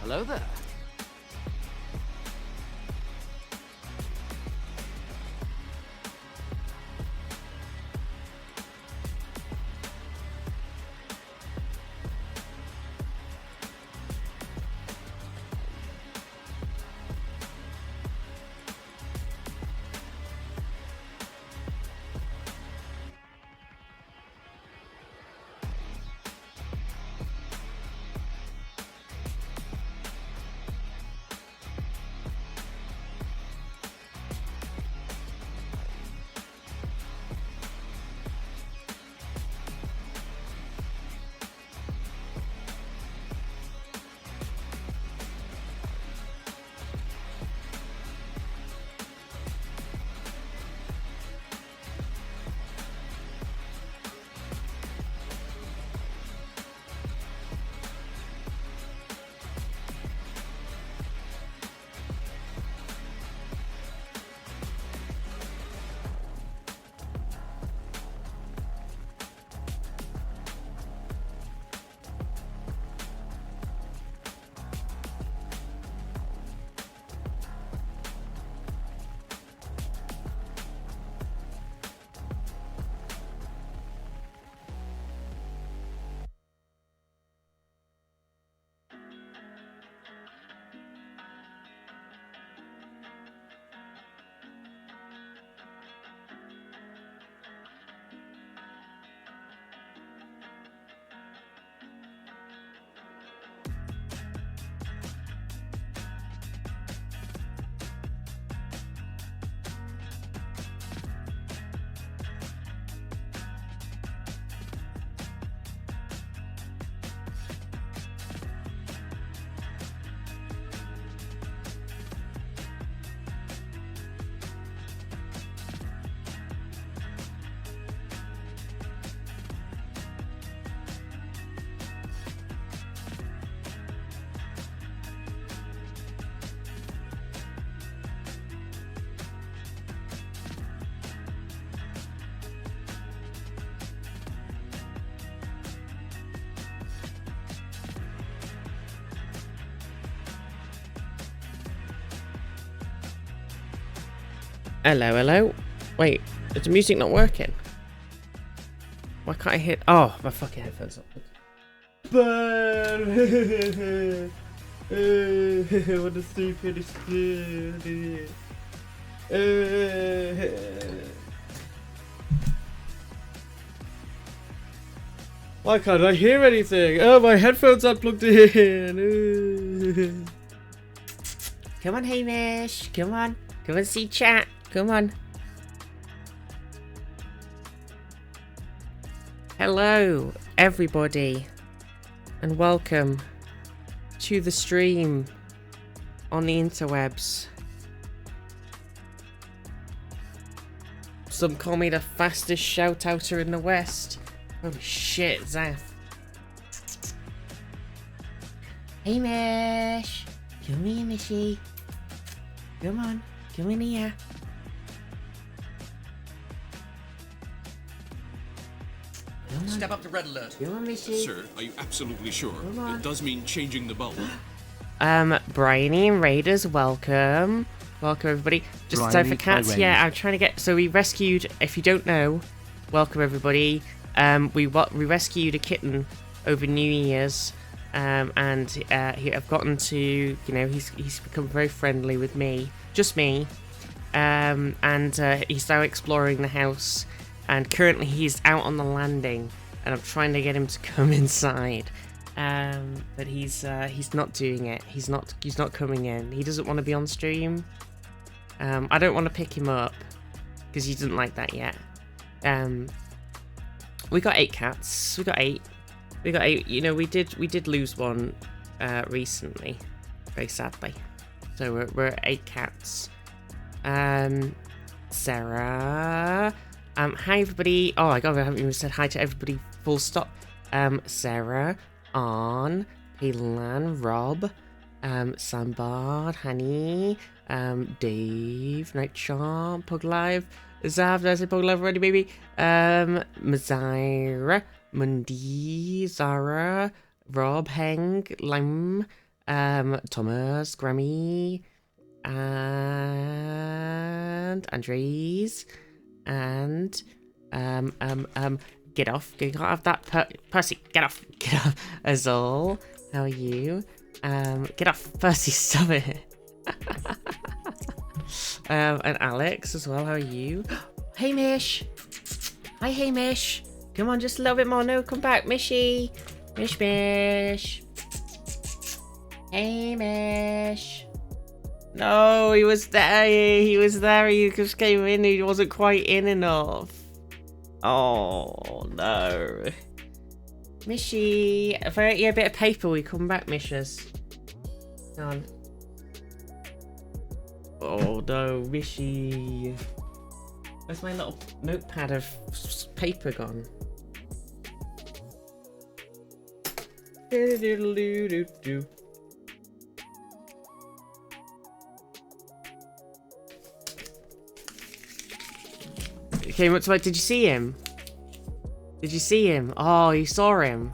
Hello there. Hello, hello. Wait, is the music not working? Why can't I hear? Oh, my fucking headphones up. What a stupid excuse. Why can't I hear anything? Oh, my headphones aren't plugged in. Come on, Hamish. Come on. Come and see chat. Come on. Hello, everybody, and welcome to the stream on the interwebs. Some call me the fastest shout-outer in the West. Holy shit, Zaf. Hey, Mish. Come here, Mishy. Come on. Come in here. Step up to red alert. Come on, Mishy. Sir, are you absolutely sure? It does mean changing the bulb. Bryony and Raiders, welcome. Welcome, everybody. Just in time for cats. Yeah, I'm trying to get... So we rescued, if you don't know, welcome, everybody. We rescued a kitten over New Year's. And I've gotten to, you know, he's become very friendly with me. Just me. He's now exploring the house. And currently he's out on the landing. And I'm trying to get him to come inside. But he's not doing it. He's not coming in. He doesn't want to be on stream. I don't want to pick him up because he doesn't like that yet. We got 8 cats. We got 8. You know, we did lose one recently, very sadly. So we're at 8 cats. Sarah. Hi everybody. Oh my god, I haven't even said hi to everybody. Full stop. Sarah, On, Pilan, Rob, Sambard, Honey, Dave, Nightcharm, Puglive, Zav, did I say Puglive already, baby? Mazira, Mundi, Zara, Rob, Heng, Lime, Thomas, Grammy, and Andres, and get off. You can't have that, Percy. Get off. Get off. Azul, how are you? Get off, Percy. Stop it. And Alex as well. How are you? Hamish. Hi, Hamish. Come on, just a little bit more. No, come back, Mishy. Mish. Hamish. No, he was there. He was there. He just came in. He wasn't quite in enough. Oh, no. Mishy. If I get you a bit of paper, we come back, Mishers. Come on. Oh, no, Mishy. Where's my little notepad of paper gone? Do-do-do-do-do. Okay, what's like? Did you see him? Did you see him? Oh, you saw him.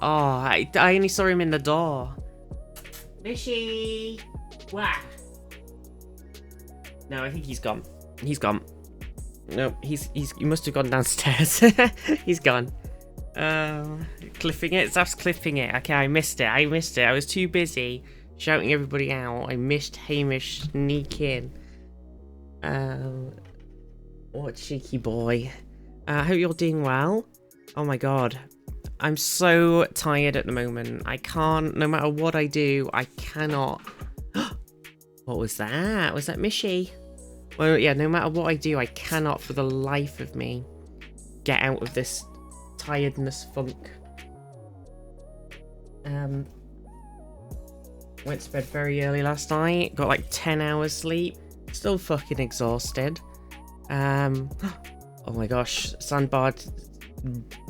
Oh, I only saw him in the door. Mishy! Wah! No, I think he's gone. He's gone. No, he must have gone downstairs. He's gone. Clipping it. Zaf's clipping it. Okay, I missed it. I was too busy shouting everybody out. I missed Hamish sneak in. What cheeky boy. I hope you're doing well. Oh my god. I'm so tired at the moment. I can't, no matter what I do, I cannot. What was that? Was that Mishy? Well, yeah, no matter what I do, I cannot for the life of me get out of this tiredness funk. Went to bed very early last night. Got like 10 hours sleep. Still fucking exhausted. Oh my gosh, Sandbard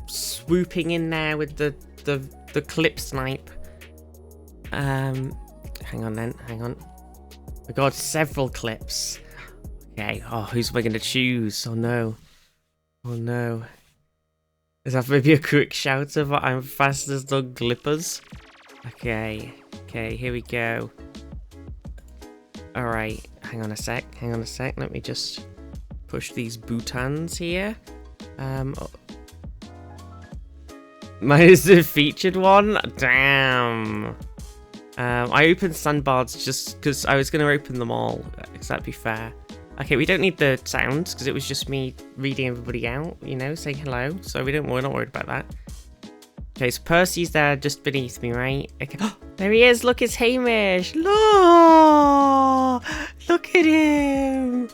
swooping in there with the clip snipe. Hang on then, hang on. We got several clips. Okay, oh, who's am I gonna choose? Oh no. Oh no. Is that maybe a quick shout of I'm fast as the glippers? Okay, here we go. Alright, hang on a sec, let me just push these boutons here. Oh. Mine is the featured one? Damn. I opened Sandbards just because I was going to open them all, because that'd be fair. Okay, we don't need the sounds, because it was just me reading everybody out, you know, saying hello, so we're not worried about that. Okay, so Percy's there just beneath me, right? Okay. Oh, there he is, look, it's Hamish! Look! Look at him!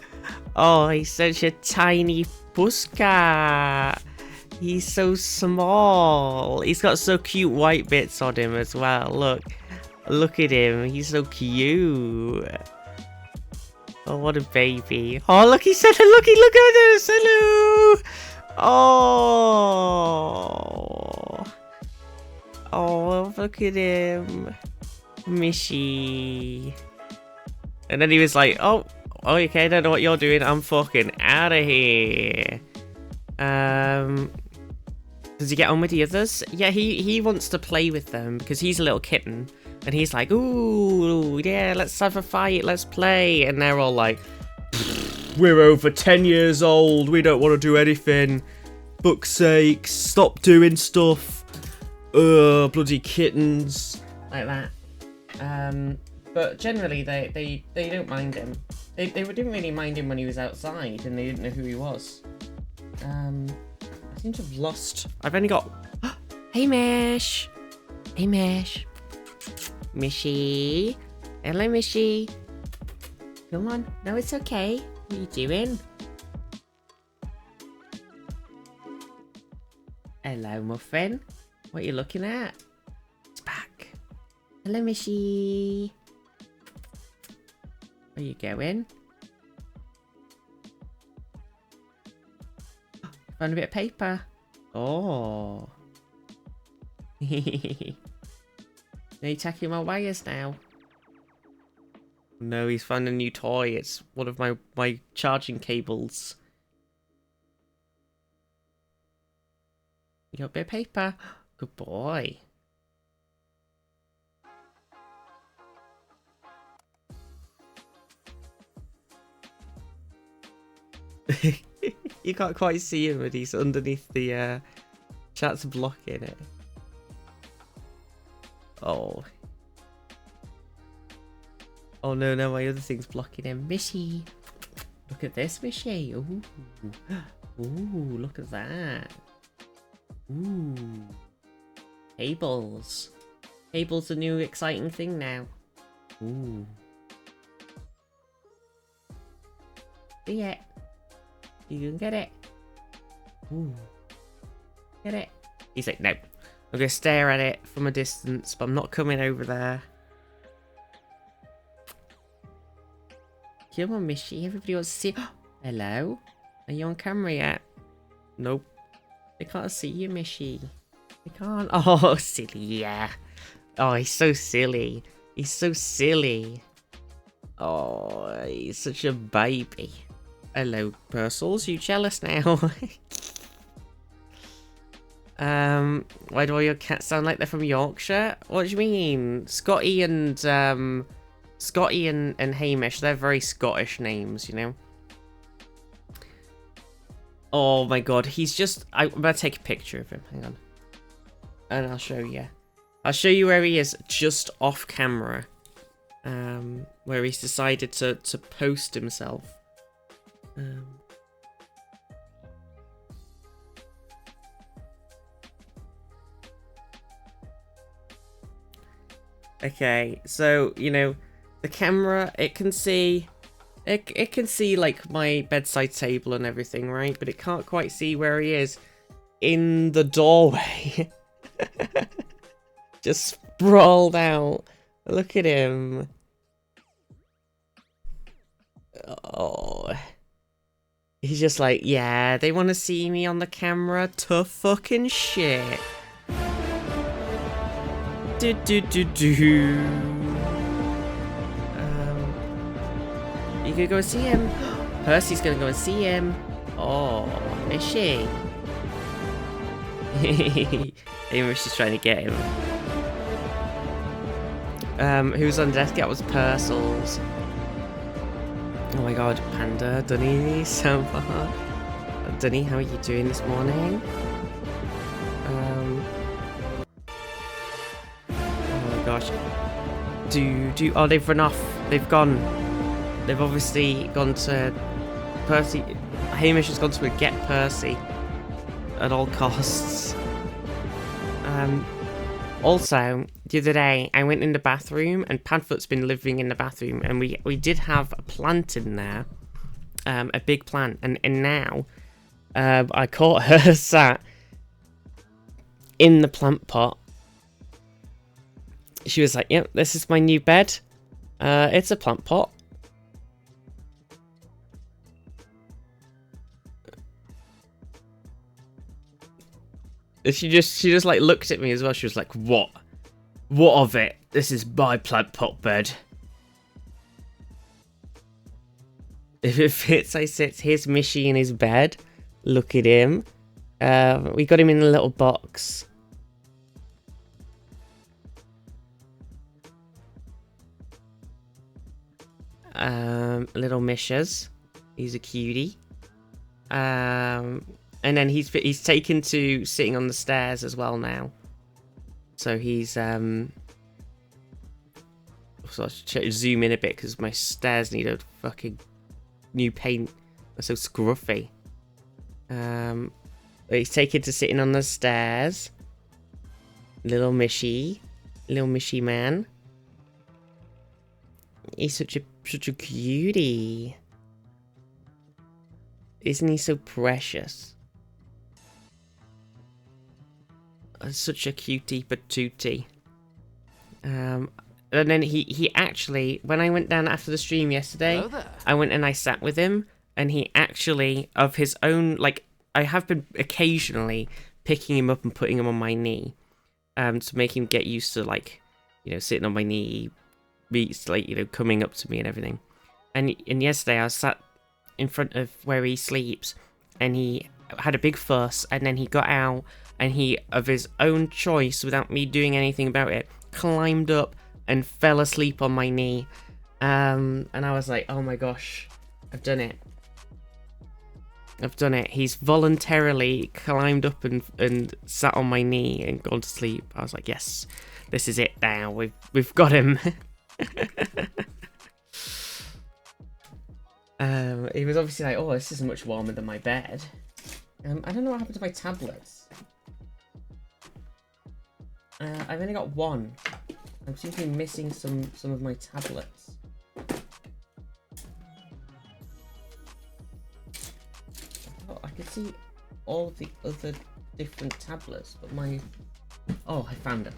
Oh, he's such a tiny pussycat. He's so small. He's got so cute white bits on him as well. Look at him. He's so cute. Oh, what a baby. Oh, look, he said, look at this. Hello. Oh, look at him. Mishy. And then he was like, oh, okay, I don't know what you're doing. I'm fucking out of here. Does he get on with the others? Yeah, he wants to play with them because he's a little kitten. And he's like, ooh, yeah, let's have a fight, let's play. And they're all like, we're over 10 years old, we don't want to do anything. Fuck's sake, stop doing stuff. Bloody kittens. Like that. But generally, they don't mind him. They didn't really mind him when he was outside and they didn't know who he was. I seem to have lost. I've only got. Hamish! Hamish! Mishy! Hello, Mishy! Come on. No, it's okay. What are you doing? Hello, Muffin. What are you looking at? It's back. Hello, Mishy. Where are you going? Found a bit of paper. Oh. Are you tackling my wires now? No, he's found a new toy. It's one of my charging cables. You got a bit of paper. Good boy. You can't quite see him, but he's underneath the chat's blocking it. Oh. Oh no, my other thing's blocking him. Mishy! Look at this, Mishy! Ooh. Ooh, look at that. Ooh. Cables. Cable's a new exciting thing now. Ooh. See it? You can get it. Ooh. Get it? He's like, no. I'm gonna stare at it from a distance, but I'm not coming over there. Come on, Mishy. Everybody wants to see. Hello? Are you on camera yet? Nope. They can't see you, Mishy. They can't. Oh, silly, yeah. Oh, he's so silly. He's so silly. Oh, he's such a baby. Hello, Purcels. You jealous now? Why do all your cats sound like they're from Yorkshire? What do you mean? Scotty and Hamish, they're very Scottish names, you know? Oh my god, he's just... I'm gonna take a picture of him, hang on. And I'll show you. I'll show you where he is just off camera. Where he's decided to post himself. Okay, so, you know, the camera, it can see... It can see, like, my bedside table and everything, right? But it can't quite see where he is in the doorway. Just sprawled out. Look at him. Oh. He's just like, yeah, they want to see me on the camera. Tough fucking shit. You gonna go and see him? Percy's gonna go and see him. Oh, is she? Hamish is trying to get him. Who's on desk? That was Purcell's. Oh my god, Panda, Dunny, Sambar. Dunny, how are you doing this morning? Oh my gosh. Oh, they've run off. They've gone. They've obviously gone to Percy. Hamish has gone to get Percy at all costs. Also, the other day, I went in the bathroom, and Padfoot's been living in the bathroom, and we did have a plant in there, a big plant, and now I caught her sat in the plant pot. She was like, "Yep, this is my new bed. It's a plant pot." She just like looked at me as well. She was like, "What? What of it? This is my plant pot bed. If it fits, I sit. Here's Mishy in his bed. Look at him. We got him in a little box. Little Mishas. He's a cutie. And then he's taken to sitting on the stairs as well now. So he's so I'll zoom in a bit because my stairs need a fucking new paint. They're so scruffy. But he's taken to sitting on the stairs. Little Mishy man. He's such a cutie. Isn't he so precious? Such a cutie patootie. And then he actually, when I went down after the stream yesterday, I went and I sat with him, and he actually, of his own, like, I have been occasionally picking him up and putting him on my knee, to make him get used to, like, you know, sitting on my knee, meets, like, you know, coming up to me and everything. And yesterday I was sat in front of where he sleeps, and he had a big fuss, and then he got out, and he, of his own choice, without me doing anything about it, climbed up and fell asleep on my knee. And I was like, oh my gosh, I've done it. I've done it. He's voluntarily climbed up and sat on my knee and gone to sleep. I was like, yes, this is it now. We've got him. He was obviously like, oh, this is much warmer than my bed. I don't know what happened to my tablets. I've only got one. I seem to be missing some of my tablets. Oh, I could see all of the other different tablets, but my... Oh, I found them.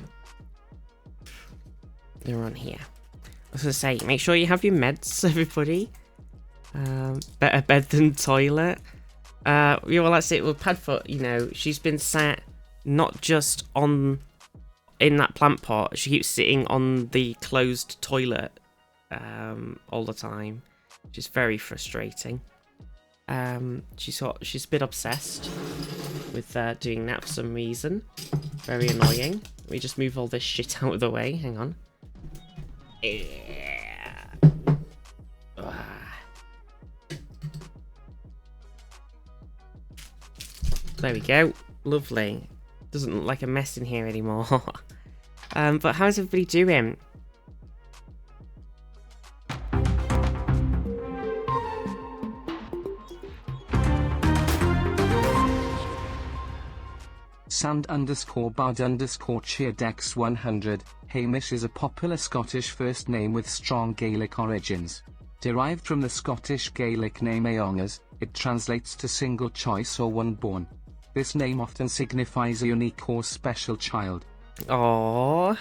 They're on here. I was going to say, make sure you have your meds, everybody. Better bed than toilet. Yeah, well, that's it. Well, Padfoot, you know, she's been sat not just in that plant pot. She keeps sitting on the closed toilet all the time, which is very frustrating. She's a bit obsessed with doing that for some reason. Very annoying. Let me just move all this shit out of the way. Hang on. Yeah. There we go. Lovely. Doesn't look like a mess in here anymore. But how's everybody doing? Sand_bard_cheerdex100. Hamish is a popular Scottish first name with strong Gaelic origins. Derived from the Scottish Gaelic name Eongas, it translates to single choice or one born. This name often signifies a unique or special child. Aww.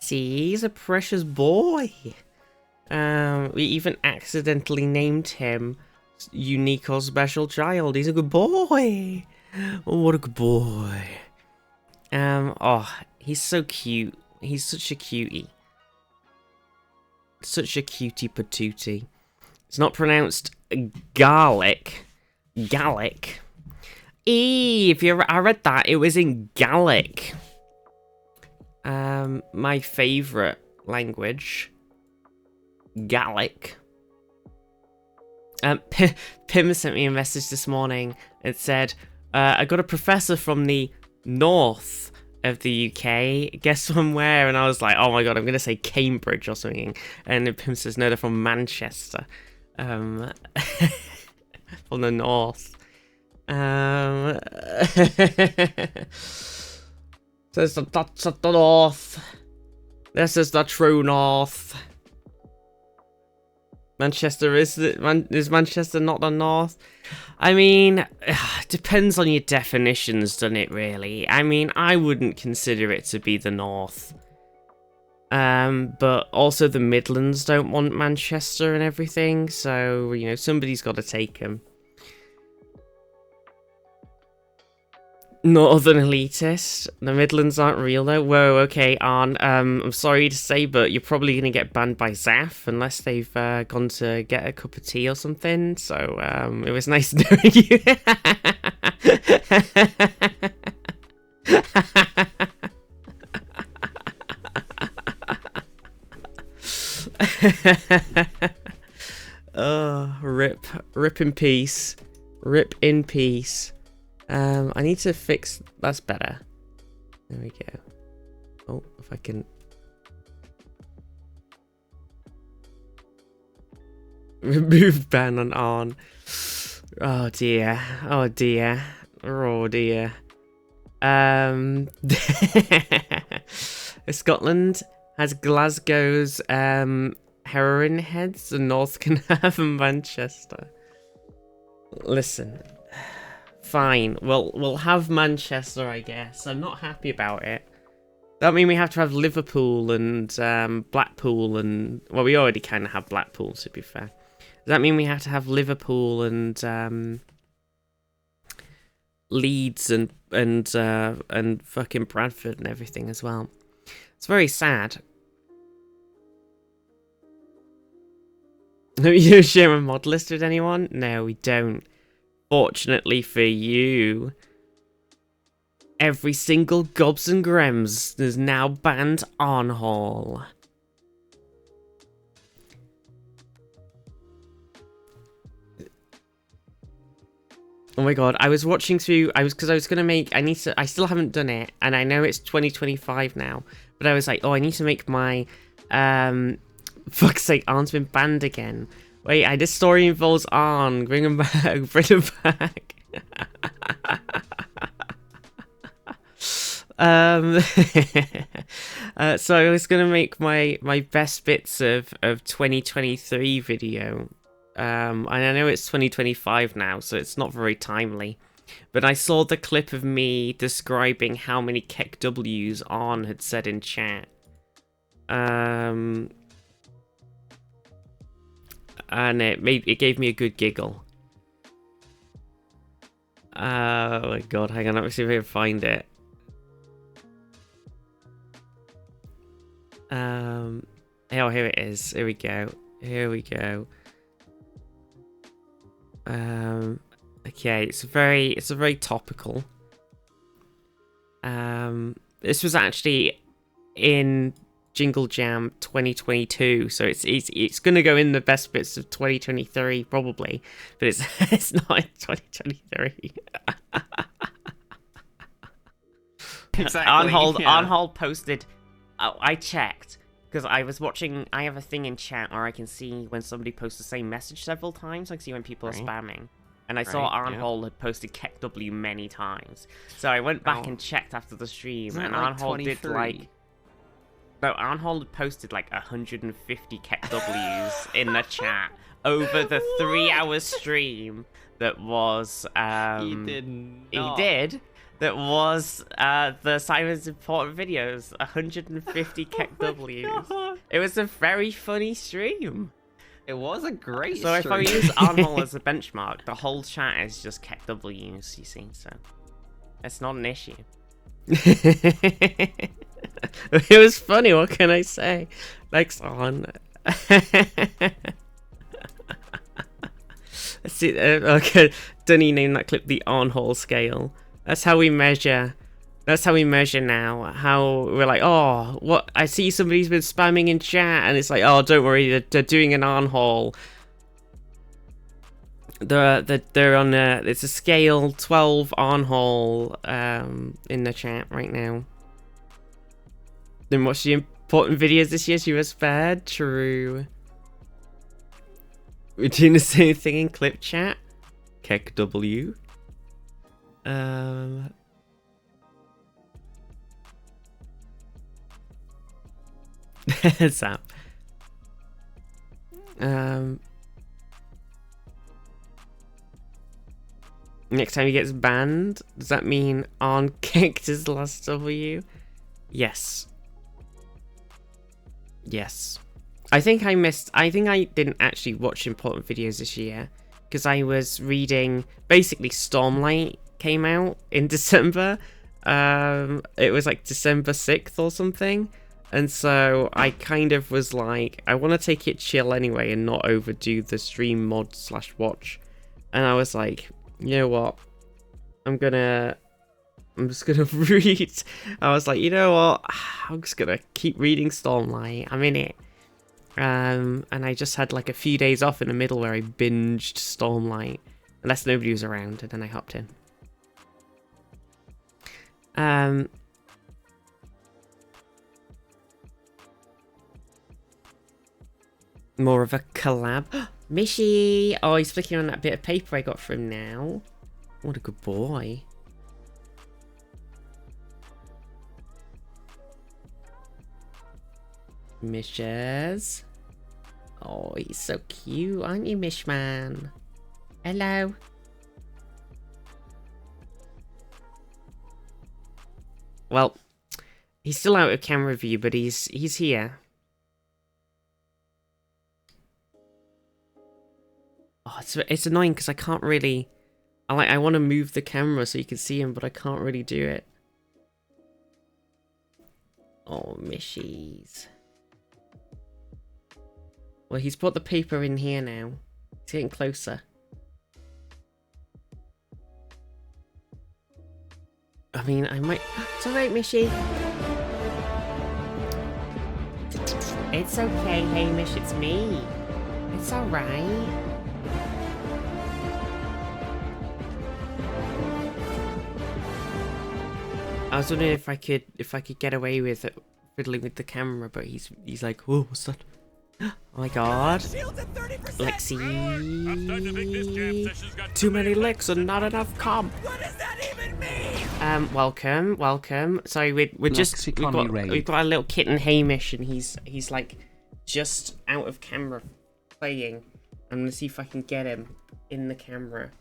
See, he's a precious boy. We even accidentally named him Unique or Special Child. He's a good boy. Oh, what a good boy. Oh, he's so cute. He's such a cutie. Such a cutie patootie. It's not pronounced garlic. Gallic. I read that, it was in Gaelic. My favourite language. Gaelic. Pim sent me a message this morning. It said, I got a professor from the north of the UK. Guess from where? And I was like, oh my god, I'm going to say Cambridge or something. And Pim says, no, they're from Manchester. From the north. Says that's at the north. This is the true north. Manchester is Manchester not the north? I mean, depends on your definitions, doesn't it? Really. I mean, I wouldn't consider it to be the north. But also the Midlands don't want Manchester and everything, so you know somebody's got to take them. Northern elitist. The Midlands aren't real though. Whoa, okay, Arn. I'm sorry to say, but you're probably gonna get banned by Zaf unless they've gone to get a cup of tea or something. So it was nice knowing you. Oh, rip in peace. Rip in peace. I need to fix... That's better. There we go. Oh, if I can... Remove ban on. Oh dear. Oh dear. Oh dear. Scotland has Glasgow's heroin heads, and North can have Manchester. Listen... Fine, we'll have Manchester, I guess. I'm not happy about it. That mean we have to have Liverpool and Blackpool and... Well, we already kind of have Blackpool, to be fair. Does that mean we have to have Liverpool and Leeds and fucking Bradford and everything as well? It's very sad. You share a mod list with anyone? No, we don't. Fortunately for you, every single Gobs and Grems is now banned on Hall. Oh my god, I was watching through, because I was going to make, I still haven't done it, and I know it's 2025 now, but I was like, oh, I need to make my, fuck's sake, Arn's been banned again. Wait, this story involves Arn, bring him back, bring him back. So I was going to make my best bits of 2023 video. And I know it's 2025 now, so it's not very timely. But I saw the clip of me describing how many Keck W's Arn had said in chat. And it gave me a good giggle. Oh my god, hang on, let me see if I can find it. Oh, here it is. Here we go. Here we go. Okay, it's very topical. This was actually in Jingle Jam 2022, so it's gonna go in the best bits of 2023 probably, but it's not in 2023. Exactly. Arnhold posted. Oh, I checked. Because I was watching, I have a thing in chat where I can see when somebody posts the same message several times. I can see when people are spamming. And I saw Arnhold had posted Keck W many times. So I went back and checked after the stream, and like Arnhold did like... No, Arnhold had posted like 150 Keck Ws in the chat over the 3-hour stream that was... He did not. He did. That was the Simon's Important Videos, 150 Keck Ws. It was a very funny stream. It was a great So stream. if I use Arnhold as a benchmark, the whole chat is just Keck Ws, you see, so it's not an issue. It was funny, what can I say? Thanks, Arn. Let's see, okay, Dunny named that clip the Arnhold scale. That's how we measure. That's how we measure now. How we're like, oh, what? I see somebody's been spamming in chat, and it's like, oh, don't worry, they're doing an Arnhold. They're on it's a scale 12 Arnhold in the chat right now. Then watch the important videos this year. She was bad. True. We're doing the same thing in clip chat. Keck W. Zap. Next time he gets banned, does that mean Arn kicked his last W? Yes. Yes. I think I didn't actually watch important videos this year because I was reading, basically Stormlight came out in December. It was like December 6th or something. And so I kind of was like, I want to take it chill anyway and not overdo the stream mod / watch. And I was like, you know what? I'm just gonna read. I was like, you know what? I'm just gonna keep reading Stormlight. I'm in it. And I just had like a few days off in the middle where I binged Stormlight. Unless nobody was around, and then I hopped in. More of a collab. Mishy! Oh, he's flicking on that bit of paper I got for him now. What a good boy. Mishes. Oh, he's so cute, aren't you, Mishman? Hello. Well, he's still out of camera view, but he's here. Oh, it's annoying because I can't really. I want to move the camera so you can see him, but I can't really do it. Oh, Mishies. Well, he's put the paper in here now. He's getting closer. I mean, I might... It's alright, Mishy. It's okay, Hamish, it's me. It's alright. I was wondering if I could get away with it, fiddling with the camera, but he's like, oh, what's that? Oh my god. Lexi. Too many licks and not enough comp. What does that even mean? Welcome. Sorry, we've got a little kitten Hamish, and he's like just out of camera playing. I'm gonna see if I can get him in the camera.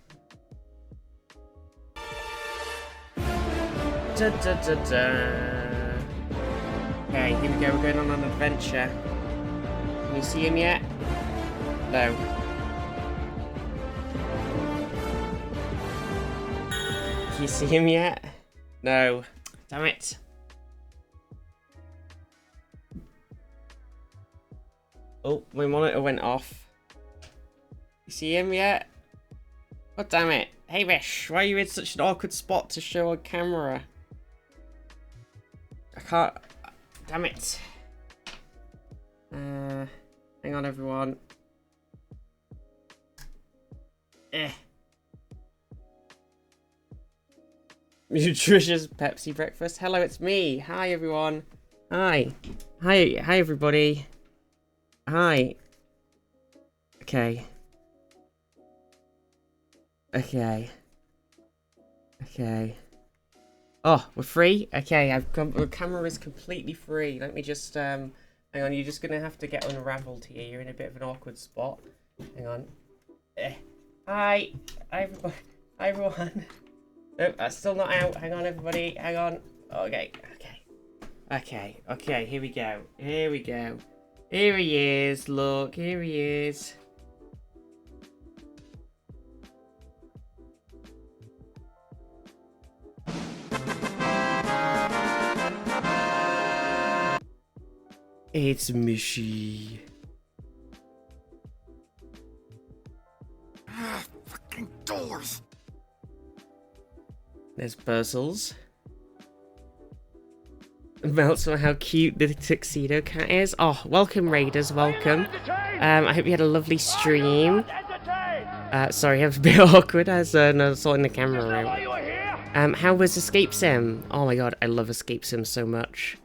Okay, here we go. We're going on an adventure. Can you see him yet? No. Can you see him yet? No. Damn it. Oh, my monitor went off. You see him yet? God damn it. Hey Rish, why are you in such an awkward spot to show on camera? I can't... Damn it. Hang on everyone. Nutritious Pepsi breakfast. Hello, it's me. Hi everyone. Hi everybody. Hi. Okay. Oh, we're free? Okay, the camera is completely free. Let me just, hang on, you're just gonna have to get unraveled here. You're in a bit of an awkward spot. Hang on. Hi everyone. Nope, that's still not out. Hang on, everybody. Hang on. Okay, here we go. Here he is. Look, here he is. It's Mishy. Fucking doors. There's Buzzles. Melts on how cute the tuxedo cat is. Oh, welcome Raiders, welcome. I hope you had a lovely stream. Sorry, I'm a bit awkward as no sorting the camera around. How was Escape Sim? Oh my god, I love Escape Sim so much.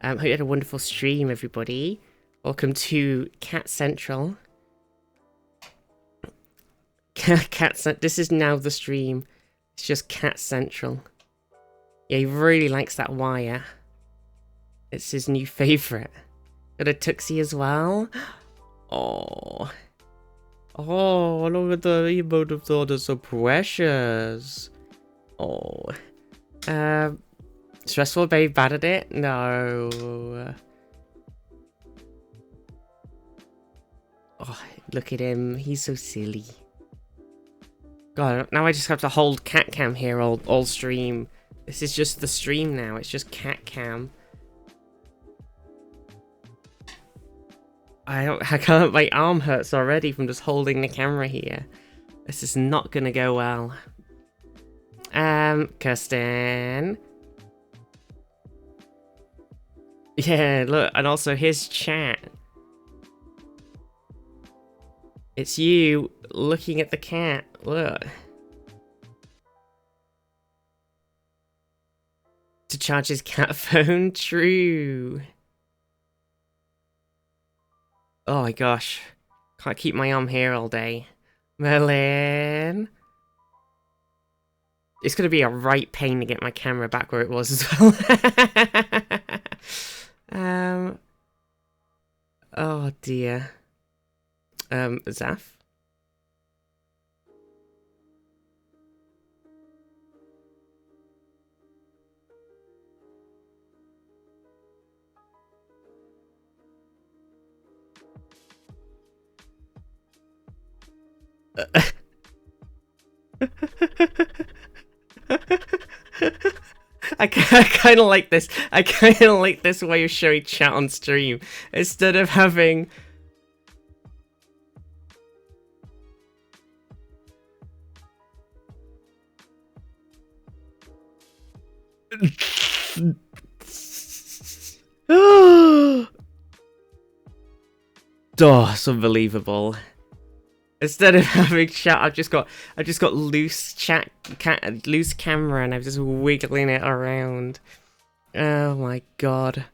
Hope you had a wonderful stream, everybody. Welcome to Cat Central. This is now the stream. It's just Cat Central. Yeah, he really likes that wire. It's his new favourite. Got a tuxie as well. Oh. Oh, look at the emote of thought is so precious. Oh. Stressful, very bad at it? No. Oh, look at him. He's so silly. God, now I just have to hold cat cam here all stream. This is just the stream now. It's just cat cam. I can't, my arm hurts already from just holding the camera here. This is not gonna go well. Kirsten. Yeah, look, and also his chat. It's you looking at the cat. Look. To charge his cat phone? True. Oh my gosh. Can't keep my arm here all day. Merlin. It's going to be a right pain to get my camera back where it was as well. Oh dear. Zaf? I kind of like this. I kind of like this way of showing chat on stream instead of having. Oh, it's unbelievable. Instead of having chat, I've just got loose loose camera, and I'm just wiggling it around. Oh my god!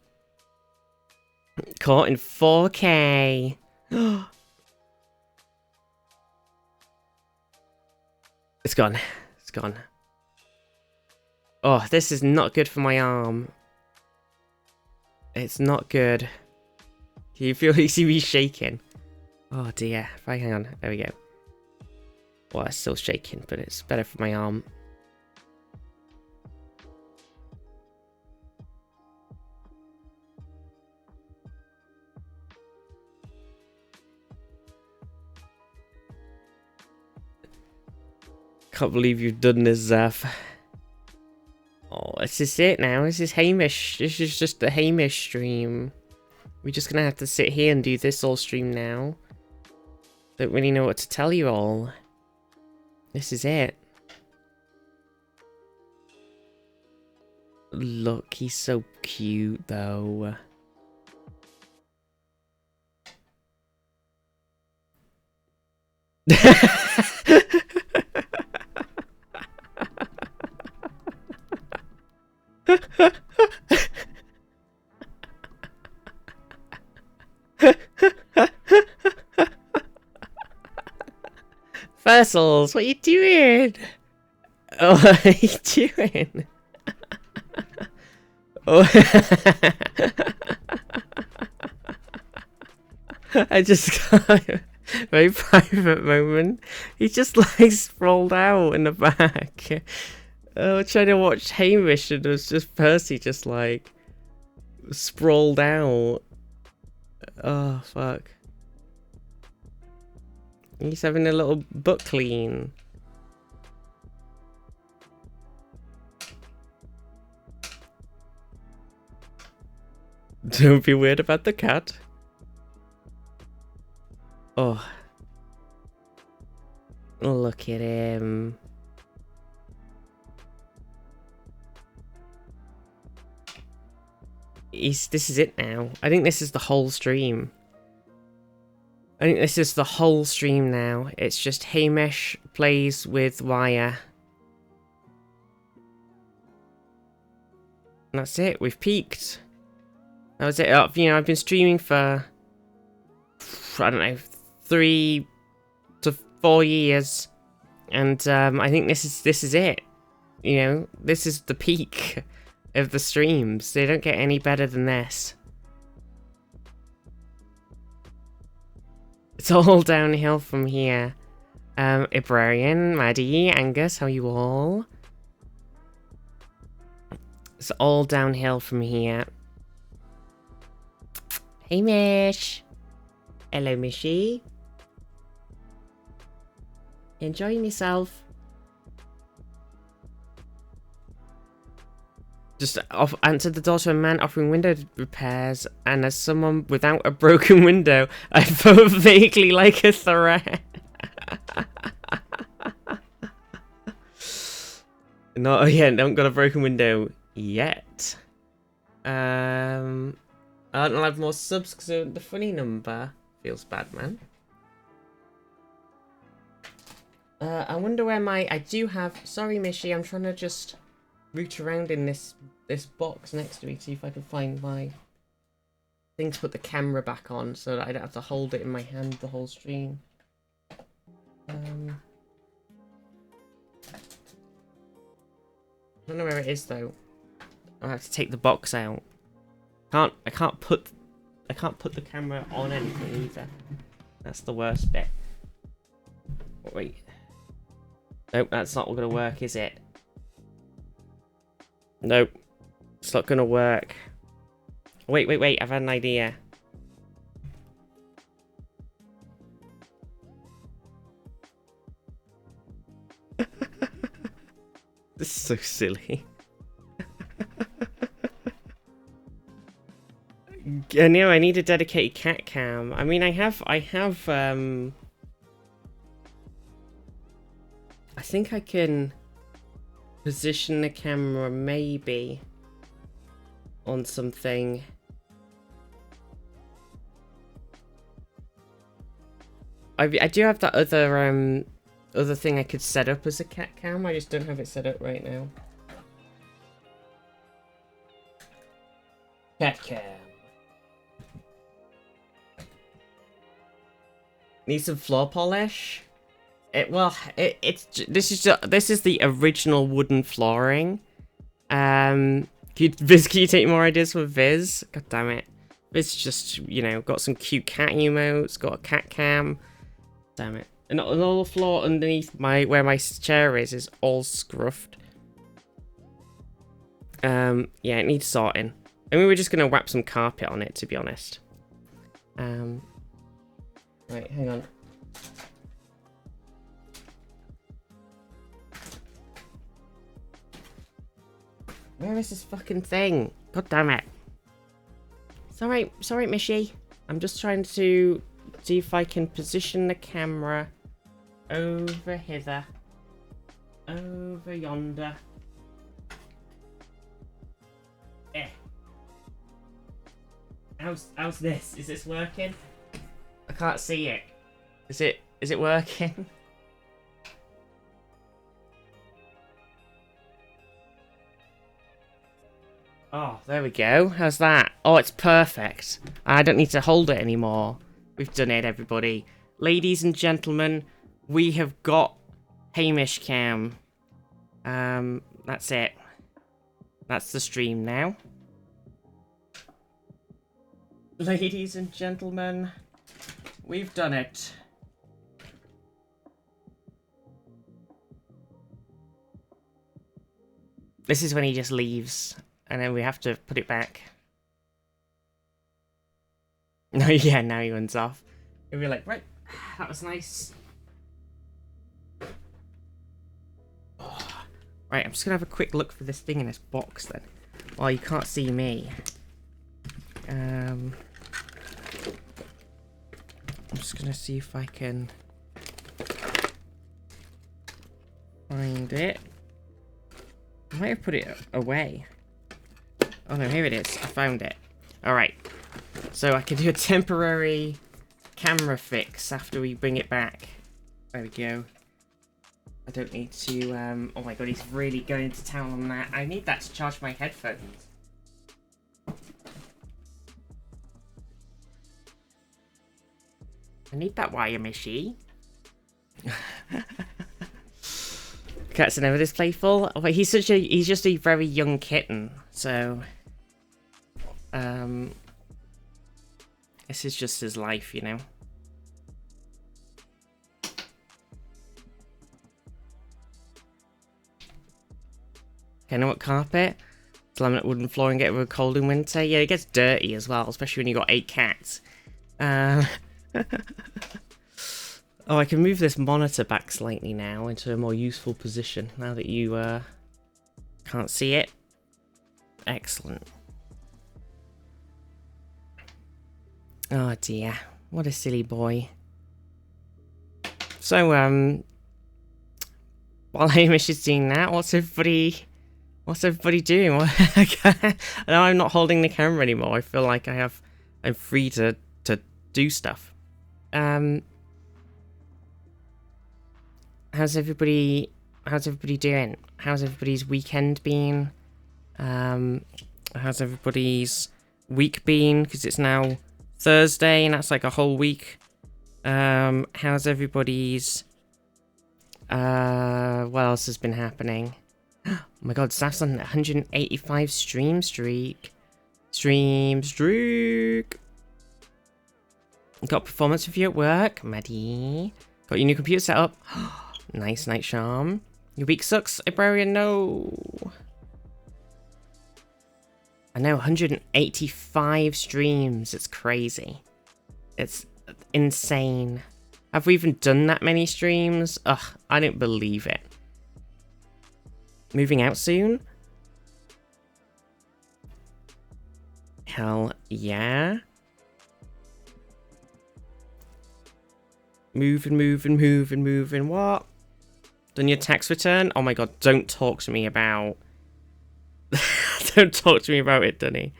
Caught in 4K. It's gone. It's gone. Oh, this is not good for my arm. It's not good. Do you see me shaking? Oh dear. If I hang on, there we go. Well, it's still shaking, but it's better for my arm. Can't believe you've done this, Zaf. Oh, this is it now. This is Hamish. This is just the Hamish stream. We're just gonna have to sit here and do this all stream now. Don't really know what to tell you all. This is it. Look, he's so cute though. Vessels, what are you doing? Oh, what are you doing? Oh. I just got a very private moment. He just like sprawled out in the back. Oh, trying to watch Hamish, and it was just Percy just like sprawled out. Oh fuck. He's having a little butt clean. Don't be weird about the cat. Oh. Look at him. This is it now. I think this is the whole stream. I think this is the whole stream now. It's just Hamish plays with Wire. And that's it. We've peaked. That was it. You know, I've been streaming for, I don't know, 3 to 4 years, and I think this is it. You know, this is the peak of the streams. They don't get any better than this. It's all downhill from here. Ibrarian, Maddie, Angus, how are you all? It's all downhill from here. Hey, Mish. Hello, Mishy. Enjoying yourself? Just answered the door to a man offering window repairs, and as someone without a broken window, I felt vaguely like a threat. No, yeah, don't got a broken window yet. I don't have more subs because the funny number feels bad, man. I wonder where I do have. Sorry, Mishy, I'm trying to just root around in this box next to me, see if I can find my thing to put the camera back on, so that I don't have to hold it in my hand the whole stream. I don't know where it is though. I have to take the box out. I can't put the camera on anything either. That's the worst bit. Oh, wait. Nope, that's not gonna work, is it? Nope. It's not gonna work. Wait, I've had an idea. This is so silly. I know, I need a dedicated cat cam. I mean, I think I can position the camera maybe on something. I do have that other thing I could set up as a cat cam. I just don't have it set up right now. Cat cam. Need some floor polish. This is the original wooden flooring. Viz, can you take more ideas from Viz? God damn it. Viz just, you know, got some cute cat emotes, got a cat cam. Damn it. And all the floor underneath where my chair is all scruffed. Yeah, it needs sorting. I mean, we're just gonna wrap some carpet on it, to be honest. Right, hang on. Where is this fucking thing? God damn it. Sorry, Mishy. I'm just trying to see if I can position the camera over hither. Over yonder. Eh. How's this? Is this working? I can't see it. Is it working? Oh, there we go. How's that? Oh, it's perfect. I don't need to hold it anymore. We've done it, everybody. Ladies and gentlemen, we have got Hamish Cam. That's it. That's the stream now. Ladies and gentlemen, we've done it. This is when he just leaves. And then we have to put it back. No, yeah, now he runs off. He'll be like, right, that was nice. Oh. Right, I'm just gonna have a quick look for this thing in this box then. Well, you can't see me. I'm just gonna see if I can find it. I might have put it away. Oh no, here it is. I found it. Alright. So I can do a temporary camera fix after we bring it back. There we go. I don't need to, oh my god, he's really going to town on that. I need that to charge my headphones. I need that wire, Mishy. Cats are never this playful. Oh, but he's just a very young kitten, so this is just his life, you know. Okay, know what carpet? Laminate wooden flooring get real cold in winter. Yeah, it gets dirty as well, especially when you got 8 cats. Oh, I can move this monitor back slightly now into a more useful position now that you can't see it. Excellent. Oh dear, what a silly boy. So, while Hamish is doing that, what's everybody doing? Now I'm not holding the camera anymore. I feel like I'm free to do stuff. How's everybody doing? How's everybody's weekend been? How's everybody's week been? Because it's now Thursday and that's like a whole week. How's everybody's what else has been happening? Oh my god, Saf's on 185 stream streak. Got performance review at work, Maddie. Got your new computer set up. Nice, Night Charm. Your week sucks, Librarian, no. I know, 185 streams. It's crazy. It's insane. Have we even done that many streams? Ugh, I don't believe it. Moving out soon? Hell yeah. Moving. What? Done your tax return? Oh my god, don't talk to me about... Don't talk to me about it, Dunny.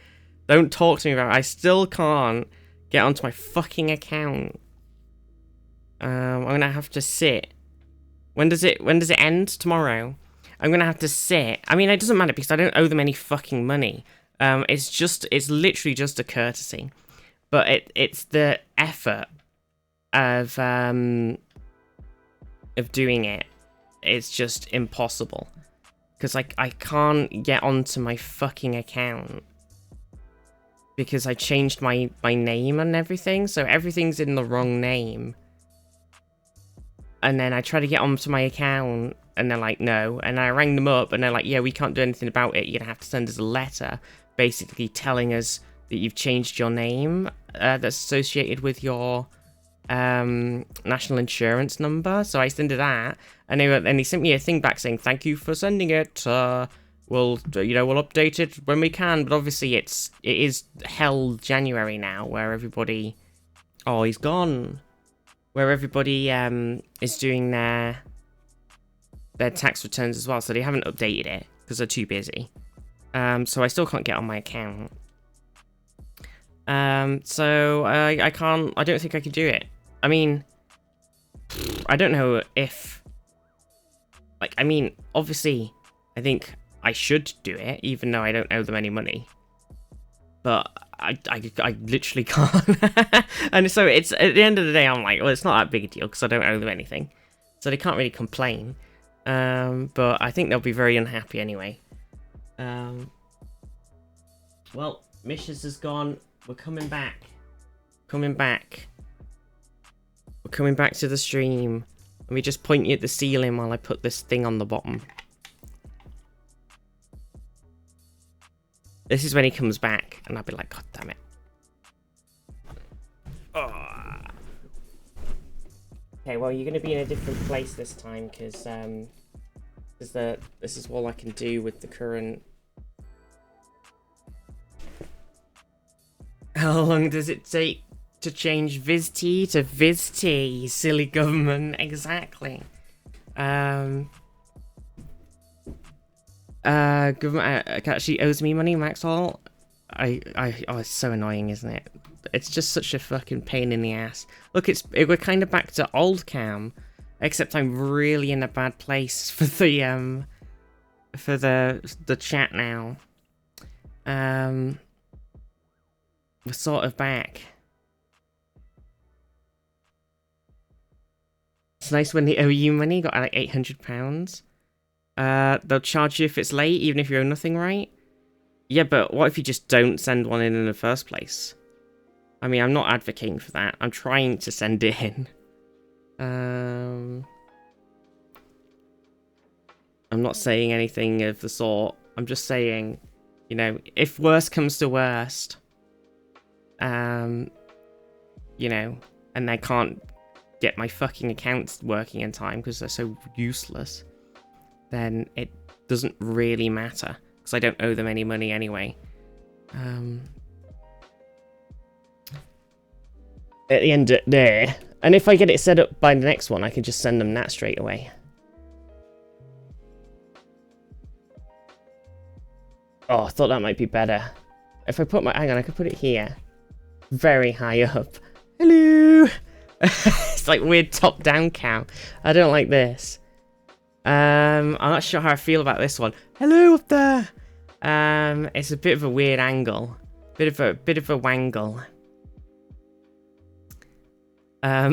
Don't talk to me about it. I still can't get onto my fucking account. I'm gonna have to sit. When does it end? Tomorrow. I'm gonna have to sit. I mean, it doesn't matter because I don't owe them any fucking money. It's literally just a courtesy. But it's the effort of doing it. It's just impossible. Because I can't get onto my fucking account. Because I changed my name and everything, so everything's in the wrong name. And then I try to get onto my account, and they're like, no. And I rang them up, and they're like, yeah, we can't do anything about it. You're going to have to send us a letter, basically telling us that you've changed your name that's associated with your national insurance number. So I sent that, and they sent me a thing back saying, thank you for sending it. We'll update it when we can. But obviously, it is hell January now, where everybody, oh, he's gone, where everybody is doing their tax returns as well. So they haven't updated it because they're too busy. So I still can't get on my account. So I can't. I don't think I can do it. I mean, I don't know if, like, I mean, obviously, I think I should do it, even though I don't owe them any money. But I literally can't. And so it's, at the end of the day, I'm like, well, it's not that big a deal because I don't owe them anything. So they can't really complain. But I think they'll be very unhappy anyway. Well, Misha's is gone. We're coming back. We're coming back to the stream. Let me just point you at the ceiling while I put this thing on the bottom. This is when he comes back, and I'll be like, God damn it. Oh. Okay, well, you're going to be in a different place this time, because this is all I can do with the current... How long does it take to change VizT to VizT, silly government? Exactly. Government actually owes me money, Maxwell. Oh, it's so annoying, isn't it? It's just such a fucking pain in the ass. Look, we're kind of back to old cam, except I'm really in a bad place for the chat now. We're sort of back. It's nice when they owe you money. Got like £800. They'll charge you if it's late, even if you owe nothing, right? Yeah, but what if you just don't send one in the first place? I mean, I'm not advocating for that. I'm trying to send it in. I'm not saying anything of the sort. I'm just saying, you know, if worst comes to worst, you know, and I can't get my fucking accounts working in time because they're so useless, then it doesn't really matter because I don't owe them any money anyway. At the end of there, and if I get it set up by the next one, I can just send them that straight away. Oh, I thought that might be better. If I put my, hang on, I could put it here, very high up. Hello. It's like weird top-down cam. I don't like this. I'm not sure how I feel about this one. Hello up there. It's a bit of a weird angle, bit of a wangle.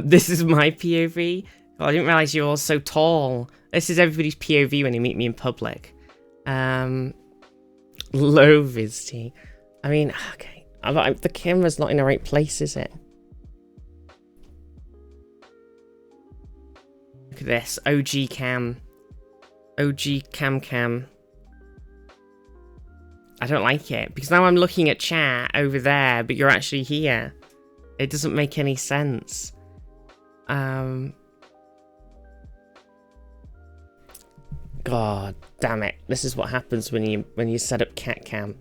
This is my POV. Oh, I didn't realize you're all so tall. This is everybody's POV when they meet me in public. Low VizT. I mean, okay. The camera's not in the right place, is it? Look at this. OG cam. OG cam. I don't like it. Because now I'm looking at chat over there, but you're actually here. It doesn't make any sense. God damn it. This is what happens when you set up cat cam.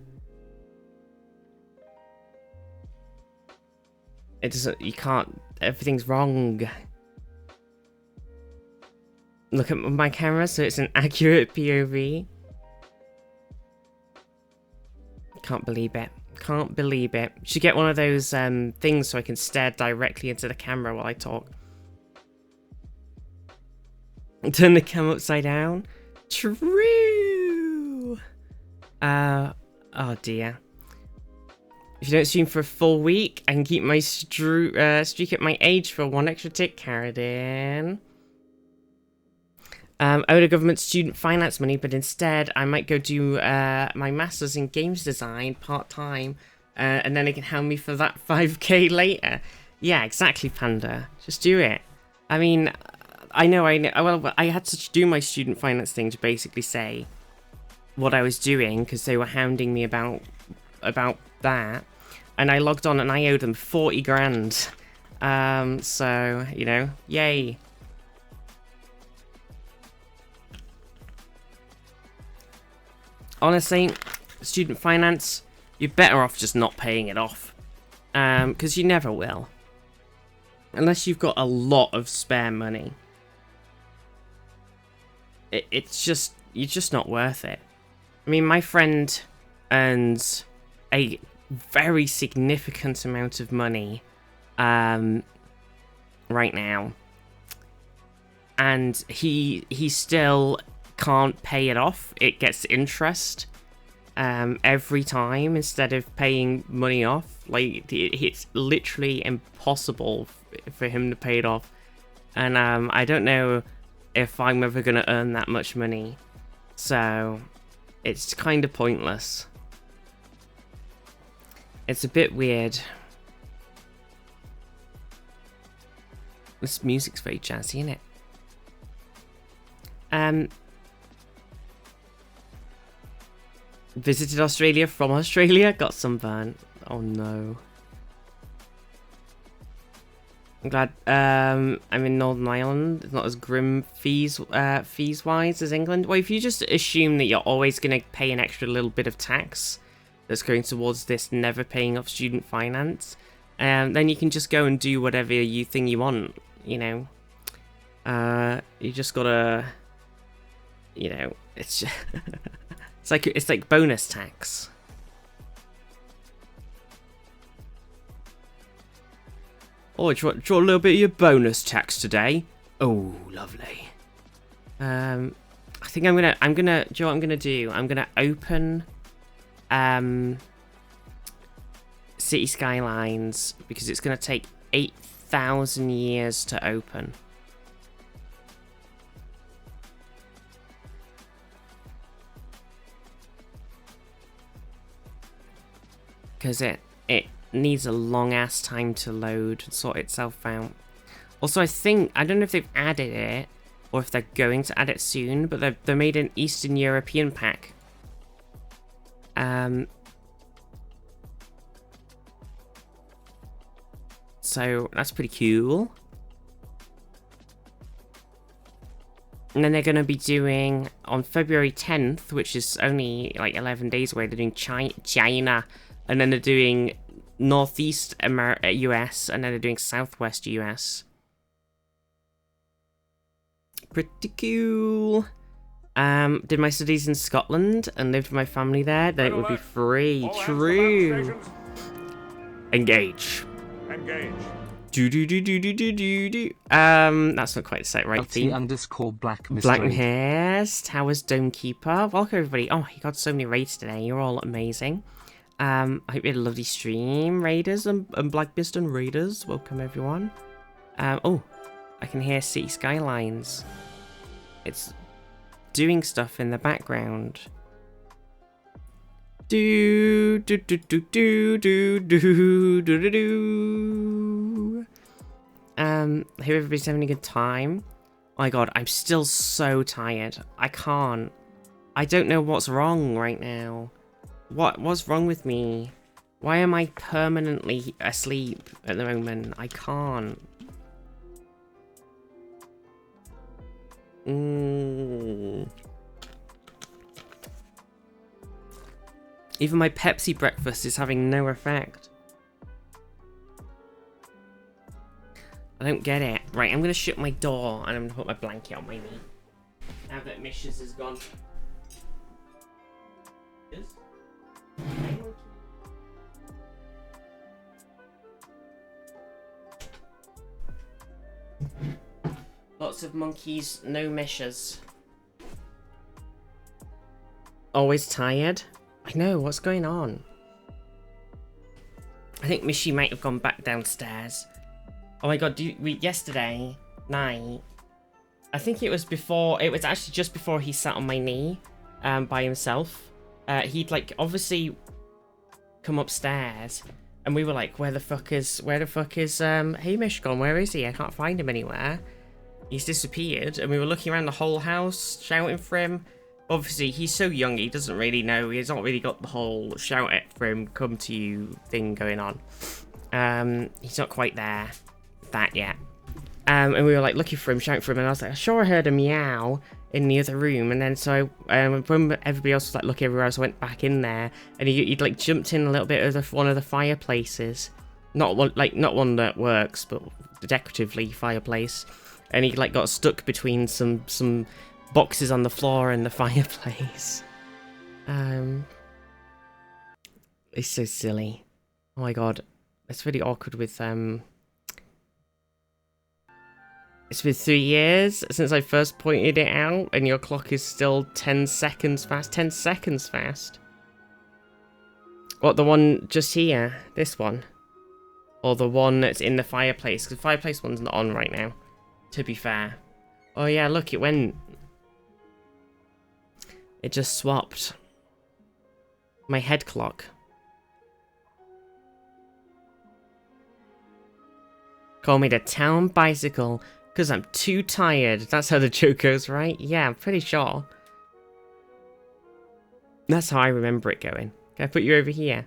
It doesn't, you can't, everything's wrong. Look at my camera so it's an accurate POV. Can't believe it. Can't believe it. Should get one of those things so I can stare directly into the camera while I talk. Turn the cam upside down. True. Oh dear. If you don't stream for a full week, I can keep my streak at my age for 1 extra tick. Carried in. I owe the government student finance money, but instead I might go do my master's in games design part-time, and then they can hand me for that 5k later. Yeah, exactly, Panda. Just do it. I mean, I know. Well, I had to do my student finance thing to basically say what I was doing, because they were hounding me about that, and I logged on and I owed them 40 grand. So, you know, yay. Honestly, student finance, you're better off just not paying it off. Because you never will. Unless you've got a lot of spare money. It's just, you're just not worth it. I mean, my friend earns a very significant amount of money right now. And he still can't pay it off. It gets interest every time instead of paying money off. Like, it's literally impossible for him to pay it off. And I don't know if I'm ever going to earn that much money. So it's kind of pointless. It's a bit weird. This music's very jazzy, isn't it? Visited Australia from Australia, got sunburn. Oh no. I'm glad I'm in Northern Ireland. It's not as grim fees-wise as England. Well, if you just assume that you're always going to pay an extra little bit of tax that's going towards this never paying off student finance, then you can just go and do whatever you think you want, you know. You just gotta, you know, it's just it's like bonus tax. Oh, do you want a little bit of your bonus tax today? Oh, lovely. I think I'm gonna. Do you know what I'm gonna do? I'm gonna open City Skylines because it's gonna take 8,000 years to open. Because it needs a long ass time to load and sort itself out. Also, I don't know if they've added it or if they're going to add it soon, but they made an Eastern European pack. So that's pretty cool. And then they're going to be doing on February 10th, which is only like 11 days away. They're doing China. And then they're doing Northeast US, and then they're doing Southwest US. Pretty cool. Did my studies in Scotland and lived with my family there. Then it would be free. True. Engage. Engage. Do. That's not quite the right theme. _black Black Hairs, Towers Dome Keeper. Welcome everybody. Oh, you got so many raids today. You're all amazing. I hope you had a lovely stream, Raiders and Black Piston Raiders. Welcome, everyone. Oh, I can hear City Skylines. It's doing stuff in the background. I hope everybody's having a good time. Oh my god, I'm still so tired. I can't. I don't know what's wrong right now. What's wrong with me? Why am I permanently asleep at the moment? I can't. Even my Pepsi breakfast is having no effect. I don't get it. Right, I'm gonna shut my door and I'm gonna put my blanket on my knee. Now that Missus is gone. Yes? Lots House of Monkeys, no mishes. Always tired? I know, what's going on? I think Mishy might have gone back downstairs. Oh my god, yesterday night, I think it was actually just before he sat on my knee by himself. He'd like obviously come upstairs and we were like, where the fuck is Hamish gone? Where is he? I can't find him anywhere. He's disappeared. And we were looking around the whole house shouting for him. Obviously he's so young, he doesn't really know. He's not really got the whole shout it for him, come to you thing going on. He's not quite there that yet. And we were like looking for him, shouting for him, and I was like, I sure heard a meow in the other room. And then so when everybody else was like looking everywhere else, I went back in there, and he'd like jumped in a little bit of one of the fireplaces, not one that works, but the decoratively fireplace, and he like got stuck between some boxes on the floor and the fireplace. It's so silly. Oh my god, it's really awkward with It's been 3 years since I first pointed it out, and your clock is still 10 seconds fast. 10 seconds fast. What, the one just here? This one? Or the one that's in the fireplace? Because the fireplace one's not on right now, to be fair. Oh yeah, look, it went. It just swapped. My head clock. Call me the town bicycle. Because I'm too tired. That's how the joke goes, right? Yeah, I'm pretty sure. That's how I remember it going. Can I put you over here?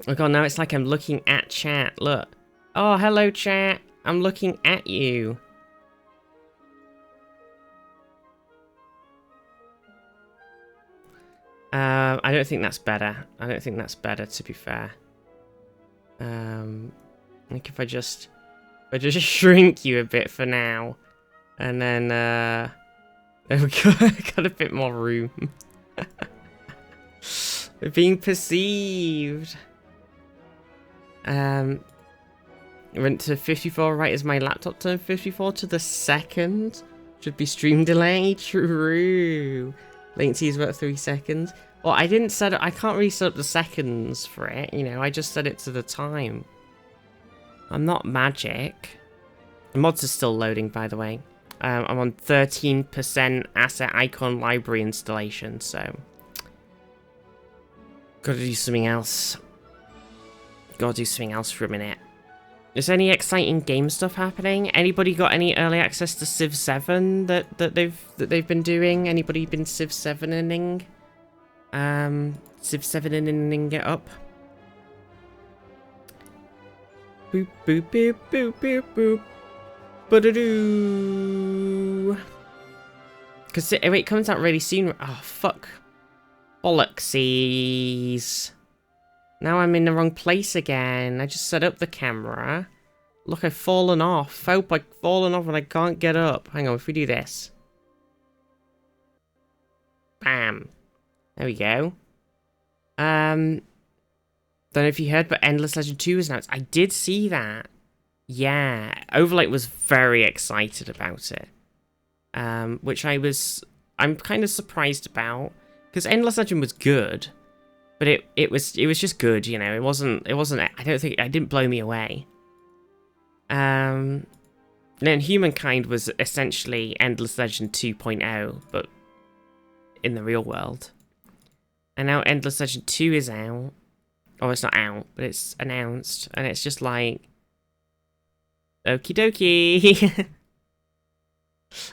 Oh god, now it's like I'm looking at chat. Look. Oh, hello chat. I'm looking at you. I don't think that's better. I don't think that's better, to be fair. I think if I just shrink you a bit for now, and then there we go. Got a bit more room. We're being perceived. Went to 54 right as my laptop turned 54 to the second. Should be stream delay. True. Latency is about 3 seconds. Well, I didn't set it. I can't really set up the seconds for it. You know, I just set it to the time. I'm not magic. The mods are still loading, by the way. I'm on 13% asset icon library installation, so gotta do something else. Gotta do something else for a minute. Is there any exciting game stuff happening? Anybody got any early access to Civ 7 that they've been doing? Anybody been Civ 7ing? Civ 7ing it up? Boop boop boop boop boop boop. Ba-da-doo. Because it comes out really soon. Oh fuck. Bolloxies. Now I'm in the wrong place again. I just set up the camera. Look, I've fallen off. Hope I've fallen off and I can't get up. Hang on, if we do this. Bam. There we go. Don't know if you heard, but Endless Legend 2 is announced. I did see that. Yeah. Overlight was very excited about it. Which I'm kind of surprised about. Because Endless Legend was good. But it was just good, you know. It wasn't it didn't blow me away. Then Humankind was essentially Endless Legend 2.0, but in the real world. And now Endless Legend 2 is out. Oh, it's not out, but it's announced, and it's just like, okie dokie.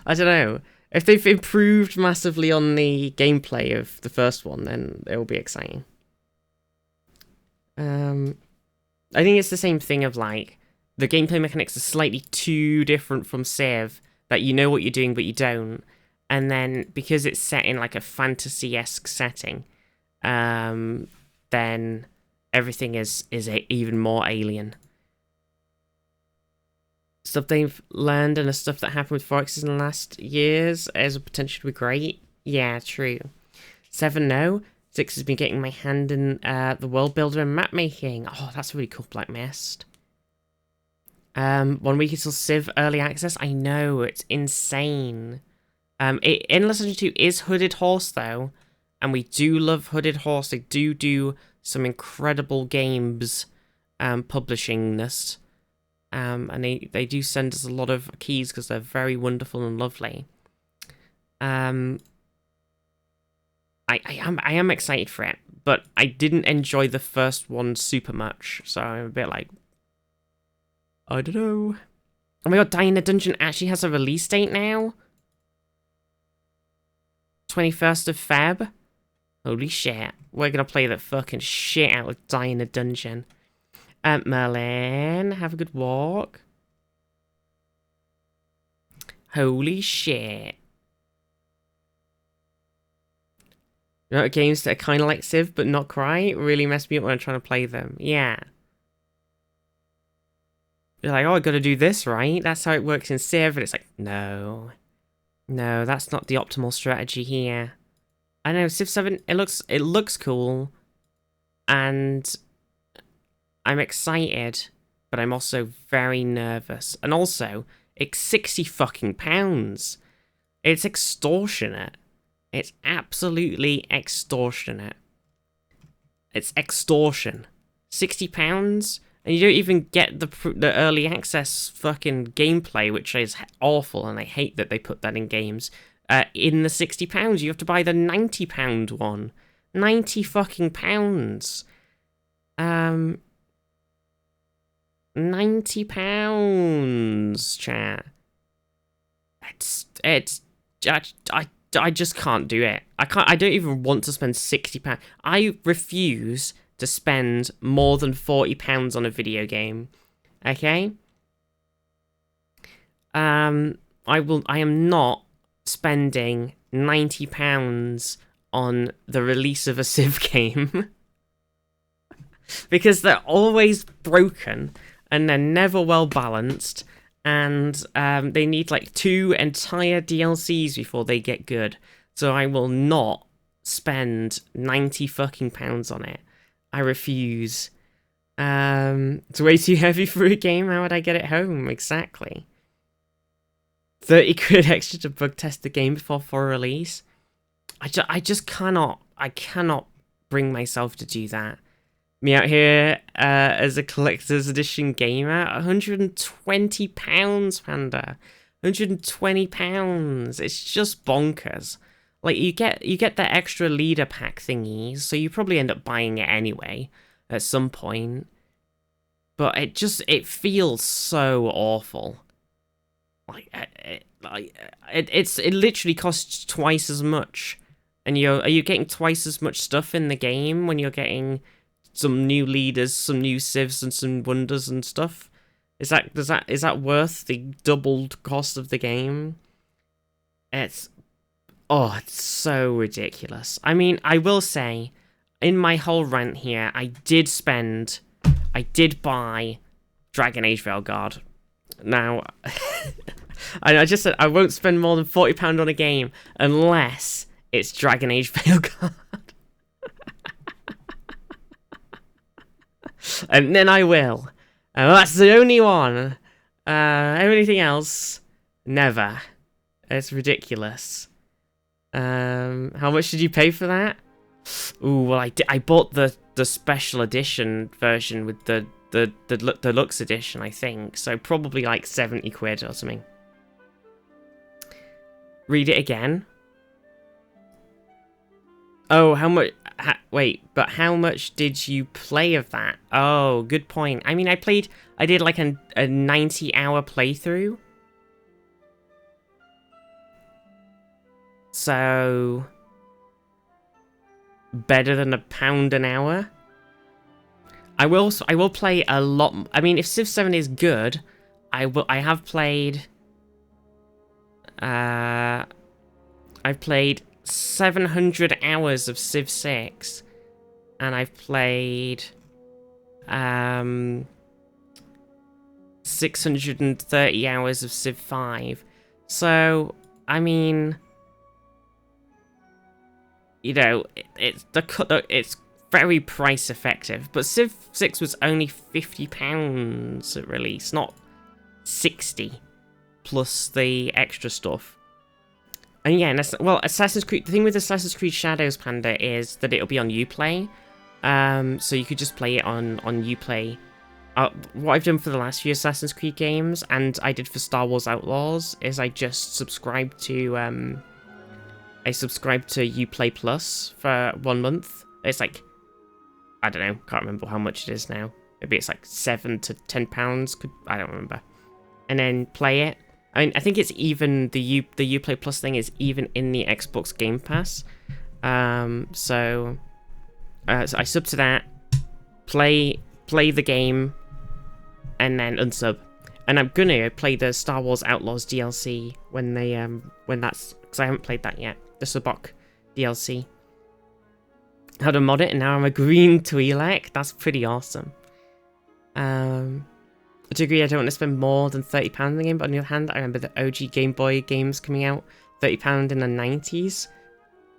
I don't know. If they've improved massively on the gameplay of the first one, then it will be exciting. I think it's the same thing of like, the gameplay mechanics are slightly too different from Civ, that you know what you're doing but you don't. And then, because it's set in like a fantasy-esque setting, then everything is even more alien. Stuff they've learned and the stuff that happened with Forex in the last years has a potential to be great. Yeah, true. 7, no. 6 has been getting my hand in the world builder and map making. Oh, that's really cool, Black Mist. 1 week until Civ Early Access. I know, it's insane. Endless Legend 2 is Hooded Horse, though. And we do love Hooded Horse. They do some incredible games publishing this. And they do send us a lot of keys because they're very wonderful and lovely. I am excited for it, but I didn't enjoy the first one super much, so I'm a bit like, I don't know. Oh my god, Die in a Dungeon actually has a release date now? 21st of Feb? Holy shit. We're gonna play the fucking shit out of Die in a Dungeon. Merlin, have a good walk. Holy shit. You know, games that are kind of like Civ, but not quite, really mess me up when I'm trying to play them. Yeah. You're like, oh, I gotta do this, right? That's how it works in Civ, and it's like, no. No, that's not the optimal strategy here. I know, Civ 7, it looks cool, and I'm excited, but I'm also very nervous. And also, it's £60 fucking pounds. It's extortionate. It's absolutely extortionate. It's extortion. £60, and you don't even get the early access fucking gameplay, which is awful, and I hate that they put that in games. In the £60, you have to buy the £90 one. £90 fucking pounds. £90, chat. I just can't do it. I don't even want to spend £60. I refuse to spend more than £40 on a video game. Okay? I am not spending £90 on the release of a Civ game. Because they're always broken, and they're never well balanced, and they need like 2 entire DLCs before they get good. So I will not spend £90 fucking pounds on it. I refuse. It's way too heavy for a game. How would I get it home? Exactly. 30 quid extra to bug test the game before full release. I just cannot. I cannot bring myself to do that. Me out here as a collector's edition gamer, £120, Panda. £120. It's just bonkers. Like, you get the extra leader pack thingies, so you probably end up buying it anyway at some point. But it feels so awful. It literally costs twice as much, and are you getting twice as much stuff in the game when you're getting some new leaders, some new civs, and some wonders and stuff? Is that worth the doubled cost of the game? It's so ridiculous. I mean, I will say, in my whole rant here, I did buy Dragon Age Veilguard. Now, I just said I won't spend more than £40 on a game unless it's Dragon Age Veilguard. And then I will. And that's the only one. Everything else, never. It's ridiculous. How much did you pay for that? Ooh, well, I bought the special edition version with the deluxe edition, I think. So probably like 70 quid or something. Read it again. Oh, how much? Wait, but how much did you play of that? Oh, good point. I mean, I did like a 90-hour playthrough. So, better than £1 an hour. I will play a lot. I mean, if Civ 7 is good, I have played. I've played 700 hours of Civ 6, and I've played 630 hours of Civ 5. So, I mean, you know, it's very price effective, but Civ 6 was only £50 at release, not 60 plus the extra stuff. And yeah, well, Assassin's Creed. The thing with Assassin's Creed Shadows, Panda, is that it'll be on Uplay. So you could just play it on Uplay. What I've done for the last few Assassin's Creed games, and I did for Star Wars Outlaws, is I just subscribed to Uplay Plus for 1 month. It's like, I don't know, can't remember how much it is now. Maybe it's like £7 to £10. I don't remember. And then play it. I mean, I think it's even the Uplay Plus thing is even in the Xbox Game Pass. So I sub to that, play the game, and then unsub. And I'm gonna play the Star Wars Outlaws DLC when that's, because I haven't played that yet. The Sabok DLC. How to mod it, and now I'm a green Twi'lek. That's pretty awesome. To agree, I don't want to spend more than £30 on the game, but on the other hand, I remember the OG Game Boy games coming out, £30 in the 90s.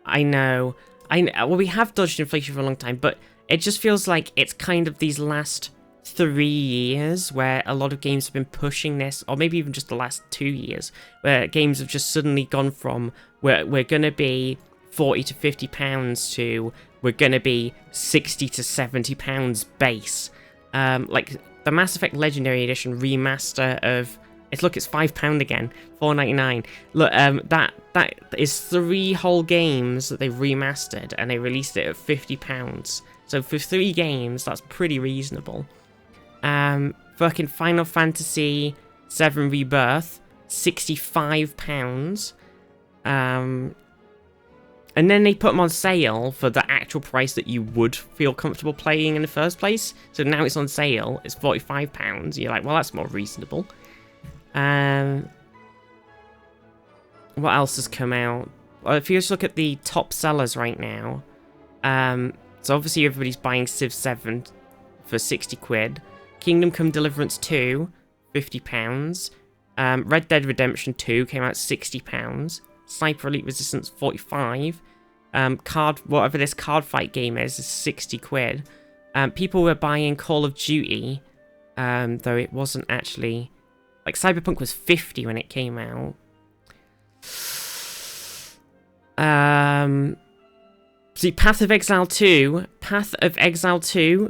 I know. Well, we have dodged inflation for a long time, but it just feels like it's kind of these last 3 years where a lot of games have been pushing this, or maybe even just the last 2 years, where games have just suddenly gone from we're going to be £40 to £50 to we're going to be £60 to £70 base. Like the Mass Effect Legendary Edition remaster of it's £5 again, $4.99. Look, that is 3 whole games that they remastered and they released it at £50. So for 3 games, that's pretty reasonable. Fucking Final Fantasy VII Rebirth, £65. And then they put them on sale for the actual price that you would feel comfortable playing in the first place. So now it's on sale, it's £45. You're like, well, that's more reasonable. What else has come out? Well, if you just look at the top sellers right now, so obviously everybody's buying Civ 7 for 60 quid. Kingdom Come Deliverance 2, £50. Red Dead Redemption 2 came out £60. Sniper Elite Resistance 45. Whatever this card fight game is 60 quid. People were buying Call of Duty, though it wasn't actually, like, Cyberpunk was 50 when it came out. See, Path of Exile 2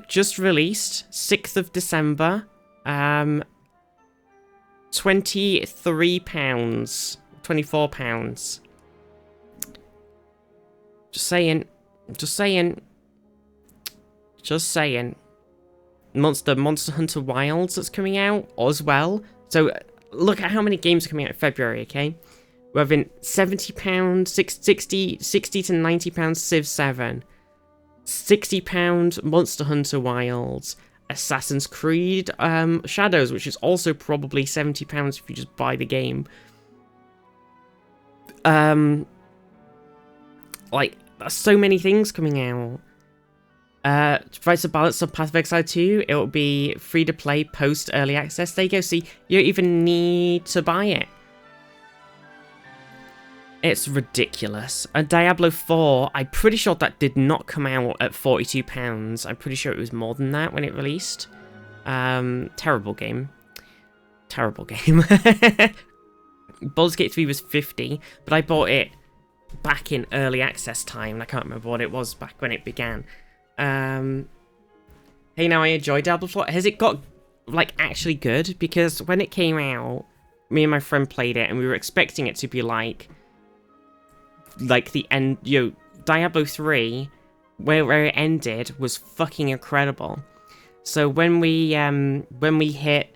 just released 6th of December. £23, £24. Just saying. Monster Hunter Wilds that's coming out as well. So look at how many games are coming out in February, okay? We're having £70, 60 to £90 Civ 7, £60 Monster Hunter Wilds, Assassin's Creed Shadows, which is also probably £70 if you just buy the game. Like, there's so many things coming out. Tries to balance on Path of Exile 2. It will be free to play post early access. There you go. See, you don't even need to buy it. It's ridiculous. And Diablo 4, I'm pretty sure that did not come out at £42. I'm pretty sure it was more than that when it released. Terrible game. Baldur's Gate 3 was 50, but I bought it back in early access time. I can't remember what it was back when it began. Hey, now I enjoy Diablo 4. Has it got, like, actually good? Because when it came out, me and my friend played it, and we were expecting it to be like the end, Diablo 3, where it ended, was fucking incredible. So when we hit,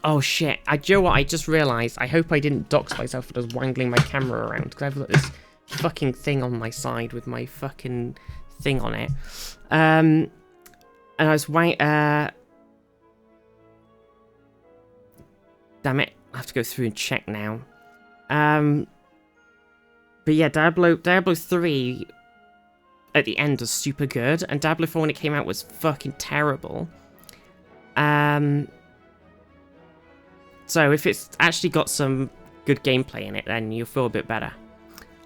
oh shit, do you know what, I just realised, I hope I didn't dox myself for just wangling my camera around, because I've got this fucking thing on my side with my fucking thing on it. And I was damn it, I have to go through and check now. But yeah, Diablo 3 at the end was super good, and Diablo 4 when it came out was fucking terrible. So if it's actually got some good gameplay in it, then you'll feel a bit better.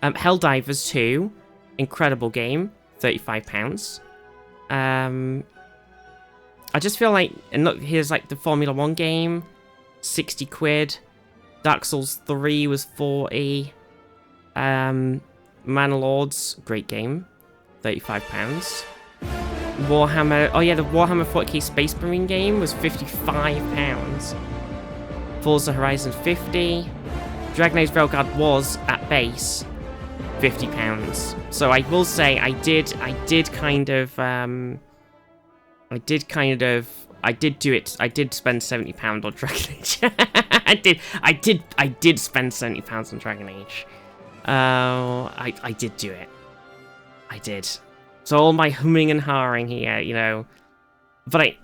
Helldivers 2, incredible game, £35. I just feel like, and look, here's like the Formula 1 game, 60 quid. Dark Souls 3 was 40. Manlords, great game, £35. Warhammer, oh yeah, the Warhammer 40k Space Marine game was £55. Forza Horizon 50. Dragon Age Veilguard was, at base, £50. So I will say I did do it. I did spend £70 on Dragon Age. I did spend £70 on Dragon Age. I did do it. I did. So all my humming and hawing here, you know, but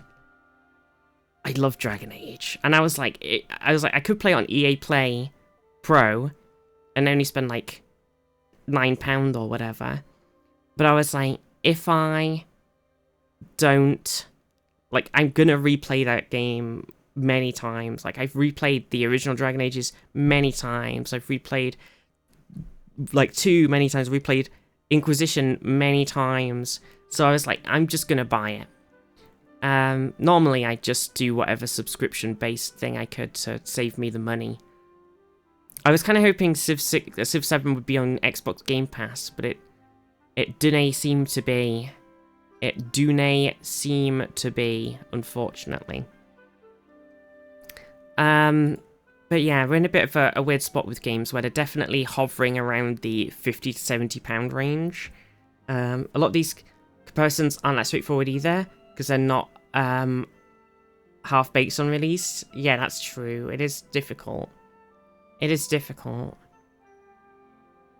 I love Dragon Age, and I was like, I could play on EA Play Pro, and only spend like £9 or whatever. But I was like, if I don't, like, I'm gonna replay that game many times. Like, I've replayed the original Dragon Ages many times. I've replayed like 2 many times. Replayed Inquisition many times. So I was like, I'm just gonna buy it. Normally I just do whatever subscription-based thing I could to save me the money. I was kind of hoping Civ 7 would be on Xbox Game Pass, but it do seem to be, unfortunately. But yeah, we're in a bit of a weird spot with games where they're definitely hovering around the £50 to £70 range. A lot of these comparisons aren't that straightforward either, because they're not half-baked on release. Yeah, that's true. It is difficult. It is difficult.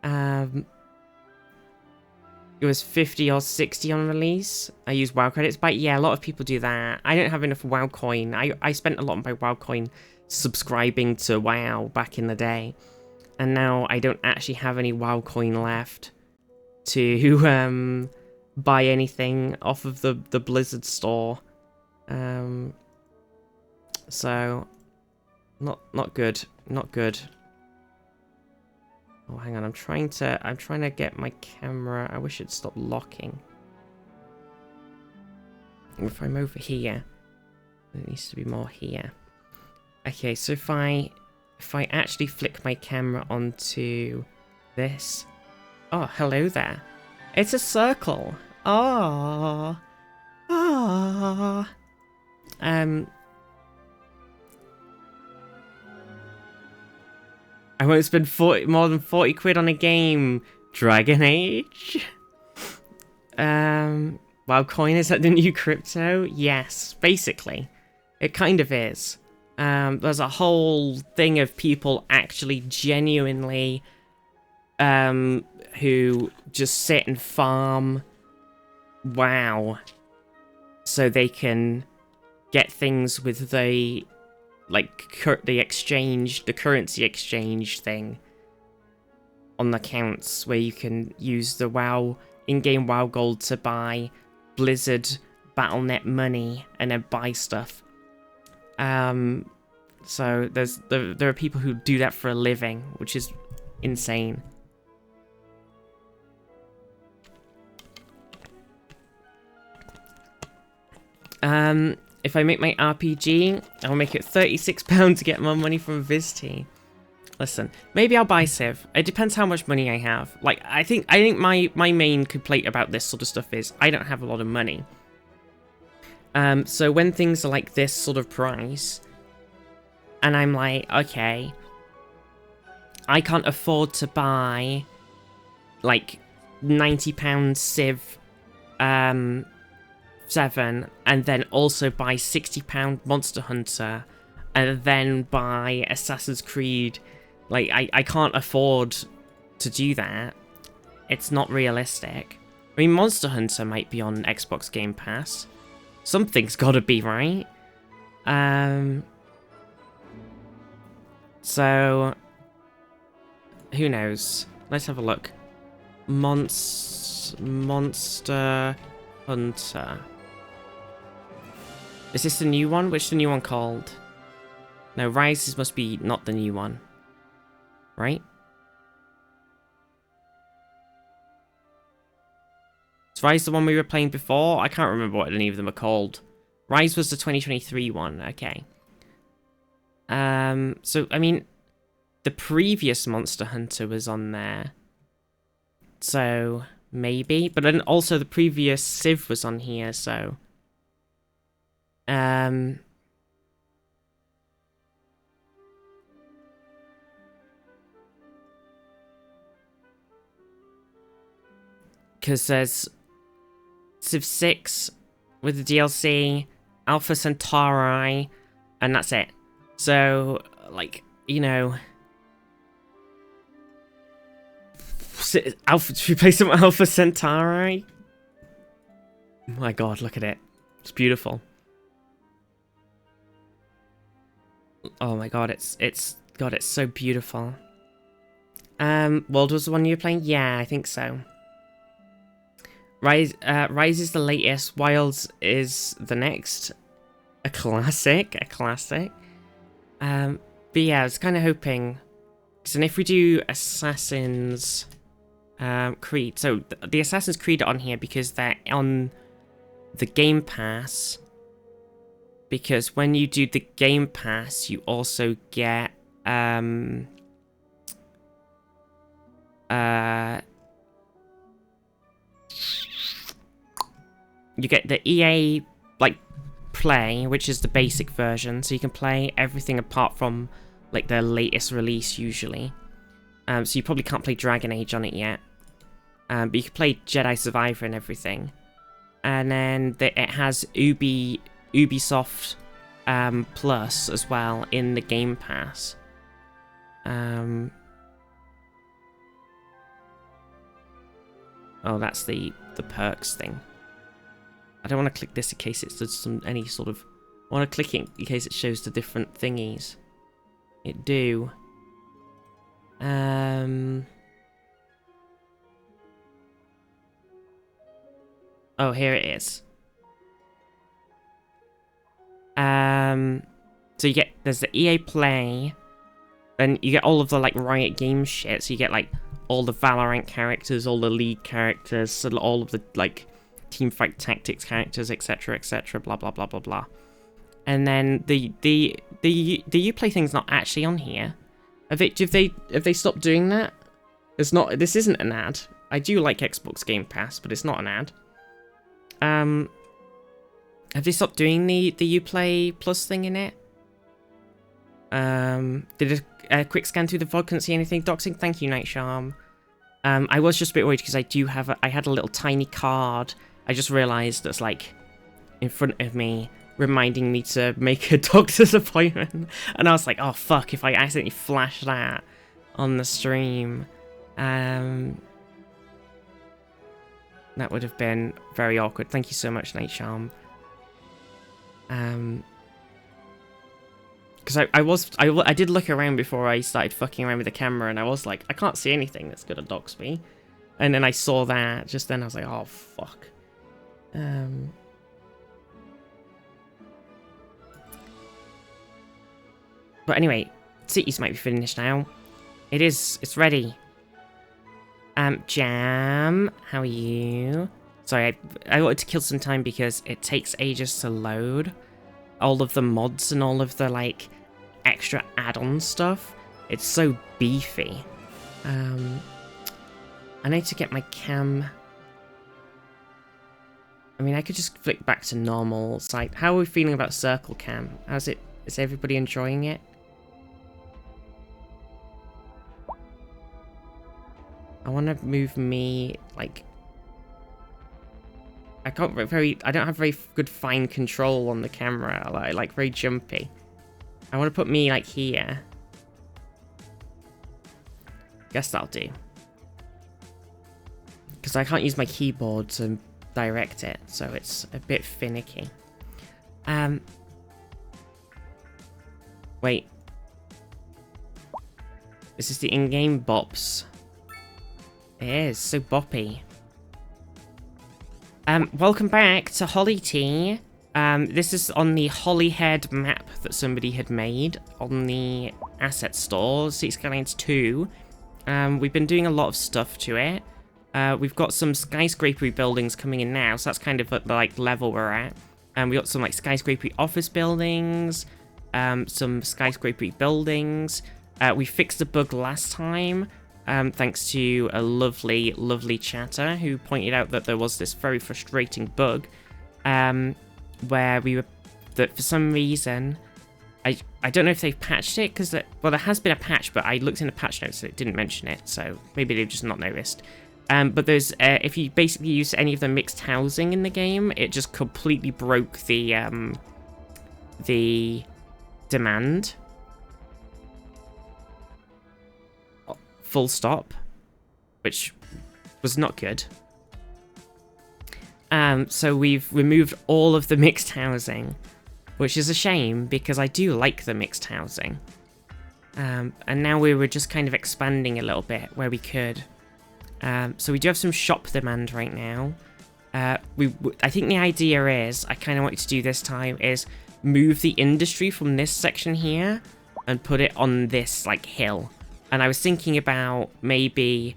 It was 50 or 60 on release. I use WoW credits, but yeah, a lot of people do that. I don't have enough WoW coin. I spent a lot of my WoW coin subscribing to WoW back in the day, and now I don't actually have any WoW coin left to buy anything off of the Blizzard store. So not good. Not good. Oh, hang on. I'm trying to get my camera. I wish it'd stop locking. If I'm over here, it needs to be more here. Okay, so if I actually flick my camera onto this. Oh, hello there. It's a circle. Oh. Oh. I won't spend more than 40 quid on a game. Dragon Age? WoW coin, is that the new crypto? Yes, basically. It kind of is. There's a whole thing of people actually genuinely who just sit and farm WoW so they can get things with the the currency exchange thing on accounts where you can use the WoW in-game WoW gold to buy Blizzard Battle.net money and then buy stuff. So there are people who do that for a living, which is insane. If I make my RPG, I'll make it £36 to get more money from Vizty. Listen, maybe I'll buy Civ. It depends how much money I have. Like, I think my main complaint about this sort of stuff is I don't have a lot of money. So when things are like this sort of price, and I'm like, okay, I can't afford to buy like £90 Civ 7 and then also buy £60 Monster Hunter and then buy Assassin's Creed. Like, I can't afford to do that. It's not realistic. I mean, Monster Hunter might be on Xbox Game Pass. Something's gotta be, right? So, who knows? Let's have a look. Monster Hunter. Is this the new one? Which the new one called? No, Rises must be not the new one. Right? Is Rise the one we were playing before? I can't remember what any of them are called. Rise was the 2023 one. Okay. So I mean, the previous Monster Hunter was on there. So maybe, but then also the previous Civ was on here. So. Because there's Civ 6 with the DLC, Alpha Centauri, and that's it. So, like, you know... Should we play some Alpha Centauri? Oh my god, look at it. It's beautiful. Oh my god, it's so beautiful. World was the one you were playing? Yeah, I think so. Rise is the latest. Wilds is the next. A classic. But yeah, I was kind of hoping. And if we do Assassin's Creed, so the Assassin's Creed are on here because they're on the Game Pass. Because when you do the Game Pass, you also get you get the EA like Play, which is the basic version, so you can play everything apart from like their latest release usually. So you probably can't play Dragon Age on it yet, but you can play Jedi Survivor and everything. And then it has Ubisoft Plus as well in the Game Pass. Oh, that's the perks thing. I don't want to click this in case it does any sort of... I want to click it in case it shows the different thingies. It do. Oh, here it is. So you get... There's the EA Play. Then you get all of the, like, Riot Games shit. So you get, like, all the Valorant characters, all the League characters, all of the, like... Teamfight Tactics characters, etc., blah blah blah blah blah. And then the Uplay thing's not actually on here. Have they stopped doing that? It's not. This isn't an ad. I do like Xbox Game Pass, but it's not an ad. Have they stopped doing the Uplay Plus thing in it? Did a quick scan through the VOD, couldn't see anything. Doxing, thank you, Night Charm. I was just a bit worried because I had a little tiny card. I just realised that's like in front of me, reminding me to make a doctor's appointment. And I was like, oh fuck, if I accidentally flash that on the stream. That would have been very awkward. Thank you so much, Night Charm. Because I did look around before I started fucking around with the camera, and I was like, I can't see anything that's gonna dox me. And then I saw that just then. I was like, oh fuck. But anyway, Cities might be finished now. It is. It's ready. Jam, how are you? Sorry, I wanted to kill some time because it takes ages to load all of the mods and all of the like extra add-on stuff. It's so beefy. I need to get my cam. I mean, I could just flick back to normal sight. How are we feeling about circle cam? How's it? Is everybody enjoying it? I want to move me like. I don't have very good fine control on the camera. Like very jumpy. I want to put me like here. Guess that'll do. Because I can't use my keyboard to direct it, so it's a bit finicky. Wait. This is the in-game bops. It is, so boppy. Welcome back to Holly Tea. This is on the Hollyhead map that somebody had made on the asset store, City Skylines 2. We've been doing a lot of stuff to it. We've got some skyscrapery buildings coming in now, so that's kind of at the like level we're at. And we got some like skyscraper office buildings, some skyscraper buildings. We fixed the bug last time, thanks to a lovely, lovely chatter who pointed out that there was this very frustrating bug, where that for some reason, I don't know if they've patched it, because, well, there has been a patch, but I looked in the patch notes and it didn't mention it, so maybe they've just not noticed. But there's, if you basically use any of the mixed housing in the game, it just completely broke the demand. Full stop. Which was not good. So we've removed all of the mixed housing, which is a shame, because I do like the mixed housing. And now we were just kind of expanding a little bit where we could. So we do have some shop demand right now. I think the idea is, I kind of want you to do this time, is move the industry from this section here and put it on this, like, hill. And I was thinking about maybe,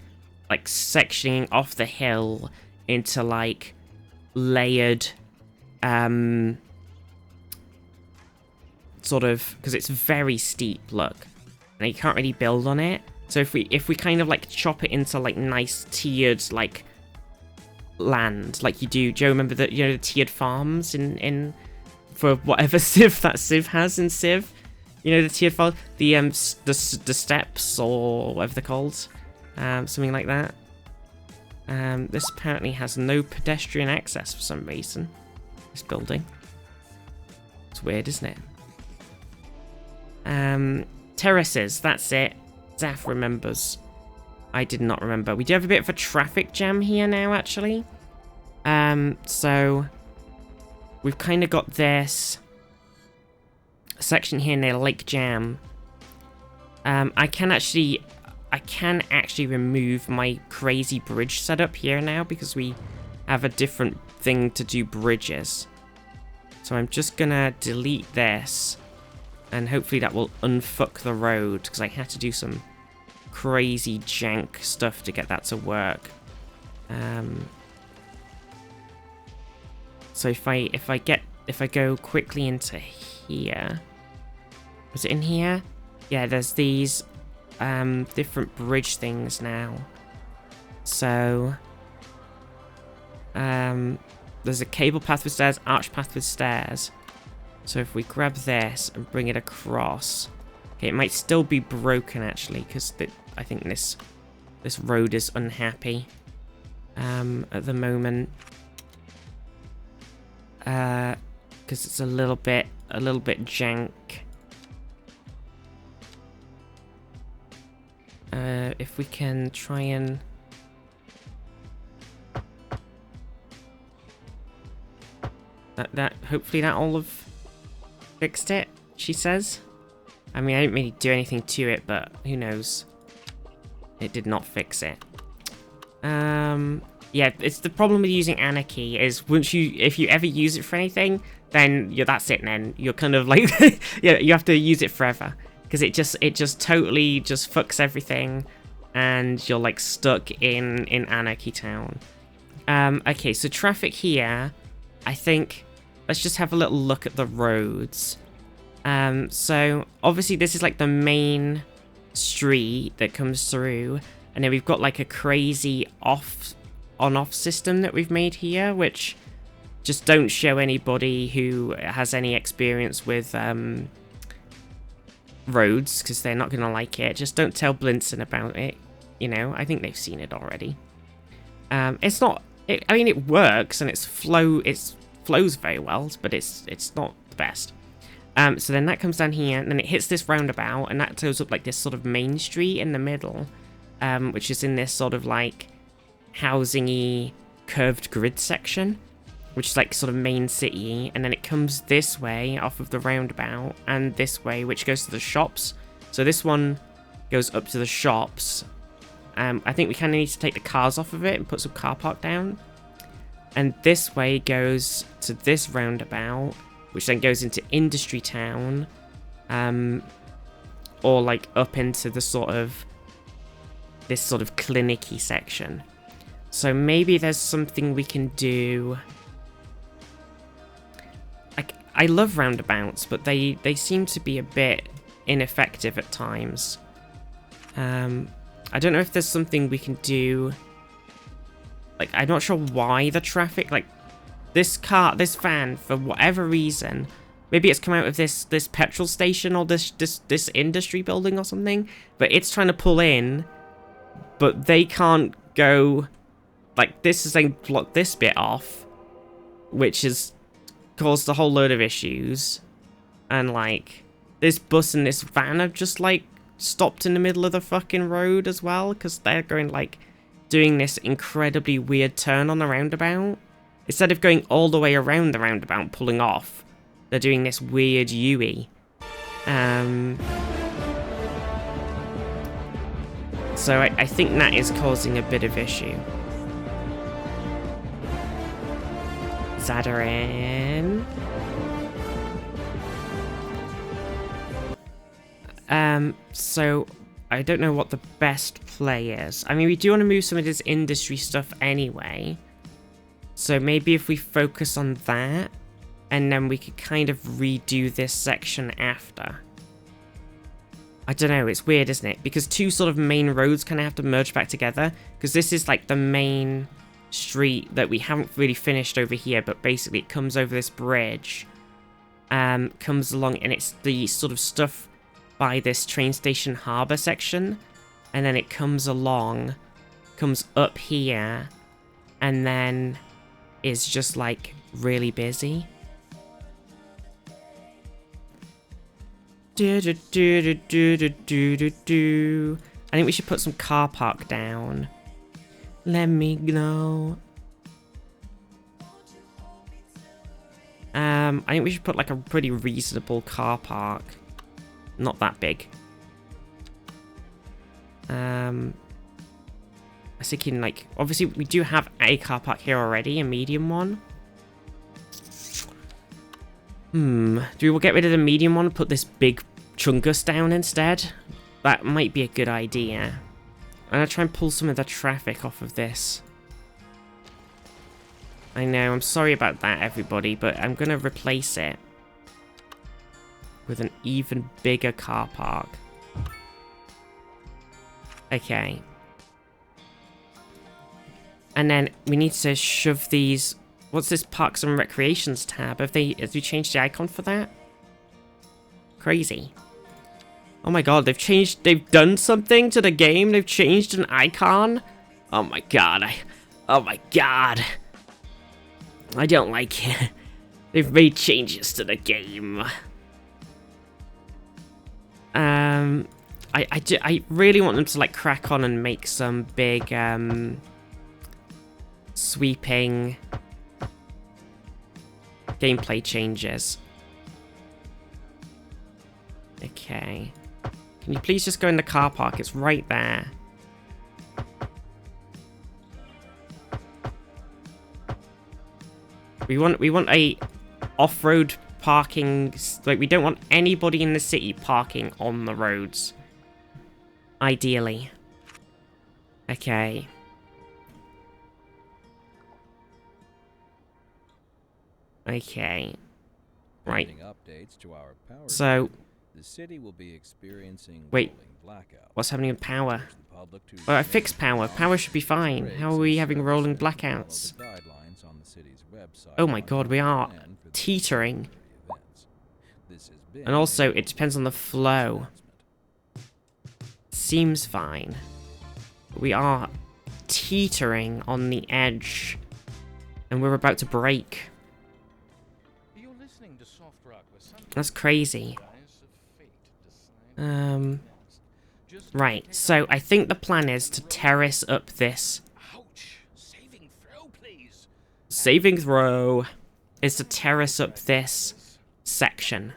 like, sectioning off the hill into, like, layered, sort of, because it's very steep, look. And you can't really build on it. So if we kind of like chop it into like nice tiered like land, like you do you remember the the tiered farms in for whatever Civ that Civ has in Civ? The tiered farm, the steps or whatever they're called, something like that. This apparently has no pedestrian access for some reason. This building. It's weird, isn't it? Terraces, that's it. Zaf remembers. I did not remember. We do have a bit of a traffic jam here now, actually. So we've kind of got this section here near Lake Jam. I can actually remove my crazy bridge setup here now, because we have a different thing to do bridges. So I'm just gonna delete this. And hopefully that will unfuck the road, because I had to do some crazy jank stuff to get that to work. So if I go quickly into here, was it in here? Yeah, there's these different bridge things now. So there's a cable path with stairs, arch path with stairs. So if we grab this and bring it across, okay, it might still be broken actually, because I think this road is unhappy at the moment, because it's a little bit jank. If we can try and that hopefully that all of fixed it, she says. I mean, I didn't really do anything to it, but who knows? It did not fix it. Yeah, it's the problem with using Anarchy is if you ever use it for anything, then that's it. Then you're kind of like, yeah, you have to use it forever, because it just totally just fucks everything, and you're like stuck in Anarchy Town. Okay, so traffic here, I think. Let's just have a little look at the roads. So obviously this is like the main street that comes through, and then we've got like a crazy on-off system that we've made here, which just don't show anybody who has any experience with roads, because they're not gonna like it. Just don't tell Blinson about it. I think they've seen it already. It's not. I mean, it works and it flows very well, but it's not the best. So then that comes down here, and then it hits this roundabout, and that goes up like this sort of main street in the middle, which is in this sort of like housing-y curved grid section, which is like sort of main city, and then it comes this way off of the roundabout, and this way, which goes to the shops. So this one goes up to the shops. I think we kind of need to take the cars off of it and put some car park down. And this way goes to this roundabout, which then goes into Industry Town, or like up into the this sort of clinic-y section. So maybe there's something we can do I love roundabouts, but they seem to be a bit ineffective at times. I don't know if there's something we can do. Like, I'm not sure why the traffic, like, this van, for whatever reason, maybe it's come out of this petrol station or this industry building or something, but it's trying to pull in, but they can't go, like, this is saying block this bit off, which has caused a whole load of issues, and, like, this bus and this van have just, like, stopped in the middle of the fucking road as well, because they're going, like, doing this incredibly weird turn on the roundabout. Instead of going all the way around the roundabout, pulling off, they're doing this weird U-ey. So I think that is causing a bit of issue. Zadarin. So I don't know what the best play is. I mean, we do want to move some of this industry stuff anyway. So maybe if we focus on that, and then we could kind of redo this section after. I don't know, it's weird, isn't it? Because two sort of main roads kind of have to merge back together. Because this is like the main street that we haven't really finished over here, but basically it comes over this bridge. Comes along, and it's the sort of stuff by this train station harbour section, and then it comes along, comes up here, and then is just like really busy. I think we should put some car park down. Let me know. I think we should put like a pretty reasonable car park. Not that big. I was thinking, like, obviously we do have a car park here already, a medium one. Do we get rid of the medium one and put this big chungus down instead? That might be a good idea. I'm gonna try and pull some of the traffic off of this. I know, I'm sorry about that, everybody, but I'm gonna replace it with an even bigger car park. Okay. And then we need to shove these... What's this Parks and Recreations tab? Have we changed the icon for that? Crazy. Oh my god, they've done something to the game? They've changed an icon? Oh my god, oh my god. I don't like it. They've made changes to the game. I really want them to like crack on and make some big sweeping gameplay changes. Okay. Can you please just go in the car park? It's right there. We want a off-road parking, like we don't want anybody in the city parking on the roads. Ideally. Okay. Okay. Right. So the city will be experiencing wait. rolling blackouts. What's happening in power? Oh, I fixed power. Power should be fine. How are we having rolling blackouts? Oh my god, we are teetering. And also, it depends on the flow. Seems fine. We are teetering on the edge. And we're about to break. That's crazy. Right, so I think the plan is to terrace up this. Saving throw is to terrace up this section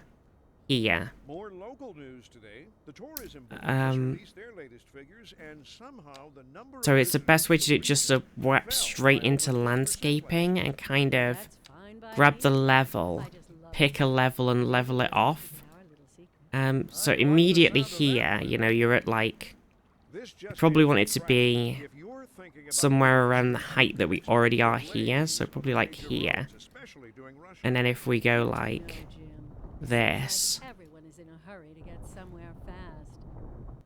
here. More local news today. The tourism released their latest figures, and somehow the number so it's the best way to do it, just to wrap straight into landscaping and kind of grab the level, pick a level and level it off. So immediately here, you know, you're at like, you probably want it to be somewhere around the height that we already are here, so probably like here. And then if we go like this, Everyone is in a hurry to get somewhere fast.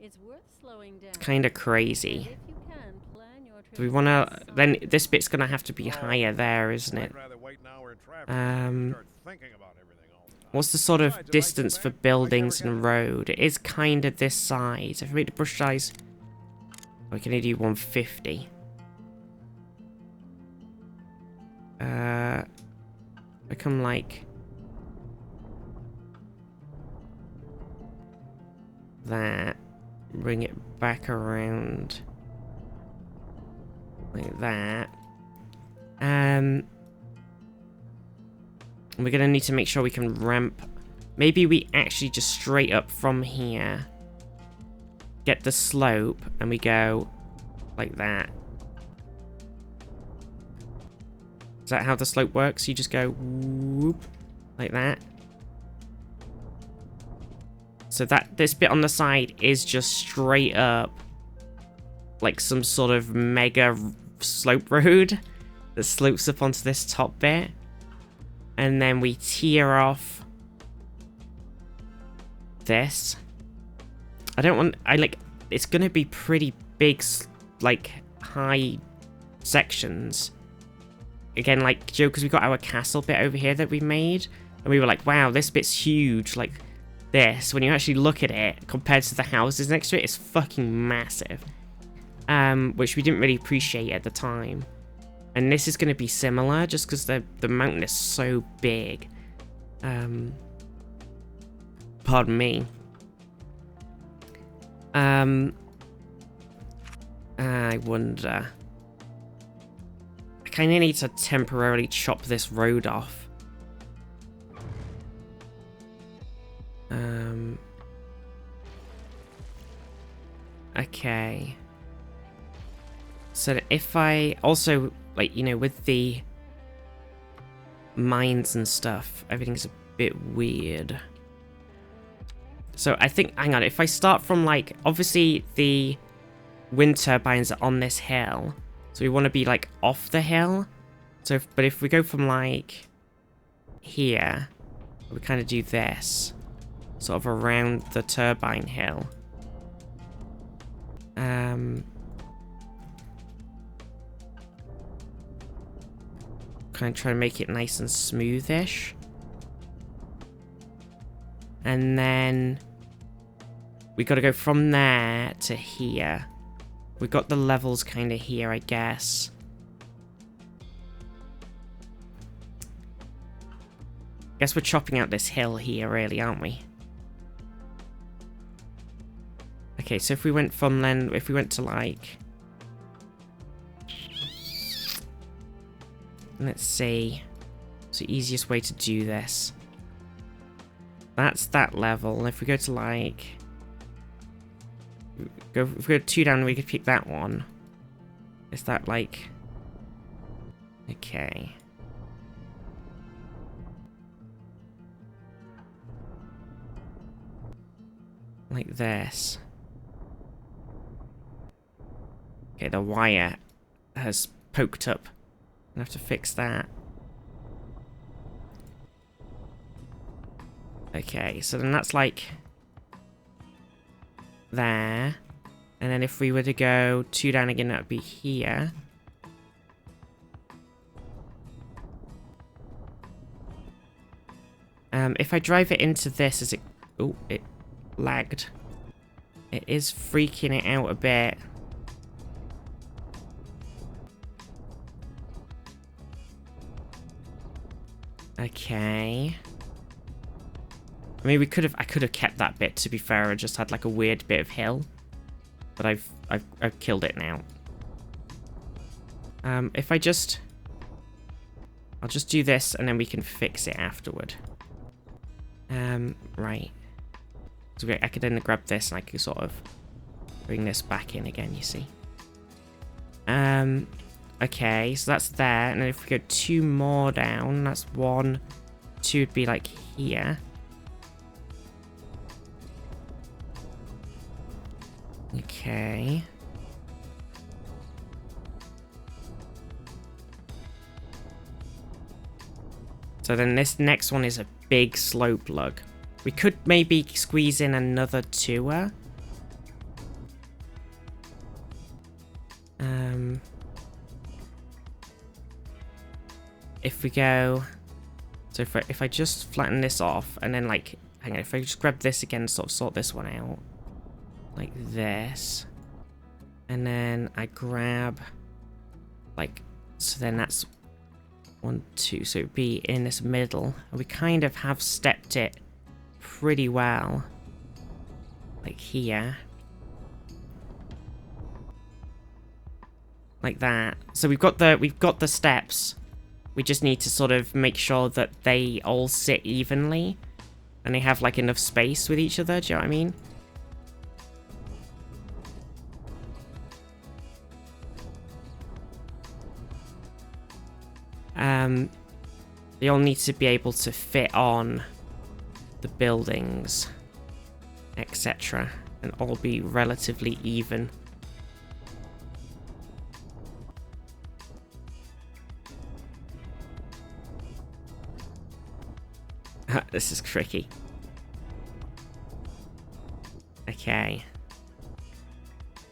It's worth slowing down. it's kind of crazy. If you can, plan your trip Do we want to... Then this bit's going to have to be higher there, isn't it? I'd rather wait an hour in traffic than start thinking about everything all the time. What's the sort of Besides, if I distance get for back, I buildings never and get road? It is kind of this size. If we make the brush size... We can only do 150. Become like... that. Bring it back around. Like that. We're gonna need to make sure we can ramp. Maybe we actually just straight up from here get the slope and we go like that. Is that how the slope works? You just go whoop like that. So that this bit on the side is just straight up like some sort of mega slope road that slopes up onto this top bit. And then we tear off this. It's gonna be pretty big, like, high sections. Again, like, Joe, because we got our castle bit over here that we made. And we were like, wow, this bit's huge. Like, this, when you actually look at it, compared to the houses next to it, it's fucking massive. Which we didn't really appreciate at the time. And this is going to be similar, just because the mountain is so big. Pardon me. I wonder. I kind of need to temporarily chop this road off. Okay. So if I also, like, you know, with the mines and stuff, everything's a bit weird. So I think, hang on, if I start from, like, obviously the wind turbines are on this hill. So we want to be, like, off the hill. So, but if we go from, like, here, we kind of do this. Sort of around the turbine hill. Kind of try to make it nice and smoothish. And then we got to go from there to here. We got the levels kind of here, I guess. Guess we're chopping out this hill here, really, aren't we? Okay, so if we went from then, if we went to like, let's see, what's the easiest way to do this? That's that level. If we go to like, if we go 2 down, we could pick that one. Is that like, okay. Like this. Okay, the wire has poked up. I have to fix that. Okay, so then that's like there. And then if we were to go 2 down again, that would be here. If I drive it into this, is it... Oh, it lagged. It is freaking it out a bit. Okay. I mean, I could have kept that bit, to be fair, and just had like a weird bit of hill. But I've killed it now. If I'll just do this and then we can fix it afterward. Right. So I could then grab this and I could sort of bring this back in again, you see. Okay, so that's there, and then if we go 2 more down, that's 1, 2 would be like here. Okay. So So then this next one is a big slope lug. We could maybe squeeze in another tour. If we go... So if I just flatten this off, and then like... Hang on, if I just grab this again, sort of sort this one out. Like this. And then I grab... Like... So then that's... 1, 2, so it'd be in this middle. And we kind of have stepped it pretty well. Like here. Like that. So we've got the steps. We just need to sort of make sure that they all sit evenly. And they have like enough space with each other, do you know what I mean? They all need to be able to fit on the buildings, etc. And all be relatively even. This is tricky. Okay.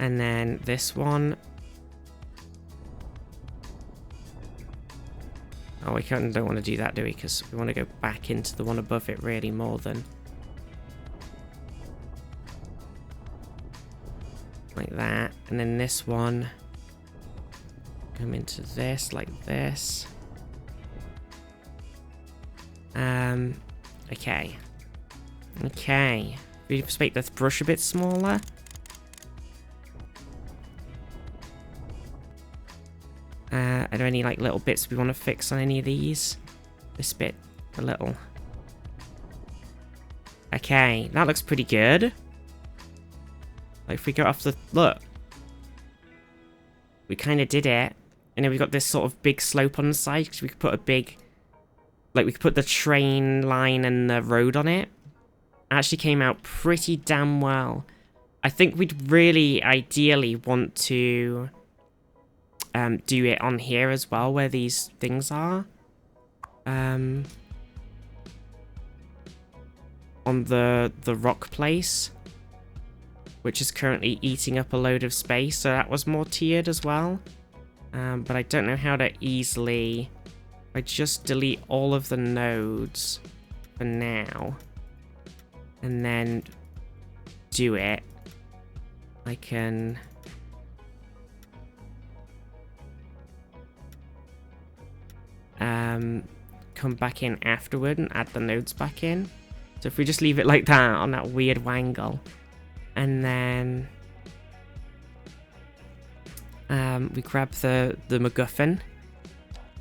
And then this one. Oh, we don't want to do that, do we? Because we want to go back into the one above it really more than... Like that. And then this one. Come into this, like this. Okay. Okay. We just make this brush a bit smaller. Are there any like little bits we want to fix on any of these? This bit, a little. Okay, that looks pretty good. Like if we go off the look, we kind of did it, and then we got this sort of big slope on the side because we could put a big, like we could put the train line and the road on it. Actually came out pretty damn well. I think we'd really ideally want to do it on here as well, where these things are. On the rock place, which is currently eating up a load of space, so that was more tiered as well. But I don't know how to easily... I just delete all of the nodes for now, and then do it. I can... come back in afterward and add the nodes back in. So if we just leave it like that on that weird wangle, and then we grab the MacGuffin.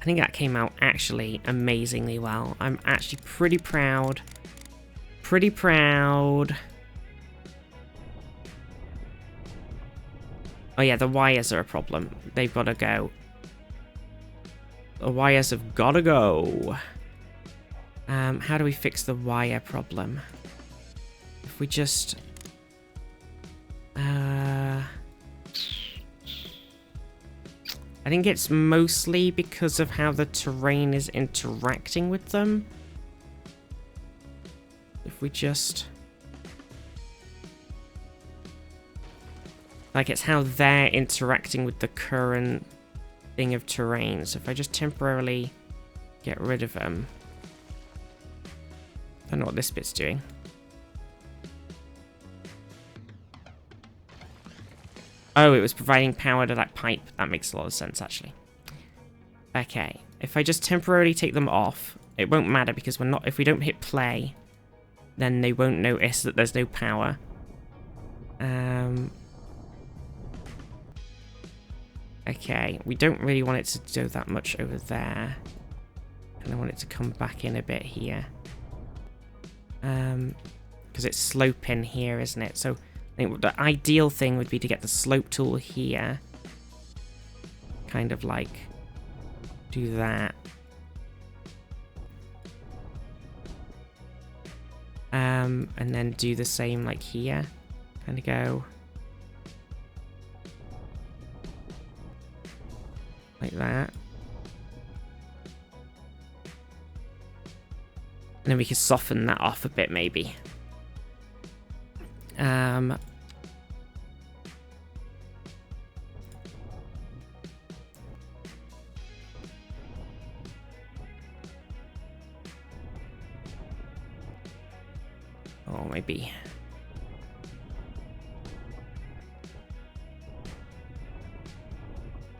I think that came out actually amazingly well. I'm actually pretty proud. Pretty proud. Oh yeah, the wires are a problem. They've got to go. The wires have got to go. How do we fix the wire problem? If we just... I think it's mostly because of how the terrain is interacting with them. If we just... Like, it's how they're interacting with the current thing of terrain. So if I just temporarily get rid of them... I don't know what this bit's doing. Oh, it was providing power to that pipe. That makes a lot of sense, actually. Okay. If I just temporarily take them off, it won't matter because we're not... If we don't hit play, then they won't notice that there's no power. Okay. We don't really want it to do that much over there. And I want it to come back in a bit here. Because it's sloping here, isn't it? So... I think the ideal thing would be to get the slope tool here. Kind of like do that. And then do the same like here. Kind of go like that. And then we can soften that off a bit, maybe. Oh, maybe.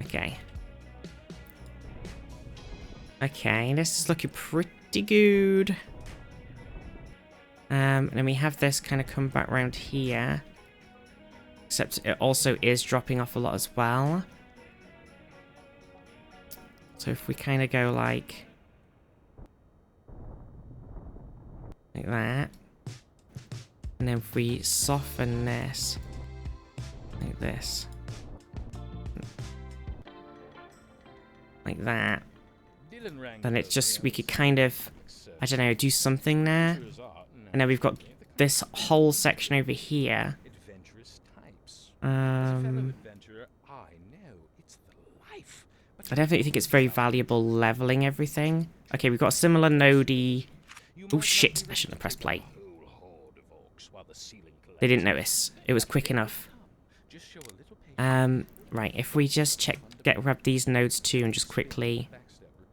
Okay. Okay, this is looking pretty good. And then we have this kind of come back around here. Except it also is dropping off a lot as well. So if we kind of go like that. And then if we soften this like this. Like that. Then it's just, we could kind of, I don't know, do something there. And then we've got this whole section over here. I definitely think it's very valuable leveling everything. Okay, we've got a similar nodey. Oh shit, I shouldn't have pressed play. They didn't notice. It was quick enough. Right, if we just grab these nodes too and just quickly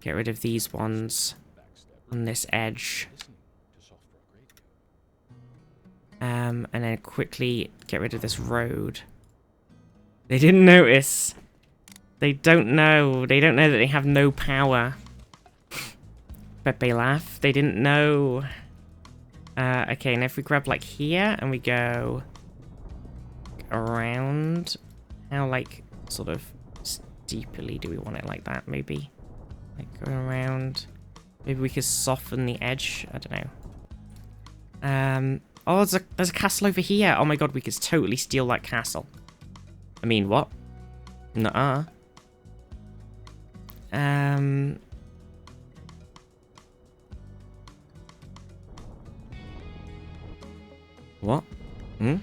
get rid of these ones on this edge. And then quickly get rid of this road. They didn't notice. They don't know. They don't know that they have no power. Bet they laugh. They didn't know. Okay, and if we grab like here and we go around, how like sort of steeply do we want it like that? Maybe like going around. Maybe we could soften the edge. I don't know. Oh, there's a castle over here. Oh my god, we could totally steal that castle. I mean, what? Nuh-uh. What? Hmm?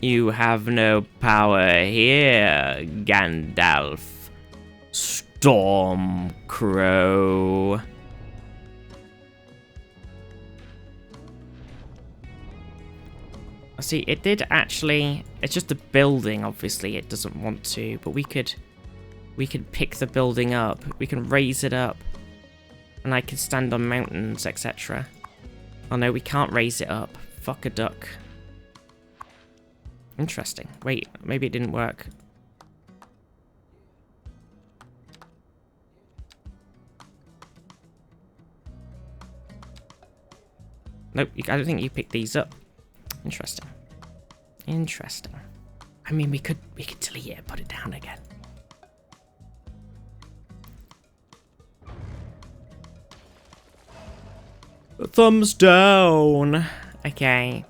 You have no power here, Gandalf. Stormcrow. See, it did actually... It's just a building, obviously. It doesn't want to, but we could pick the building up. We can raise it up. And I can stand on mountains, etc. Oh no, we can't raise it up. Fuck a duck. Interesting. Wait, maybe it didn't work. Nope, I don't think you picked these up. Interesting. Interesting. I mean, we could delete it and put it down again. Thumbs down. Okay.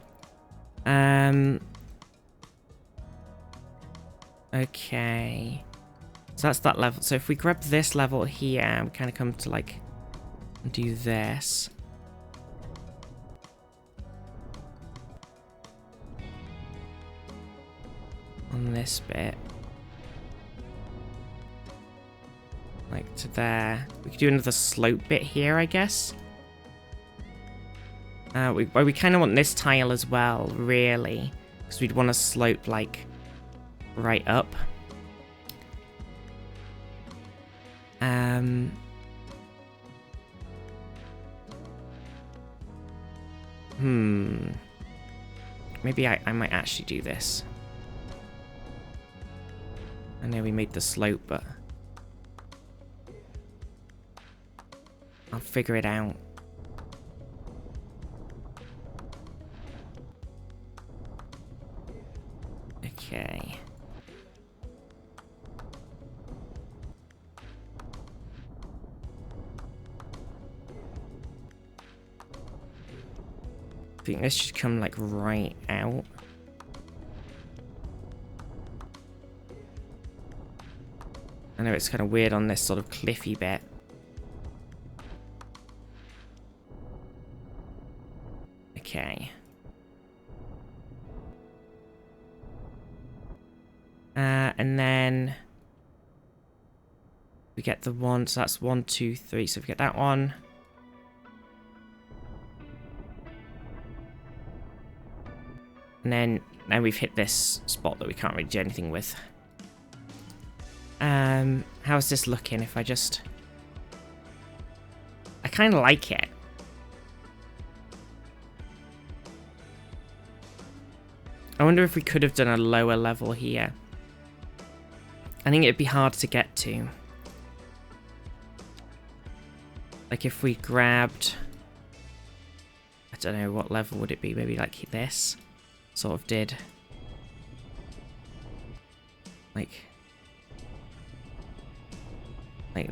Okay. So that's that level. So if we grab this level here, we kind of come to like do this. On this bit. Like to there. We could do another slope bit here, I guess. We kind of want this tile as well, really. Because we'd want to slope, like, right up. Maybe I might actually do this. I know we made the slope, but I'll figure it out. Okay. I think this should come like right out. I know it's kind of weird on this sort of cliffy bit. Okay. And then we get the one, so that's 1, 2, 3. So we get that one. And then we've hit this spot that we can't really do anything with. How's this looking if I just... I kind of like it. I wonder if we could have done a lower level here. I think it'd be hard to get to. Like if we grabbed... I don't know, what level would it be? Maybe like this? Sort of did. Like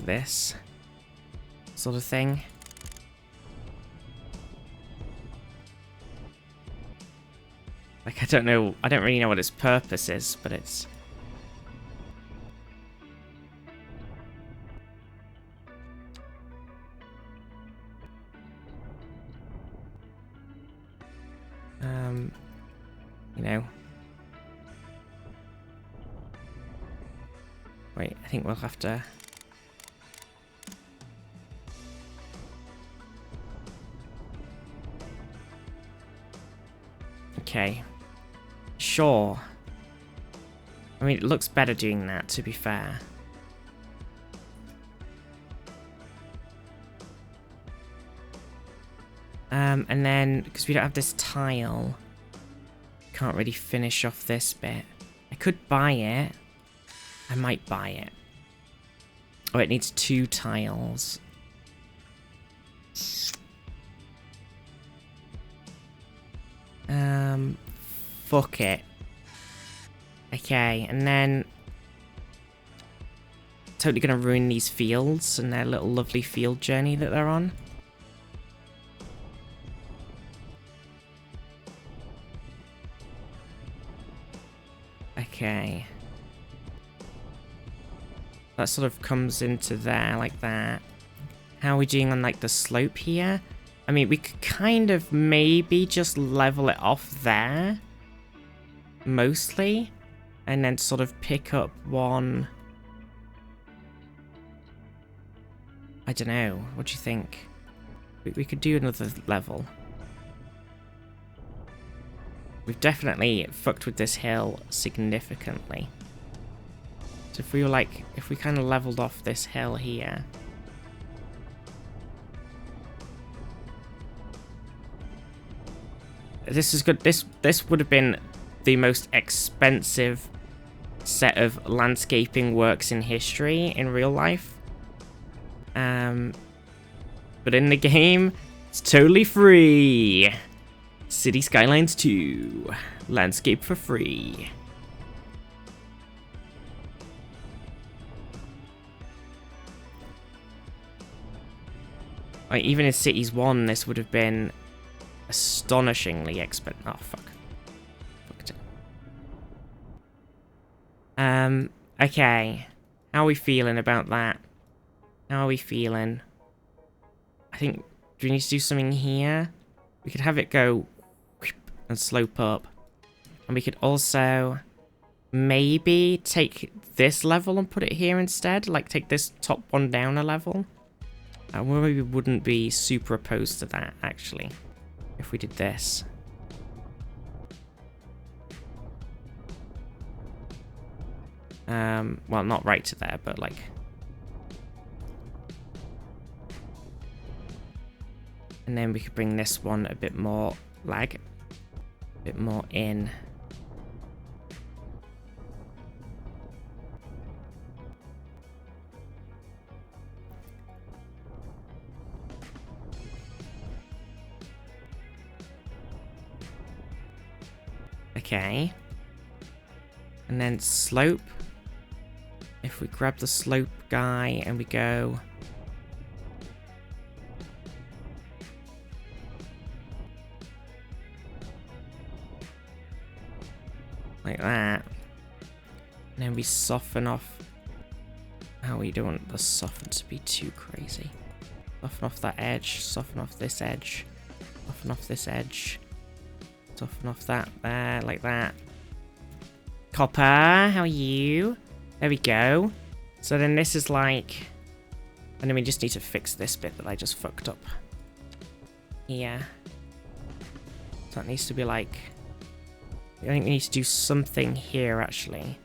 this. Sort of thing. Like, I don't know, I don't really know what its purpose is, but it's... you know... Wait, I think we'll have to... Okay. Sure. I mean, it looks better doing that, to be fair. And then, because we don't have this tile, can't really finish off this bit. I could buy it. I might buy it. Oh, it needs 2 tiles. Fuck it. Okay, and then... Totally gonna ruin these fields and their little lovely field journey that they're on. Okay. That sort of comes into there, like that. How are we doing on, like, the slope here? I mean, we could kind of maybe just level it off there. Mostly. And then sort of pick up one... I don't know. What do you think? We could do another level. We've definitely fucked with this hill significantly. So if we were like... If we kind of leveled off this hill here... This is good. This would have been the most expensive set of landscaping works in history in real life. But in the game, it's totally free. City Skylines 2. Landscape for free. Like, even in Cities 1, this would have been astonishingly expensive. Oh, fuck. Fucked it. Okay. How are we feeling about that? How are we feeling? I think, do we need to do something here? We could have it go and slope up. And we could also maybe take this level and put it here instead. Like, take this top one down a level. We wouldn't be super opposed to that, actually. If we did this. Well, not right to there, but like... And then we could bring this one a bit more lag. A bit more in. Okay. And then slope. If we grab the slope guy and we go... like that. And then we soften off... Oh, we don't want the soften to be too crazy. Soften off that edge, soften off this edge, soften off this edge. Soften off that there, like that. Copper, how are you? There we go. So then this is like... And then we just need to fix this bit that I just fucked up. Yeah. So that needs to be like... I think we need to do something here, actually.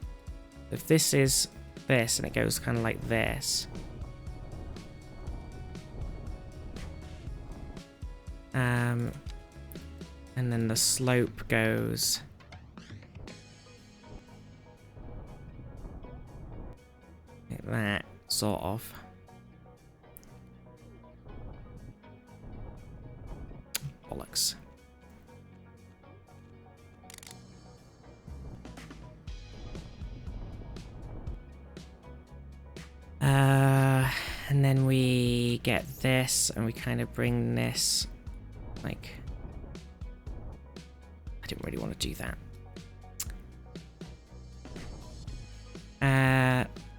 If this is this, and it goes kind of like this. And then the slope goes... like that, sort of. Bollocks. And then we get this, and we kind of bring this, like... I didn't really want to do that.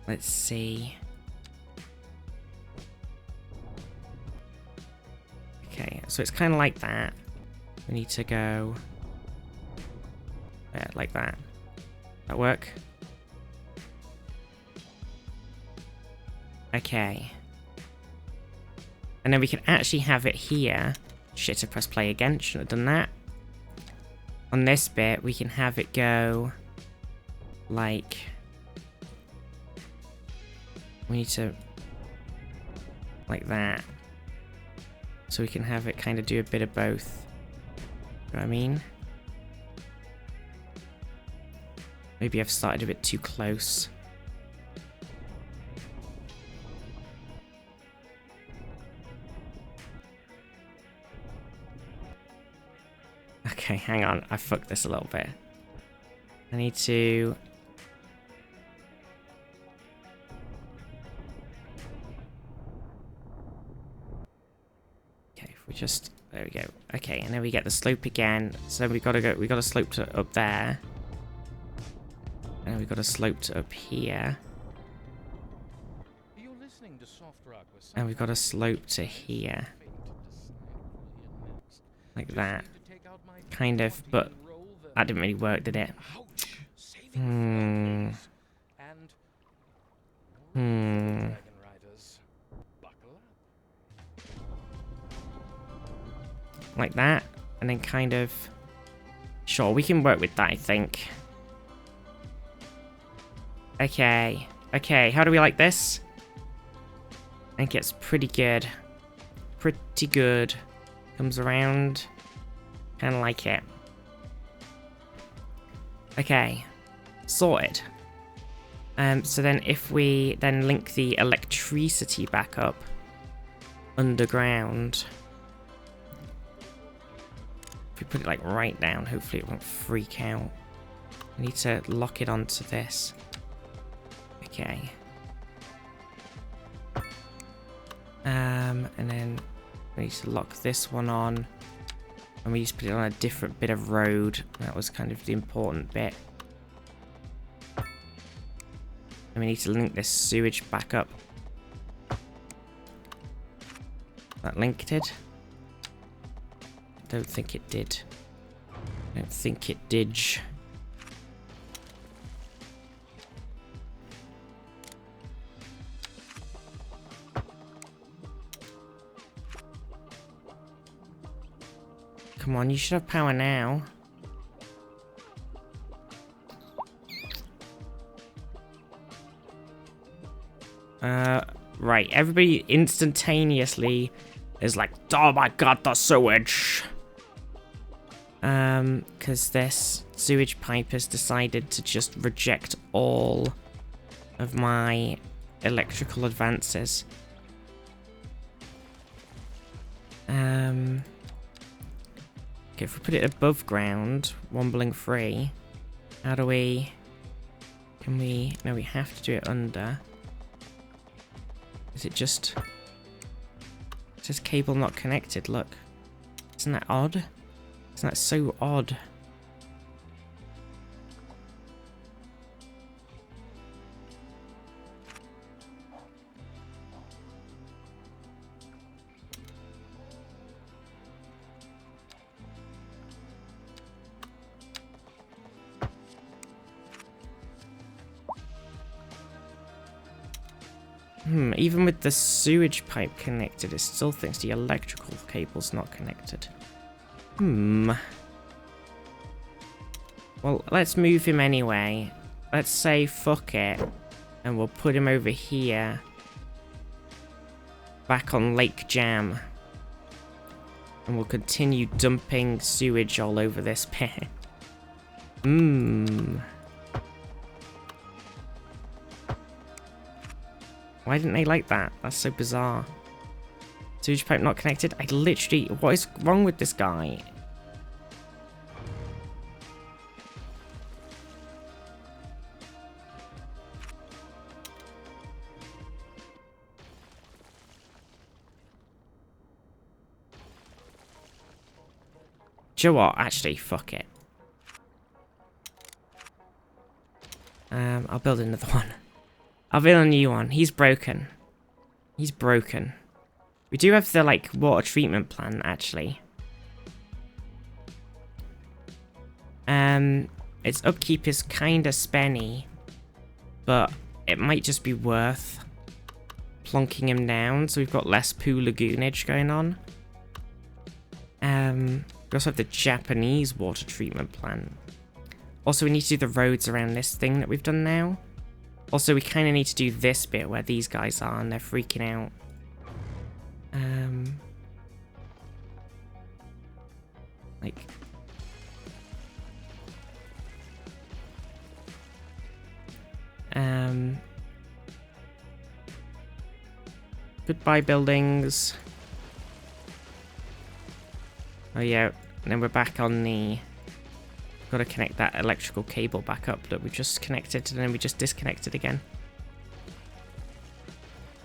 Let's see. Okay, so it's kind of like that. We need to go... like that. That work? Okay. And then we can actually have it here. Shit, I pressed play again. Shouldn't have done that. On this bit, we can have it go... like... we need to... like that. So we can have it kind of do a bit of both. You know what I mean? Maybe I've started a bit too close. Okay, hang on. I fucked this a little bit. I need to... okay, if we just... there we go. Okay, and then we get the slope again. So we got a slope to up there. And we got a slope to up here. And we got a slope to here. Like that. Kind of, but that didn't really work, did it? Like that, and then kind of... sure, we can work with that, I think. Okay, okay, how do we like this? I think it's pretty good. Pretty good. Comes around... kind of like it. Okay. Sorted. So then if we then link the electricity back up underground. If we put it like right down, hopefully it won't freak out. I need to lock it onto this. Okay. And then we need to lock this one on. And we used to put it on a different bit of road. That was kind of the important bit. And we need to link this sewage back up. That linked it? Don't think it did. Don't think it did. Come on, you should have power now. Right, everybody instantaneously is like, oh my god, the sewage! Because this sewage pipe has decided to just reject all of my electrical advances. Okay, if we put it above ground, wobbling free, how do we... can we... no, we have to do it under. Is it just... it says cable not connected, look. Isn't that odd? Isn't that so odd? Even with the sewage pipe connected, it still thinks the electrical cable's not connected. Well, let's move him anyway. Let's say fuck it. And we'll put him over here. Back on Lake Jam. And we'll continue dumping sewage all over this pit. Mmm. Why didn't they like that? That's so bizarre. Sewage pipe not connected? I literally... What is wrong with this guy? Do you know what? Actually, fuck it. I'll build another one. I'll build a new one. He's broken. He's broken. We do have the, like, water treatment plant, actually. Its upkeep is kind of spenny. But it might just be worth plonking him down so we've got less poo lagoonage going on. We also have the Japanese water treatment plant. Also, we need to do the roads around this thing that we've done now. Also, we kind of need to do this bit where these guys are and they're freaking out. Like... Goodbye, buildings. Oh yeah, and then we're back on the... Got to connect that electrical cable back up that we just connected, and then we just disconnected again.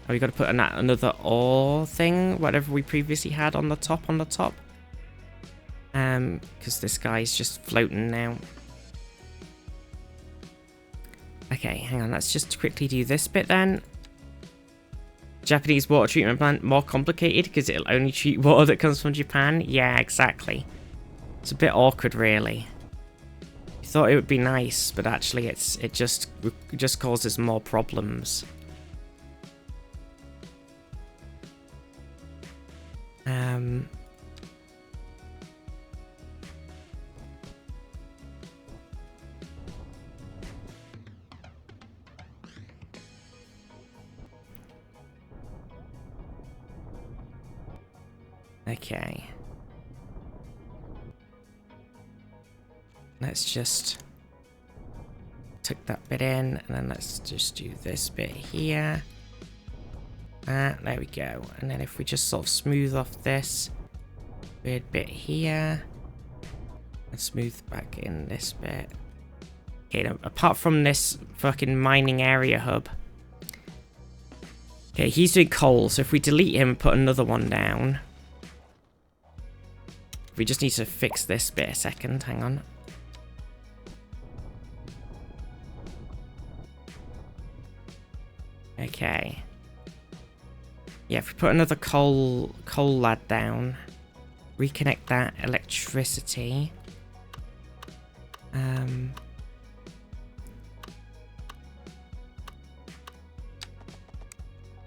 Oh, we got to put another ore thing, whatever we previously had on the top. Because this guy's just floating now. Okay, hang on, let's just quickly do this bit then. Japanese water treatment plant, more complicated because it'll only treat water that comes from Japan. Yeah, exactly. It's a bit awkward, really. You thought it would be nice, but actually it just causes more problems. Okay. Let's just tuck that bit in, and then let's just do this bit here. There we go. And then if we just sort of smooth off this weird bit here, and smooth back in this bit. Okay, now, apart from this fucking mining area hub. Okay, he's doing coal, so if we delete him and put another one down. We just need to fix this bit a second, hang on. Okay. Yeah, if we put another coal lad down, reconnect that electricity.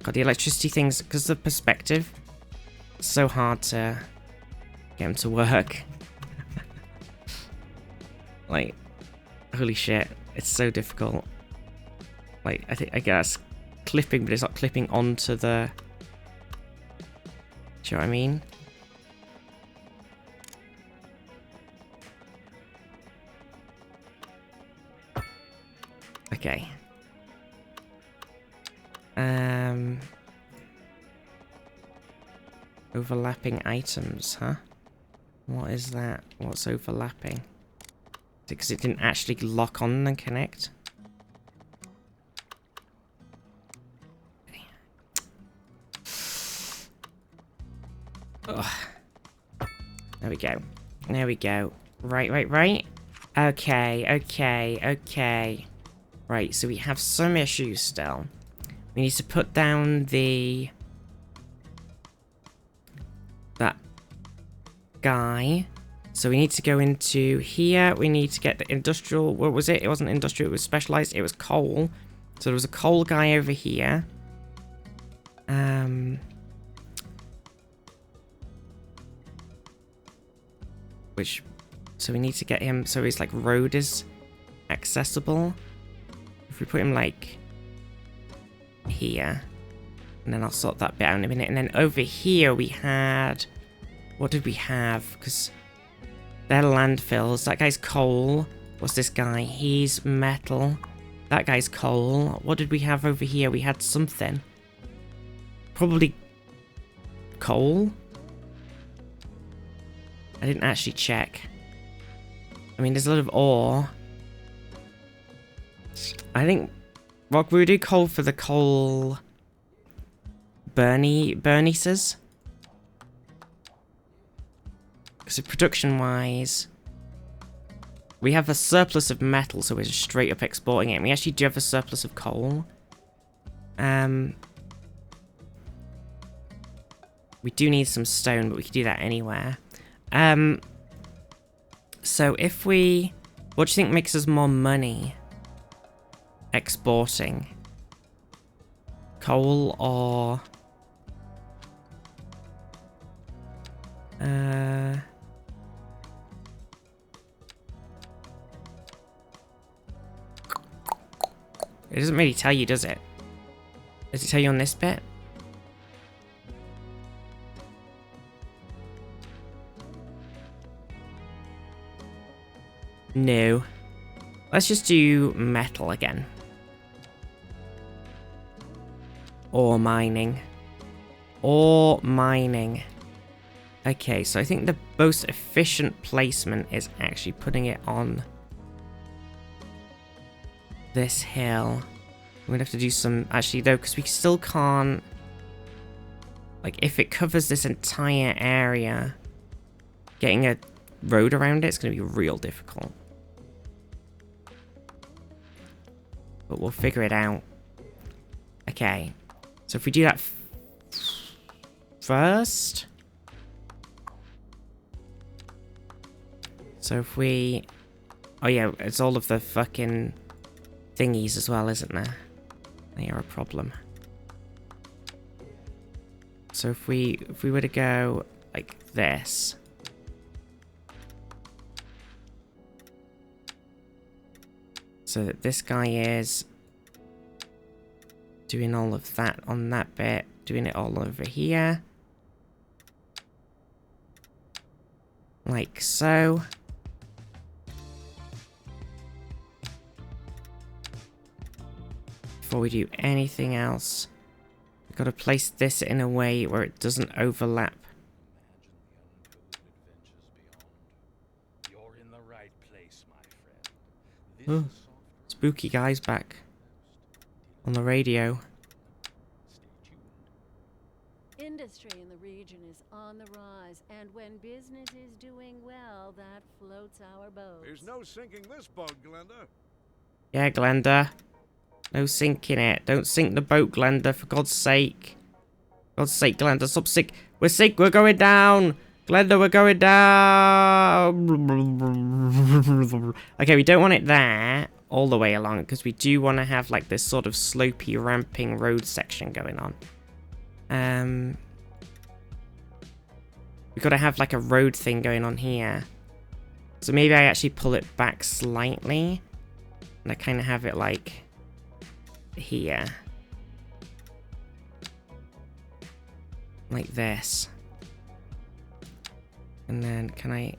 God, the electricity things, because the perspective, it's so hard to get them to work. Like, holy shit, it's so difficult. Like, I guess clipping, but it's not clipping onto the... Do you know what I mean? Okay. Overlapping items, huh? What is that? What's overlapping? Is it because it didn't actually lock on and connect? Okay. Ugh. There we go. There we go. Right. Okay. Right, so we have some issues still. We need to put down the... that guy. So we need to go into here. We need to get the industrial... What was it? It wasn't industrial, it was specialized. It was coal. So there was a coal guy over here. Which So we need to get him so his like road is accessible. If we put him like here, and then I'll sort that bit out in a minute. And then over here we had, what did we have? Because they're landfills. That guy's coal. What's this guy? He's metal. That guy's coal. What did we have over here? We had something. Probably coal? I didn't actually check. I mean, there's a lot of ore. I think... Well, we would do coal for the coal... Burnices. Because production-wise... We have a surplus of metal, so we're just straight up exporting it. And we actually do have a surplus of coal. We do need some stone, but we can do that anywhere. So if we... What do you think makes us more money? Exporting. Coal or... It doesn't really tell you, does it? Does it tell you on this bit? No. Let's just do metal again. Ore mining. Ore mining. Okay, so I think the most efficient placement is actually putting it on this hill. We're gonna have to do some... Actually, though, because we still can't... Like, if it covers this entire area, getting a road around it's gonna be real difficult. But we'll figure it out. Okay. So if we do that first... So if we... Oh yeah, it's all of the fucking thingies as well, isn't there? They are a problem. So if we were to go like this... So that this guy is doing all of that on that bit, doing it all over here. Like so. Before we do anything else, we've got to place this in a way where it doesn't overlap. You're in the right place, my friend. Oh. Spooky guy's back on the radio. Industry in the region is on the rise, and when business is doing well, that floats our boat. There's no sinking this boat, Glenda. Yeah, Glenda. No sinking it. Don't sink the boat, Glenda, for God's sake. God's sake, Glenda, stop sink. We're sink, we're going down. Glenda, we're going down. Okay, we don't want it there all the way along, because we do want to have like this sort of slopey, ramping road section going on. We've got to have like a road thing going on here. So maybe I actually pull it back slightly, and I kind of have it like here. Like this. And then can I...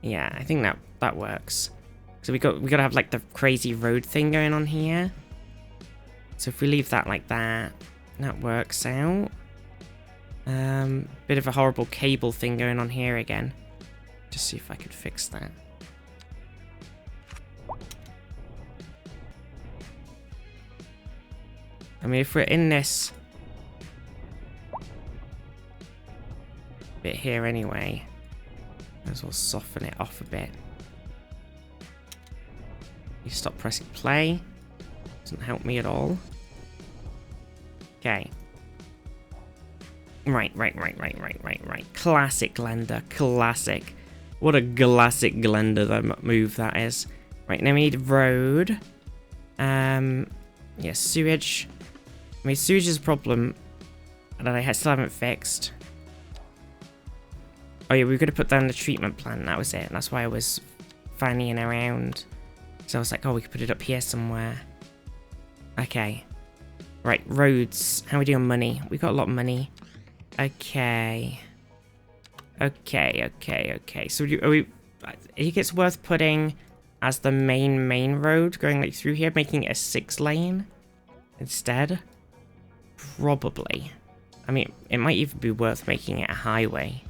Yeah, I think that works. So we got to have like the crazy road thing going on here. So if we leave that like that, that works out. Bit of a horrible cable thing going on here again. Just see if I could fix that. I mean, if we're in this bit here anyway, might as well soften it off a bit. You stop pressing play. Doesn't help me at all. Okay. Right. Classic Glenda. Classic. What a classic Glenda that move that is. Right, now we need road. Yeah, sewage. I mean, sewage is a problem that I still haven't fixed. Oh yeah, we were going to put down the treatment plant, that was it. That's why I was fannying around. So I was like, oh, we could put it up here somewhere. Okay. Right, roads. How are we doing on money? We got a lot of money. Okay. Okay. So I think it's worth putting as the main road going like through here, making it a 6-lane instead. Probably. I mean, it might even be worth making it a highway.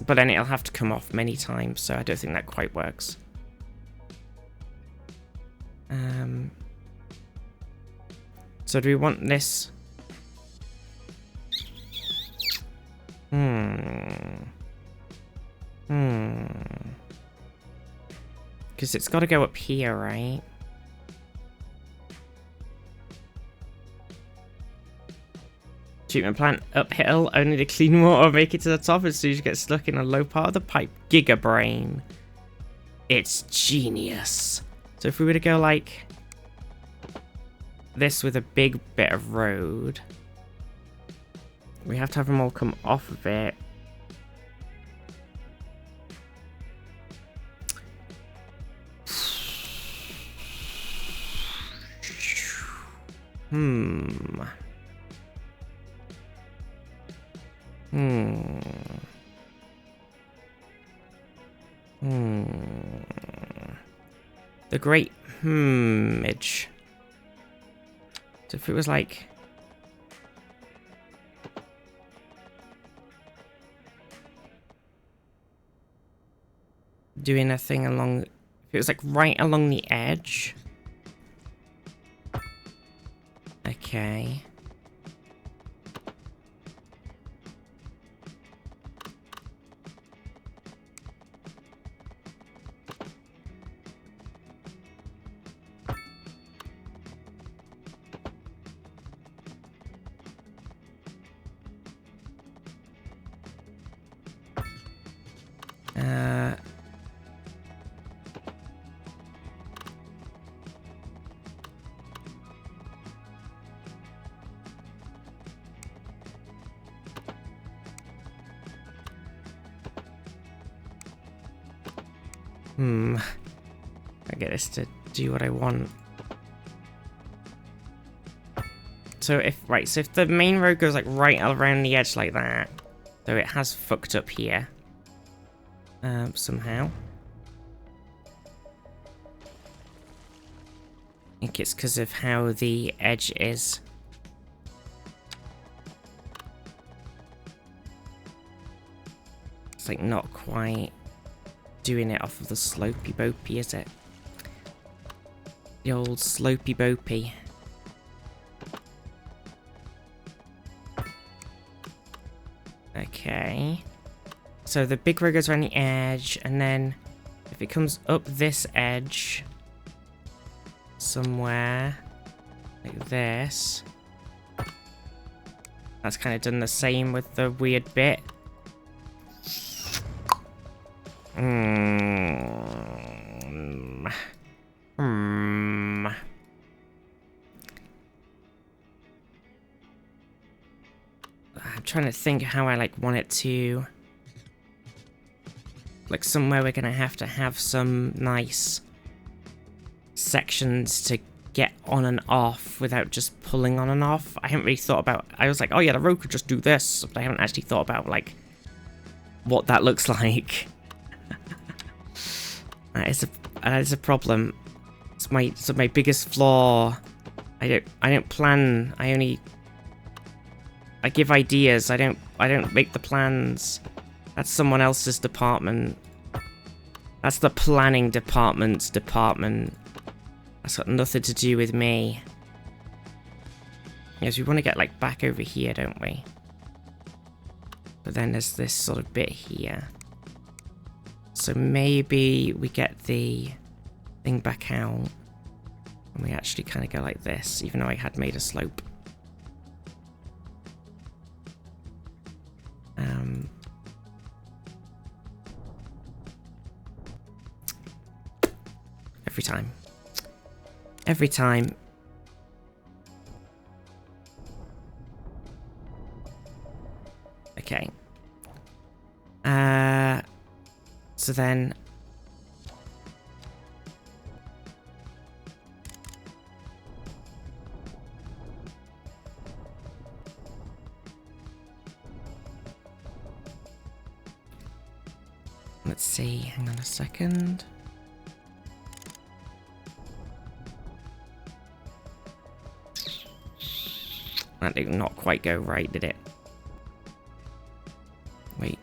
But then it'll have to come off many times, so I don't think that quite works. So do we want this? Because it's got to go up here, right? Treatment plant uphill, only to clean water, make it to the top as soon as you get stuck in a low part of the pipe. Giga brain. It's genius. So if we were to go like this with a big bit of road, we have to have them all come off of it. The great image. So if it was like doing a thing along, if it was like right along the edge. Okay. I get this to do what I want. So if the main road goes like right around the edge like that, though it has fucked up here. Somehow. I think it's because of how the edge is. It's like not quite doing it off of the slopey bopey, is it? The old slopey bopey. Okay. So the big road goes around the edge, and then if it comes up this edge somewhere like this, that's kind of done the same with the weird bit. I'm trying to think how I like want it to, like somewhere we're gonna have to have some nice sections to get on and off without just pulling on and off. I haven't really thought about, I was like, oh yeah, the road could just do this, but I haven't actually thought about like what that looks like. That is a problem. It's my biggest flaw. I don't plan. I give ideas. I don't make the plans. That's someone else's department. That's the planning department's department. That's got nothing to do with me. Yes, we want to get like back over here, don't we? But then there's this sort of bit here. So maybe we get the thing back out and we actually kind of go like this, even though I had made a slope. Every time. Okay. So then... Let's see, hang on a second. That did not quite go right, did it? Wait.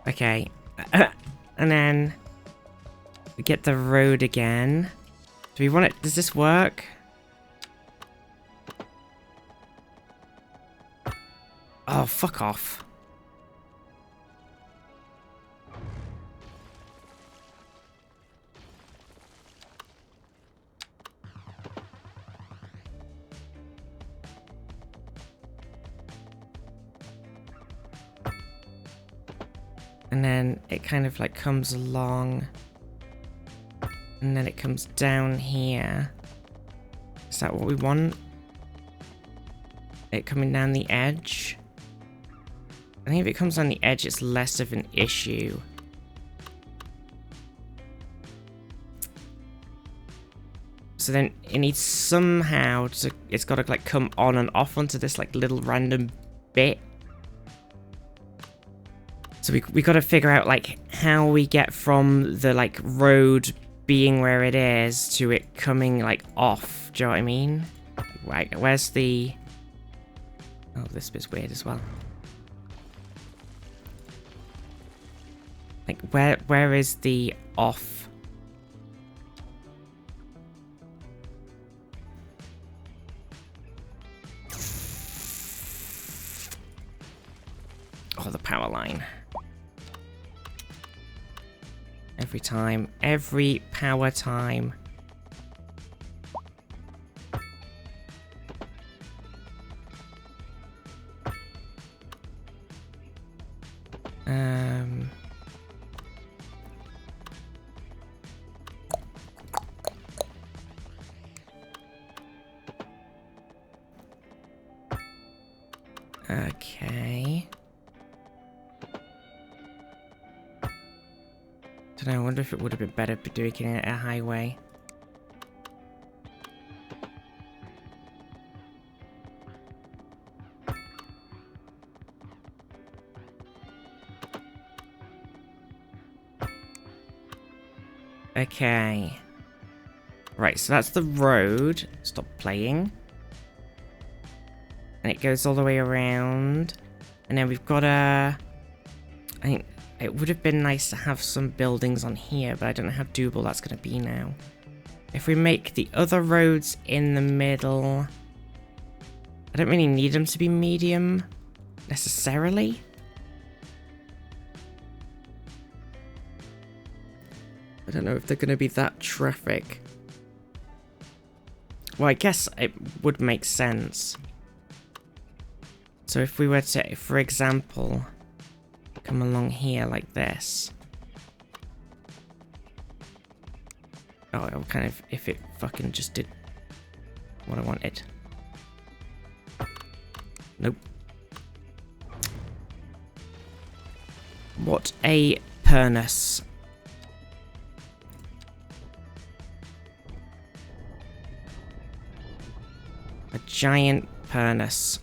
Okay. And then we get the road again. Do we want it? Does this work? Oh, fuck off. And then it kind of like comes along. And then it comes down here. Is that what we want? It coming down the edge? I think if it comes on the edge, it's less of an issue. So then it needs somehow to, it's got to like come on and off onto this like little random bit. So we got to figure out like how we get from the like road being where it is to it coming like off. Do you know what I mean? Right, where's the... Oh, this bit's weird as well. Like, where is the off? Oh, the power line. Every time. Every power time. Okay. Don't know, I wonder if it would have been better doing it at a highway. Okay. Right, so that's the road. Stop playing. And it goes all the way around. And then we've got a... I think it would have been nice to have some buildings on here, but I don't know how doable that's going to be now. If we make the other roads in the middle... I don't really need them to be medium, necessarily. I don't know if they're going to be that traffic. Well, I guess it would make sense. So if we were to, for example, come along here like this. Oh, it'll kind of, if it fucking just did what I wanted. Nope. What a pernus. A giant pernus.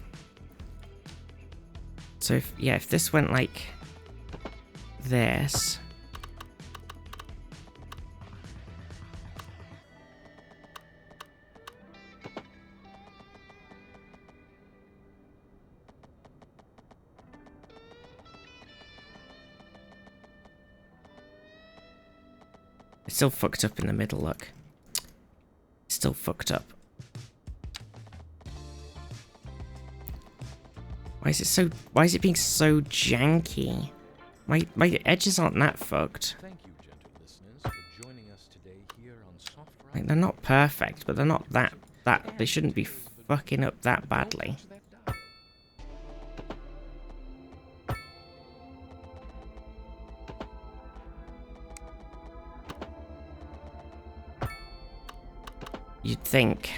So if, yeah, if this went like this. It's still fucked up in the middle, look. It's still fucked up. Why is it being so janky? My edges aren't that fucked. Thank you, gentle listeners, for joining us today here on Soft Ride. Like, they're not perfect, but they're not that they shouldn't be fucking up that badly. You You'd think.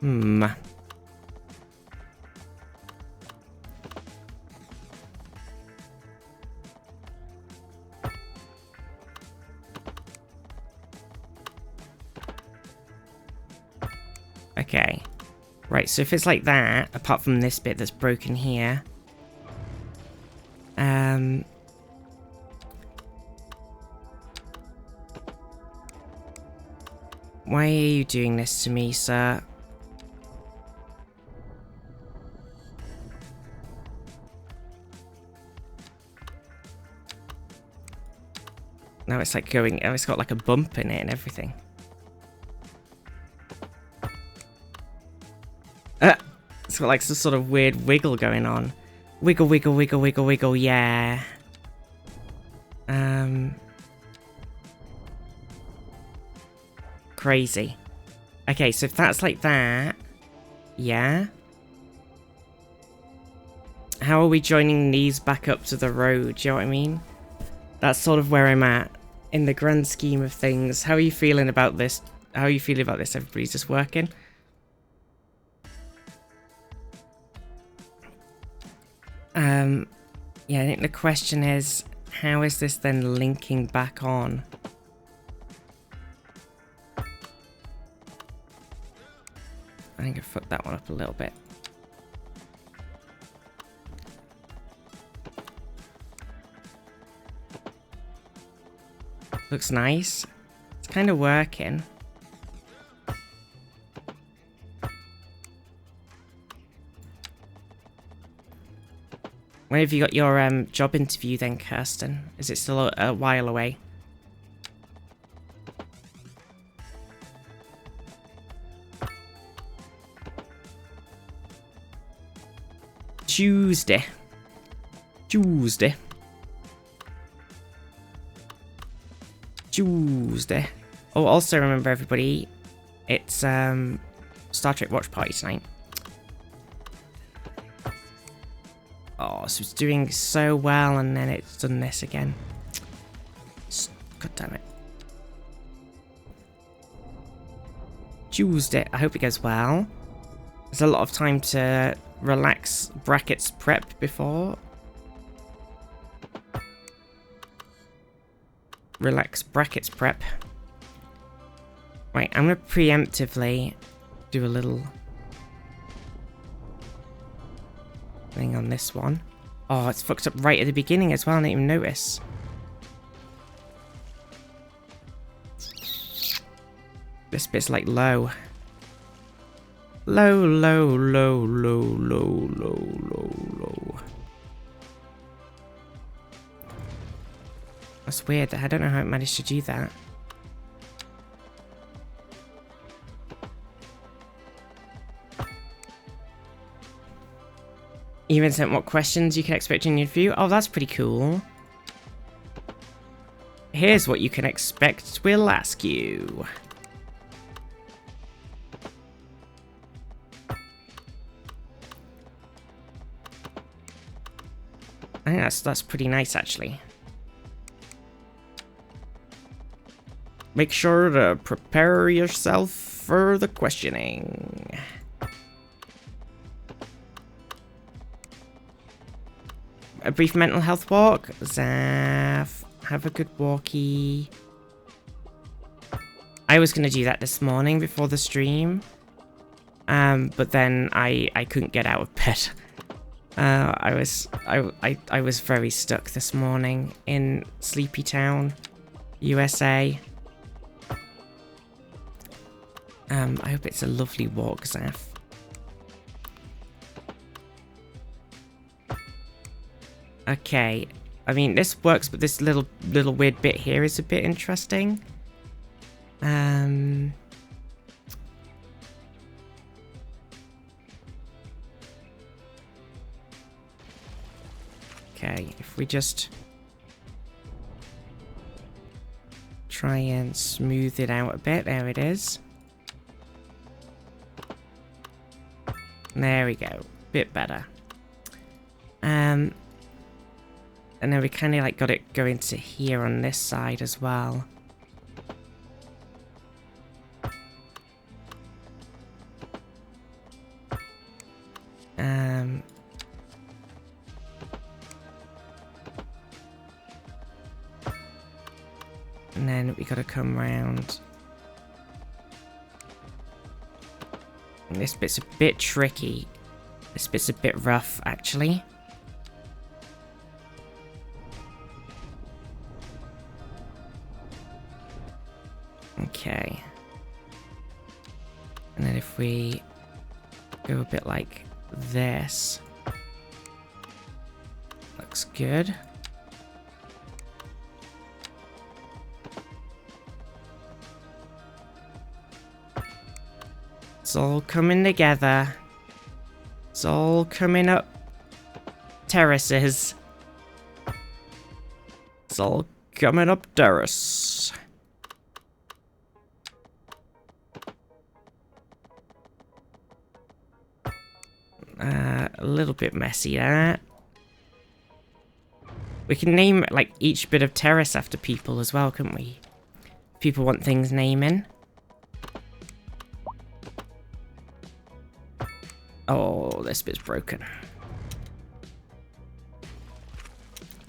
Hmm. Okay. Right, so if it's like that, apart from this bit that's broken here. Why are you doing this to me, sir? Now it's like going, oh, it's got like a bump in it and everything. It's got like some sort of weird wiggle going on. Wiggle, wiggle, wiggle, wiggle, wiggle, yeah. Crazy. Okay, so if that's like that, yeah. How are we joining these back up to the road? Do you know what I mean? That's sort of where I'm at in the grand scheme of things. How are you feeling about this? How are you feeling about this? Everybody's just working? Yeah, I think the question is, how is this then linking back on? I think I fucked that one up a little bit. Looks nice. It's kind of working. When have you got your job interview then, Kirsten? Is it still a while away? Tuesday. Tuesday. Tuesday. Oh, also remember everybody, it's Star Trek watch party tonight. Oh, so it's doing so well and then it's done this again. God damn it. Tuesday, I hope it goes well. There's a lot of time to relax brackets prep before. Relax brackets prep. Right, I'm gonna preemptively do a little thing on this one. Oh, it's fucked up right at the beginning as well, I didn't even notice. This bit's like low. Low, low, low, low, low, low, low, low. That's weird. I don't know how it managed to do that. Even sent what questions you can expect in your interview. Oh, that's pretty cool. Here's what you can expect we'll ask you. I think that's pretty nice, actually. Make sure to prepare yourself for the questioning. A brief mental health walk. Zaf, have a good walkie. I was going to do that this morning before the stream. But then I couldn't get out of bed. I was very stuck this morning in Sleepy Town, USA. I hope it's a lovely walk, Zaf. Okay, I mean this works, but this little weird bit here is a bit interesting. Okay, if we just try and smooth it out a bit, there it is. There we go, bit better. And then we kind of like got it going to here on this side as well. And then we gotta come round. And this bit's a bit tricky. This bit's a bit rough, actually. Okay. And then if we go a bit like this. Looks good. It's all coming together. It's all coming up terraces. It's all coming up terrace. A little bit messy, that. We can name like each bit of terrace after people as well, couldn't we? People want things naming. Oh, this bit's broken.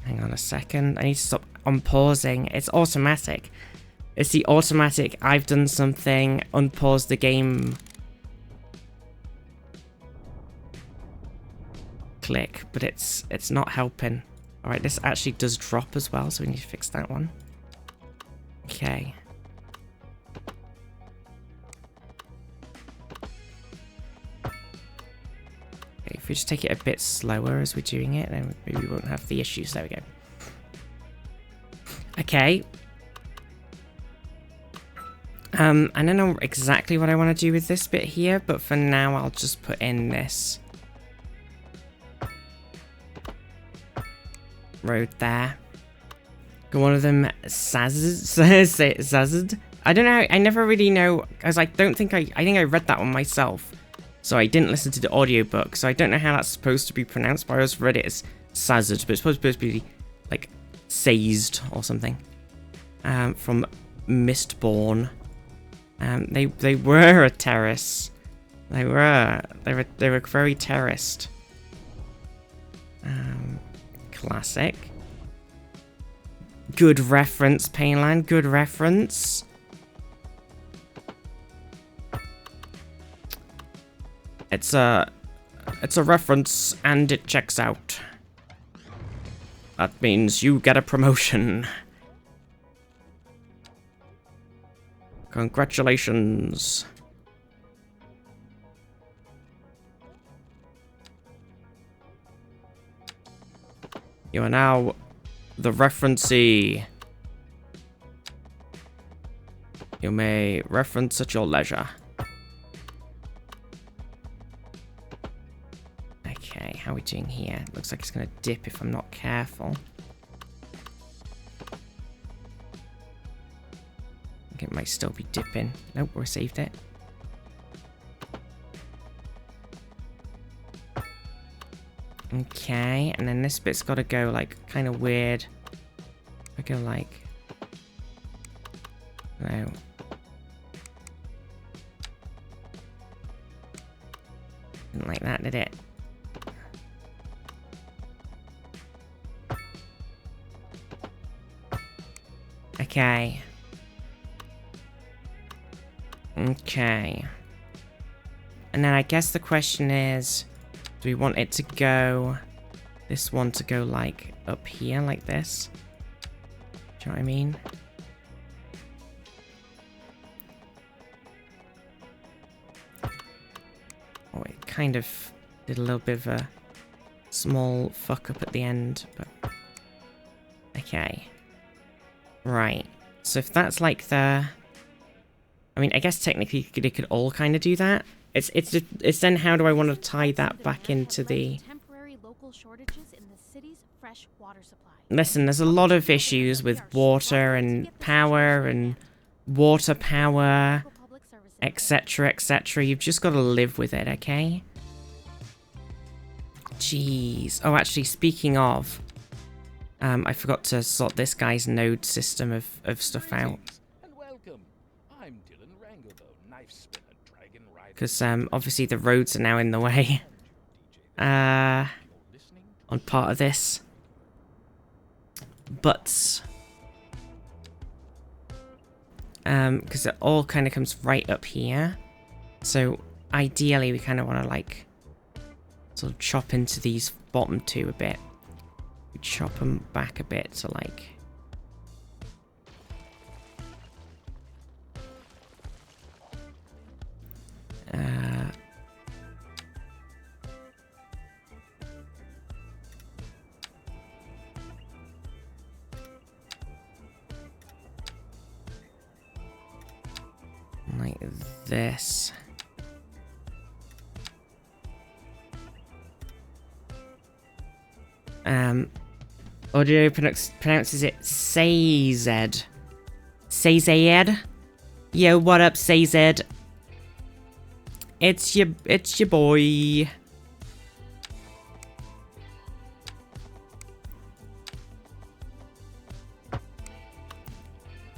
Hang on a second. I need to stop unpausing. It's automatic. It's the automatic I've done something, unpause the game. Click, but it's not helping. Alright, this actually does drop as well, so we need to fix that one. Okay. If we just take it a bit slower as we're doing it, then maybe we won't have the issues. There we go. Okay. I don't know exactly what I want to do with this bit here, but for now I'll just put in this road there. Got one of them Sazed. I don't know, I never really know, because I think I read that one myself. So I didn't listen to the audiobook, so I don't know how that's supposed to be pronounced, but I always read it as Sazed, but it's supposed to be like Sazed or something. From Mistborn. They were a terrace. They were very terraced. Classic. Good reference, Painland. Good reference. It's a reference and it checks out. That means you get a promotion. Congratulations. You are now the referencee. You may reference at your leisure. Okay, how are we doing here? Looks like it's gonna dip if I'm not careful. I think it might still be dipping. Nope, we saved it. Okay, and then this bit's gotta go like kind of weird. I go like, no. Didn't like that, did it? Okay. Okay. And then I guess the question is, do we want it to go, this one to go like up here like this? Do you know what I mean? Oh, it kind of did a little bit of a small fuck up at the end, but okay. Right. So if that's like the, I mean, I guess technically they could all kind of do that. It's then how do I want to tie that back into the... Listen, there's a lot of issues with water and water power, etc., etc. You've just got to live with it, okay? Jeez. Oh, actually, speaking of, I forgot to sort this guy's node system of stuff out. And welcome. I'm Dylan Ranglebone, knife spinner, dragon rider. Because obviously the roads are now in the way. On part of this. But because it all kind of comes right up here. So ideally we kind of want to like sort of chop into these bottom two a bit. We chop them back a bit to like like this. Audio pronounces it Sayzed. Sayzed. Yo, what up, Sayzed? It's your boy.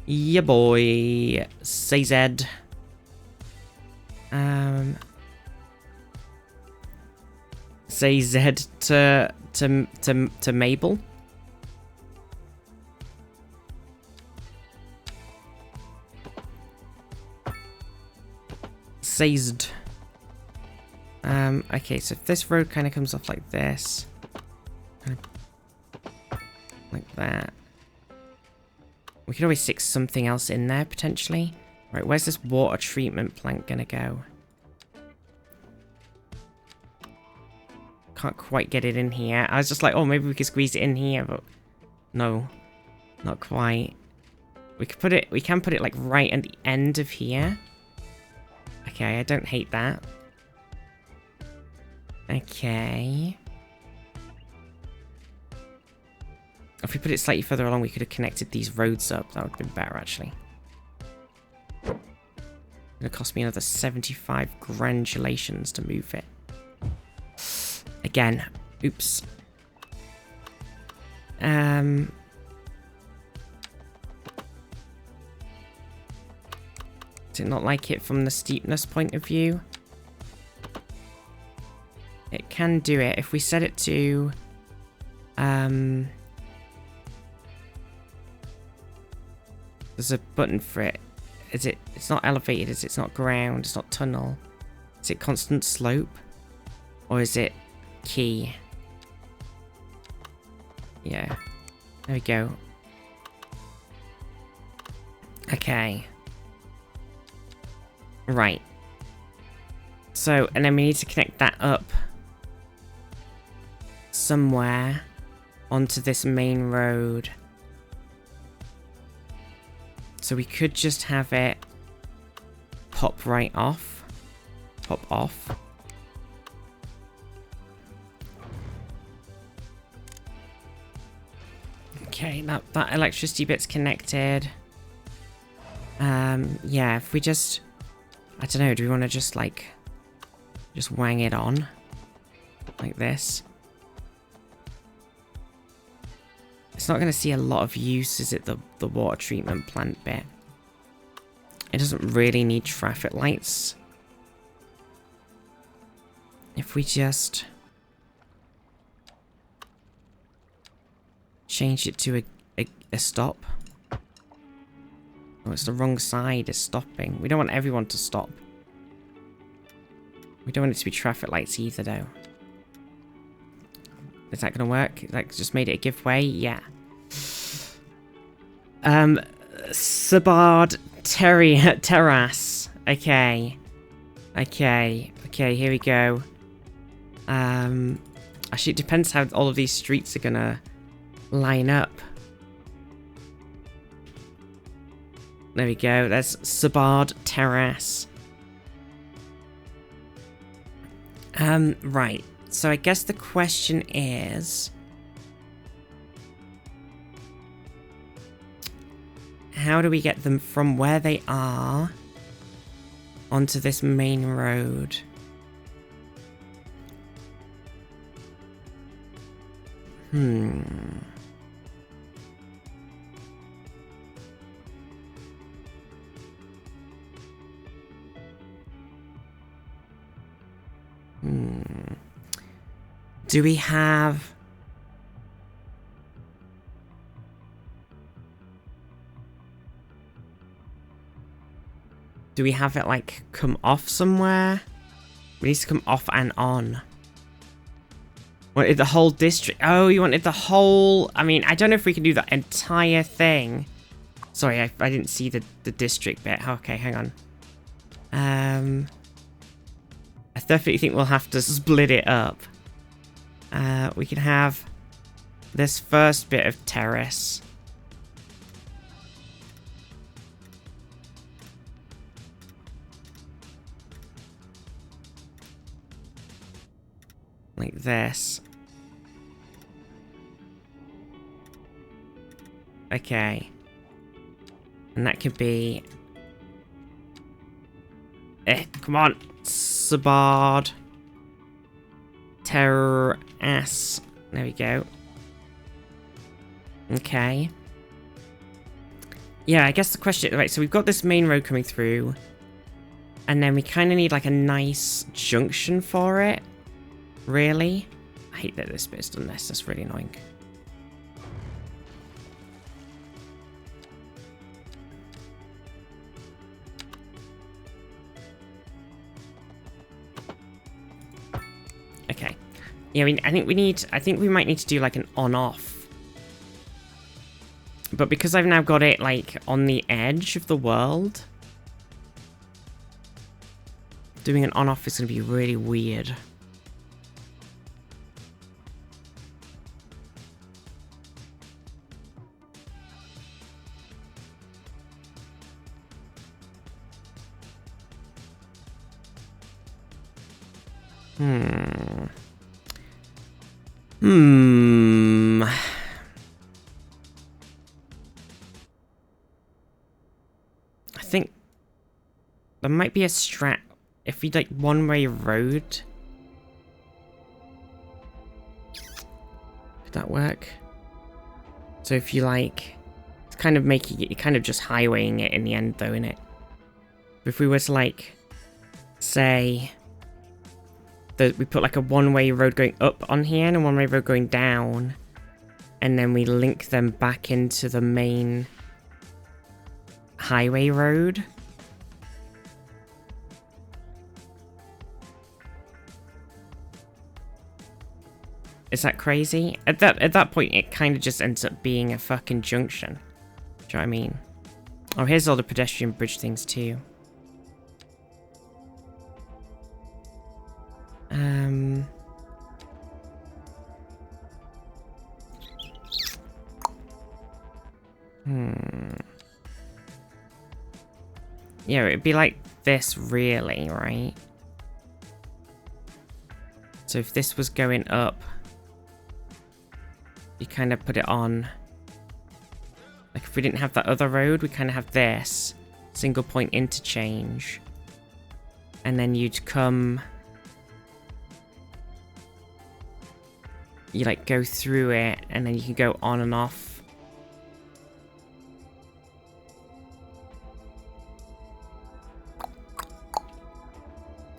Yeah, boy. Sayzed. Say Z to Mabel. Sayzed. Okay, so if this road kind of comes off like this, like that, we could always stick something else in there potentially. Right, where's this water treatment plant gonna go? Can't quite get it in here. I was just like, oh, maybe we could squeeze it in here, but no, not quite. We could put it. We can put it like right at the end of here. Okay, I don't hate that. Okay. If we put it slightly further along, we could have connected these roads up. That would have been better, actually. It's gonna cost me another 75 granulations to move it. Again. Oops. Did it not like it from the steepness point of view? It can do it. If we set it to... there's a button for it. Is it... It's not elevated, is it? It's not ground, it's not tunnel. Is it constant slope? Or is it key? Yeah. There we go. Okay. Right. So, and then we need to connect that up somewhere onto this main road. So we could just have it pop right off. Pop off. Okay, that electricity bit's connected. Yeah, if we just... I don't know, do we want to just, like... just wang it on? Like this? It's not going to see a lot of use, is it, the water treatment plant bit? It doesn't really need traffic lights. If we just... change it to a stop. Oh, it's the wrong side, it's stopping. We don't want everyone to stop. We don't want it to be traffic lights either, though. Is that gonna work? That just made it a giveaway? Yeah. Sabard Terrace. Okay. Okay, here we go. Actually, it depends how all of these streets are gonna line up. There we go. There's Sabard Terrace. Right. So I guess the question is... how do we get them from where they are onto this main road? Do we have... Do we have it, like, come off somewhere? It needs to come off and on. Wanted the whole district. Oh, you wanted the whole... I mean, I don't know if we can do that entire thing. Sorry, I didn't see the district bit. Okay, hang on. I definitely think we'll have to split it up. We can have this first bit of terrace. Like this. Okay. And that could be... come on. Sabard. Terrace. There we go. Okay. Yeah, I guess the question... Right, so we've got this main road coming through. And then we kind of need like a nice junction for it. Really? I hate that this bit's done this. That's really annoying. Okay. Yeah, I think we might need to do like an on-off. But because I've now got it like on the edge of the world, doing an on-off is going to be really weird. I think there might be a strat if we like one-way road. Could that work? So if you like, it's kind of making it, you're kind of just highwaying it in the end though, innit? If we were to like, say, that we put like a one-way road going up on here and a one-way road going down, and then we link them back into the main highway road. Is that crazy? At that point, it kind of just ends up being a fucking junction. Do you know what I mean? Oh, here's all the pedestrian bridge things too. Yeah, it'd be like this really, right? So if this was going up, you kind of put it on. Like if we didn't have that other road, we kind of have this single point interchange. And then you'd come... You like go through it and then you can go on and off.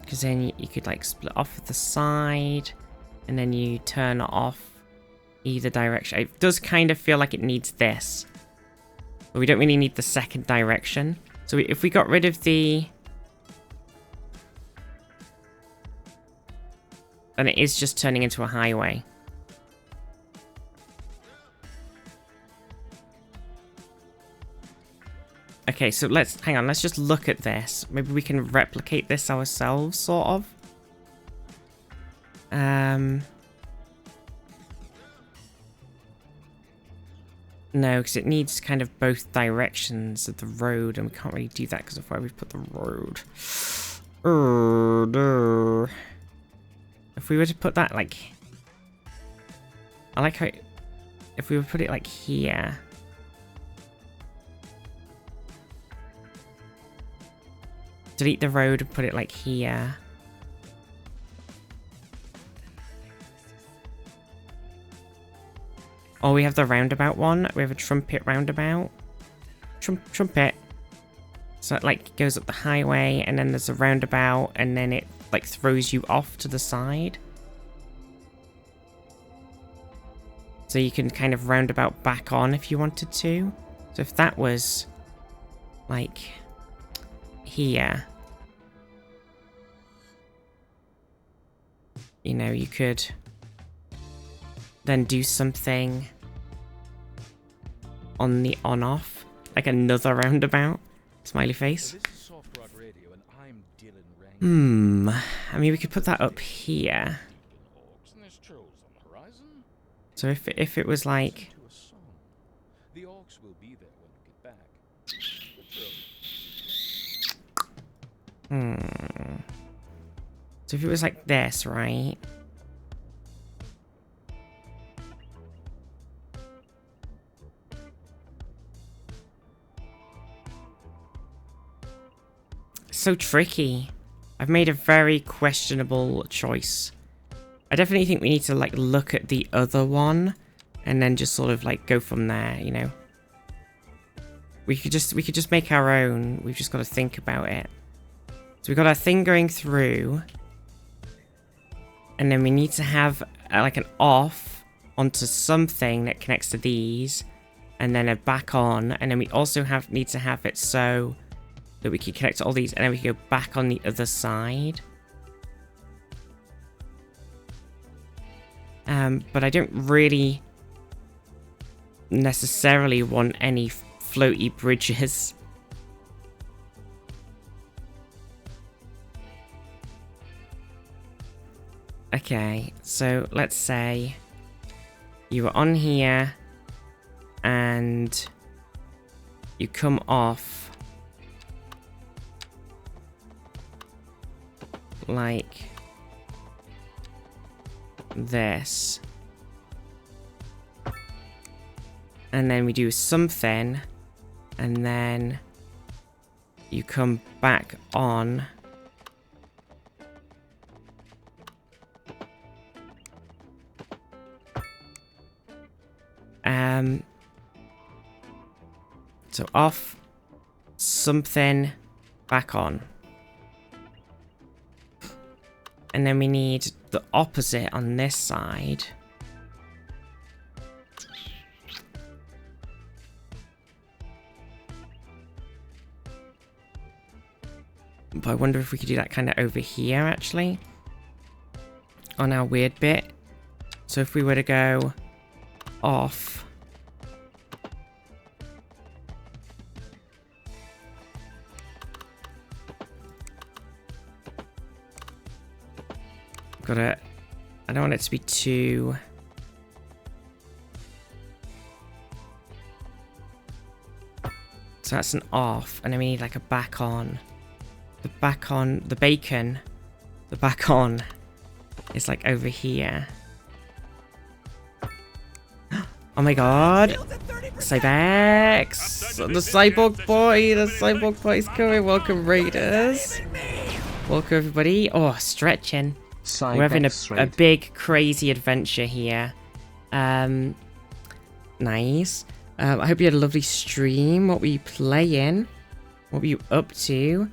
Because then you could like split off at the side and then you turn it off either direction. It does kind of feel like it needs this. But we don't really need the second direction. So if we got rid of the... then it is just turning into a highway. Okay, so hang on, let's just look at this. Maybe we can replicate this ourselves, sort of. No, because it needs kind of both directions of the road, and we can't really do that because of where we put the road. If we were to put that, like... I like how... if we were to put it, like, here... delete the road and put it like here. Oh, we have the roundabout one. We have a trumpet roundabout. Trumpet. So it like goes up the highway, and then there's a roundabout, and then it like throws you off to the side. So you can kind of roundabout back on if you wanted to. So if that was like here, you know, you could then do something on the on-off, like another roundabout. Smiley face. I mean, we could put that up here. So if it was like, the orcs will be there when we get back. So if it was like this, right? So tricky. I've made a very questionable choice. I definitely think we need to like look at the other one and then just sort of like go from there, you know. We could just make our own. We've just got to think about it. So we've got our thing going through, and then we need to have like an off onto something that connects to these, and then a back on, and then we also need to have it so that we can connect to all these, and then we can go back on the other side. But I don't really necessarily want any floaty bridges. Okay, so let's say you were on here and you come off like this, and then we do something, and then you come back on so off something, back on. And then we need the opposite on this side. But I wonder if we could do that kind of over here, actually. On our weird bit. So if we were to go off. I don't want it to be too... So that's an off, and then we need like a back on. The back on, the bacon, the back on is like over here. Oh my god! Cybex! The cyborg boy! The cyborg boy is coming! Welcome, Raiders! Welcome, everybody! Oh, stretching. We're having a big, crazy adventure here. Nice. I hope you had a lovely stream. What were you playing? What were you up to?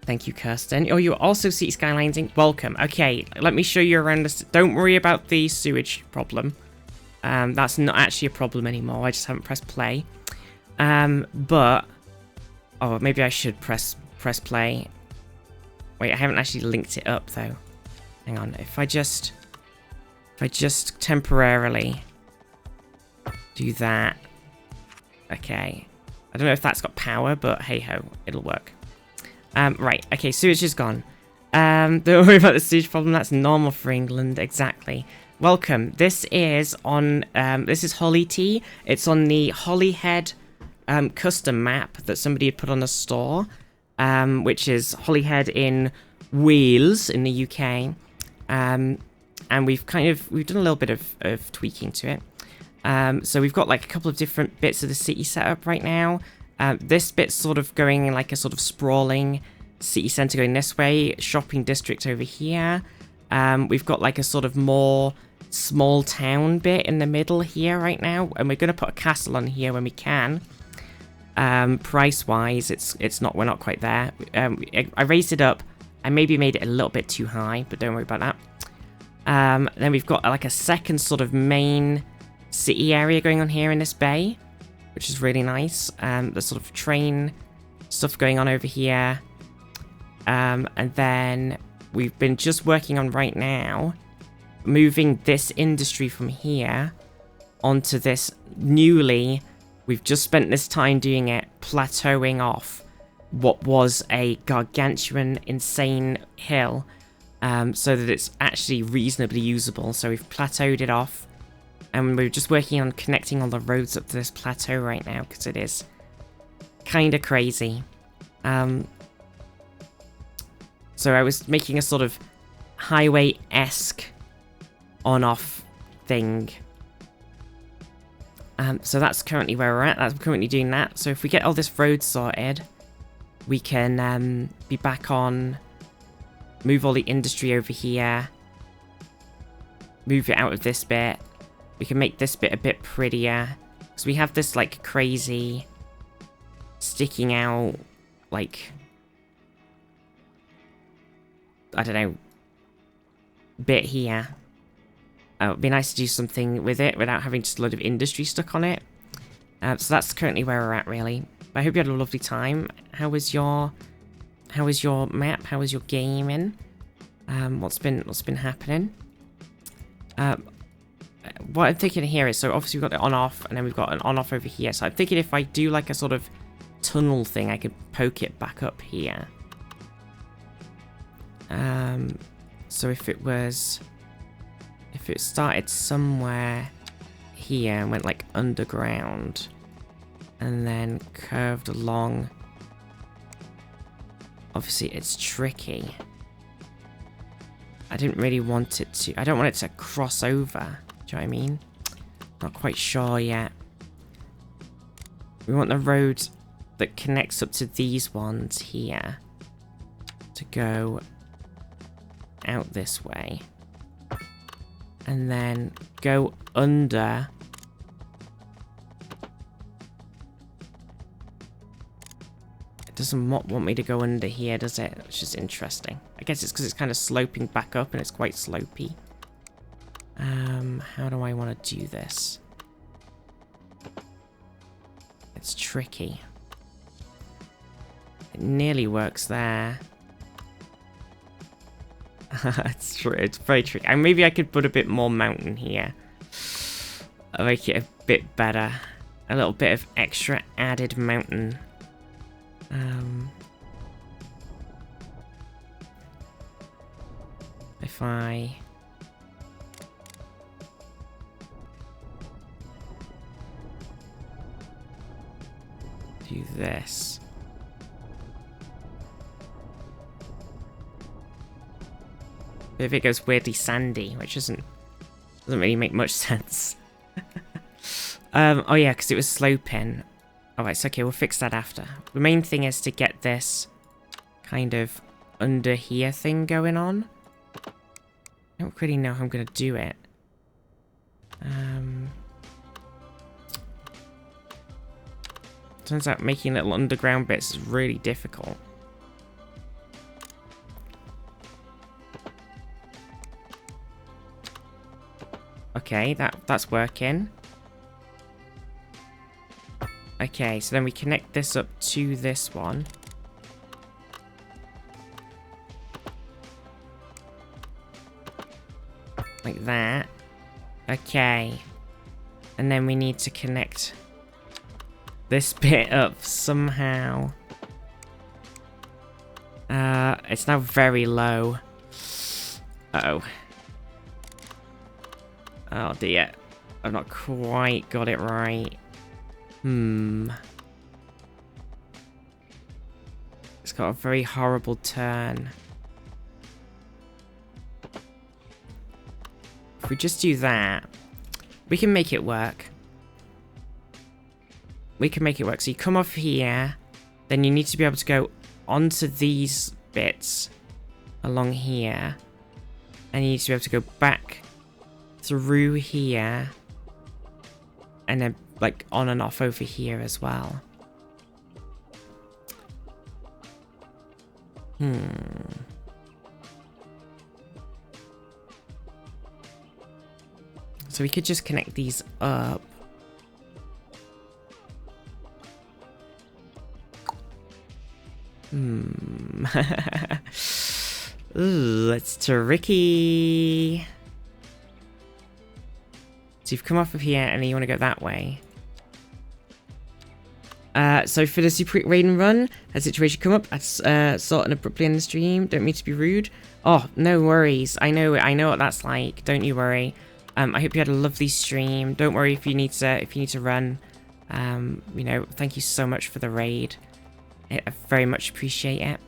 Thank you, Kirsten. Oh, you're also City Skylines Inc. Welcome. Okay, let me show you around this. Don't worry about the sewage problem. That's not actually a problem anymore. I just haven't pressed play. But... Oh, maybe I should press play. Wait, I haven't actually linked it up, though. Hang on, if I just temporarily do that. Okay. I don't know if that's got power, but hey ho, it'll work. Right, okay, sewage is gone. Don't worry about the sewage problem, that's normal for England, exactly. Welcome. This is on this is Holly Tea. It's on the Holyhead custom map that somebody had put on the store. Which is Holyhead in Wales in the UK. And we've done a little bit of tweaking to it. So we've got like a couple of different bits of the city set up right now. This bit's sort of going in like a sort of sprawling city centre going this way, shopping district over here. We've got like a sort of more small town bit in the middle here right now, and we're going to put a castle on here when we can. Price wise, it's not, we're not quite there. I raised it up. I maybe made it a little bit too high, but don't worry about that. Then we've got like a second sort of main city area going on here in this bay, which is really nice. There's sort of train stuff going on over here. And then we've been just working on right now moving this industry from here onto this newly, we've just spent this time doing it, plateauing off what was a gargantuan, insane hill, so that it's actually reasonably usable. So we've plateaued it off, and we're just working on connecting all the roads up to this plateau right now, because it is kind of crazy. So I was making a sort of highway-esque on-off thing. So that's currently where we're at. I'm currently doing that. So if we get all this road sorted, we can be back on, move all the industry over here, move it out of this bit. We can make this bit a bit prettier. So we have this like crazy sticking out, like, I don't know, bit here. It would be nice to do something with it without having just a load of industry stuck on it. So that's currently where we're at, really. But I hope you had a lovely time. How was your map? How was your gaming? What's been happening? What I'm thinking here is, so obviously we've got the on-off, and then we've got an on-off over here. So I'm thinking if I do like a sort of tunnel thing, I could poke it back up here. So if it started somewhere here and went like underground and then curved along, obviously it's tricky. I didn't really want it to, I don't want it to cross over, do you know what I mean? Not quite sure yet. We want the road that connects up to these ones here to go out this way. And then go under. It doesn't want me to go under here, does it? It's just interesting. I guess it's because it's kind of sloping back up and it's quite slopey. How do I want to do this? It's tricky. It nearly works there. It's true, it's very tricky. And maybe I could put a bit more mountain here. I'll make it a bit better. A little bit of extra added mountain. If I do this. If it goes weirdly sandy, which doesn't really make much sense. Oh yeah, because it was sloping. Alright, so okay, we'll fix that after. The main thing is to get this kind of under here thing going on. I don't really know how I'm going to do it. Turns out making little underground bits is really difficult. Okay, that's working. Okay, so then we connect this up to this one. Like that. Okay. And then we need to connect this bit up somehow. It's now very low. Uh-oh. Oh dear. I've not quite got it right. It's got a very horrible turn. If we just do that, we can make it work. We can make it work. So you come off here, then you need to be able to go onto these bits along here, and you need to be able to go back through here. And then, like, on and off over here as well. So we could just connect these up. Ooh, that's tricky. So you've come off of here and then you want to go that way. So for the Super Raiden run, a situation come up, sort and abruptly in the stream. Don't mean to be rude. Oh, no worries. I know what that's like. Don't you worry. I hope you had a lovely stream. Don't worry if you need to run. You know, thank you so much for the raid. I very much appreciate it.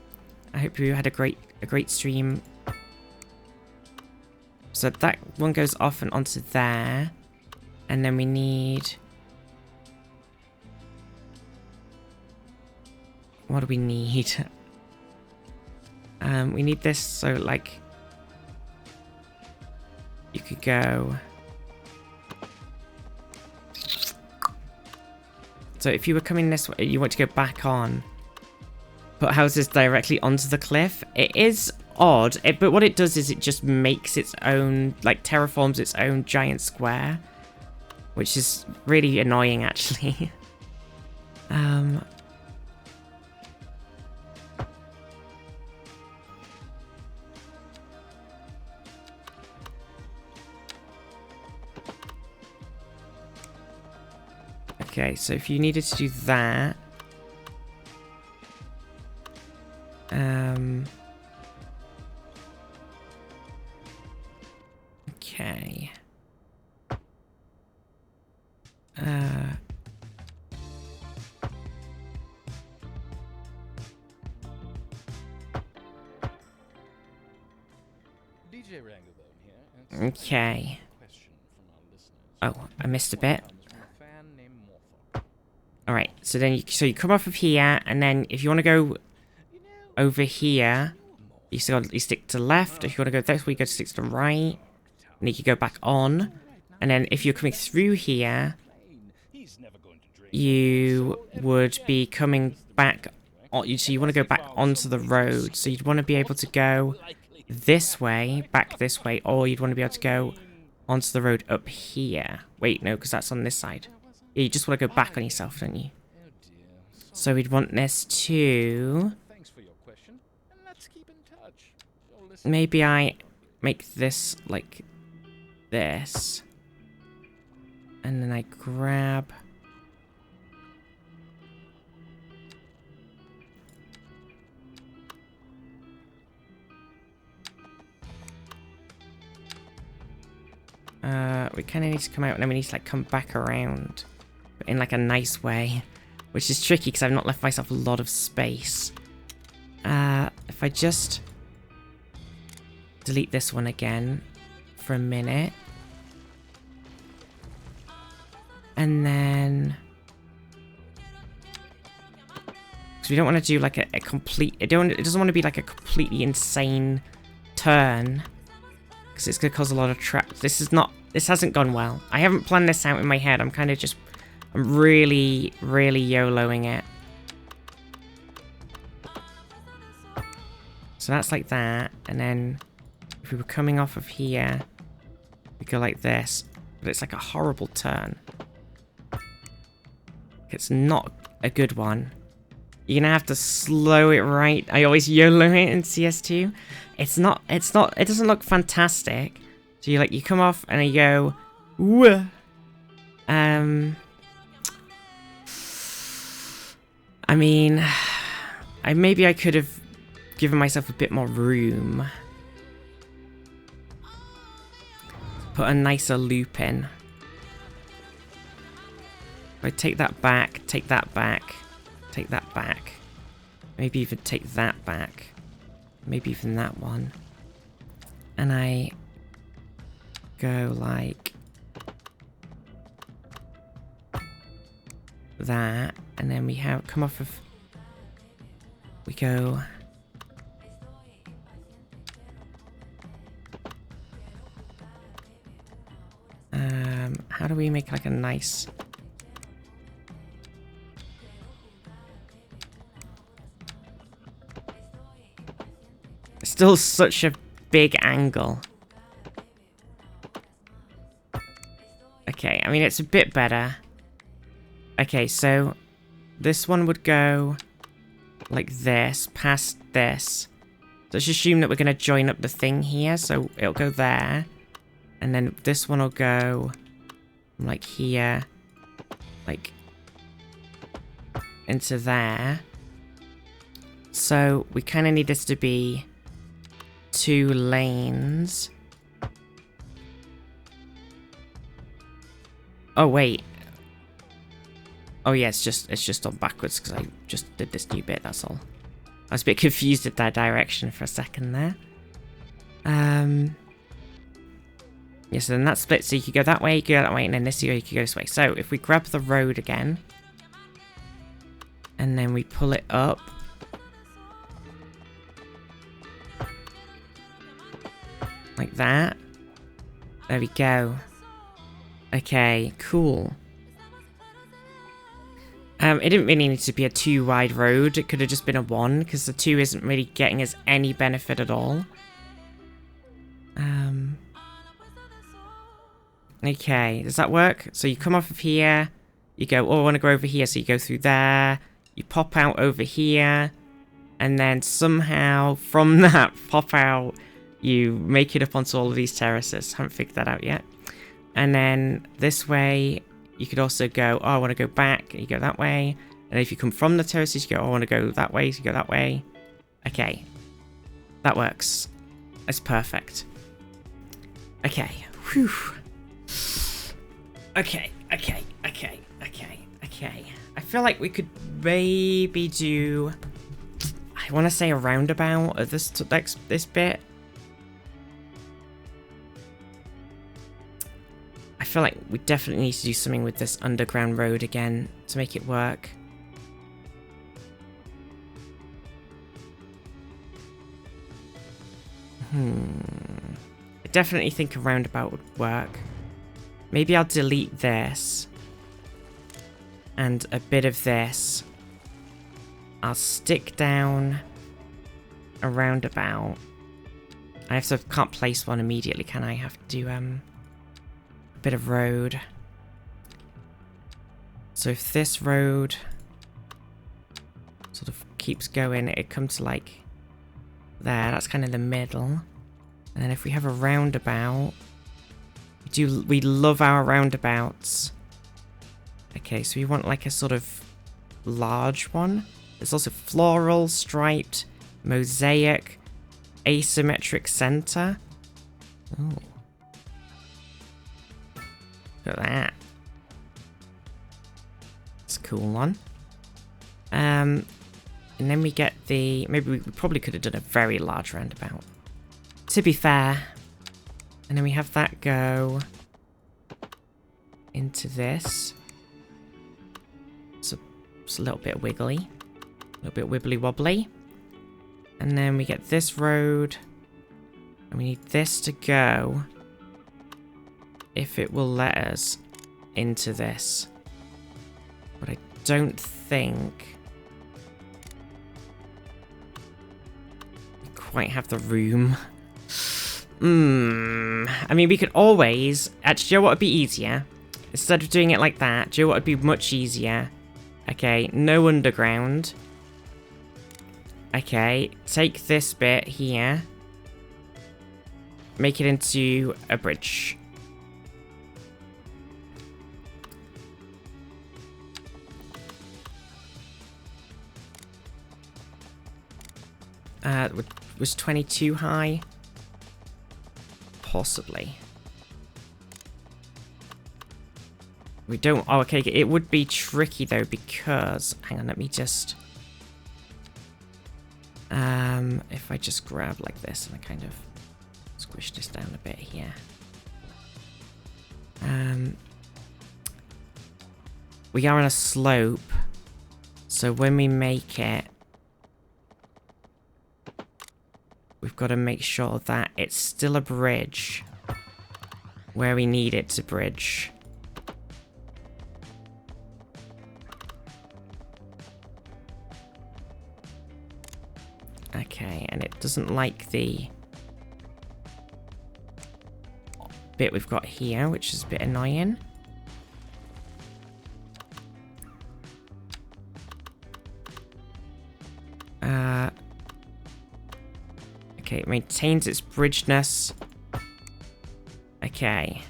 I hope you had a great stream. So that one goes off and onto there. And then we need... What do we need? We need this, so like... You could go... So if you were coming this way, you want to go back on. Put houses directly onto the cliff. It is odd, but what it does is it just makes its own, like terraforms its own giant square. Which is really annoying, actually. Okay, so if you needed to do that... Okay. DJ Rangobone here. Okay. Question from our listeners. Oh, I missed a bit. Comes from a fan named Morpho. Alright, so then you come off of here, and then if you want to go over here, you stick to the left. If you want to go this way, you go to stick to the right. And you can go back on. And then if you're coming through here, you would be coming back on, so you want to go back onto the road. So you'd want to be able to go this way, back this way, or you'd want to be able to go onto the road up here. Wait, no, because that's on this side. Yeah, you just want to go back on yourself, don't you? So we'd want this to... Thanks for your question, and let's keep in touch. Maybe I make this like this. And then I grab... we kind of need to come out and then we need to like come back around. But in like a nice way. Which is tricky because I've not left myself a lot of space. If I just delete this one again for a minute. And then... Because we don't want to do like a complete... It doesn't want to be like a completely insane turn. Because it's going to cause a lot of traps. This hasn't gone well. I haven't planned this out in my head. I'm kind of just... I'm really, really YOLOing it. So that's like that. And then if we were coming off of here, we go like this. But it's like a horrible turn. It's not a good one. You're gonna have to slow it right. I always YOLO it in CS2. It doesn't look fantastic. So you come off and you go, whoa. I mean, maybe I could have given myself a bit more room. Put a nicer loop in. If I take that back, take that back, take that back. Maybe even take that back. Maybe even that one. And I go like that. And then we have come off of... We go... How do we make like a nice... It's still such a big angle. Okay, I mean, it's a bit better. Okay, so this one would go like this, past this. So let's assume that we're going to join up the thing here, so it'll go there. And then this one will go like here, like into there. So we kind of need this to be 2 lanes. Oh wait. Oh yeah, it's just on backwards because I just did this new bit, that's all. I was a bit confused at that direction for a second there. Yeah, so then that splits, so you could go that way, you could go that way, and then this year you could go this way. So if we grab the road again, and then we pull it up. Like that. There we go. Okay, cool. It didn't really need to be a 2 wide road. It could have just been a 1, because the 2 isn't really getting us any benefit at all. Okay, does that work? So you come off of here, you go, oh, I want to go over here, so you go through there, you pop out over here, and then somehow from that pop out, you make it up onto all of these terraces. Haven't figured that out yet. And then this way, you could also go, oh, I want to go back, you go that way. And if you come from the terraces, you go, oh, I want to go that way, so you go that way. Okay, that works. That's perfect. Okay, whew. Okay. I feel like we could maybe do... I want to say a roundabout at this bit. I feel like we definitely need to do something with this underground road again to make it work. I definitely think a roundabout would work. Maybe I'll delete this. And a bit of this. I'll stick down a roundabout. Can't place one immediately, can I? Have to do a bit of road. So if this road sort of keeps going, it comes to like there. That's kind of the middle. And then if we have a roundabout, we love our roundabouts. Okay, so we want like a sort of large one. There's also floral, striped, mosaic, asymmetric center. Oh. Look at that. It's a cool one. And then we get the... Maybe we probably could have done a very large roundabout. To be fair. And then we have that go into this. So it's a little bit wiggly. A little bit wibbly wobbly. And then we get this road. And we need this to go. If it will let us into this. But I don't think we quite have the room. I mean, we could always... Actually, do you know what would be easier? Instead of doing it like that, do you know what would be much easier? Okay, no underground. Okay, take this bit here. Make it into a bridge. Was 22 high? Possibly. We don't... Oh, okay. It would be tricky, though, because... Hang on, let me just... If I just grab like this and I kind of squish this down a bit here. We are on a slope. So when we make it... We've got to make sure that it's still a bridge where we need it to bridge. Okay, and it doesn't like the bit we've got here, which is a bit annoying. Okay, it maintains its bridgeness. Okay.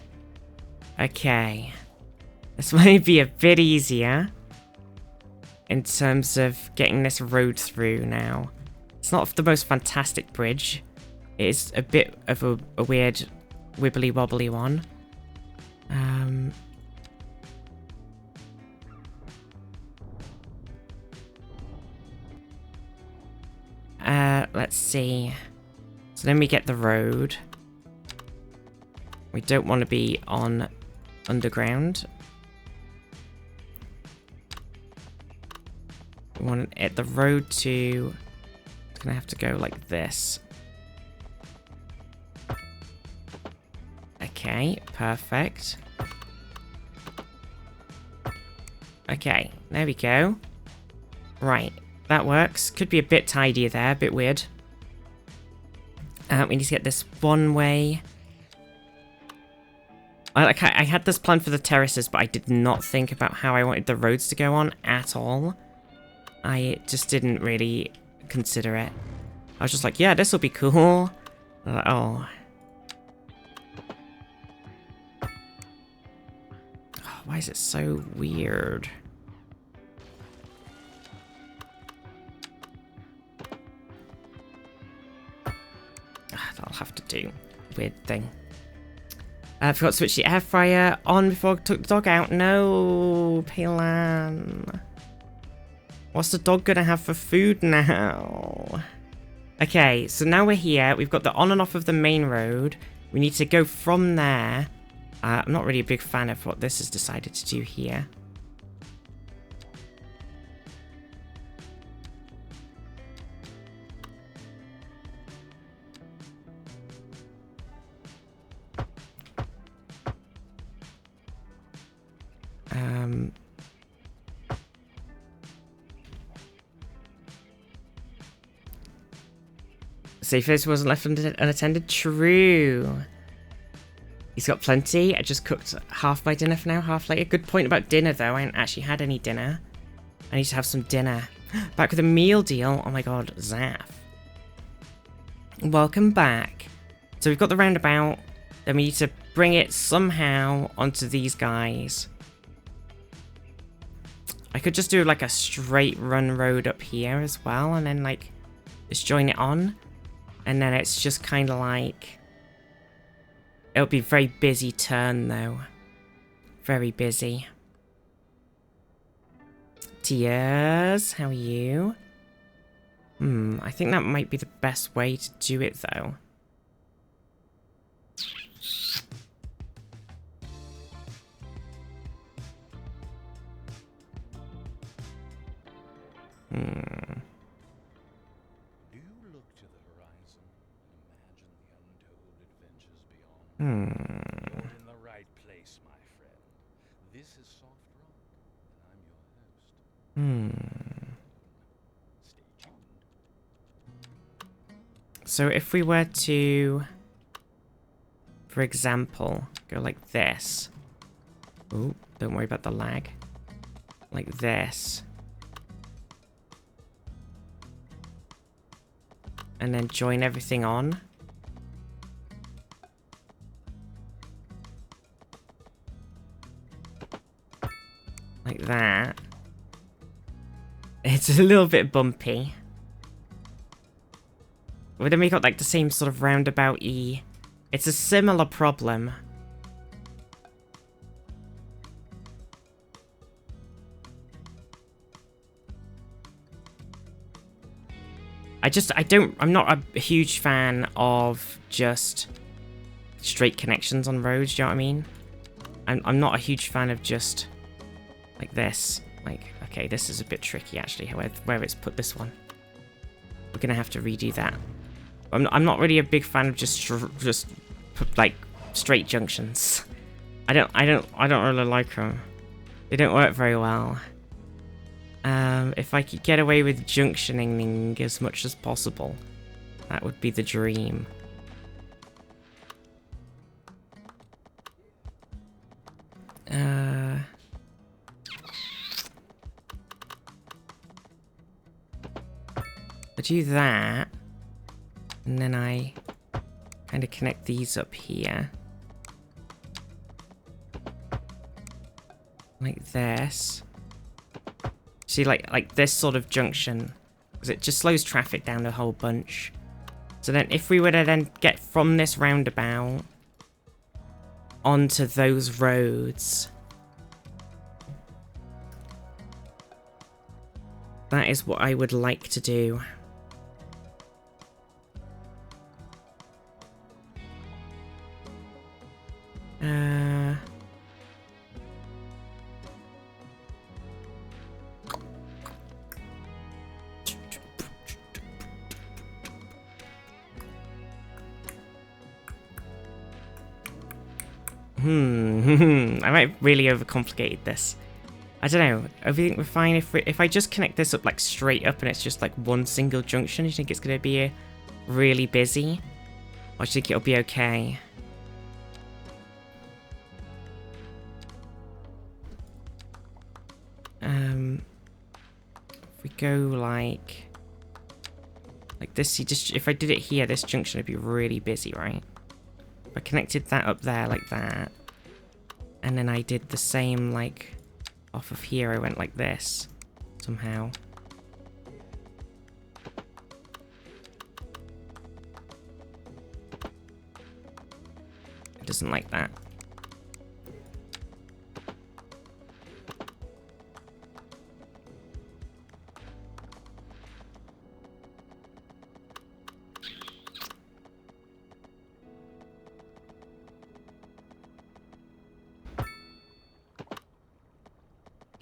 Okay. This might be a bit easier in terms of getting this road through now. It's not the most fantastic bridge. It is a bit of a weird wibbly wobbly one. Let's see. So then we get the road. We don't want to be on underground. We want the road to... It's gonna have to go like this. Okay, perfect. Okay, there we go. Right, that works. Could be a bit tidier there, a bit weird. We need to get this one way. I had this plan for the terraces, but I did not think about how I wanted the roads to go on at all. I just didn't really consider it. I was just like, yeah, this will be cool. Oh. Why is it so weird? That'll have to do. Weird thing. I forgot to switch the air fryer on before I took the dog out. No, Paylan. What's the dog gonna have for food now? Okay, so now we're here. We've got the on and off of the main road. We need to go from there. I'm not really a big fan of what this has decided to do here. Safest wasn't left unattended. True. He's got plenty. I just cooked half my dinner for now, half later. Good point about dinner, though. I haven't actually had any dinner. I need to have some dinner. Back with a meal deal. Oh my god, Zaf. Welcome back. So we've got the roundabout. Then we need to bring it somehow onto these guys. I could just do like a straight run road up here as well, and then like just join it on. And then it's just kind of like... It'll be a very busy turn, though. Very busy. Tears, how are you? I think that might be the best way to do it, though. You're in the right place, my friend. This is Soft Rock, and I'm your host. Stay tuned. So if we were to, for example, go like this. Oh, don't worry about the lag. Like this. And then join everything on. Like that. It's a little bit bumpy. But then we got like the same sort of roundabout-y. It's a similar problem. I'm not a huge fan of just straight connections on roads, do you know what I mean? I'm not a huge fan of just like this. Like, okay, this is a bit tricky actually, where it's put this one. We're gonna have to redo that. I'm not really a big fan of just like straight junctions. I don't really like them. They don't work very well. If I could get away with junctioning as much as possible, that would be the dream. I do that, and then I kind of connect these up here. Like this. See, like this sort of junction, because it just slows traffic down a whole bunch. So then if we were to then get from this roundabout onto those roads, that is what I would like to do. I might have really overcomplicated this. I don't know. I think we're fine if I just connect this up like straight up and it's just like one single junction. Do you think it's going to be really busy? Or do you think it'll be okay? If we go like this, if I did it here, this junction would be really busy, right? If I connected that up there like that, and then I did the same like off of here, I went like this somehow. It doesn't like that.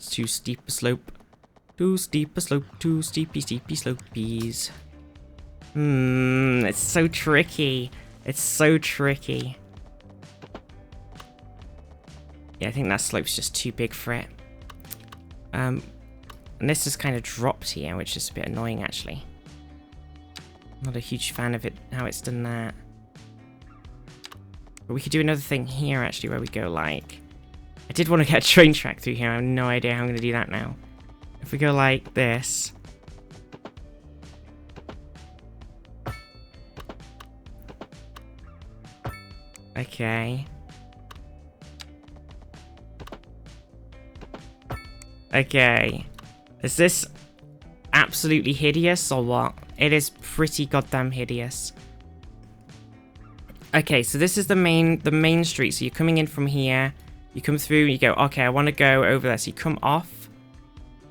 Too steep a slope. Too steep a slope. Too steepy slopies. It's so tricky. It's so tricky. Yeah, I think that slope's just too big for it. And this is kind of dropped here, which is a bit annoying actually. Not a huge fan of it, how it's done that. But we could do another thing here actually, where we go like... I did want to get a train track through here. I have no idea how I'm going to do that now. If we go like this. Okay. Okay. Is this absolutely hideous or what? It is pretty goddamn hideous. Okay, so this is the main street. So you're coming in from here. You come through and you go, okay, I want to go over there. So you come off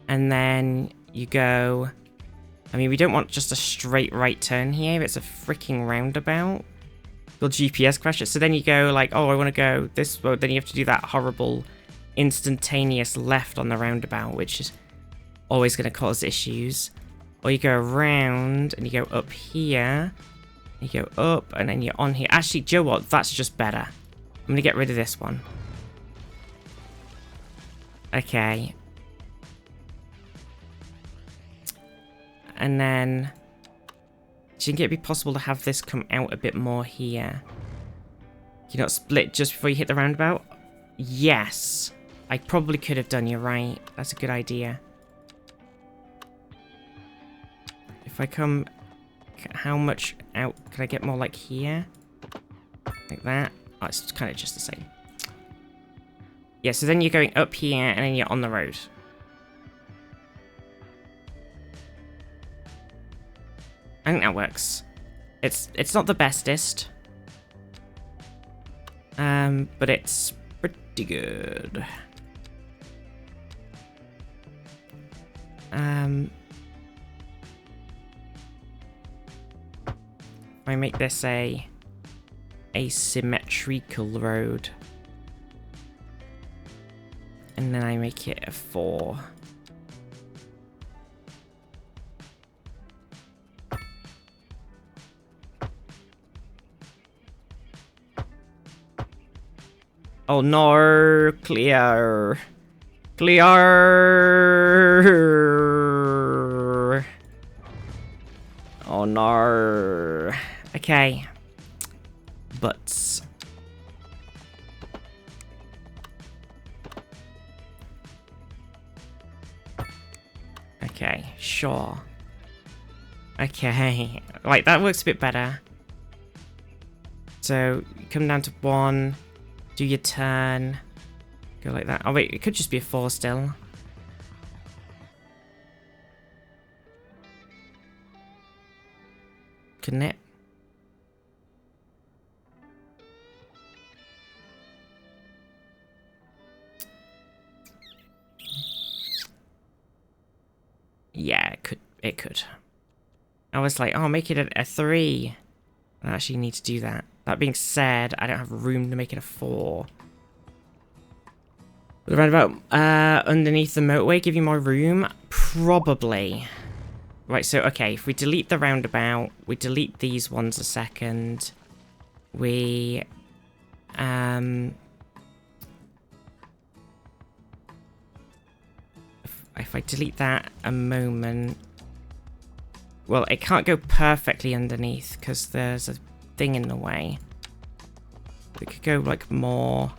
and then you go, I mean, we don't want just a straight right turn here. It's a freaking roundabout. Your GPS crashes. So then you go like, oh, I want to go this way. Then you have to do that horrible instantaneous left on the roundabout, which is always going to cause issues. Or you go around and you go up here. You go up and then you're on here. Actually, Joe, what? That's just better. I'm going to get rid of this one. Okay. And then... do you think it'd be possible to have this come out a bit more here? You not split just before you hit the roundabout? Yes. I probably could have done, you're right. That's a good idea. If I come... how much out can I get more like here? Like that? Oh, it's kind of just the same. Yeah, so then you're going up here and then you're on the road. I think that works. It's not the bestest. But it's pretty good. If I make this a asymmetrical road. And then I make it a 4. Oh no, clear. Clear. Oh no. Okay. Butts. Okay, sure. Okay. Right, that works a bit better. So, you come down to 1, do your turn, go like that. Oh wait, it could just be a 4 still. Couldn't it? Yeah, it could. I was like, oh, make it a 3. I actually need to do that. That being said, I don't have room to make it a 4. The roundabout underneath the motorway give you more room? Probably. Right, so, okay, if we delete the roundabout, we delete these ones a second. We, if I delete that a moment... Well, it can't go perfectly underneath, because there's a thing in the way. It could go, like, more...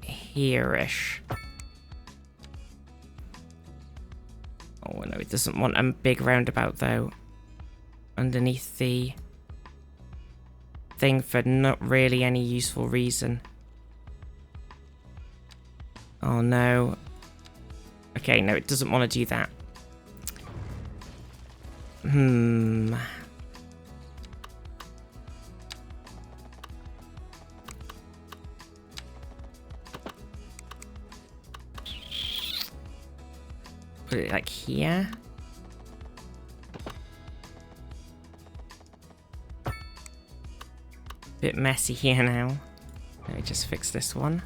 here-ish. Oh, no, it doesn't want a big roundabout, though. Underneath the thing for not really any useful reason. Oh, no. Okay, no, it doesn't want to do that. Put it like here. Bit messy here now. Let me just fix this one.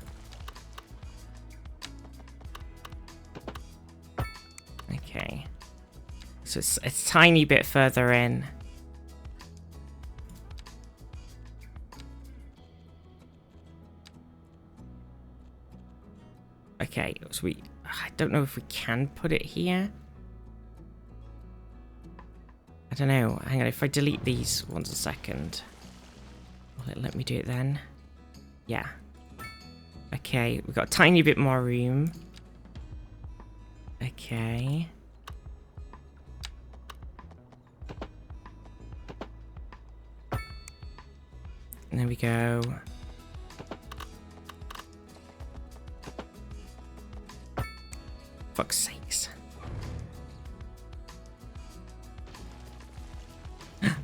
Okay. So it's a tiny bit further in. Okay, so I don't know if we can put it here. I don't know. Hang on, if I delete these ones a second. Will it let me do it then? Yeah. Okay, we've got a tiny bit more room. Okay. And there we go. Fuck's sakes.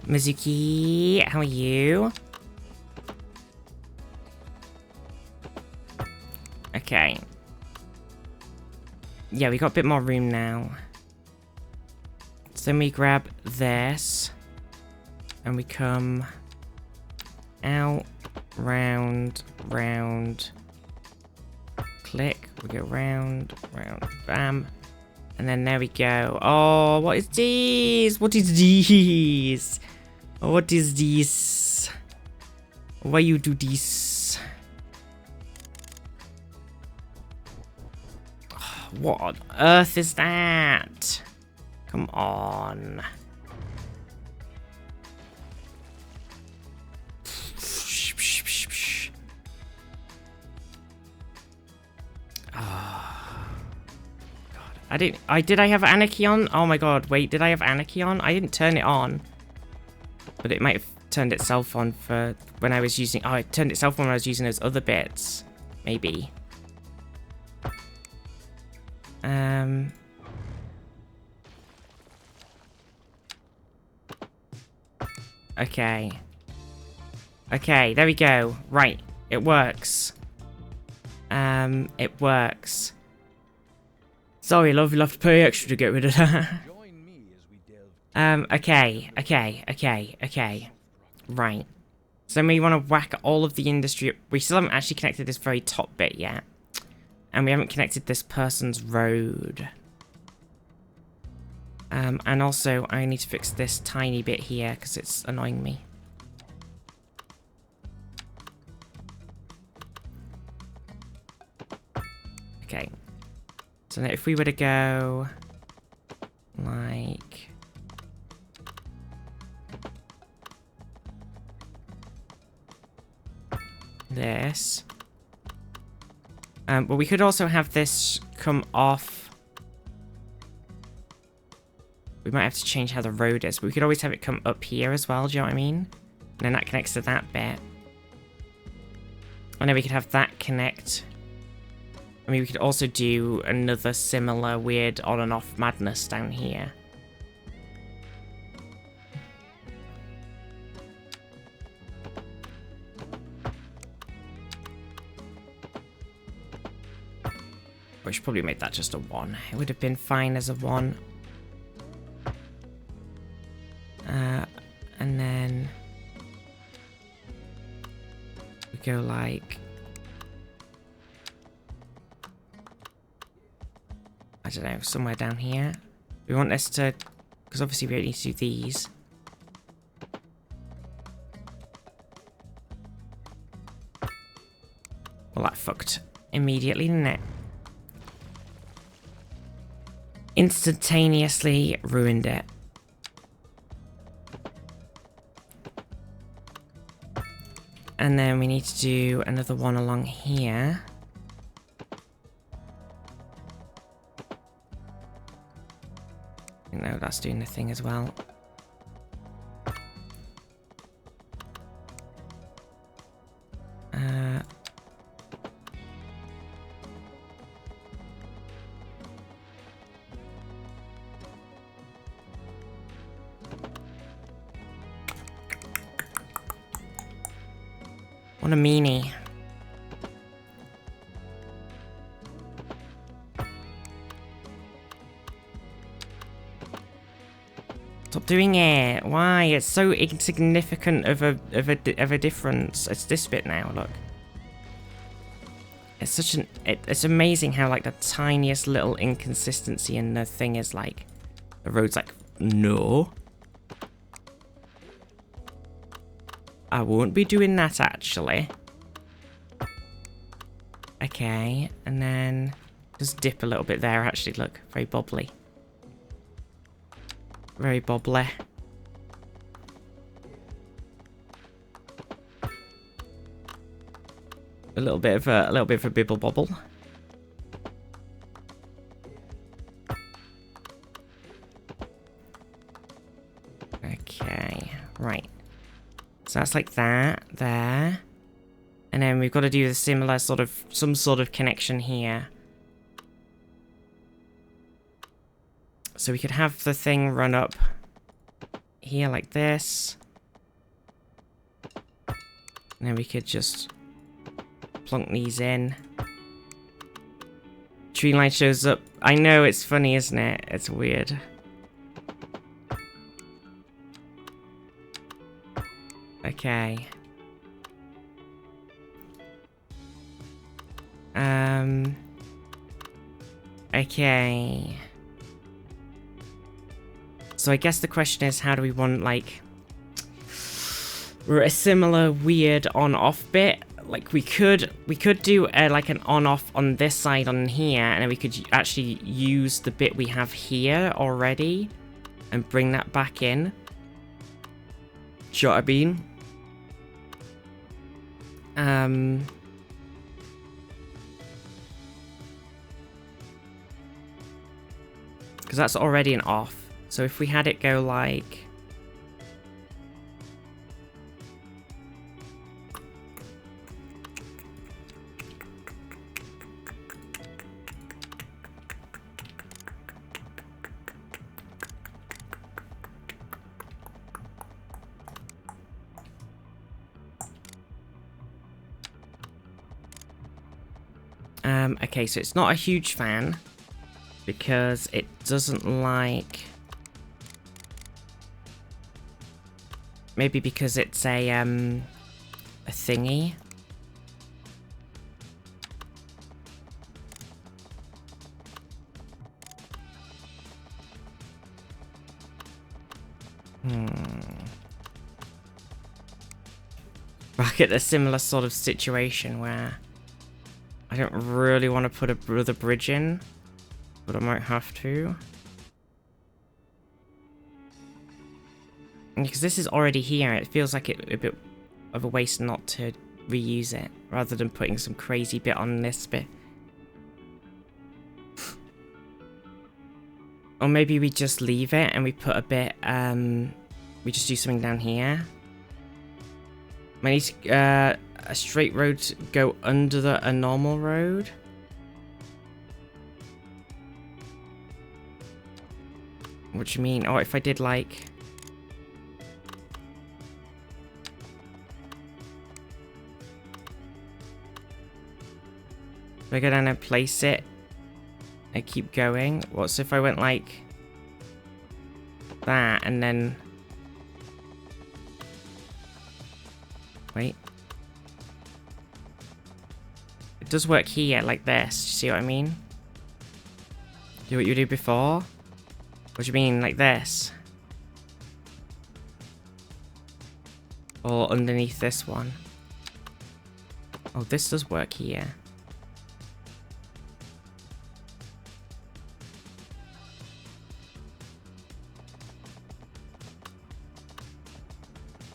Mizuki, how are you? Okay. Yeah, we got a bit more room now. So then we grab this. And we come out, round, round. Click. We go round, round, bam. And then there we go. Oh, what is this? What is this? What is this? Why you do this? What on earth is that? Come on. Did I have Anarchy on? Oh my god, wait, did I have Anarchy on? I didn't turn it on. But it might have turned itself on for when I was using... Oh, it turned itself on when I was using those other bits. Maybe. Okay. Okay, there we go. Right, it works. It works. Sorry, love, you'll have to pay extra to get rid of that. Okay. Right. So then we want to whack all of the industry. We still haven't actually connected this very top bit yet. And we haven't connected this person's road. And also, I need to fix this tiny bit here, because it's annoying me. Okay. So now if we were to go... like... this. But we could also have this come off. We might have to change how the road is, but we could always have it come up here as well, do you know what I mean? And then that connects to that bit. And then we could have that connect. I mean, we could also do another similar weird on and off madness down here. We should probably make that just a 1. It would have been fine as a 1. And then we go like, I don't know, somewhere down here. We want this to, because obviously we don't need to do these. Well, that fucked immediately, didn't it? Instantaneously ruined it. And then we need to do another one along here. No, that's doing the thing as well. What a meanie. Stop doing it. Why? It's so insignificant of a difference. It's this bit now, look. It's such an it's amazing how like the tiniest little inconsistency in the thing is like the road's like, no. I won't be doing that actually. Okay, and then just dip a little bit there actually, look, very bobbly. Very bobbly. A little bit of a bibble bobble. Okay, right. So that's like that, there. And then we've got to do the similar sort of, some sort of connection here. So we could have the thing run up here like this. And then we could just plonk these in. Tree line shows up. I know, it's funny, isn't it? It's weird. Okay. Okay. So I guess the question is, how do we want, like, a similar weird on-off bit? Like, we could do like an on-off on this side on here, and then we could actually use the bit we have here already and bring that back in. Do you know what I mean? Because that's already an off. So if we had it go like... okay, so it's not a huge fan because it doesn't like... Maybe because it's a thingy. Back at a similar sort of situation where I don't really want to put the bridge in, but I might have to. Because this is already here, it feels like a bit of a waste not to reuse it, rather than putting some crazy bit on this bit. Or maybe we just leave it and we put a bit, we just do something down here. I need a straight road to go under a normal road. What do you mean? Oh, if I did like... If I go down and place it, I keep going. What's if I went like that and then... Wait. It does work here like this. You see what I mean? Do what you did before? What do you mean like this? Or underneath this one? Oh, this does work here.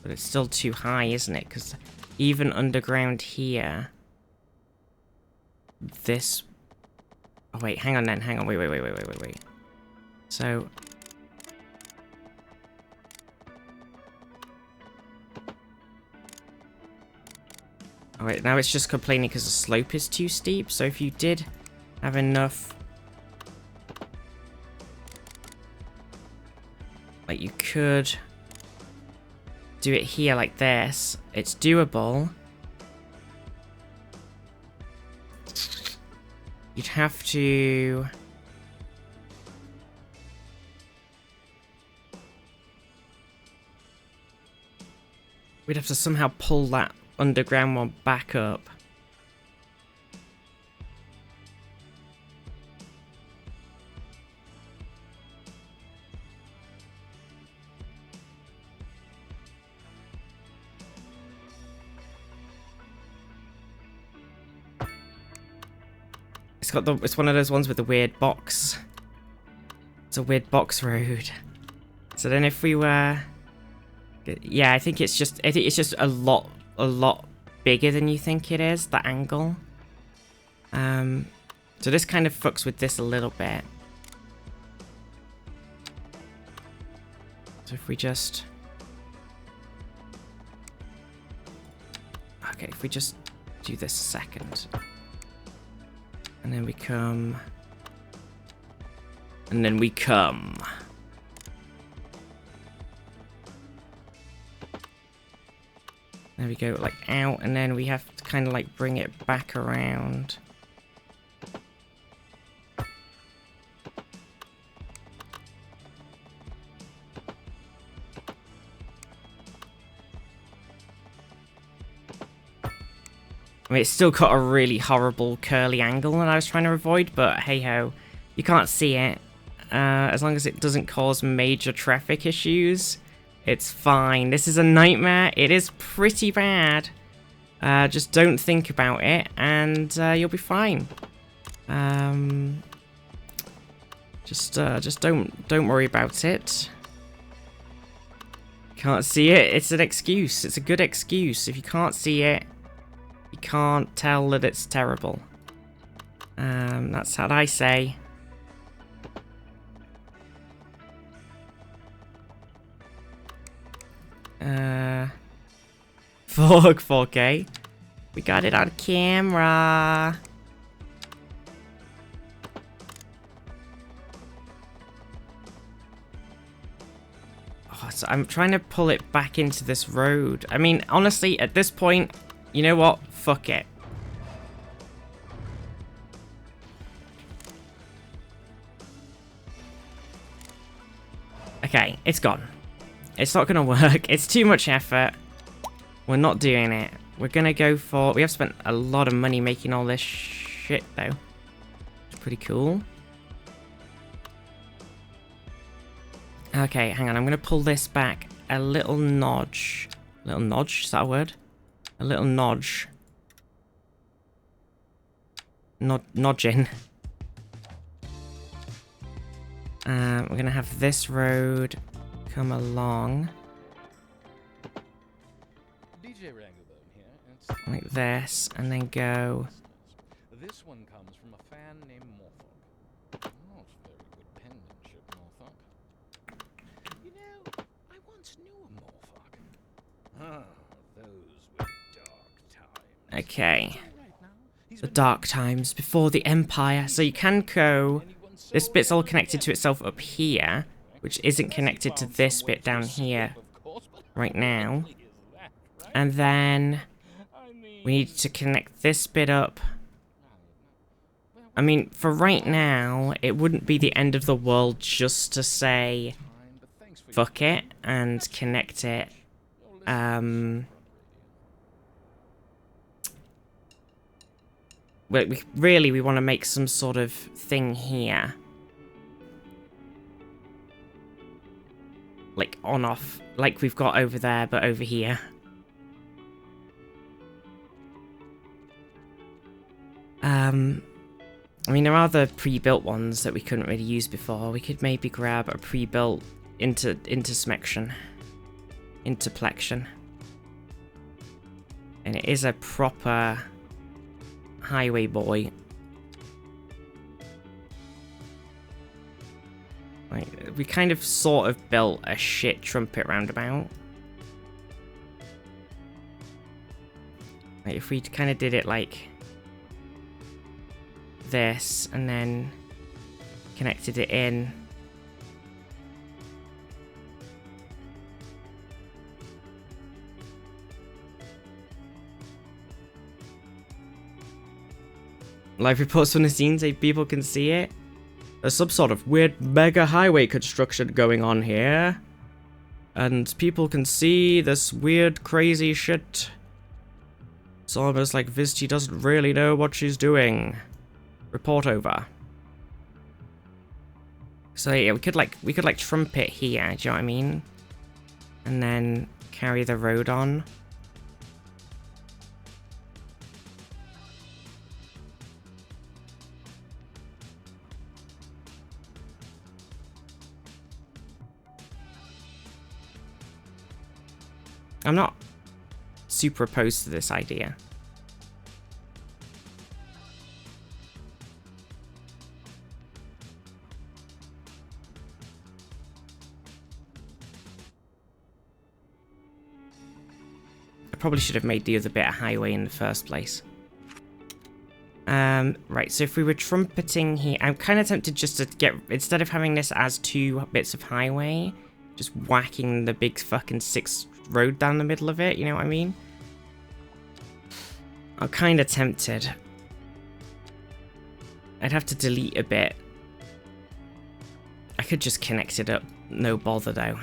But it's still too high, isn't it? Because even underground here... This... Oh, wait, hang on then, hang on. Wait. So... Oh, wait, now it's just complaining because the slope is too steep. So if you did have enough... Like, you could... do it here like this. It's doable. You'd have to... We'd have to somehow pull that underground one back up. It's one of those ones with the weird box. It's a weird box road. So then if we were... Yeah, I think it's just a lot bigger than you think it is, the angle. So this kind of fucks with this a little bit. So if we just... Okay, if we just do this a second. And then we come. And then we come. There we go, like out, and then we have to kind of like bring it back around. I mean, it's still got a really horrible curly angle that I was trying to avoid, but hey-ho, you can't see it. As long as it doesn't cause major traffic issues, it's fine. This is a nightmare. It is pretty bad. Just don't think about it, and you'll be fine. Just don't worry about it. Can't see it? It's an excuse. It's a good excuse. If you can't see it, you can't tell that it's terrible. That's what I say. Fuck 4K. We got it on camera. Oh, so I'm trying to pull it back into this road. I mean, honestly, at this point, you know what? Fuck it. Okay, it's gone. It's not gonna work. It's too much effort. We're not doing it. We're gonna go for... We have spent a lot of money making all this shit, though. It's pretty cool. Okay, hang on. I'm gonna pull this back a little notch. Little notch? Is that a word? A little notch. Nodging. We're gonna have this road come along. DJ Ranglebone here, and like this, and then go. This one comes from a fan named Morthog. Not very good penmanship, Morthog. You know, I once knew a Morthog. Ah, those were dark times. Okay. The dark times before the Empire. So you can go. This bit's all connected to itself up here, which isn't connected to this bit down here right now. And then we need to connect this bit up. I mean, for right now, it wouldn't be the end of the world just to say fuck it and connect it. We want to make some sort of thing here. Like on off, like we've got over there, but over here. I mean, there are the pre-built ones that we couldn't really use before. We could maybe grab a pre-built interplexion. And it is a proper highway boy. Like, we kind of sort of built a shit trumpet roundabout. Like, if we kind of did it like this and then connected it in. Live reports from the scene say people can see it. There's some sort of weird mega highway construction going on here. And people can see this weird crazy shit. It's almost like Vizty doesn't really know what she's doing. Report over. So yeah, we could like trumpet here, do you know what I mean? And then carry the road on. I'm not super opposed to this idea. I probably should have made the other bit a highway in the first place. Right, so if we were trumpeting here, I'm kind of tempted just to get, instead of having this as 2 bits of highway, just whacking the big fucking 6 road down the middle of it, you know what I mean? I'm kind of tempted. I'd have to delete a bit. I could just connect it up, no bother though.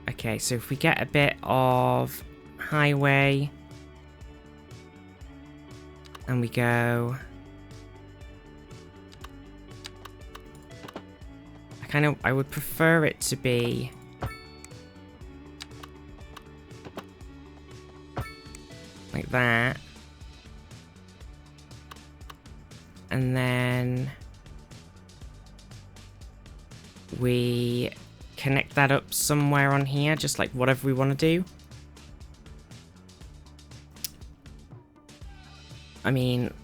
Okay, so if we get a bit of highway, and we go... I would prefer it to be... like that. And then we connect that up somewhere on here, just like whatever we want to do. I mean,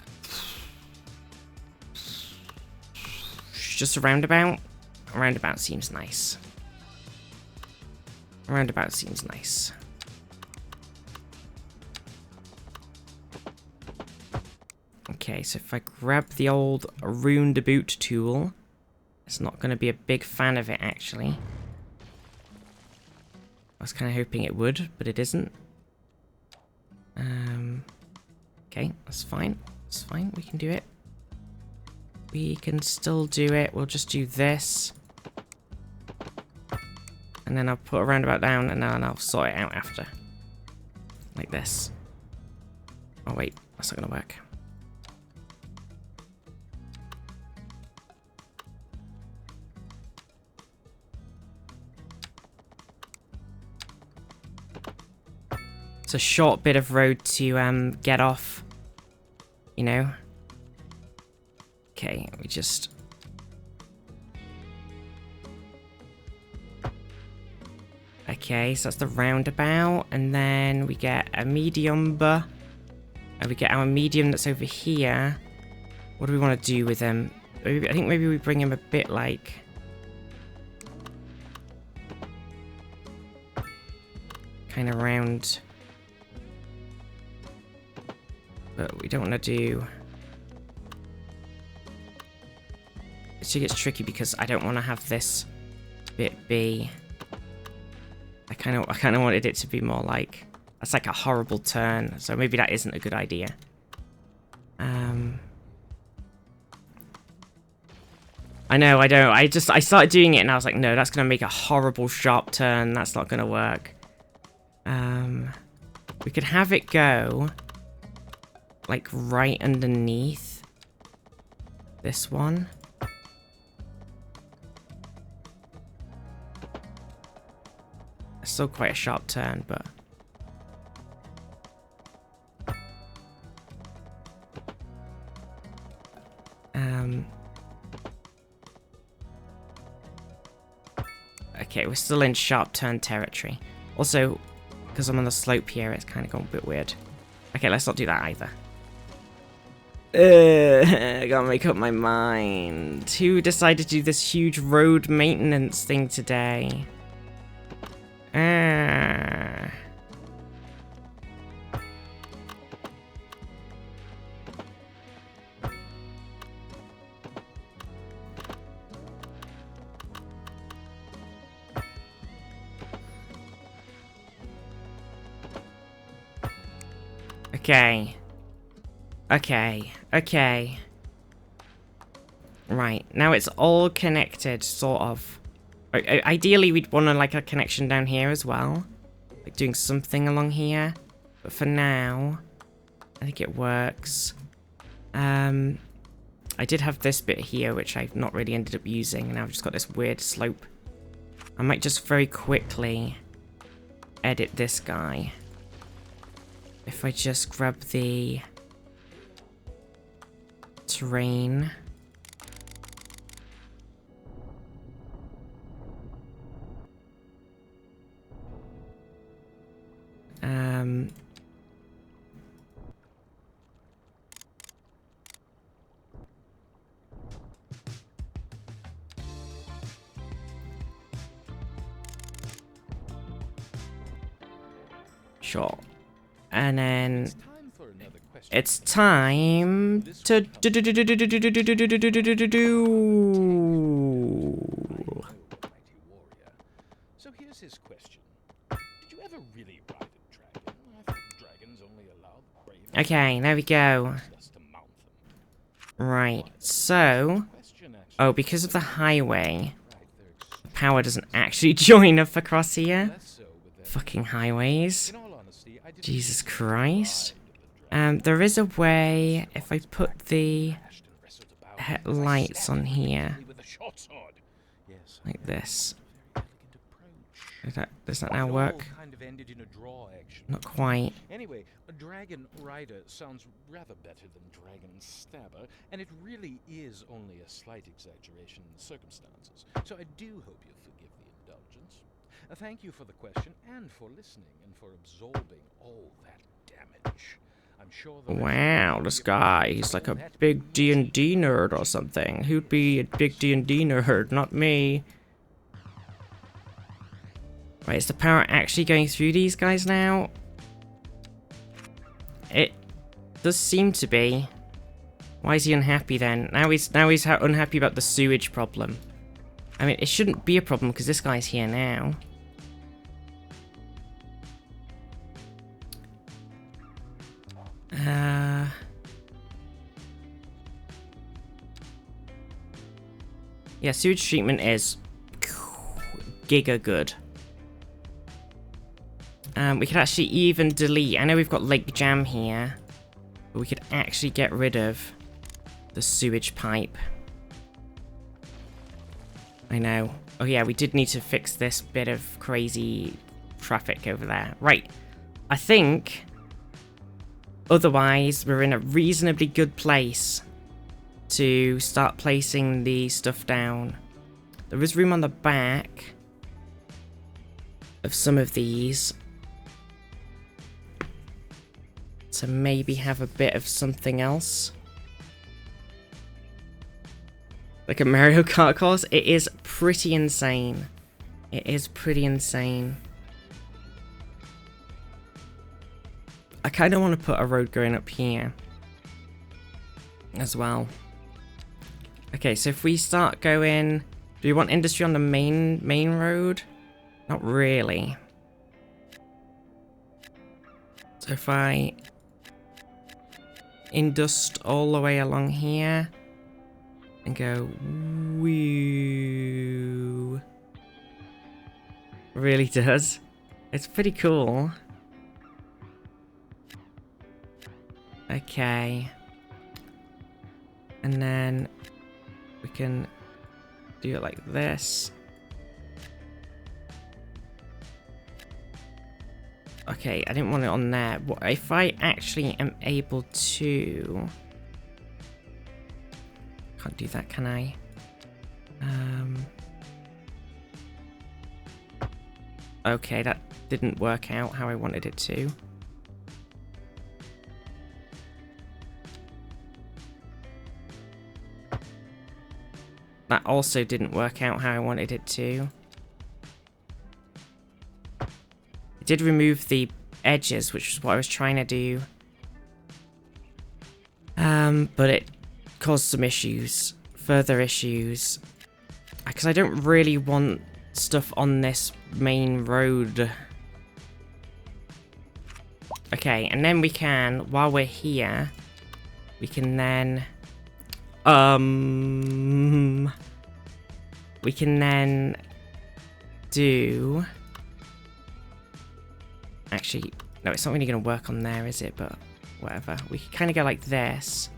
just a roundabout. A roundabout seems nice. A roundabout seems nice. Okay, so if I grab the old roundabout tool, it's not going to be a big fan of it, actually. I was kind of hoping it would, but it isn't. Okay, that's fine. That's fine, we can do it. We can still do it. We'll just do this. And then I'll put a roundabout down, and then I'll sort it out after. Like this. Oh wait, that's not going to work. It's a short bit of road to get off, you know. Okay, we just... Okay, so that's the roundabout, and then we get a medium, and we get our medium that's over here. What do we want to do with him? I think maybe we bring him a bit like... kind of round. But we don't want to do... It gets tricky because I don't want to have this bit be... I kind of wanted it to be more like... That's like a horrible turn, so maybe that isn't a good idea. I know, I started doing it and I was like, no, that's going to make a horrible sharp turn. That's not going to work. We could have it go like right underneath this one. It's still quite a sharp turn, but... Okay, we're still in sharp turn territory. Also, because I'm on the slope here, it's kind of gone a bit weird. Okay, let's not do that either. I gotta make up my mind. Who decided to do this huge road maintenance thing today? Okay. Right, now it's all connected, sort of. Ideally, we'd want like a connection down here as well. Like doing something along here. But for now, I think it works. I did have this bit here, which I've not really ended up using, and now I've just got this weird slope. I might just very quickly edit this guy. If I just grab the terrain. Sure. And then it's time to So here's his question. Did you ever really ride a dragon? I thought dragons only allowed brave. Okay, there we go. Right, so... Oh, because of the highway, the power doesn't actually join up across here. Fucking highways. Jesus Christ. There is a way, if I put the lights on here, like this. Does that now work? Not quite. Anyway, a dragon rider sounds rather better than dragon stabber, and it really is only a slight exaggeration in the circumstances. So I do hope you'll forgive the indulgence. Thank you for the question and for listening and for absorbing all that damage. I'm sure that Wow, this guy, he's like a big D&D nerd or something. Who'd be a big D&D nerd? Not me. Right, is the power actually going through these guys now? It does seem to be. Why is he unhappy then? Now he's unhappy about the sewage problem. I mean, it shouldn't be a problem because this guy's here now. Yeah, sewage treatment is giga good. We could actually even delete. I know we've got Lake Jam here, but we could actually get rid of the sewage pipe. I know. Oh yeah, we did need to fix this bit of crazy traffic over there. Right. I think otherwise we're in a reasonably good place to start placing the stuff down. There is room on the back of some of these. To maybe have a bit of something else. Like a Mario Kart course. It is pretty insane. It is pretty insane. I kind of want to put a road going up here as well. Okay, so if we start going, do we want industry on the main road? Not really. So if I indust all the way along here and go woo, really does. It's pretty cool. Okay. And then we can do it like this. Okay, I didn't want it on there. What if I actually am able to... Can't do that, can I? Okay, that didn't work out how I wanted it to. That also didn't work out how I wanted it to. It did remove the edges, which is what I was trying to do. But it caused some issues. Further issues. Because I don't really want stuff on this main road. Okay, and then we can, while we're here, we can then... we can then do... Actually, no, it's not really going to work on there, is it? But whatever. We can kind of go like this.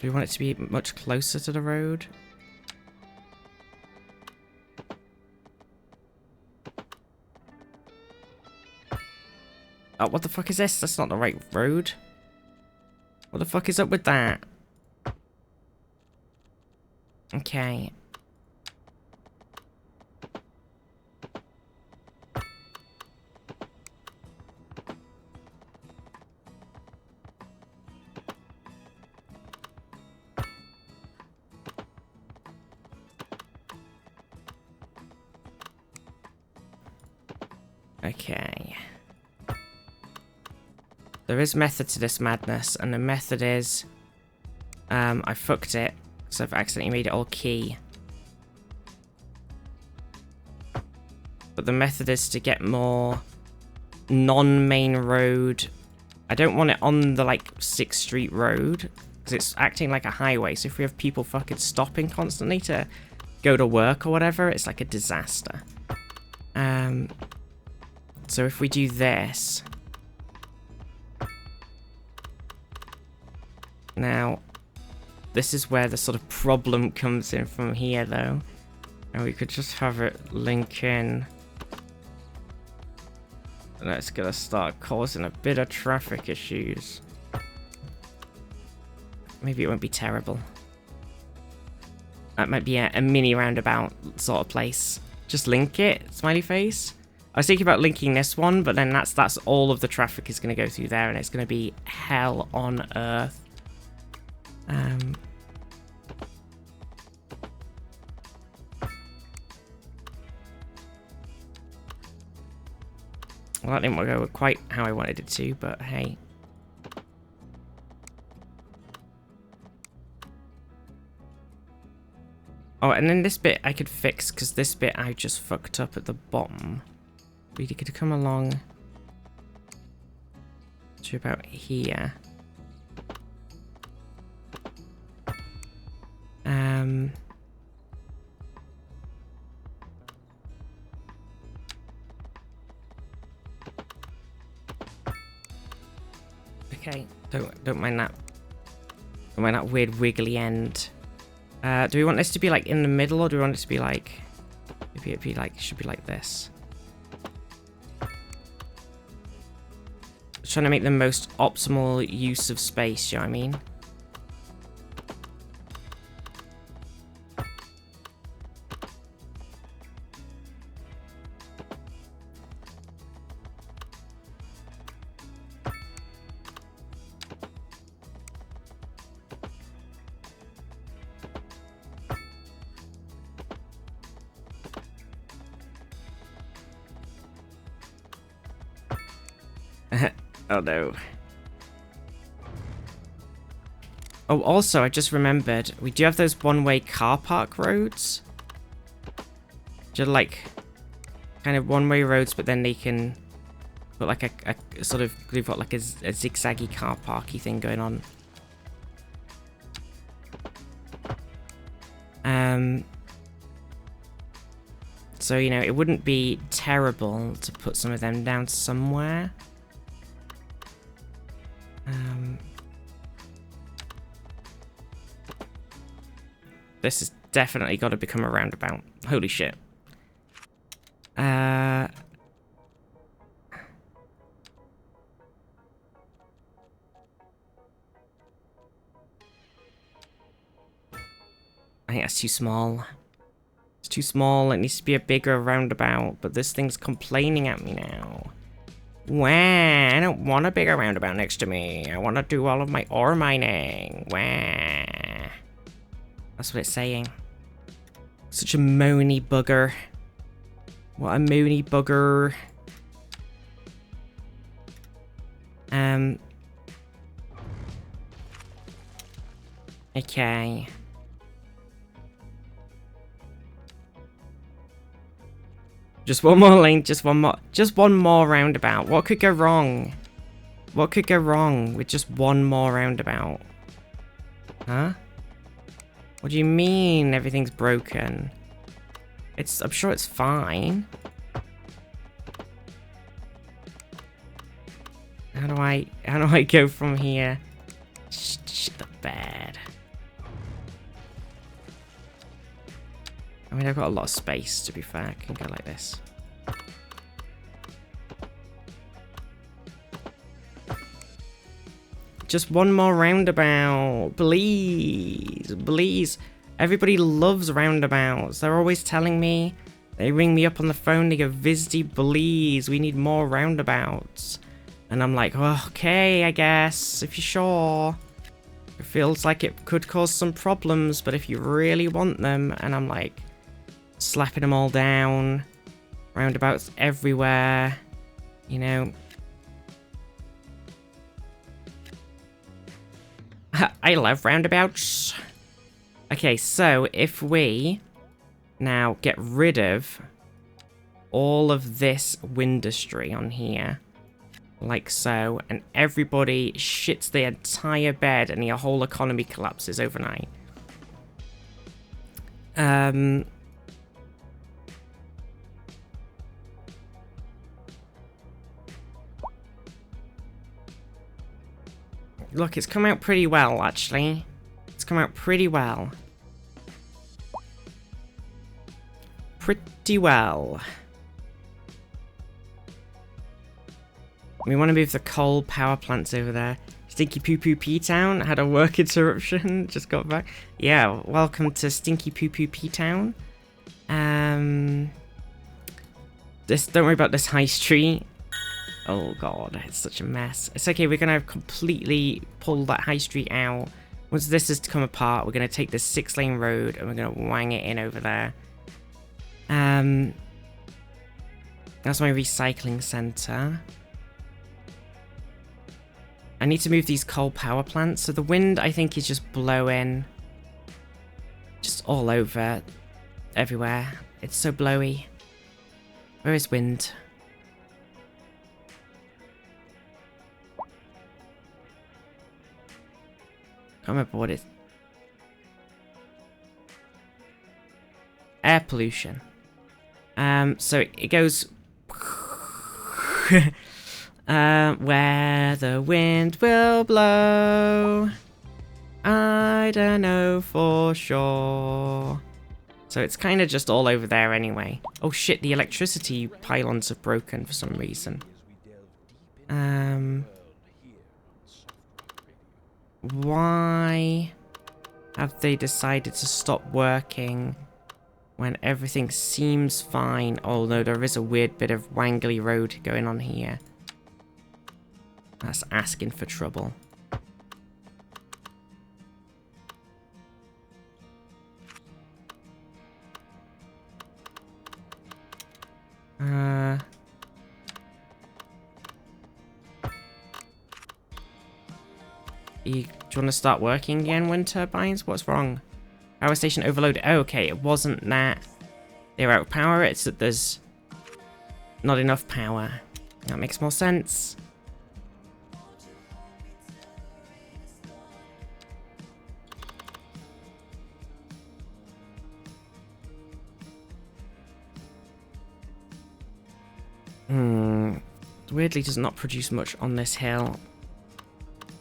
Do we want it to be much closer to the road? Oh, what the fuck is this? That's not the right road. What the fuck is up with that? Okay. Okay. There is method to this madness, and the method is... I fucked it, so I've accidentally made it all key. But the method is to get more non-main road. I don't want it on the, like, 6th Street road, because it's acting like a highway, so if we have people fucking stopping constantly to go to work or whatever, it's like a disaster. So if we do this... Now, this is where the sort of problem comes in from here, though. And we could just have it link in. And that's gonna start causing a bit of traffic issues. Maybe it won't be terrible. That might be a mini roundabout sort of place. Just link it, smiley face. I was thinking about linking this one, but then that's all of the traffic is going to go through there, and it's going to be hell on earth. Well, that didn't go quite how I wanted it to, but hey. Oh, and then this bit I could fix, because this bit I just fucked up at the bottom. We could come along to about here. Okay, don't mind that. Don't mind that weird wiggly end. Do we want this to be like in the middle, or do we want it to be like... Maybe it'd be like, should be like this. Trying to make the most optimal use of space, you know what I mean? Oh no. Oh, also, I just remembered, we do have those one-way car park roads. Just like, kind of one-way roads, but then they can put like a sort of, they've got like a zigzaggy car parky thing going on. So, you know, it wouldn't be terrible to put some of them down somewhere. This has definitely got to become a roundabout. Holy shit. I think that's too small. It's too small. It needs to be a bigger roundabout. But this thing's complaining at me now. Wah, I don't want a bigger roundabout next to me. I want to do all of my ore mining. Wah. That's what it's saying. Such a moany bugger. What a moany bugger. Okay. Just one more lane, just one more roundabout. What could go wrong? What could go wrong with just one more roundabout? Huh? What do you mean everything's broken? I'm sure it's fine. How do I go from here? Shit the bed. I mean, I've got a lot of space, to be fair. I can go like this. Just one more roundabout. Please. Please. Everybody loves roundabouts. They're always telling me. They ring me up on the phone. They go, Vizdy, please. We need more roundabouts. And I'm like, oh, okay, I guess. If you're sure. It feels like it could cause some problems. But if you really want them. And I'm like, slapping them all down. Roundabouts everywhere. You know. I love roundabouts. Okay, so if we now get rid of all of this windustry on here, like so, and everybody shits the entire bed and your whole economy collapses overnight. Look, it's come out pretty well, actually. It's come out pretty well. Pretty well. We want to move the coal power plants over there. Stinky Poo Poo P-Town had a work interruption. Just got back. Yeah, welcome to Stinky Poo Poo P-Town. Don't worry about this high street. Oh god, it's such a mess. It's okay, we're gonna completely pull that high street out. Once this has come apart, we're gonna take this 6-lane road and we're gonna wang it in over there. That's my recycling center. I need to move these coal power plants. So the wind, I think, is just blowing just all over, everywhere. It's so blowy. Where is wind? I can't remember what it is. Air pollution. So it goes where the wind will blow. I don't know for sure. So it's kind of just all over there anyway. Oh shit, the electricity pylons have broken for some reason. Why have they decided to stop working when everything seems fine? Oh no, there is a weird bit of wangly road going on here. That's asking for trouble. Do you want to start working again, wind turbines? What's wrong? Power station overloaded. Oh, okay, it wasn't that they're out of power, it's that there's not enough power. That makes more sense. Weirdly does not produce much on this hill.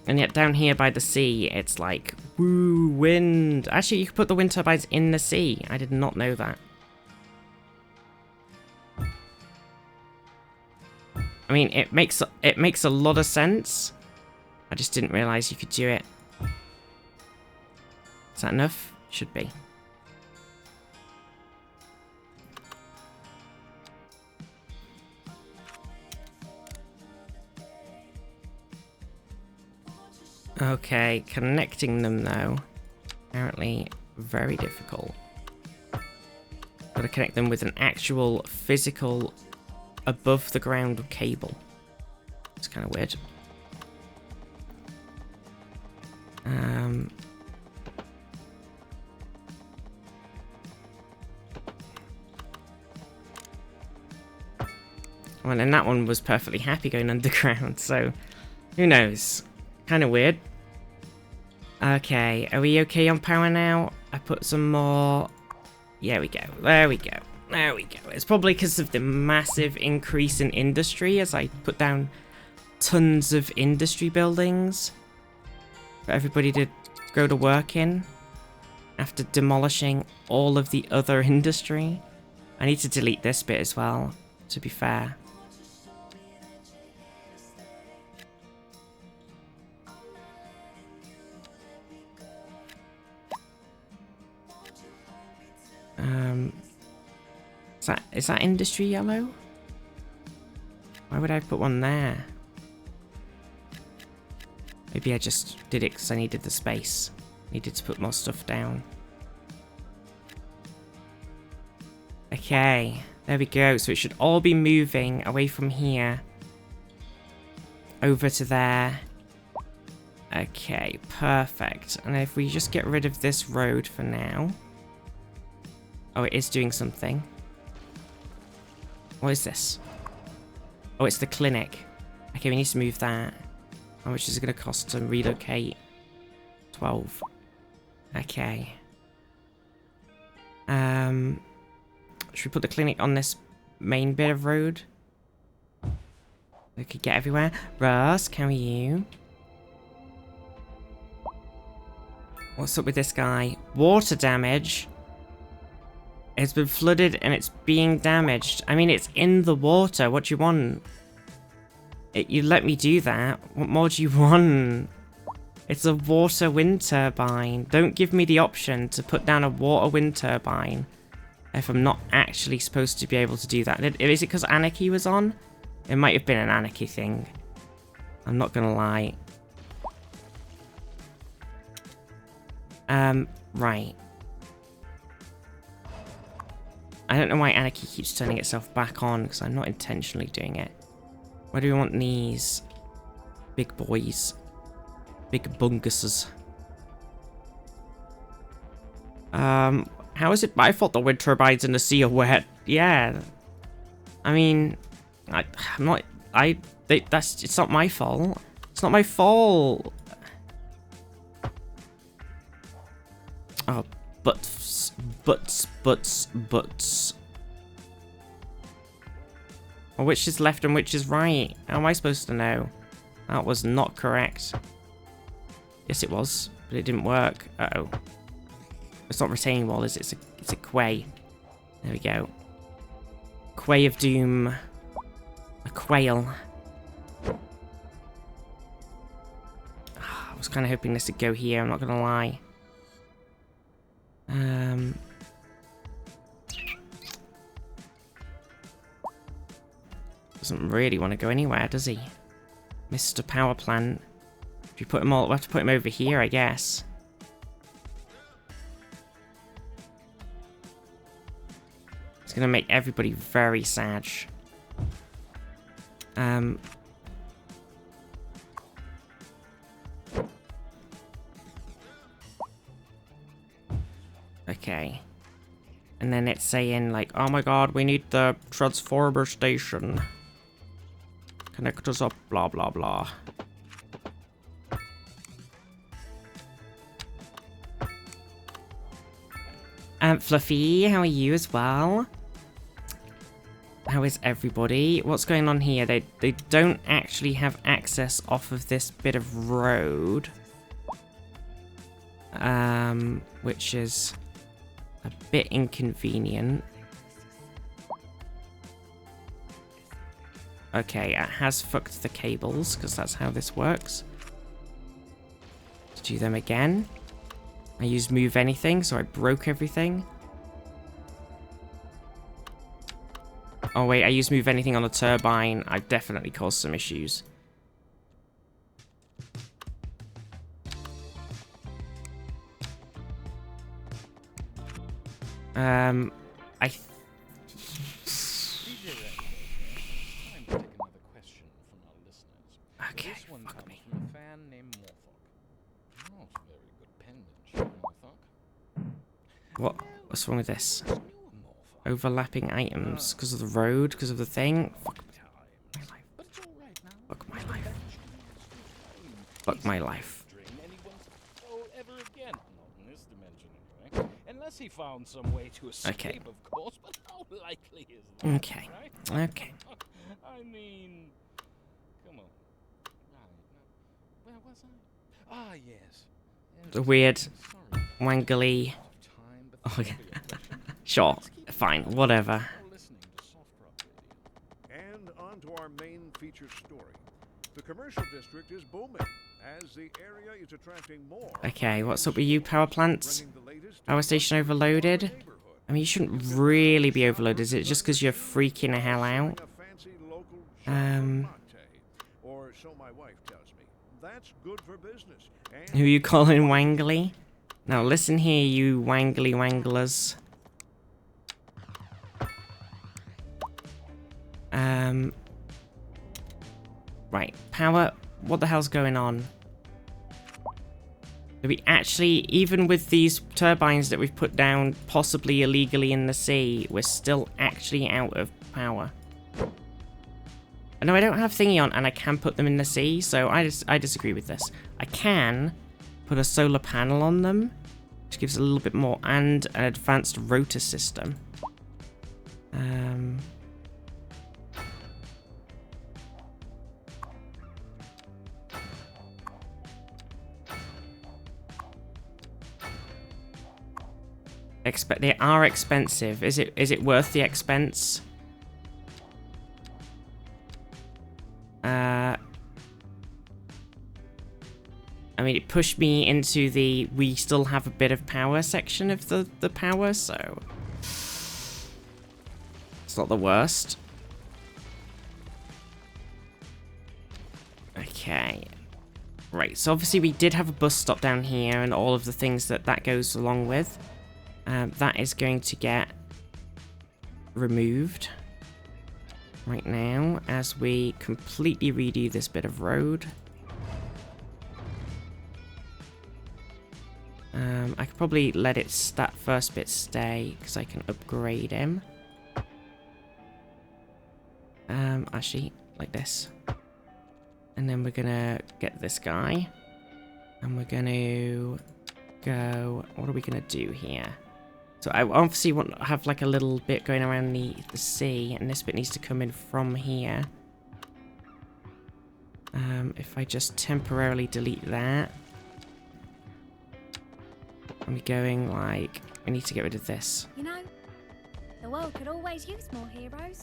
And yet down here by the sea, it's like, woo, wind. Actually, you could put the wind turbines in the sea. I did not know that. I mean, it makes a lot of sense. I just didn't realize you could do it. Is that enough? Should be. Okay, connecting them though, apparently very difficult. Gotta connect them with an actual physical above the ground cable. It's kind of weird. Well, and that one was perfectly happy going underground, so who knows? Kind of weird. Okay, are we okay on power now? I put some more. Yeah, we go. There we go. There we go. It's probably because of the massive increase in industry as I put down tons of industry buildings for everybody to go to work in after demolishing all of the other industry. I need to delete this bit as well, to be fair. Is that industry yellow? Why would I put one there? Maybe I just did it because I needed the space. Needed to put more stuff down. Okay, there we go. So it should all be moving away from here. Over to there. Okay, perfect. And if we just get rid of this road for now. Oh, it is doing something. What is this? Oh, it's the clinic. Okay, we need to move that. How much is it going to cost to relocate? 12. Okay. Should we put the clinic on this main bit of road? We could get everywhere. Russ, how are you? What's up with this guy? Water damage. It's been flooded and it's being damaged. I mean, it's in the water. What do you want? You let me do that. What more do you want? It's a water wind turbine. Don't give me the option to put down a water wind turbine if I'm not actually supposed to be able to do that. Is it because Anarchy was on? It might have been an Anarchy thing. I'm not gonna lie. Right. I don't know why Anarchy keeps turning itself back on, because I'm not intentionally doing it. Why do we want these big boys? Big bunguses. How is it my fault the wind turbines in the sea are wet? Yeah. I mean, I'm not... it's not my fault. It's not my fault. Oh, buts. Well, which is left and which is right? How am I supposed to know? That was not correct. Yes, it was, but it didn't work. Uh-oh. It's not retaining wall, is it? It's a quay. There we go. Quay of Doom. A quail. I was kind of hoping this would go here, I'm not going to lie. Doesn't really want to go anywhere, does he? Mr. Power Plant. If you put him all, we'll have to put him over here, I guess. It's gonna make everybody very sad. Okay. And then it's saying like, oh my god, we need the transformer station. Connect us up, blah blah blah. Fluffy, how are you as well? How is everybody? What's going on here? They don't actually have access off of this bit of road. Which is a bit inconvenient. Okay, it has fucked the cables, because that's how this works. To do them again. I used move anything, so I broke everything. Oh wait, I used move anything on the turbine. I definitely caused some issues. I okay, fuck me. From a fan named Morthok. Oh, very good penmanship, Morthok. What's wrong with this? Overlapping items because of the road, because of the thing. Fuck my life. Fuck my life. Fuck my life. Ever again. Not in this dimension, anyway. Unless he found some way to escape, Okay. of course. But how likely is that? Okay. Right? Okay. I mean, come on. Right. Where was I? Ah, yes. The weird, Sorry. wangly. Time before Oh, yeah. the oppression. Sure. Fine. Whatever. Listening to soft rock radio. And on to our main feature story. The commercial district is booming as the area is attracting more. Okay. What's up with you, power plants? Bringing the latest Power station overloaded? neighborhood. I mean, you shouldn't really be overloaded. Is it just because you're freaking the hell out? A fancy local Um, latte, or so my wife tells me. That's good for business. And Who are you calling wangly? Now listen here, you wangly wanglers. Right, power. What the hell's going on? Do we actually, even with these turbines that we've put down, possibly illegally in the sea, we're still actually out of power? I know I don't have thingy on, and I can put them in the sea, so I disagree with this. I can put a solar panel on them, which gives a little bit more, and an advanced rotor system. They are expensive. Is it worth the expense? I mean, it pushed me into the we still have a bit of power section of the power, so it's not the worst. Okay. Right, so obviously we did have a bus stop down here and all of the things that goes along with. That is going to get removed right now as we completely redo this bit of road. I could probably let that first bit stay because I can upgrade him. Actually, like this. And then we're gonna get this guy. And we're gonna go... What are we gonna do here? So I obviously want to have like a little bit going around the sea, and this bit needs to come in from here. If I just temporarily delete that. And we're going like, we need to get rid of this. You know, the world could always use more heroes.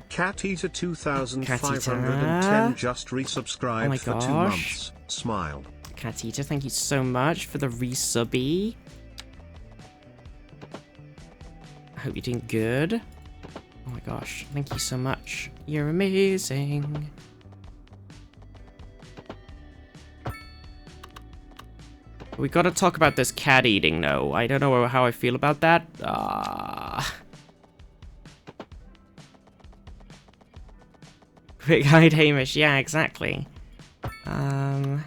Cat Eater Cat 2510 just Oh my resubscribed for 2 gosh. months. Smile. Cat Eater, thank you so much for the resubby. I hope you're doing good. Oh my gosh, thank you so much. You're amazing. We gotta talk about this cat eating though. I don't know how I feel about that. Quick-eyed Hamish, yeah, exactly. Don't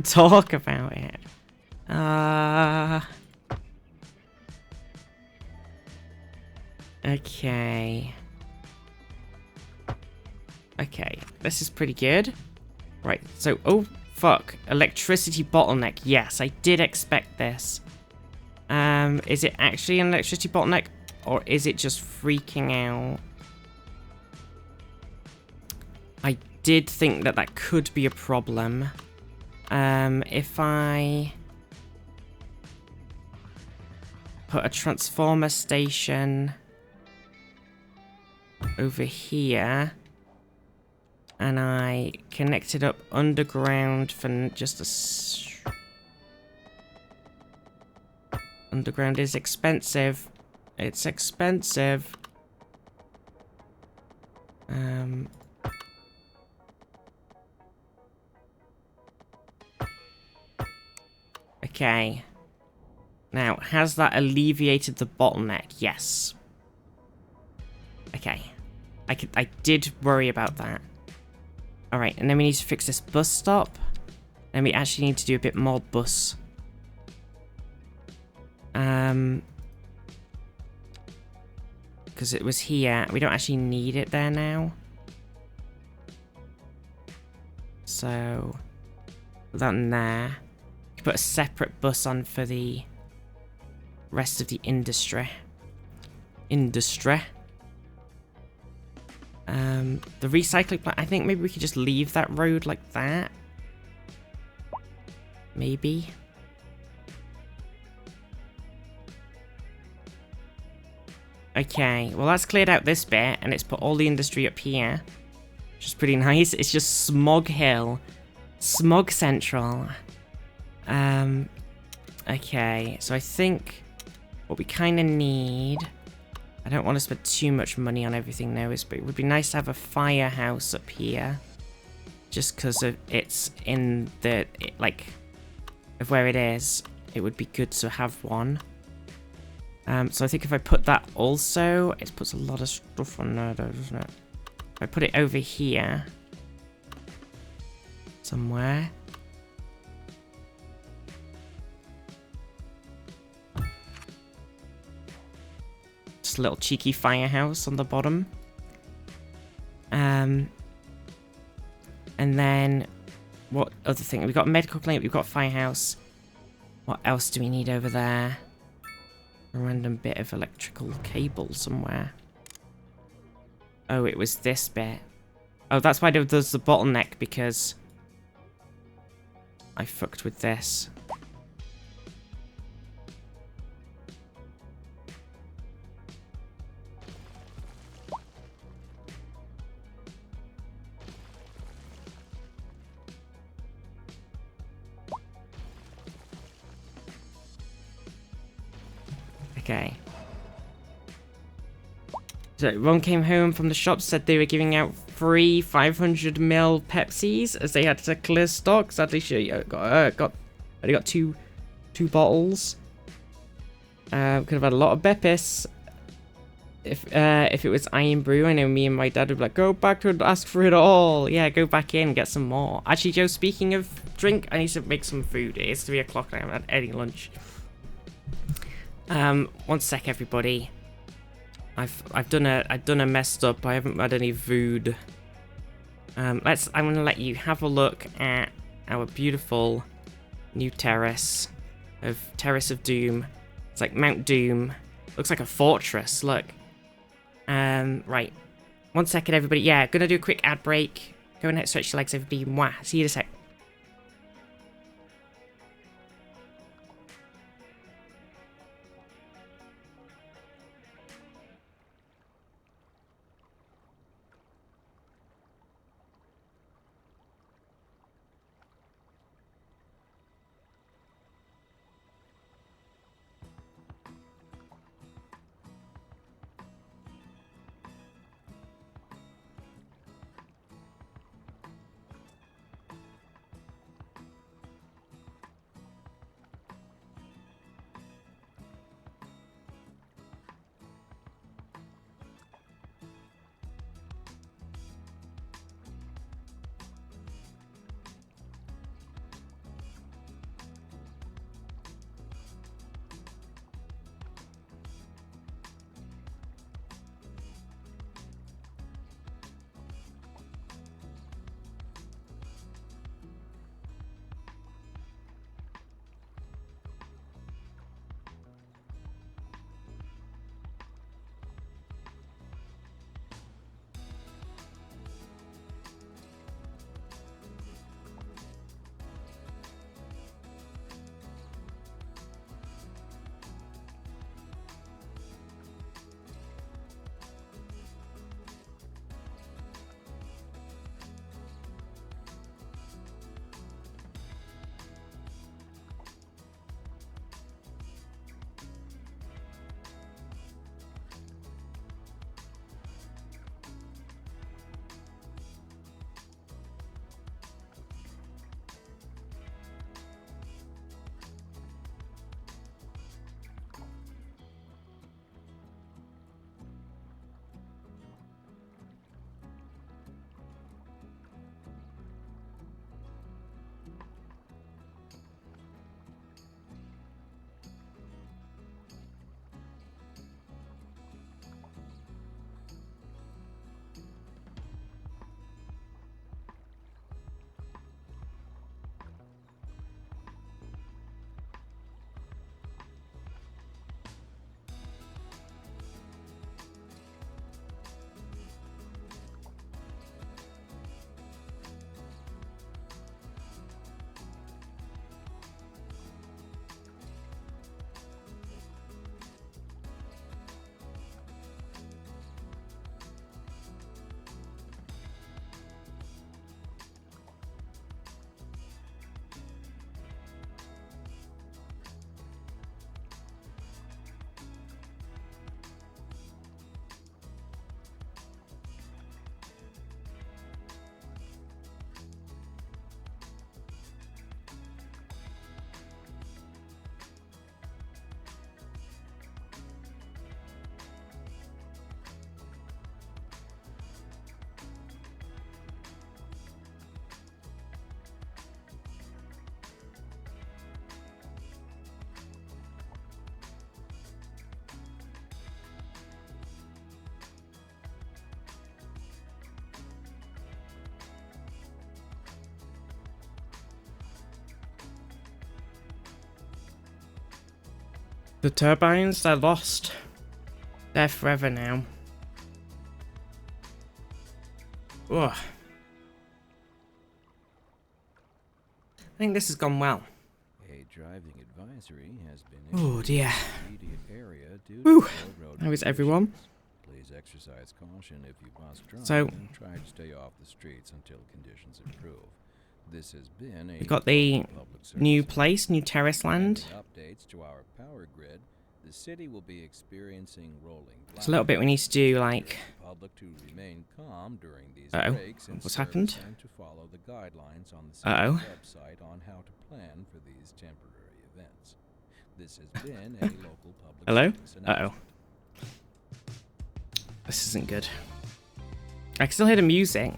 talk about it. Okay. Okay, this is pretty good. Right, so, oh, fuck. Electricity bottleneck. Yes, I did expect this. Is it actually an electricity bottleneck? Or is it just freaking out? I did think that that could be a problem. If I put a transformer station over here, and I connect it up underground for just a... Underground is expensive. It's expensive. Okay. Now, has that alleviated the bottleneck? Yes. Okay. I did worry about that. Alright, and then we need to fix this bus stop. And we actually need to do a bit more bus. Because it was here. We don't actually need it there now. So, put that in there. Put a separate bus on for the rest of the industry. The recycling plant, I think maybe we could just leave that road like that. Maybe. Okay, well that's cleared out this bit, and it's put all the industry up here. Which is pretty nice. It's just Smog Hill. Smog Central. Okay, so I think what we kind of need... I don't want to spend too much money on everything now, but it would be nice to have a firehouse up here. Just because it's in the... of where it is, it would be good to have one. So I think if I put that also... It puts a lot of stuff on there, doesn't it? If I put it over here... somewhere... Just a little cheeky firehouse on the bottom. And then... What other thing? We've got a medical clinic, we've got a firehouse. What else do we need over there? A random bit of electrical cable somewhere. Oh, it was this bit. Oh, that's why there's the bottleneck, because I fucked with this. Okay. So, Ron came home from the shop, said they were giving out free 500ml Pepsis as they had to clear stock. Sadly, she only got two bottles. Could have had a lot of Beppis. If it was Iron Brew, I know me and my dad would be like, go back to ask for it all. Yeah, go back in, get some more. Actually, Joe, speaking of drink, I need to make some food. It is 3 o'clock and I haven't had any lunch. 1 sec, everybody. I've done a messed up. I haven't had any food. I'm gonna let you have a look at our beautiful new terrace of Doom. It's like Mount Doom. Looks like a fortress. Look. Right. 1 second, everybody. Yeah, gonna do a quick ad break. Go and stretch your legs, everybody. Mwah. See you in a sec. The turbines, they're lost. They're forever now. Ugh. I think this has gone well. A driving advisory has been Oh dear. immediate area due Whew. to poor road How is everyone? conditions. Please exercise caution if you must drive So- and try to stay off the streets until conditions improve. This has been a We got the public service new place, new terrace land. updates to our power grid. The city will be experiencing rolling. There's a little bit we need to do, like... Public to remain calm during these Uh-oh. breaks in What's service happened? and to follow the guidelines on the Uh-oh. city's website on how to plan for these temporary events. This has been a local public Hello? service Uh-oh. This isn't good. I can still hear the music.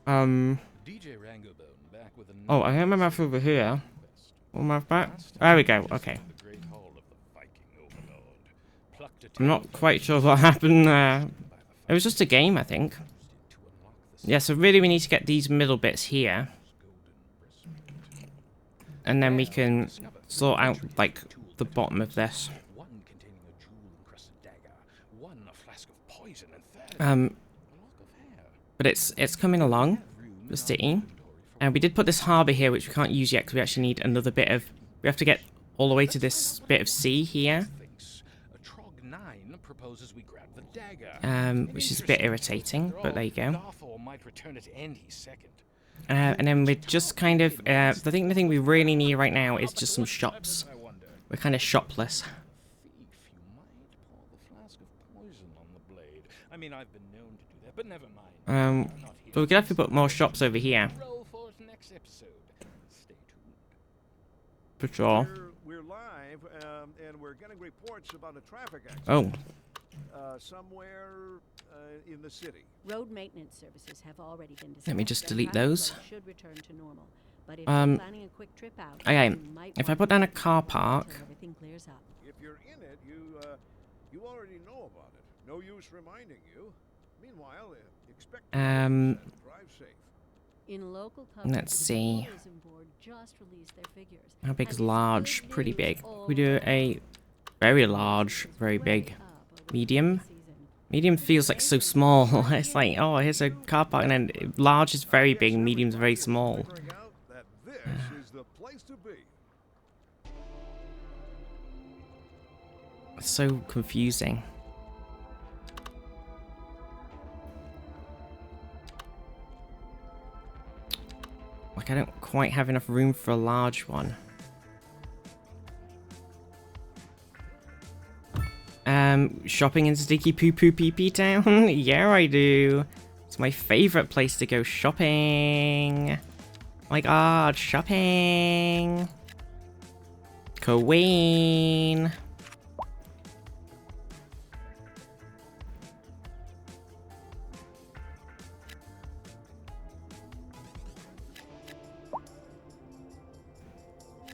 DJ Rangobone back with Oh, I hear my mouth over here. What mouth back? There we go, okay. the Great Hall of the Viking Overlord. Plucked a I'm not quite sure what happened there. It was just a game, I think. Yeah, so really we need to get these middle bits here. And then we can sort out, like, the bottom of this. one containing a jewel-encrusted dagger, one a flask of poison, and third Um, a lock of hair. but it's coming along, the city. And we did put this harbour here, which we can't use yet, because we actually need another bit of... We have to get all the way to this bit of sea here. Thinks a Trog 9 proposes we grab the dagger. Which is a bit irritating, but there you go. Darthor might return it any second. And then we're just kind of... I think the thing we really need right now is just some shops. I wonder. We're kind of shopless. Thief, you might pour the flask of poison on the blade. I mean, I've been known to do that, but never mind. Not here. So we're gonna have to put more shops over here. Roll for next episode. Stay tuned. For sure. We're live, and we're getting reports about a traffic accident Oh, somewhere in the city. Road maintenance services have already been Let me dispatched just and delete traffic those. flow should return to normal. But if Um, you're planning a quick trip out, okay, you might if I want put to down a wait car until park- everything clears up. If you're in it, you already know about it. No use reminding you. Meanwhile, expect to Um, drive safe. In local coverage, Let's the see. tourism board just released their figures. How big And is it's large? good Pretty news big. all We do a around. very large, very Way big. up over Medium? the season. Medium feels like so small. It's like, oh, here's a car park, and then large is very big, and medium's very small. Figuring out that this is the place to be. It's so confusing. Like, I don't quite have enough room for a large one. Shopping in Sticky Poo Poo Pee Pee Town? Yeah, I do. It's my favorite place to go shopping. My god, shopping. Queen.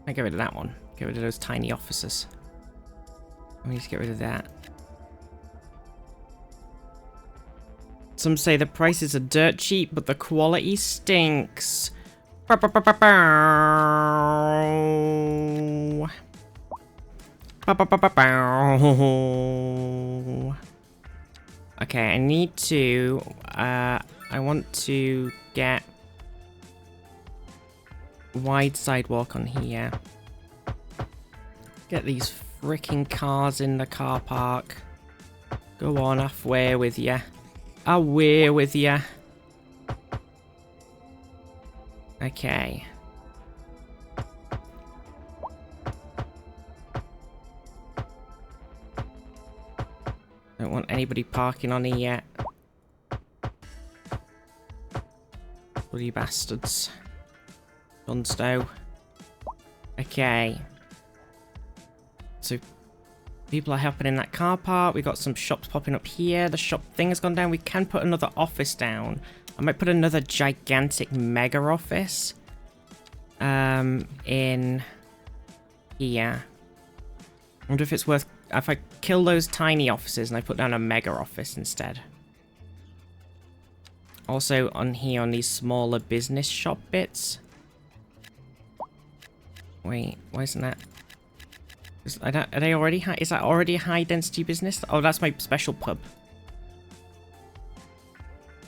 I get rid of that one. Get rid of those tiny officers. We need to get rid of that. Some say the prices are dirt cheap, but the quality stinks. Bow, bow, bow, bow, bow. Bow, bow, bow, bow, bow. Okay, I need to... I want to get... wide sidewalk on here. Get these freaking cars in the car park. Go on, halfway with ya. Away with ya. Okay. Don't want anybody parking on here yet. Bloody bastards. Dunstow. Okay. So, people are helping in that car park. We got some shops popping up here. The shop thing has gone down. We can put another office down. I might put another gigantic mega office. In here. I wonder if it's worth... If I kill those tiny offices and I put down a mega office instead. Also, on here, on these smaller business shop bits. Wait, why isn't that? Are they already high? Is that already a high density business? Oh, that's my special pub.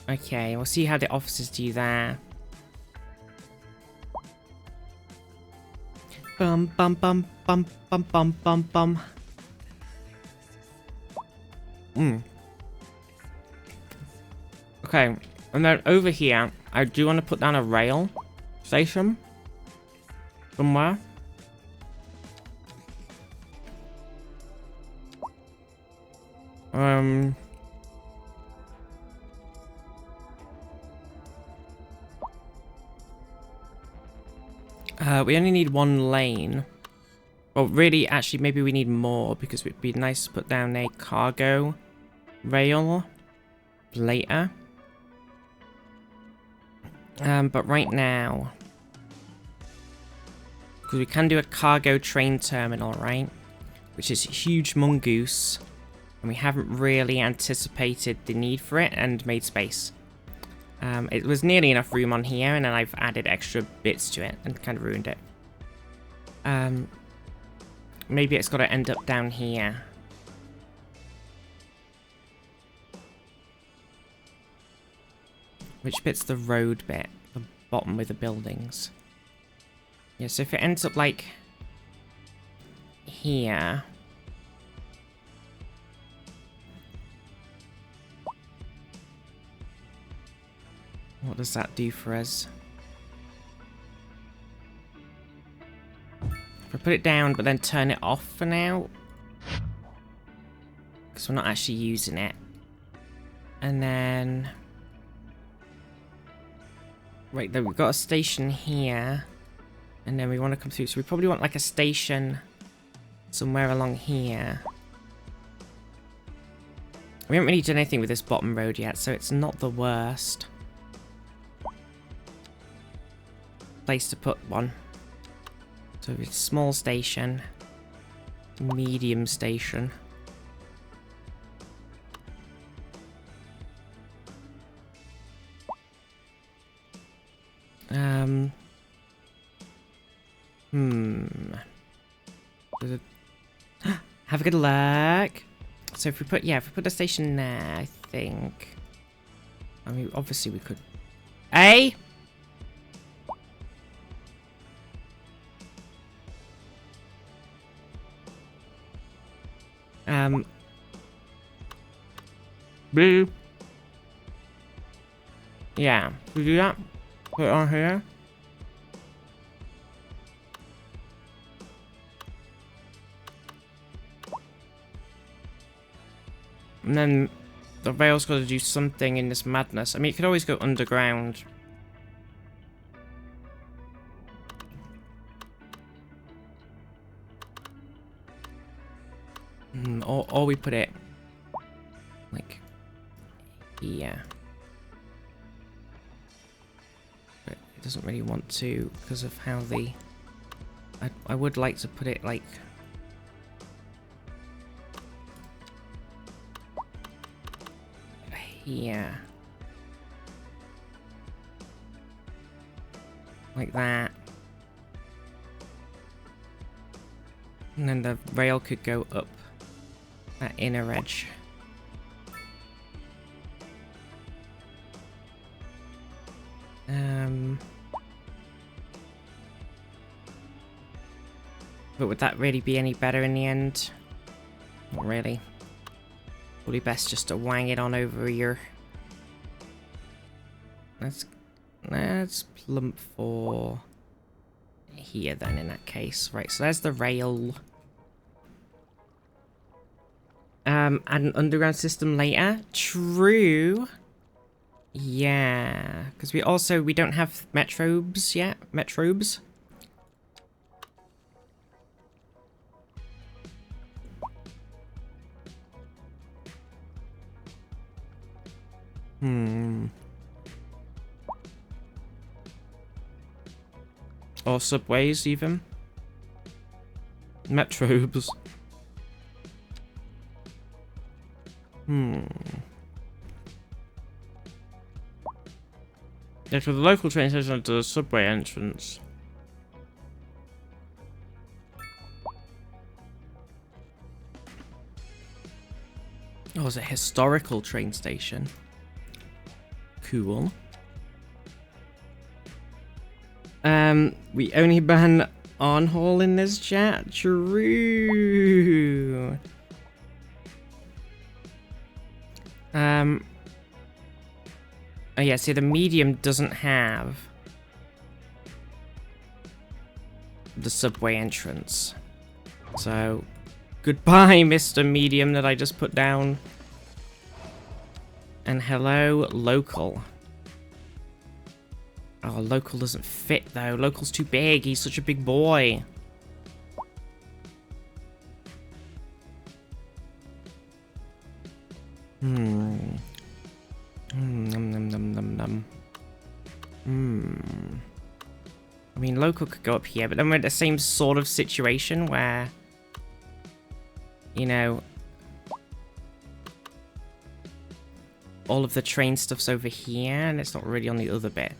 Okay, we'll see how the officers do there. Bum bum bum bum bum bum bum bum. Okay, and then over here, I do want to put down a rail station somewhere. We only need one lane. Well, really, actually, maybe we need more because it'd be nice to put down a cargo rail later. But right now, because we can do a cargo train terminal, right? Which is huge mongoose, and we haven't really anticipated the need for it and made space. It was nearly enough room on here, and then I've added extra bits to it and kind of ruined it. Maybe it's got to end up down here. Which bit's the road bit? The bottom with the buildings. Yeah, so if it ends up like here. What does that do for us? If I put it down but then turn it off for now. Because we're not actually using it. And then... Right, then we've got a station here. And then we want to come through. So we probably want like a station somewhere along here. We haven't really done anything with this bottom road yet, so it's not the worst place to put one. So it's small station, medium station. Have a good luck. So if we put, if we put a station there, I think. I mean, obviously we could. Eh? Blue. Yeah, we do that. Put it on here. And then the rail's got to do something in this madness. I mean, it could always go underground. Or we put it like here. But it doesn't really want to because of how the... I would like to put it like... here. Like that. And then the rail could go up that inner edge. But would that really be any better in the end? Not really. Probably best just to wang it on over here. Let's plump for here then in that case. Right, so there's the rail. Add an underground system later. True. Yeah, because we don't have metrobes yet. Metrobes. Or subways, even. Metrobes. Yeah, so the local train station to the subway entrance. Oh, it's a historical train station. Cool. We only ban on-haul in this chat? True. Oh yeah, see the medium doesn't have the subway entrance. So, goodbye, Mr. Medium that I just put down. And hello, local. Oh, local doesn't fit though. Local's too big. He's such a big boy. Num num num num num. I mean, local could go up here, but then we're in the same sort of situation where, you know, all of the train stuff's over here, and it's not really on the other bit.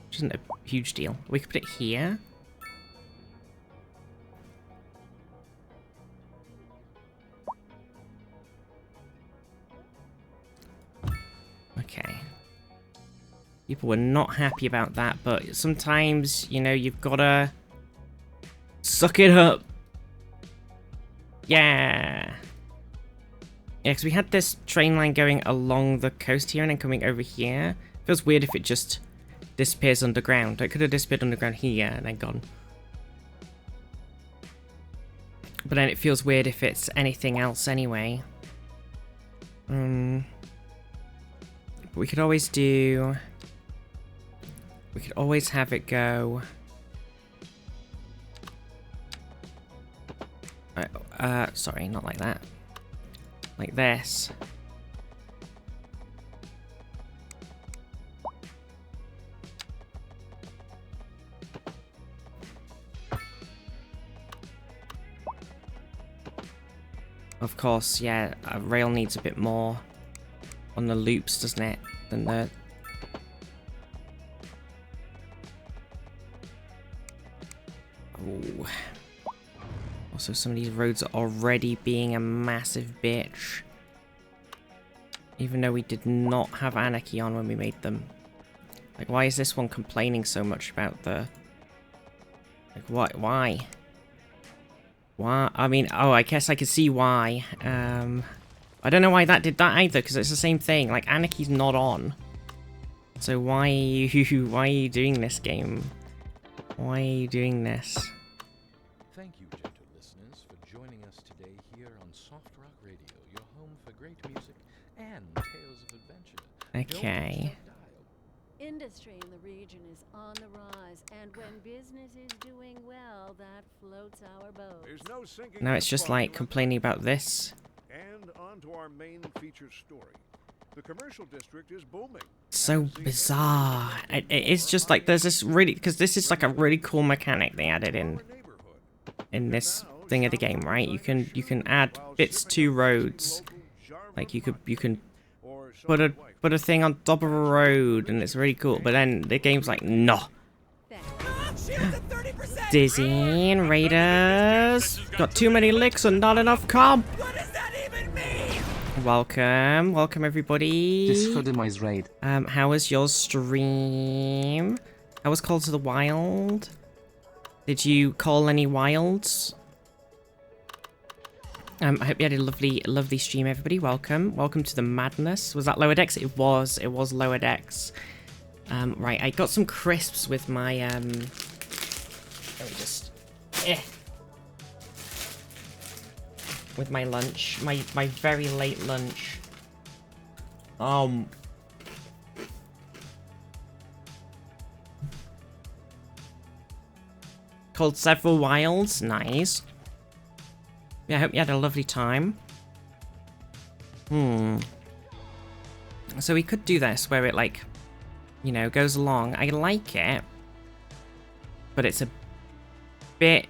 Which isn't a huge deal. We could put it here. Okay. People were not happy about that, but sometimes, you know, you've gotta suck it up. Yeah. Yeah, because we had this train line going along the coast here and then coming over here. Feels weird if it just disappears underground. It could have disappeared underground here and then gone. But then it feels weird if it's anything else anyway. But we could always do... We could always have it go... sorry, not like that. Like this. Of course, yeah, rail needs a bit more on the loops, doesn't it? Than the... Oh. Also, some of these roads are already being a massive bitch. Even though we did not have Anarchy on when we made them. Like, why is this one complaining so much about the... Like, what? Why? Why? I mean, oh, I guess I can see why. I don't know why that did that either, because it's the same thing. Like, Anarchy's not on. So why are you doing this game? Why are you doing this? Thank you, gentle listeners, for joining us today here on Soft Rock Radio, your home for great music and tales of adventure. Okay. Industry in the region is on the rise, and when business is doing well, that floats our boat. There's no sinking No, it's just like complaining about this. And on to our main feature story. The commercial district is booming. So bizarre. It is just like there's this really, because this is like a really cool mechanic they added in this thing of the game, right? You can add bits to roads. Like you can put a thing on top of a road, and it's really cool. But then the game's like, no. Dizzying Raiders got too many licks and not enough comp. What does that even mean? Welcome everybody. This Hoodemize raid. How was your stream? How was Call to the Wild? Did you call any wilds? I hope you had a lovely stream, everybody. Welcome to the madness. Was that Lower Decks? It was Lower Decks. Right, I got some crisps with my let me just with my lunch, my very late lunch. Called several wilds. Nice. Yeah, I hope you had a lovely time. So we could do this where it, like, you know, goes along. I like it, but it's a bit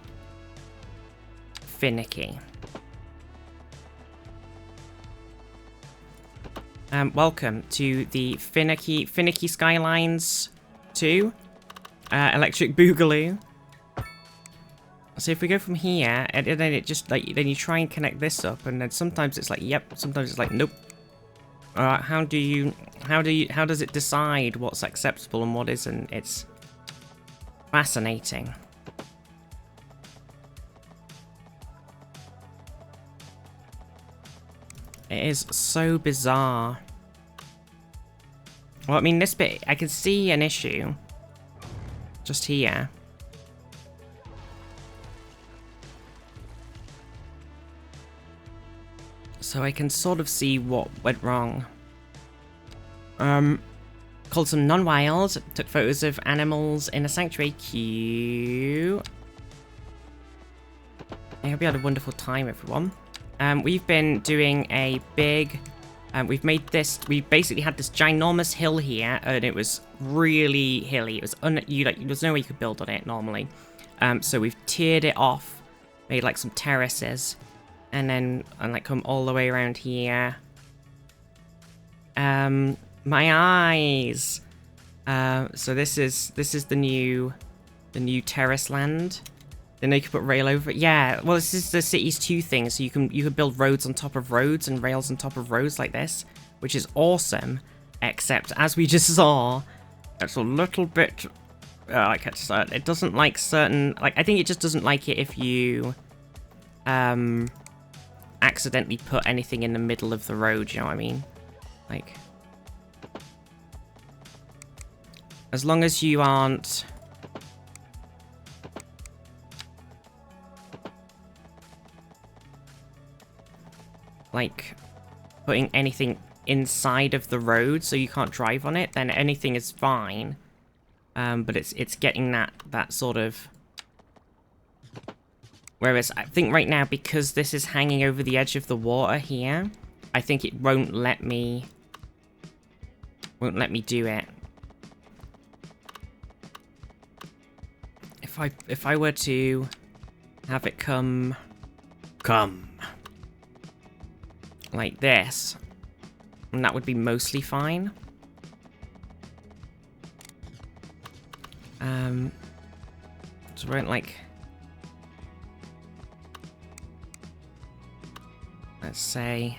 finicky. Welcome to the Finicky Skylines 2 Electric Boogaloo. So if we go from here, and then it just, like, then you try and connect this up, and then sometimes it's like, yep, sometimes it's like, nope. How does it decide what's acceptable and what isn't? It's fascinating. It is so bizarre. Well, I mean, this bit, I can see an issue. Just here. So I can sort of see what went wrong. Called some non-wild, took photos of animals in a sanctuary. Cute. I hope you had a wonderful time, everyone. We've been doing a big... we've made this... We basically had this ginormous hill here, and it was really hilly. It was there's no way you could build on it normally. So we've tiered it off, made like some terraces, and then like come all the way around here. My eyes. So this is the new terrace land. Then you can put rail over it. Yeah, well, this is the Cities 2 thing, so you can build roads on top of roads and rails on top of roads like this, which is awesome. Except, as we just saw, it's a little bit like it doesn't like certain. Like, I think it just doesn't like it if you accidentally put anything in the middle of the road. You know what I mean? Like, as long as you aren't. Like, putting anything inside of the road so you can't drive on it, then anything is fine. But it's getting that sort of... Whereas I think right now, because this is hanging over the edge of the water here, I think it won't let me do it. If I were to have it come like this, and that would be mostly fine. So we won't like, let's say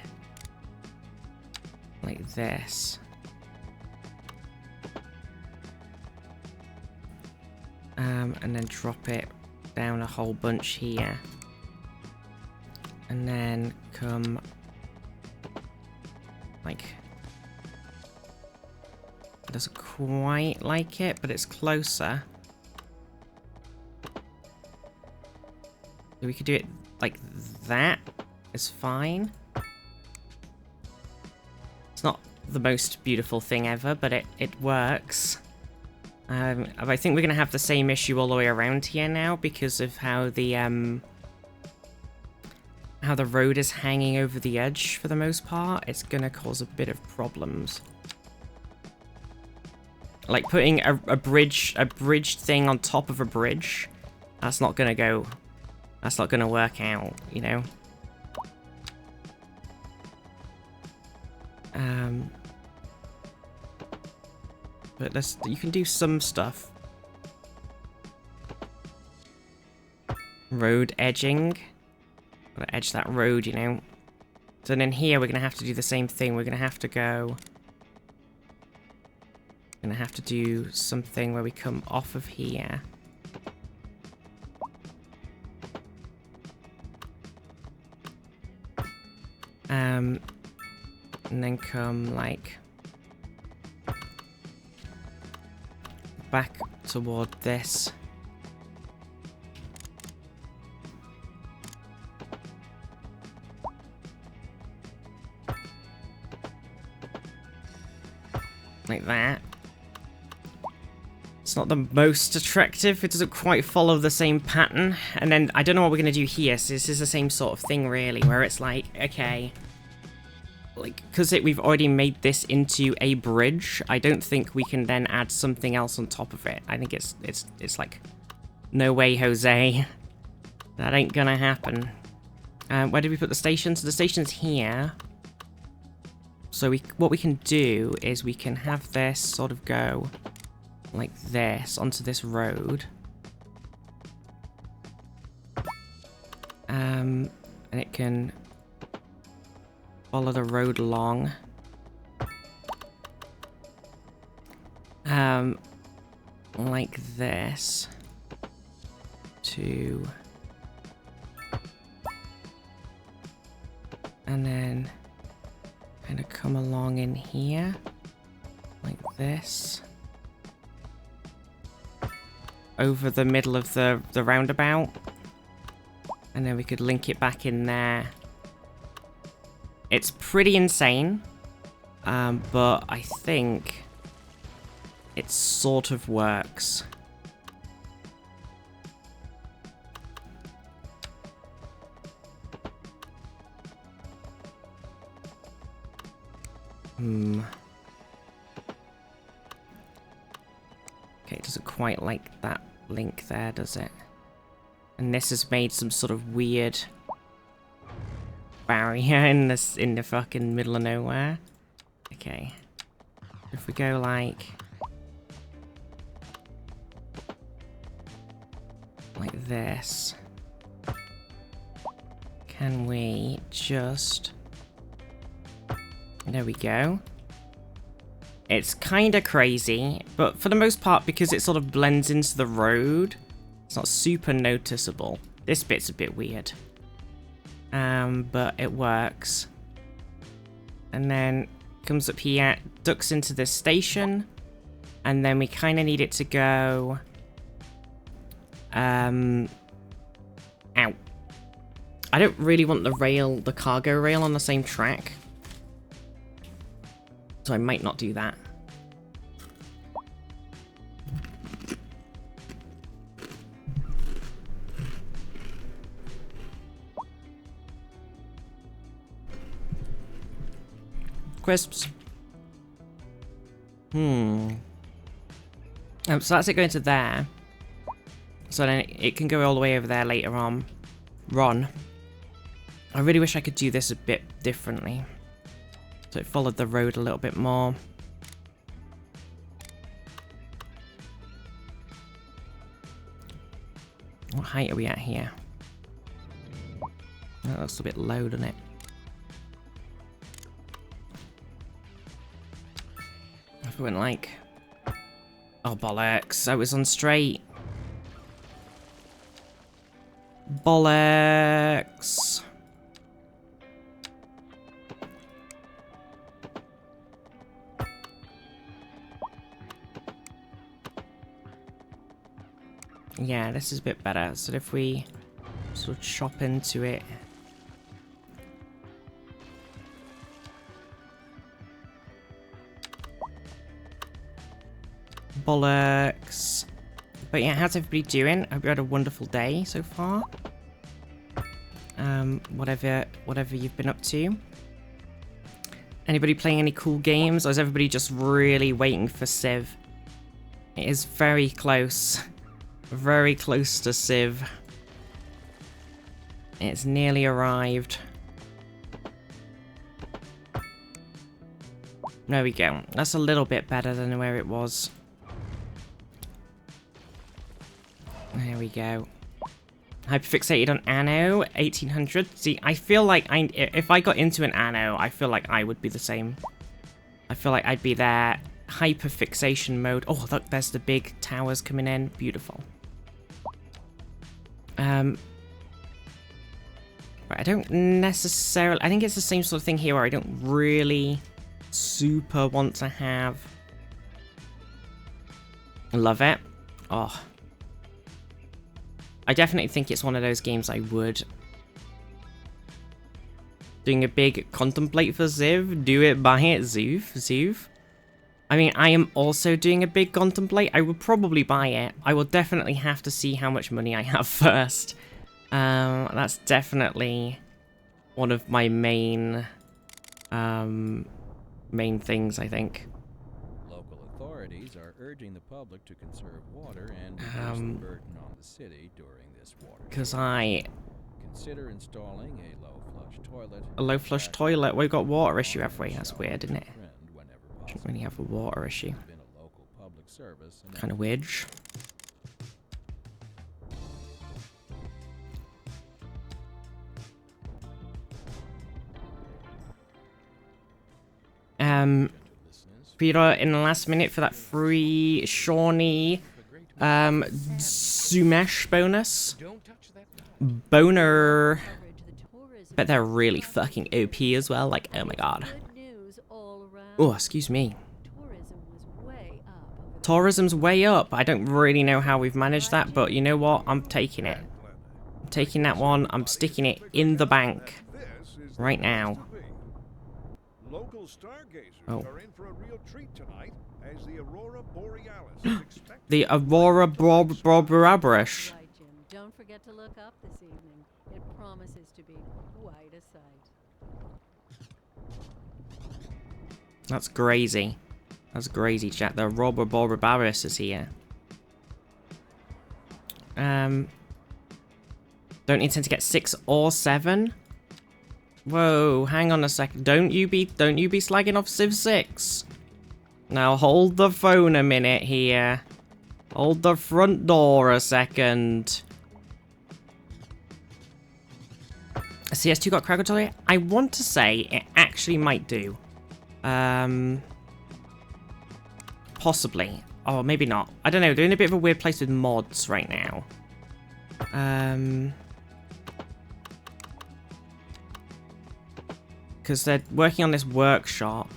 like this. And then drop it down a whole bunch here. And then come like, it doesn't quite like it, but it's closer. So we could do it like that. It's fine. It's not the most beautiful thing ever, but it works. I think we're gonna have the same issue all the way around here now because of how the road is hanging over the edge for the most part. It's gonna cause a bit of problems. Like putting a bridge thing on top of a bridge, that's not gonna work out, you know. But you can do some stuff. Road edging. Gotta edge that road, you know. So then here we're gonna have to do the same thing. We're gonna have to go. Gonna have to do something where we come off of here. And then come like back toward this. Like that. It's not the most attractive. It doesn't quite follow the same pattern. And then I don't know what we're going to do here. So this is the same sort of thing, really, where it's like, okay, like, because we've already made this into a bridge, I don't think we can then add something else on top of it. I think it's like, no way, Jose. That ain't gonna happen. Where did we put the station? So the station's here. So what we can do is we can have this sort of go like this onto this road. And it can follow the road along. like this to, and then kind of come along in here like this over the middle of the roundabout, and then we could link it back in there. It's pretty insane, but I think it sort of works. Okay, it doesn't quite like that link there, does it? And this has made some sort of weird barrier in the fucking middle of nowhere. Okay. If we go like this, can we just... There we go. It's kind of crazy, but for the most part, because it sort of blends into the road, it's not super noticeable. This bit's a bit weird. But it works. And then comes up here, ducks into this station, and then we kind of need it to go... Ow. I don't really want the cargo rail on the same track. So I might not do that. Crisps. So that's it going to there. So then it can go all the way over there later on. Ron. I really wish I could do this a bit differently. So it followed the road a little bit more. What height are we at here? That looks a bit low, doesn't it? If we went like... Oh, bollocks. I was on straight. Bollocks. Yeah, this is a bit better. So if we sort of chop into it. Bollocks. But yeah, how's everybody doing? I hope you had a wonderful day so far. Whatever you've been up to. Anybody playing any cool games, or is everybody just really waiting for Civ? It is very close. Very close to Civ. It's nearly arrived. There we go. That's a little bit better than where it was. There we go. Hyperfixated on Anno 1800. See, I feel like if I got into an Anno, I feel like I would be the same. I feel like I'd be there. Hyperfixation mode. Oh, look, there's the big towers coming in. Beautiful. Right, I don't necessarily... I think it's the same sort of thing here where I don't really super want to have... Love it. Oh. I definitely think it's one of those games I would. Doing a big contemplate for Civ. Do it, buy it, Ziv. I mean, I am also doing a big contemplate. I would probably buy it. I will definitely have to see how much money I have first. That's definitely one of my main things, I think. Local authorities are urging the public to conserve water and reduce the burden on the city during this water. Because Consider installing a low flush toilet. A low flush toilet? We've got water issue, have we? That's weird, isn't it? Shouldn't really have a water issue. Kind of weird. Peter in the last minute for that free Shawnee Sumesh bonus. Don't touch that. Boner. Coverage, the tourism Bet they're really fucking OP as well. Like, oh my god. good news all around. Oh, excuse me. Tourism was way up over the Tourism's way up. I don't really know how we've managed that, but you know what? I'm taking it. I'm taking that one. I'm sticking it in the bank This is right the place now. to be. Local stargazers Oh. are in for a real treat tonight as the Aurora Borealis is expected. The Aurora Borealis. Right, Jim. Don't forget to look up this evening. It promises to be quite a sight. That's crazy. That's crazy, chat. The Aurora Borealis is here. Don't intend to get 6 or 7. Whoa, hang on a second. Don't you be slagging off Civ 6. Now hold the phone a minute here. Hold the front door a second. CS2 got Crocodile? I want to say it actually might do. Possibly. Or maybe not. I don't know. They're in a bit of a weird place with mods right now. Because they're working on this workshop.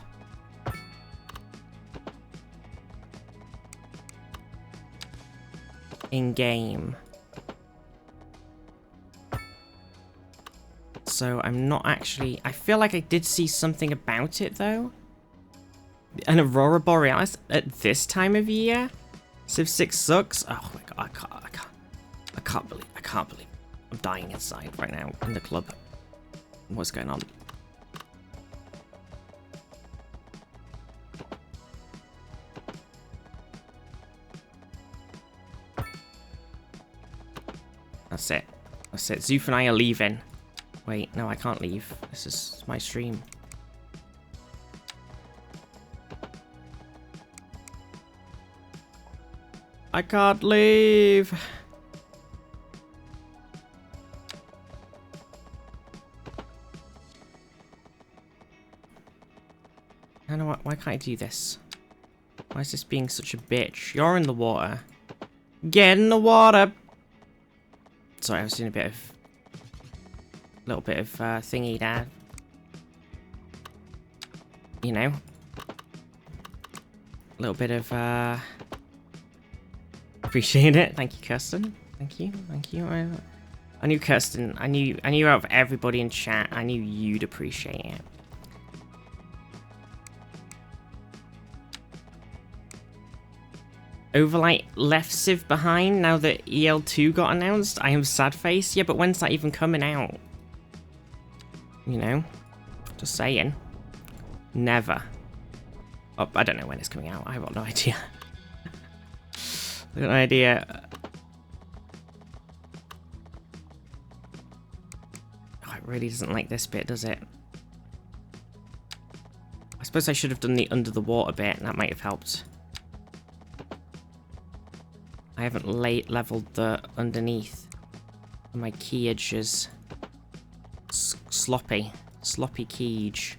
In-game. So I'm not actually... I feel like I did see something about it, though. An Aurora Borealis at this time of year? Civ 6 sucks? Oh my god, I can't believe I'm dying inside right now in the club. What's going on? That's it. That's it. Zoof and I are leaving. Wait, no, I can't leave. This is my stream. I can't leave. I know what. Why can't I do this? Why is this being such a bitch? You're in the water. Get in the water. Sorry, I was doing a little bit of thingy there. You know, a little bit of appreciate it. Thank you, Kirsten. Thank you. I knew Kirsten. I knew out of everybody in chat, I knew you'd appreciate it. Overlight left Civ behind now that EL2 got announced. I am sad face. Yeah, but when's that even coming out? You know? Just saying. Never. Oh, I don't know when it's coming out. I've got no idea. I've got no idea. Oh, it really doesn't like this bit, does it? I suppose I should have done the under the water bit, and that might have helped. I haven't leveled the underneath. My keyage is sloppy keyage.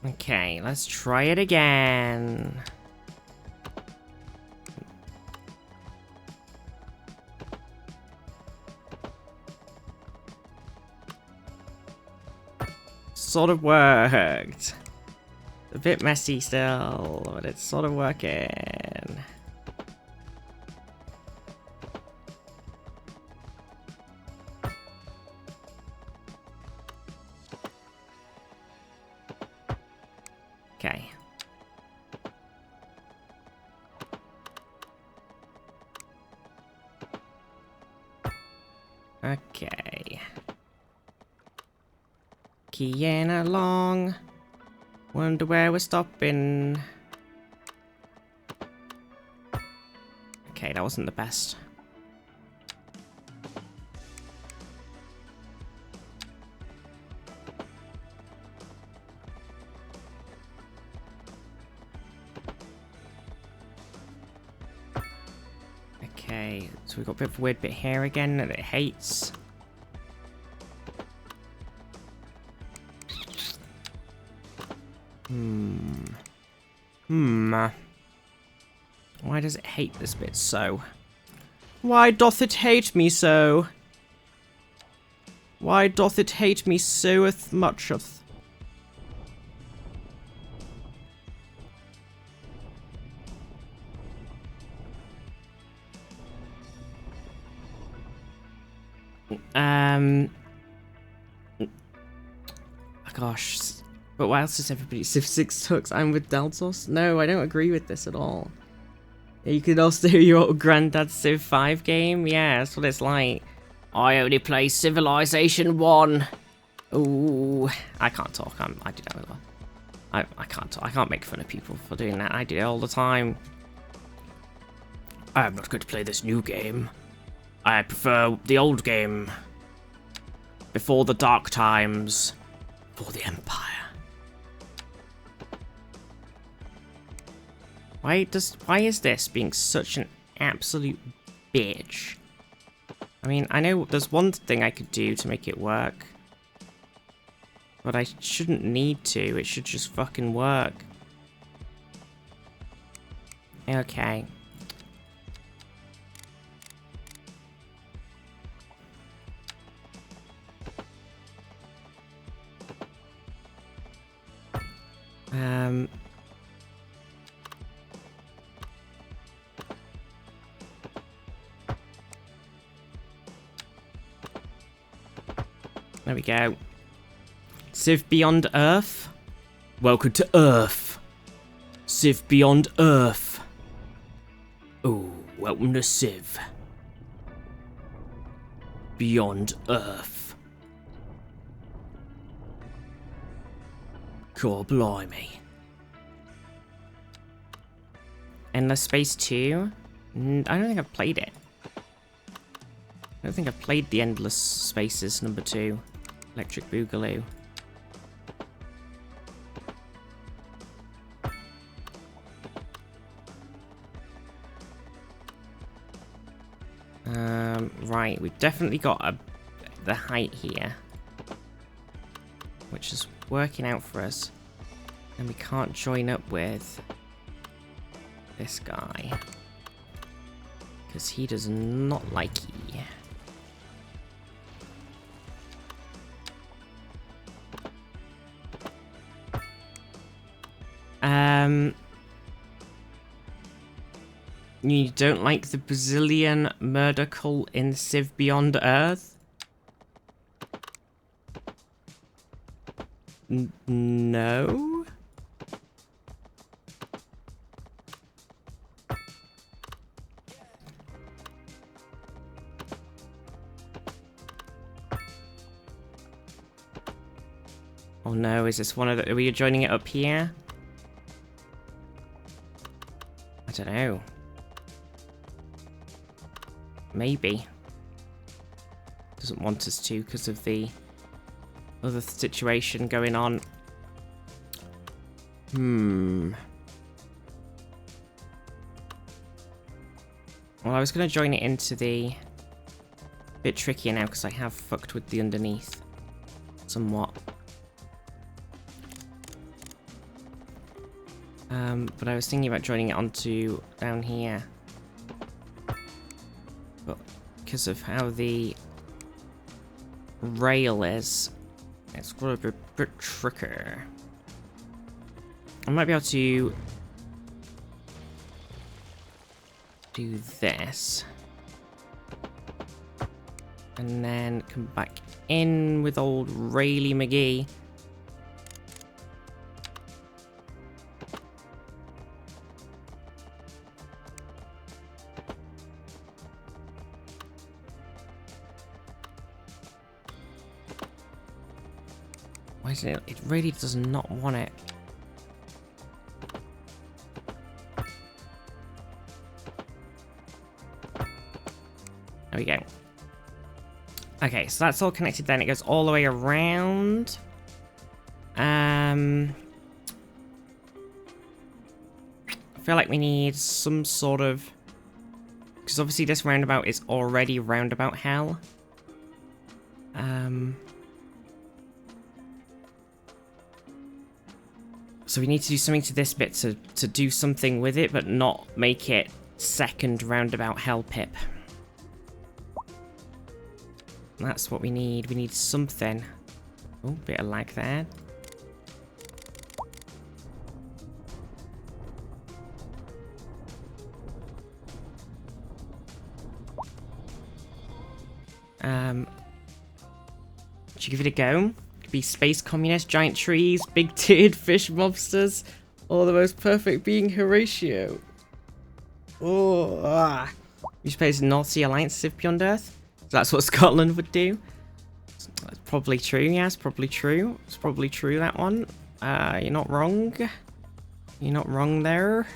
Okay, let's try it again. Sort of worked. A bit messy still, but it's sort of working. Okay. Okay. Keying along. Wonder where we're stopping. Okay, that wasn't the best. Okay, so we've got a bit of a weird bit here again that it hates. Why does it hate this bit so? Why doth it hate me so? Why doth it hate me so mucheth? Gosh. But why else does everybody Civ 6 sucks? I'm with Deltos? No, I don't agree with this at all. You could also do your old granddad's Civ 5 game? Yeah, that's what it's like. I only play Civilization 1. Ooh, I can't talk. I do that a lot. I can't talk. I can't make fun of people for doing that. I do it all the time. I'm not going to play this new game. I prefer the old game. Before the dark times. For the Empire. Why is this being such an absolute bitch? I mean, I know there's one thing I could do to make it work. But I shouldn't need to. It should just fucking work. Okay. There we go. Civ Beyond Earth? Welcome to Earth. Civ Beyond Earth. Oh, welcome to Civ. Beyond Earth. God blimey. Endless Space 2? I don't think I've played it. I don't think I've played the Endless Spaces number 2. Electric Boogaloo. Right, we've definitely got the height here. Which is working out for us. And we can't join up with this guy. Because he does not like you. You don't like the Brazilian murder cult in Civ Beyond Earth? No? Oh no, is this one of the... Are we joining it up here? I don't know. Maybe. Doesn't want us to because of the other situation going on. Well, I was going to join it into the... Bit trickier now because I have fucked with the underneath. Somewhat. But I was thinking about joining it onto down here. But because of how the rail is, it's got to be a bit trickier. I might be able to do this. And then come back in with old Rayleigh McGee. Why isn't it? It really does not want it. There we go. Okay, so that's all connected then. It goes all the way around. I feel like we need some sort of... because obviously this roundabout is already roundabout hell. So we need to do something to this bit to do something with it, but not make it second roundabout hell pip. That's what we need. We need something. Oh, bit of lag there. Should give it a go? Could be space communists, giant trees, big tiered fish monsters, or the most perfect being Horatio. Oh, You suppose North Sea Alliance live beyond Earth? So that's what Scotland would do. That's probably true, yes, probably true. It's probably true, that one. You're not wrong. You're not wrong there.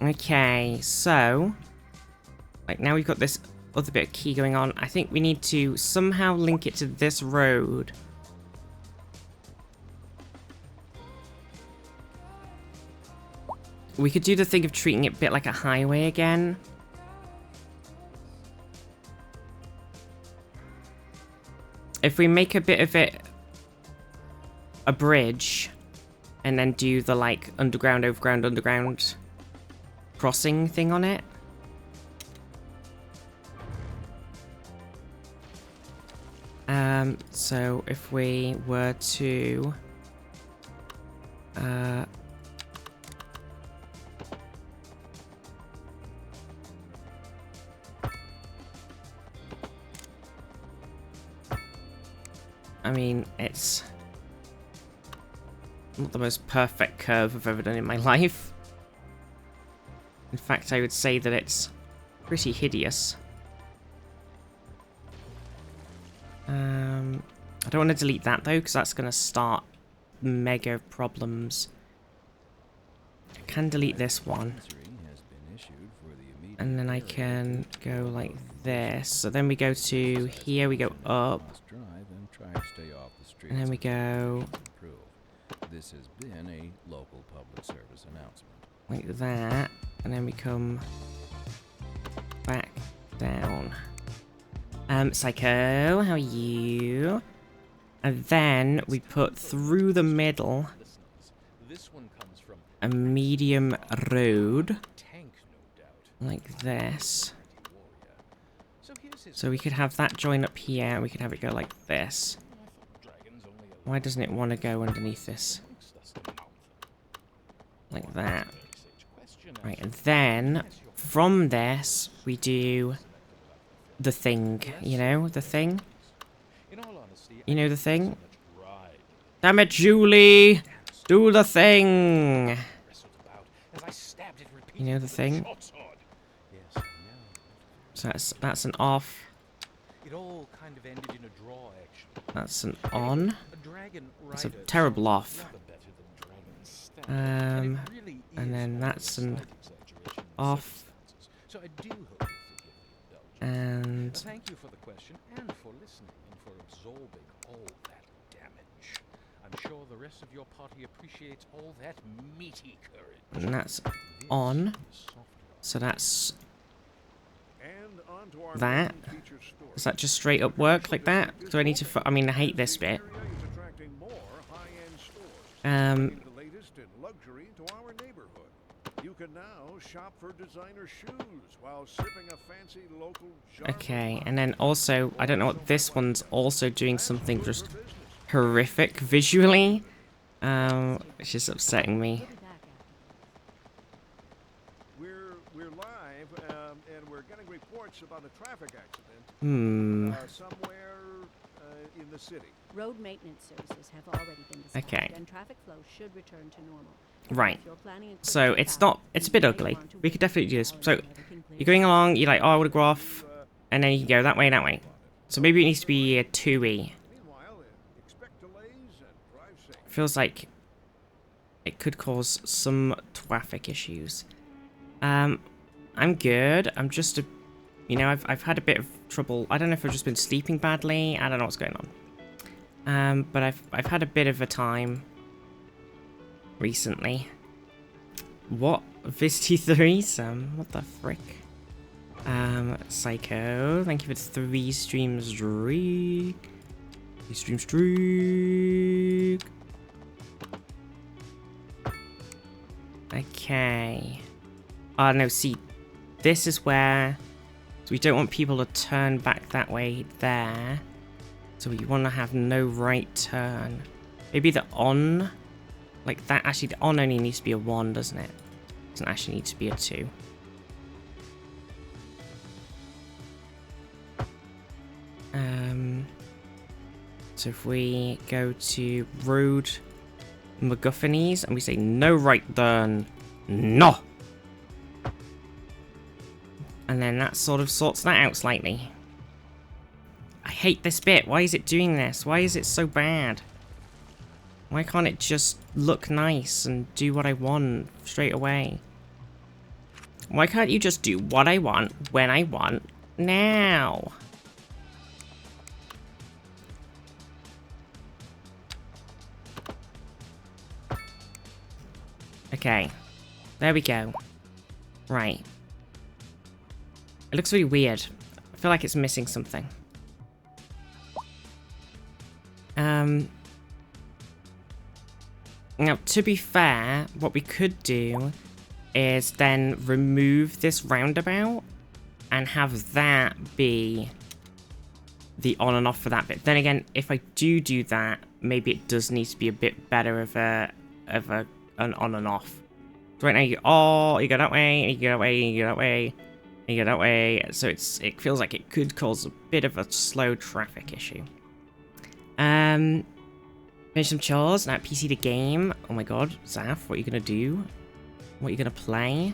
Okay, so... like, now we've got this other bit of key going on. I think we need to somehow link it to this road. We could do the thing of treating it a bit like a highway again. If we make a bit of it a bridge, and then do the, like, underground, overground, underground crossing thing on it. So if we were to... I mean, it's not the most perfect curve I've ever done in my life. In fact, I would say that it's pretty hideous. I don't want to delete that though, because that's going to start mega problems. I can delete this one. And then I can go like this. So then we go to here, we go up. And then we go... This has been a local public service announcement. like that. And then we come back down. Psycho, how are you? And then we put through the middle a medium road. Like this. So we could have that join up here, and we could have it go like this. Why doesn't it want to go underneath this? Like that. Right, and then from this we do the thing, you know, the thing. You know the thing? Damn it, Julie! Do the thing! You know the thing? So that's an off. That's an on. It's a terrible off. And then that's an off. And thank you for the question and for listening and for absorbing all that damage. I'm sure the rest of your party appreciates all that meaty courage. and that's on. So that's that. Does that just straight up work like that? Do I need to? I mean, I hate this bit. You can now shop for designer shoes while sipping a fancy local jar. Okay, and then also, I don't know what this one's also doing something just horrific visually. It's just upsetting me. We're live, and we're getting reports about a traffic accident. Somewhere in the city. Road maintenance services have already been dispatched, Okay. and traffic flow should return to normal. Right. If you're planning a quick So trip it's out, not, it's a bit you may ugly. want to We could definitely do this. So everything you're going along, you're like, oh, I want to go off, and then you can go that way, that way. So maybe it needs to be a 2E. Meanwhile, expect delays and drive safe. Feels like it could cause some traffic issues. I'm good. I'm just you know, I've had a bit of trouble. I don't know if I've just been sleeping badly. I don't know what's going on. But I've had a bit of a time recently. What 53, what the frick? Psycho, thank you for the 3 stream streak. Okay. Oh no, see, this is where, so we don't want people to turn back that way there. So we want to have no right turn. Maybe the on, like that, actually the on only needs to be a 1, doesn't it? Doesn't actually need to be a 2. So if we go to road MacGuffinies and we say no right turn, no! And then that sort of sorts that out slightly. I hate this bit. Why is it doing this? Why is it so bad? Why can't it just look nice and do what I want straight away? Why can't you just do what I want when I want now? Okay, there we go. Right. It looks really weird. I feel like it's missing something. Now, to be fair, what we could do is then remove this roundabout and have that be the on and off for that bit. Then again, if I do that, maybe it does need to be a bit better of an on and off. So right now you go that way, you go that way, you go that way, you go that way. So it feels like it could cause a bit of a slow traffic issue. Finish some chores. Now PC the game. Oh my god, Zaf, what are you gonna do? What are you gonna play?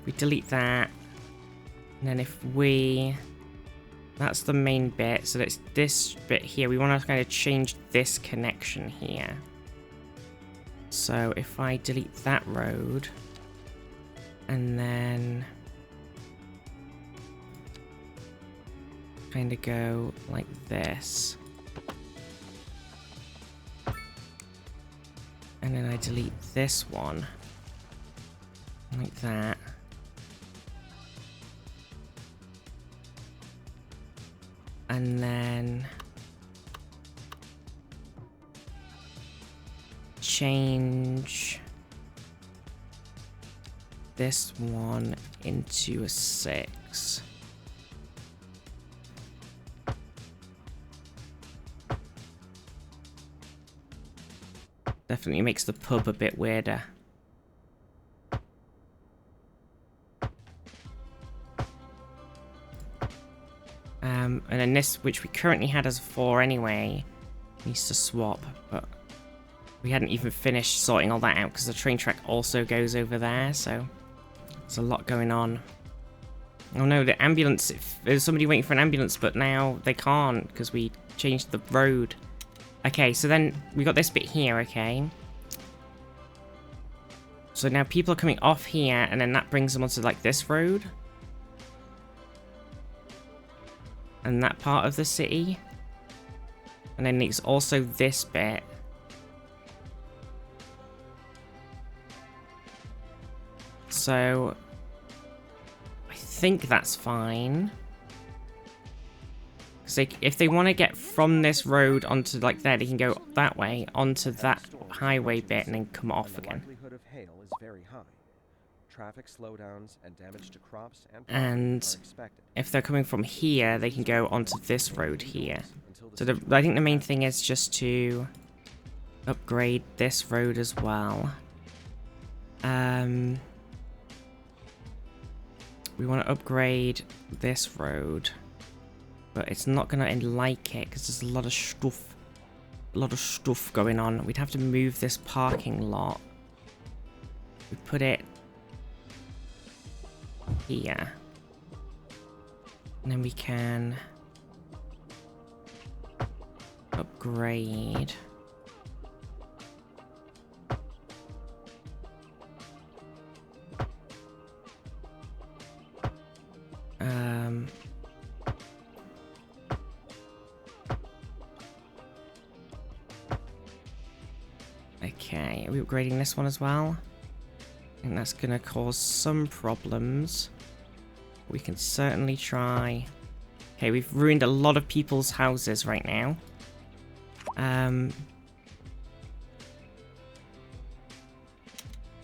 We delete that, and then if we, that's the main bit. So that's this bit here. We want to kind of change this connection here. So if I delete that road, and then kind of go like this, and then I delete this one like that, and then change this one into a 6. Definitely makes the pub a bit weirder. And then this, which we currently had as a 4 anyway, needs to swap, but we hadn't even finished sorting all that out because the train track also goes over there, so there's a lot going on. Oh no, the ambulance, there's somebody waiting for an ambulance, but now they can't because we changed the road. Okay, so then we got this bit here, okay. So now people are coming off here, and then that brings them onto like this road. And that part of the city. And then it's also this bit. So I think that's fine. Because if they want to get from this road onto like there, they can go that way onto that highway bit and then come off again. The likelihood of hail is very high. Traffic slowdowns and damage to crops and are expected. If they're coming from here, they can go onto this road here. So I think the main thing is just to upgrade this road as well. We want to upgrade this road, but it's not going to like it because there's a lot of stuff going on. We'd have to move this parking lot. We put it here, and then we can upgrade Okay, are we upgrading this one as well? I think that's gonna cause some problems. We can certainly try. Okay, we've ruined a lot of people's houses right now.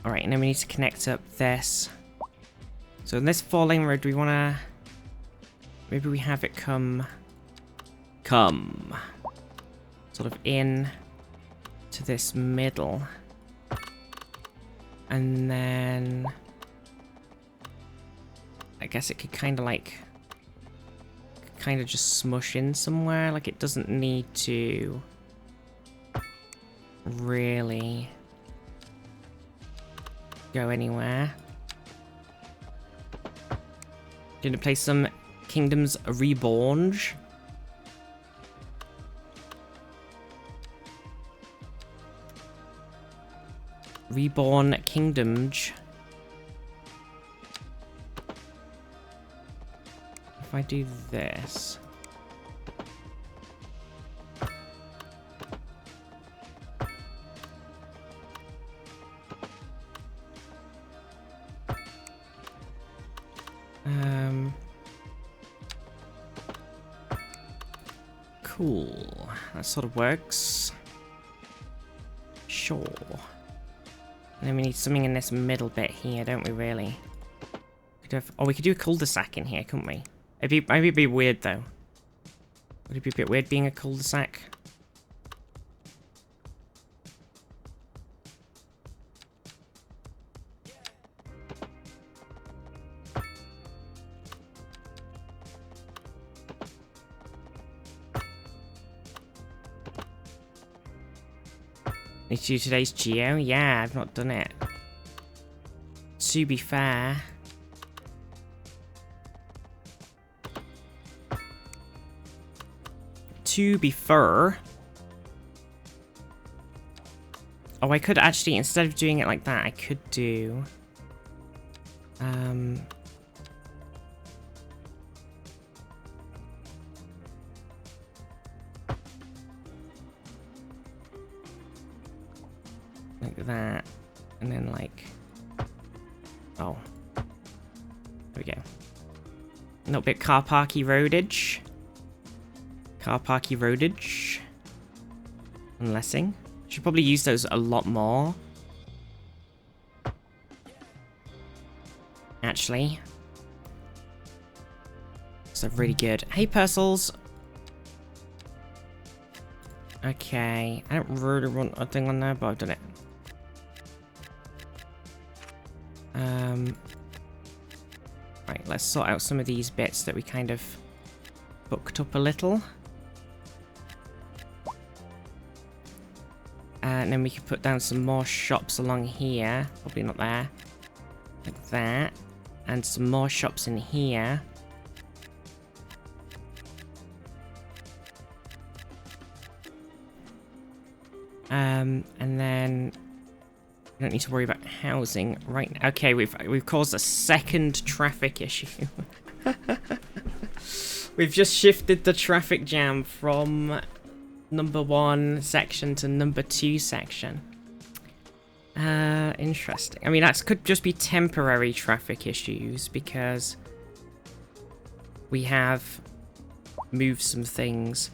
Alright, and then we need to connect up this. So in this 4-lane road, do we wanna... Maybe we have it come... Sort of in to this middle. And then... I guess it could kind of like... kind of just smush in somewhere. Like, it doesn't need to... really... go anywhere. Gonna play some Kingdoms Reborn. Reborn Kingdoms. If I do this... Cool. That sort of works. Sure. And then we need something in this middle bit here, don't we, really? Oh, we could do a cul-de-sac in here, couldn't we? Maybe it'd be weird, though. Would it be a bit weird being a cul-de-sac? Need to do today's Geo? Yeah, I've not done it. To be fair... Oh, I could actually, instead of doing it like that, I could do... like that. And then like... Oh. There we go. A little bit car parky roadage. Car parky roadage. Unlessing. Should probably use those a lot more. Actually. So really good. Hey, Purcels. Okay. I don't really want a thing on there, but I've done it. Right, let's sort out some of these bits that we kind of booked up a little. And then we can put down some more shops along here. Probably not there. Like that. And some more shops in here. And then we don't need to worry about housing right now. Okay, we've caused a second traffic issue. We've just shifted the traffic jam from number 1 section to number 2 section. Interesting. I mean, that could just be temporary traffic issues because we have moved some things.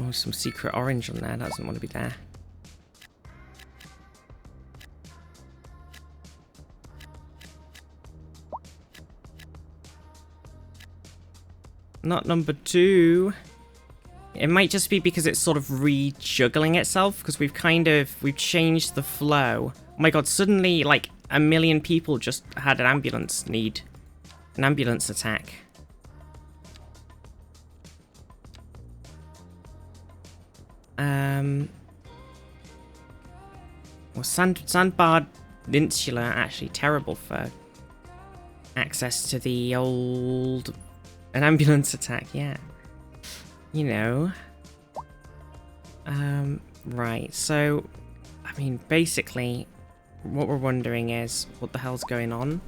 Oh, some secret orange on there. That doesn't want to be there. Not number 2. It might just be because it's sort of rejuggling itself, because we've changed the flow. Oh my god, suddenly, like, 1 million people just had an ambulance attack. Well, Sandbar Peninsula are actually terrible for access to the old... An ambulance attack, yeah. You know. Right, so I mean, basically, what we're wondering is what the hell's going on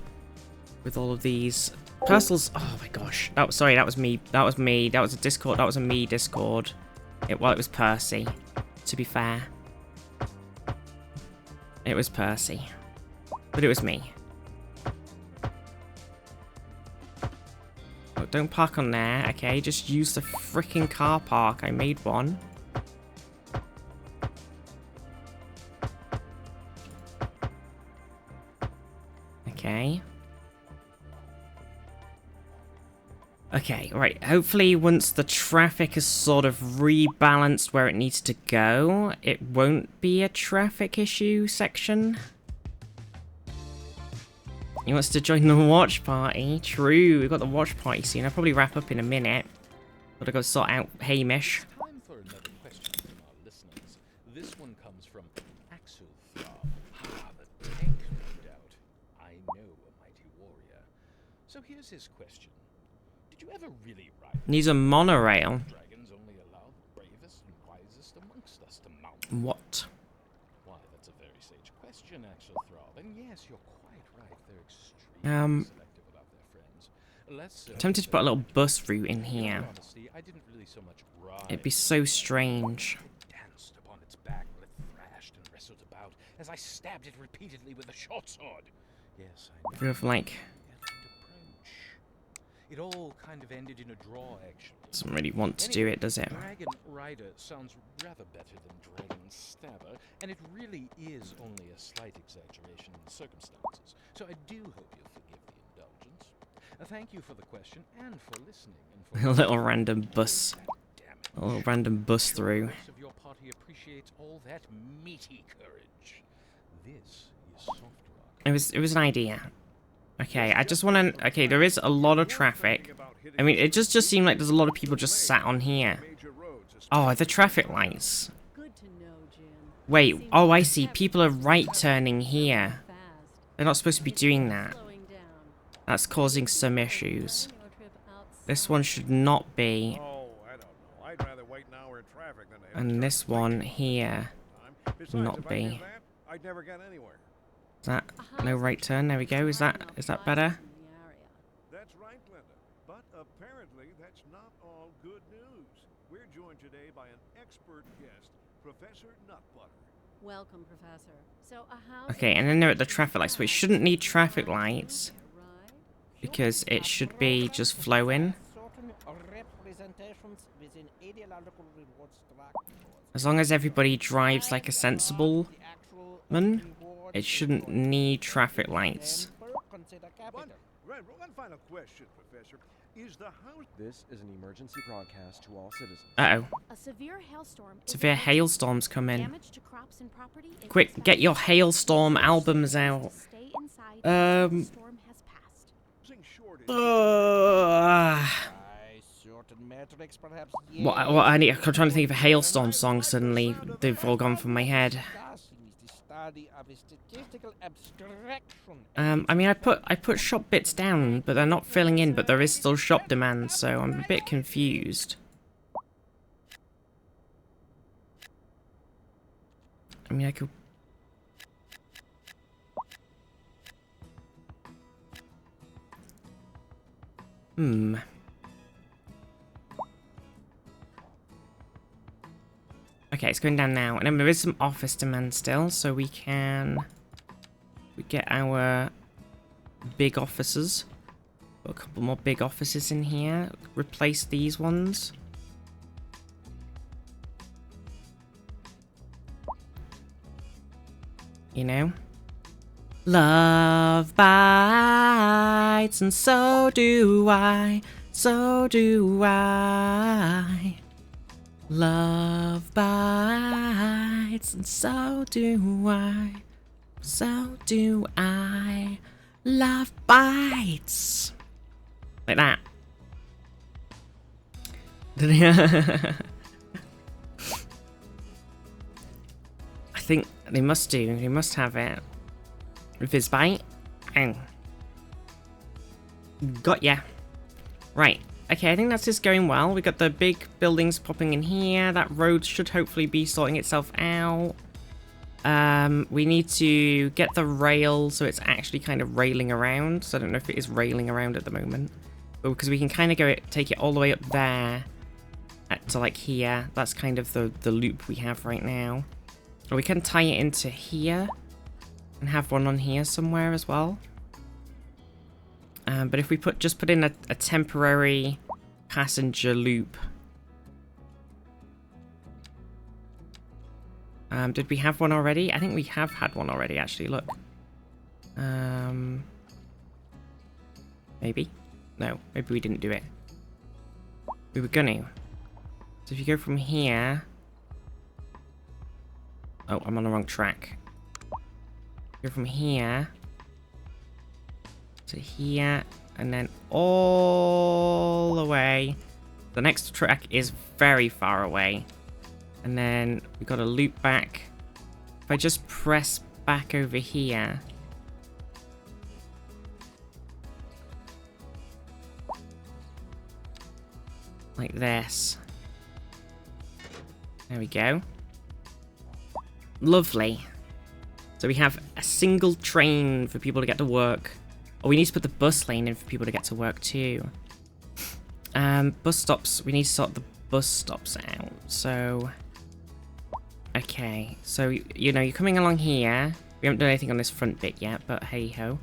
with all of these parcels. Oh my gosh. Sorry, that was me. That was me. That was a Discord. That was a me Discord. Well, it was Percy, to be fair. It was Percy. But it was me. Oh, don't park on there, okay? Just use the freaking car park. I made one. Okay. Okay, right. Hopefully once the traffic is sort of rebalanced where it needs to go, it won't be a traffic issue section. He wants to join the watch party. True, we've got the watch party soon. I'll probably wrap up in a minute. Gotta go sort out Hamish. Time for another question from our listeners. This one comes from Axel Throb. The tank, no doubt. I know a mighty warrior. So here's his question. Did you ever really ride? Needs a monorail. Dragons only allow the bravest and wisest amongst us to mount. What? Why, that's a very sage question, Axel Throb. And yes, you're quite right. They're extremely selective about their friends. Tempted to put a little bus route in here. Honesty, I didn't really so much ride. It'd be so strange. It danced upon its back while it thrashed and wrestled about as I stabbed it repeatedly with a short sword. Yes, I know. With like, it all kind of ended in a draw, actually. doesn't really want to do it, does it? Dragon Rider sounds rather better than Dragon Stabber, and it really is only a slight exaggeration in the circumstances. So I do hope you'll forgive the indulgence. Thank you for the question and for listening. And for A little random bus. A little random bus through. The rest of your party appreciates all that meaty courage. This is soft rock. It was an idea. Okay, I just want to... Okay, there is a lot of traffic. I mean, it just seemed like there's a lot of people just sat on here. Oh, the traffic lights. Good to know, Jim. Wait, oh, I see. People are right turning here. They're not supposed to be doing that. That's causing some issues. This one should not be. Oh, I don't know. I'd rather wait an hour in traffic than to have And this one here Besides, will not if I did be. that, I'd never get anywhere. Is that no right turn? There we go. Is that better? That's right, Glenda. But apparently that's not all good news. We're joined today by an expert guest, Professor Nutbutter. Welcome, Professor. So a house. Okay, and then they're at the traffic lights. We shouldn't need traffic lights because it should be just flowing. As long as everybody drives like a sensible man, it shouldn't need traffic lights. One final question, Professor. Is the house... This is an emergency broadcast to all citizens. Uh-oh. A severe hailstorm. Severe hailstorms coming. Damage to crops and property. Quick, get your hailstorm albums out. Stay inside. The storm has passed. I'm trying to think of a hailstorm song suddenly. They've all gone from my head. I mean, I put shop bits down, but they're not filling in, but there is still shop demand, so I'm a bit confused. I mean, I could... Okay, it's going down now. And then there is some office demand still, so we can... We get our big offices. Got a couple more big offices in here. Replace these ones. You know? Love bites, and so do I. So do I. Love bites, and so do I. So do I. Love bites. Like that. I think they must do. They must have it. Visbite. Ow. Got ya. Right. Okay, I think that's just going well. We got the big buildings popping in here. That road should hopefully be sorting itself out. We need to get the rail so it's actually kind of railing around. So I don't know if it is railing around at the moment. But because we can kind of take it all the way up there to like here. That's kind of the loop we have right now. Or we can tie it into here and have one on here somewhere as well. But if we just put in a temporary passenger loop. Did we have one already? I think we have had one already, actually. Look. Maybe? No, maybe we didn't do it. We were gonna. So if you go from here... Oh, I'm on the wrong track. Go from here to here, and then all the way. The next track is very far away. And then we got to loop back. If I just press back over here. Like this. There we go. Lovely. So we have a single train for people to get to work. Oh, we need to put the bus lane in for people to get to work too. Bus stops. We need to sort the bus stops out. So... Okay, so, you know, you're coming along here. We haven't done anything on this front bit yet, but hey-ho.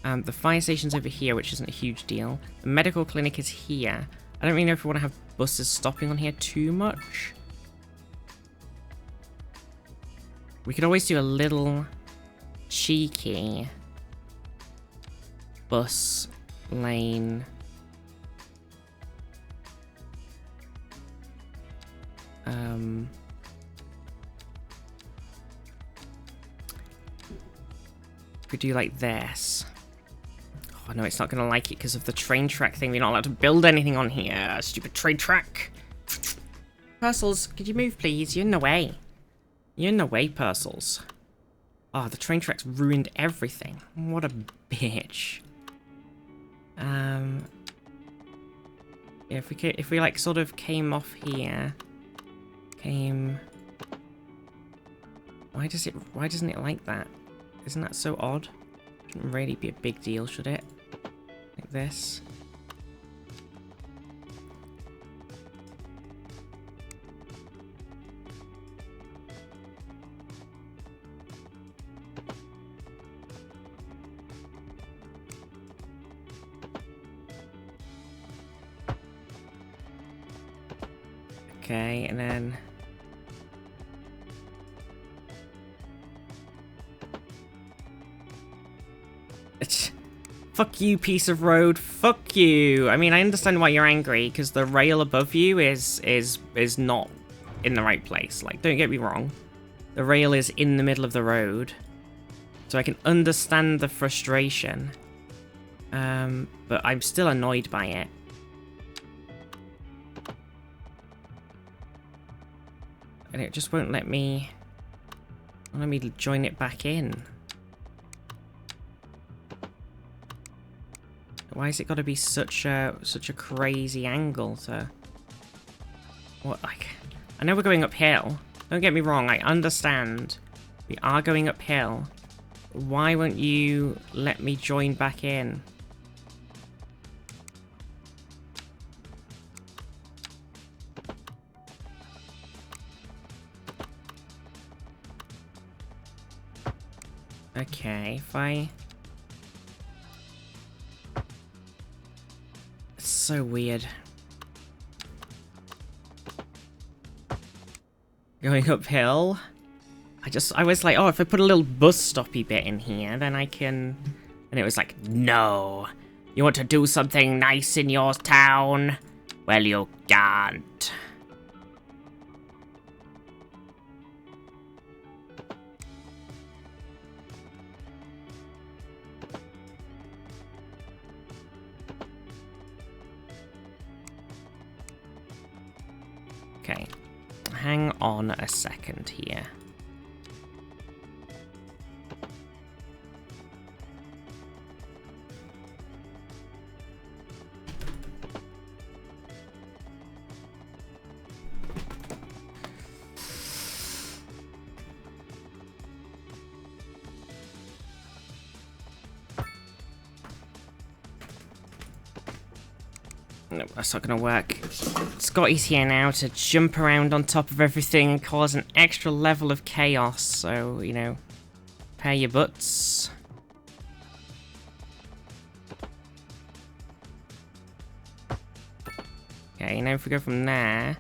The fire station's over here, which isn't a huge deal. The medical clinic is here. I don't really know if we want to have buses stopping on here too much. We could always do a little cheeky bus lane. We do like this. Oh no, it's not gonna like it because of the train track thing. We're not allowed to build anything on here. Stupid train track. Purcels, could you move please? You're in the way. You're in the way, Purcels. Oh, the train track's ruined everything. What a bitch. Yeah, if we like sort of came off here, why doesn't it like that? Isn't that so odd? Shouldn't really be a big deal, should it? Like this. Okay, and then... Fuck you, piece of road. Fuck you. I mean, I understand why you're angry, because the rail above you is not in the right place. Like, don't get me wrong. The rail is in the middle of the road. So I can understand the frustration. But I'm still annoyed by it. And it just won't let me join it back in. Why has it got to be such a crazy angle to... What, like... I know we're going uphill. Don't get me wrong, I understand. We are going uphill. Why won't you let me join back in? Okay, if I... It's so weird. Going uphill? I was like, oh, if I put a little bus stoppy bit in here, then I can... And it was like, no. You want to do something nice in your town? Well, you can't. Okay, hang on a second here. No, that's not gonna work. Scotty's here now to jump around on top of everything and cause an extra level of chaos. So, you know, prepare your butts. Okay, now if we go from there,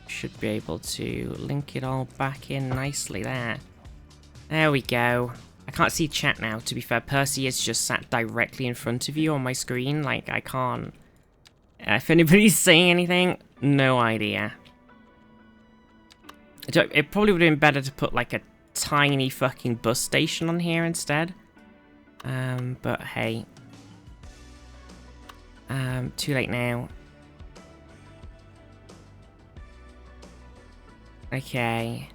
should be able to link it all back in nicely there. There we go. I can't see chat now, to be fair. Percy is just sat directly in front of you on my screen. Like, I can't... If anybody's saying anything, no idea. It probably would have been better to put, like, a tiny fucking bus station on here instead. But hey. Too late now. Okay.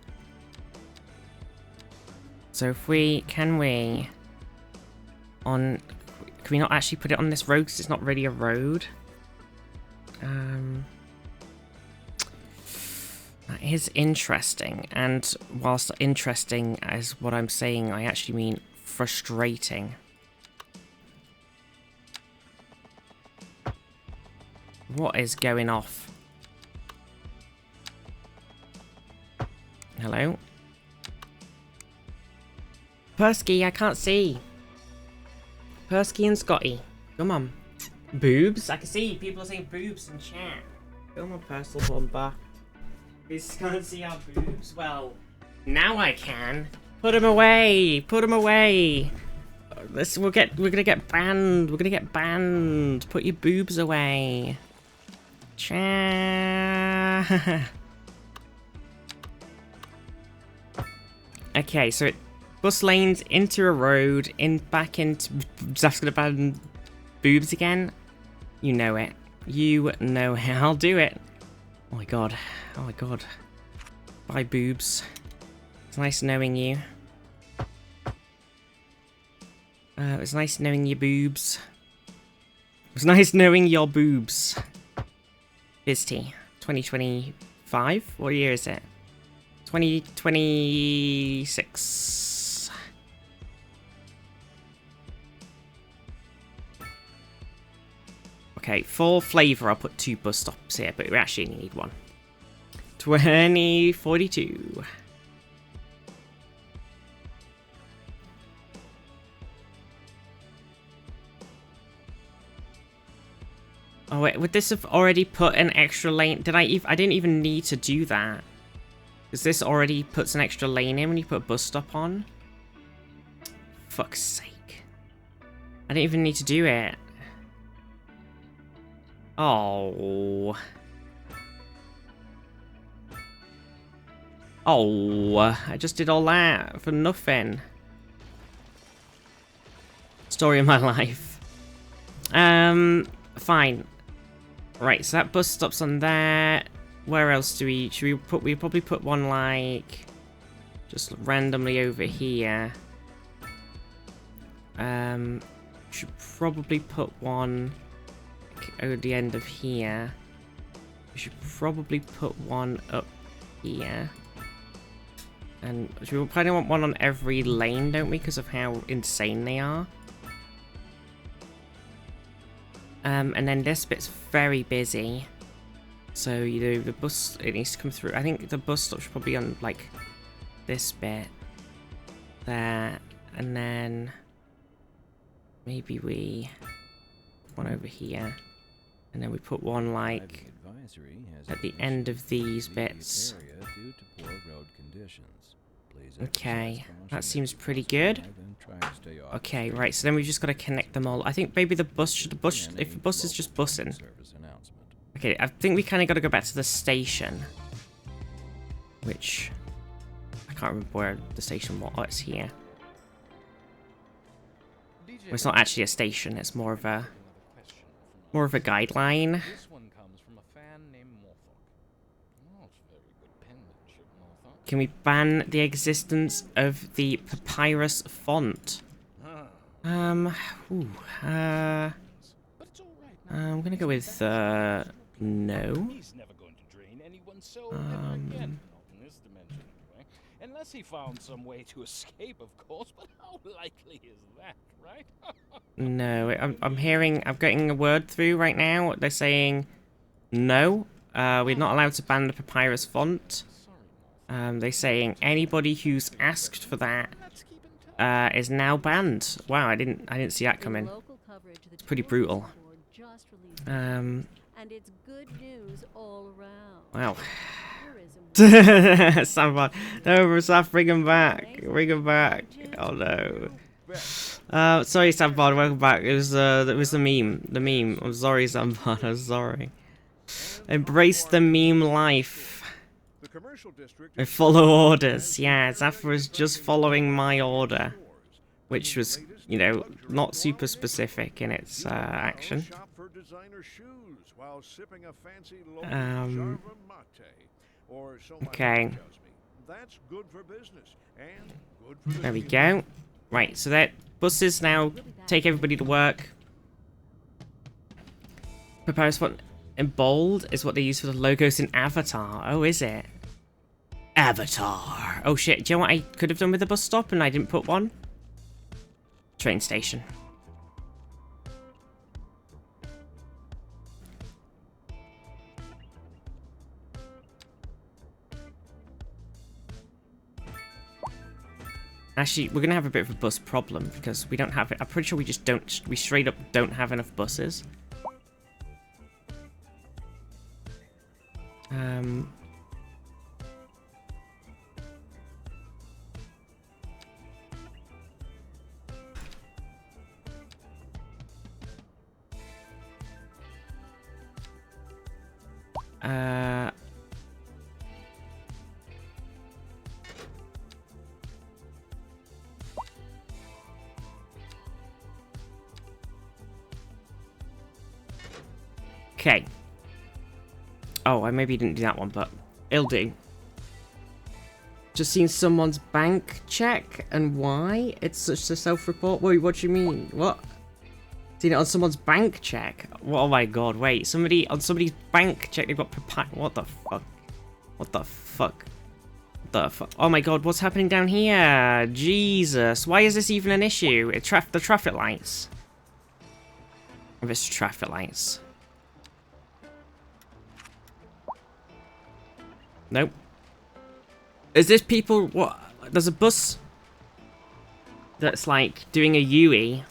So if we... Can we not actually put it on this road because it's not really a road? That is interesting. And whilst interesting as what I'm saying, I actually mean frustrating. What is going off? Hello? Persky, I can't see. Persky and Scotty. Come on. Boobs? I can see people are saying boobs in chat. Come on, Personal Bomb back. We can't see our boobs. Well, now I can. Put them away. Put them away. We're gonna get banned. We're gonna get banned. Put your boobs away. Chat. Okay, so it bus lanes into a road, back into... Zaf's gonna ban boobs again? You know it. You know it. I'll do it. Oh my god. Oh my god. Bye, boobs. It's nice knowing you. It was nice knowing your boobs. It was nice knowing your boobs. Bizty. 2025? What year is it? 2026. Okay, for flavour, I'll put 2 bus stops here, but we actually only need 1. 2042. Oh wait, would this have already put an extra lane? I didn't even need to do that. Because this already puts an extra lane in when you put a bus stop on. Fuck's sake. I didn't even need to do it. Oh. Oh, I just did all that for nothing. Story of my life. Fine. Right, so that bus stops on there. Where else do we... Should we put... We probably put one, like... Just randomly over here. Should probably put one... Like, at the end of here. We should probably put one up here. And we kind of want one on every lane, don't we? Because of how insane they are. And then this bit's very busy. So, you know, the bus, it needs to come through. I think the bus stop should probably be on, like, this bit. There. And then... Maybe we... One over here. And then we put one, like... At the end of these bits. Okay. That seems pretty good. Okay, right. So then we've just got to connect them all. I think maybe the bus should... If the bus is just bussing... Okay, I think we kind of got to go back to the station. Which... I can't remember where the station was. Oh, it's here. Well, it's not actually a station, it's more of a... More of a guideline. This one comes from a fan named Morthok. Oh, it's very good penmanship, Morthok. Can we ban the existence of the papyrus font? I'm gonna go with, no. He's never going to drain anyone's soul ever again. Not in this dimension, anyway. Unless he found some way to escape, of course, but how likely is that, right? No, I'm getting a word through right now. They're saying no. We're not allowed to ban the papyrus font. They're saying anybody who's asked for that is now banned. Wow, I didn't see that coming. It's pretty brutal. And it's good news all around. Wow. Someone, no, Rasaf, bring him back. Bring him back. Oh no. Sorry, Sambon, welcome back. It was the meme. The meme. I'm sorry, Sambon. I'm sorry. Embrace the meme life. I follow orders. Yeah, Zaf was just following my order, which was, you know, not super specific in its action. Okay. There we go. Right, so that buses now take everybody to work. Papyrus font in bold is what they use for the logos in Avatar. Oh, is it? Avatar. Oh shit, do you know what I could have done with the bus stop and I didn't put one? Train station. Actually, we're gonna have a bit of a bus problem because we don't have it. I'm pretty sure we straight up don't have enough buses. Okay. Oh, I maybe didn't do that one, but it'll do. Just seen someone's bank check, and why? It's such a self-report? Wait, what do you mean? What? Seen it on someone's bank check? Oh my god, wait. Somebody, on somebody's bank check, they've got what the fuck? What the fuck? What the fuck? Oh my god, what's happening down here? Jesus, why is this even an issue? It's the traffic lights. If it's traffic lights. Nope. Is this people, what? There's a bus that's like doing a UE.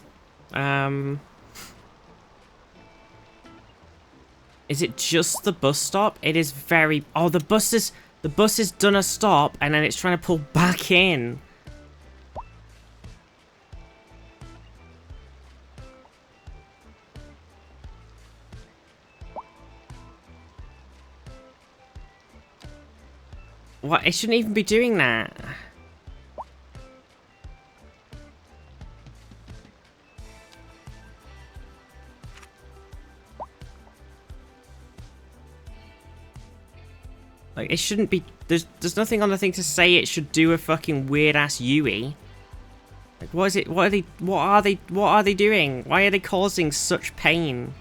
Is it just the bus stop? It is very, oh, the bus has done a stop and then it's trying to pull back in. What? It shouldn't even be doing that. Like, it shouldn't be. There's nothing on the thing to say it should do a fucking weird ass UE. Like, what is it? What are they doing? Why are they causing such pain?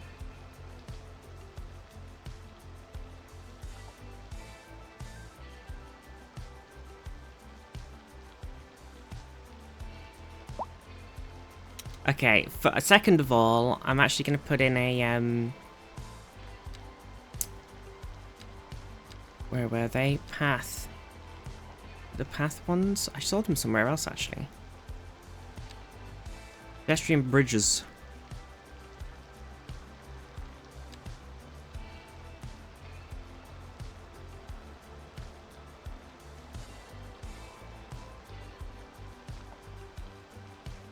Okay, second of all, I'm actually going to put in a, where were they? Path. The path ones? I saw them somewhere else, actually. Pedestrian bridges.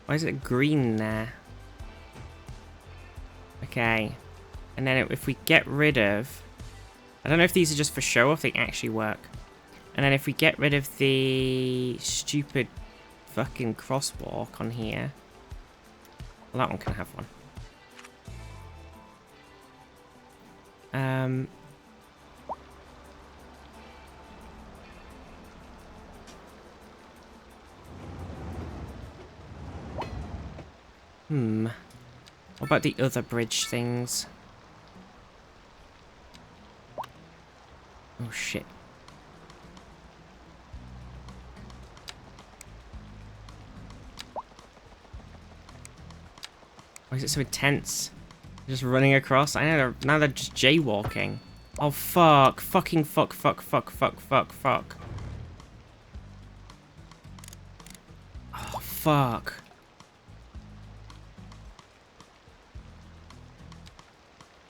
Why is it green there? Okay. And then if we get rid of... I don't know if these are just for show or if they actually work. And then if we get rid of the stupid fucking crosswalk on here... Well, that one can have one. What about the other bridge things? Oh shit. Why is it so intense? Just running across? I know now they're just jaywalking. Oh fuck. Fucking fuck. Oh fuck.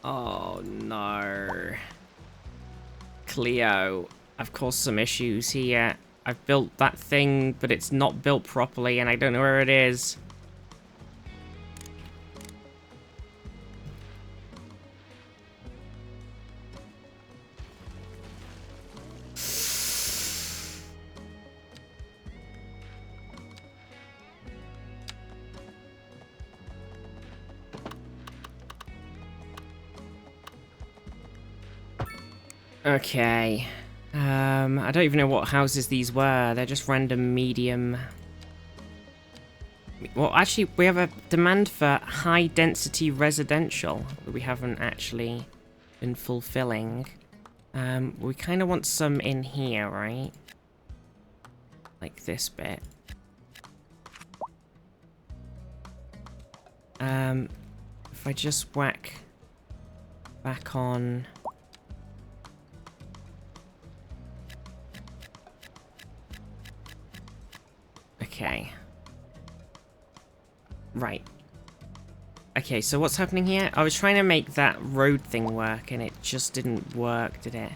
Oh no. Cleo, I've caused some issues here. I've built that thing, but it's not built properly and I don't know where it is. Okay. I don't even know what houses these were. They're just random medium. Well, actually, we have a demand for high-density residential that we haven't actually been fulfilling. We kind of want some in here, right? Like this bit. If I just whack back on... Okay. Right. Okay, so what's happening here? I was trying to make that road thing work and it just didn't work, did it?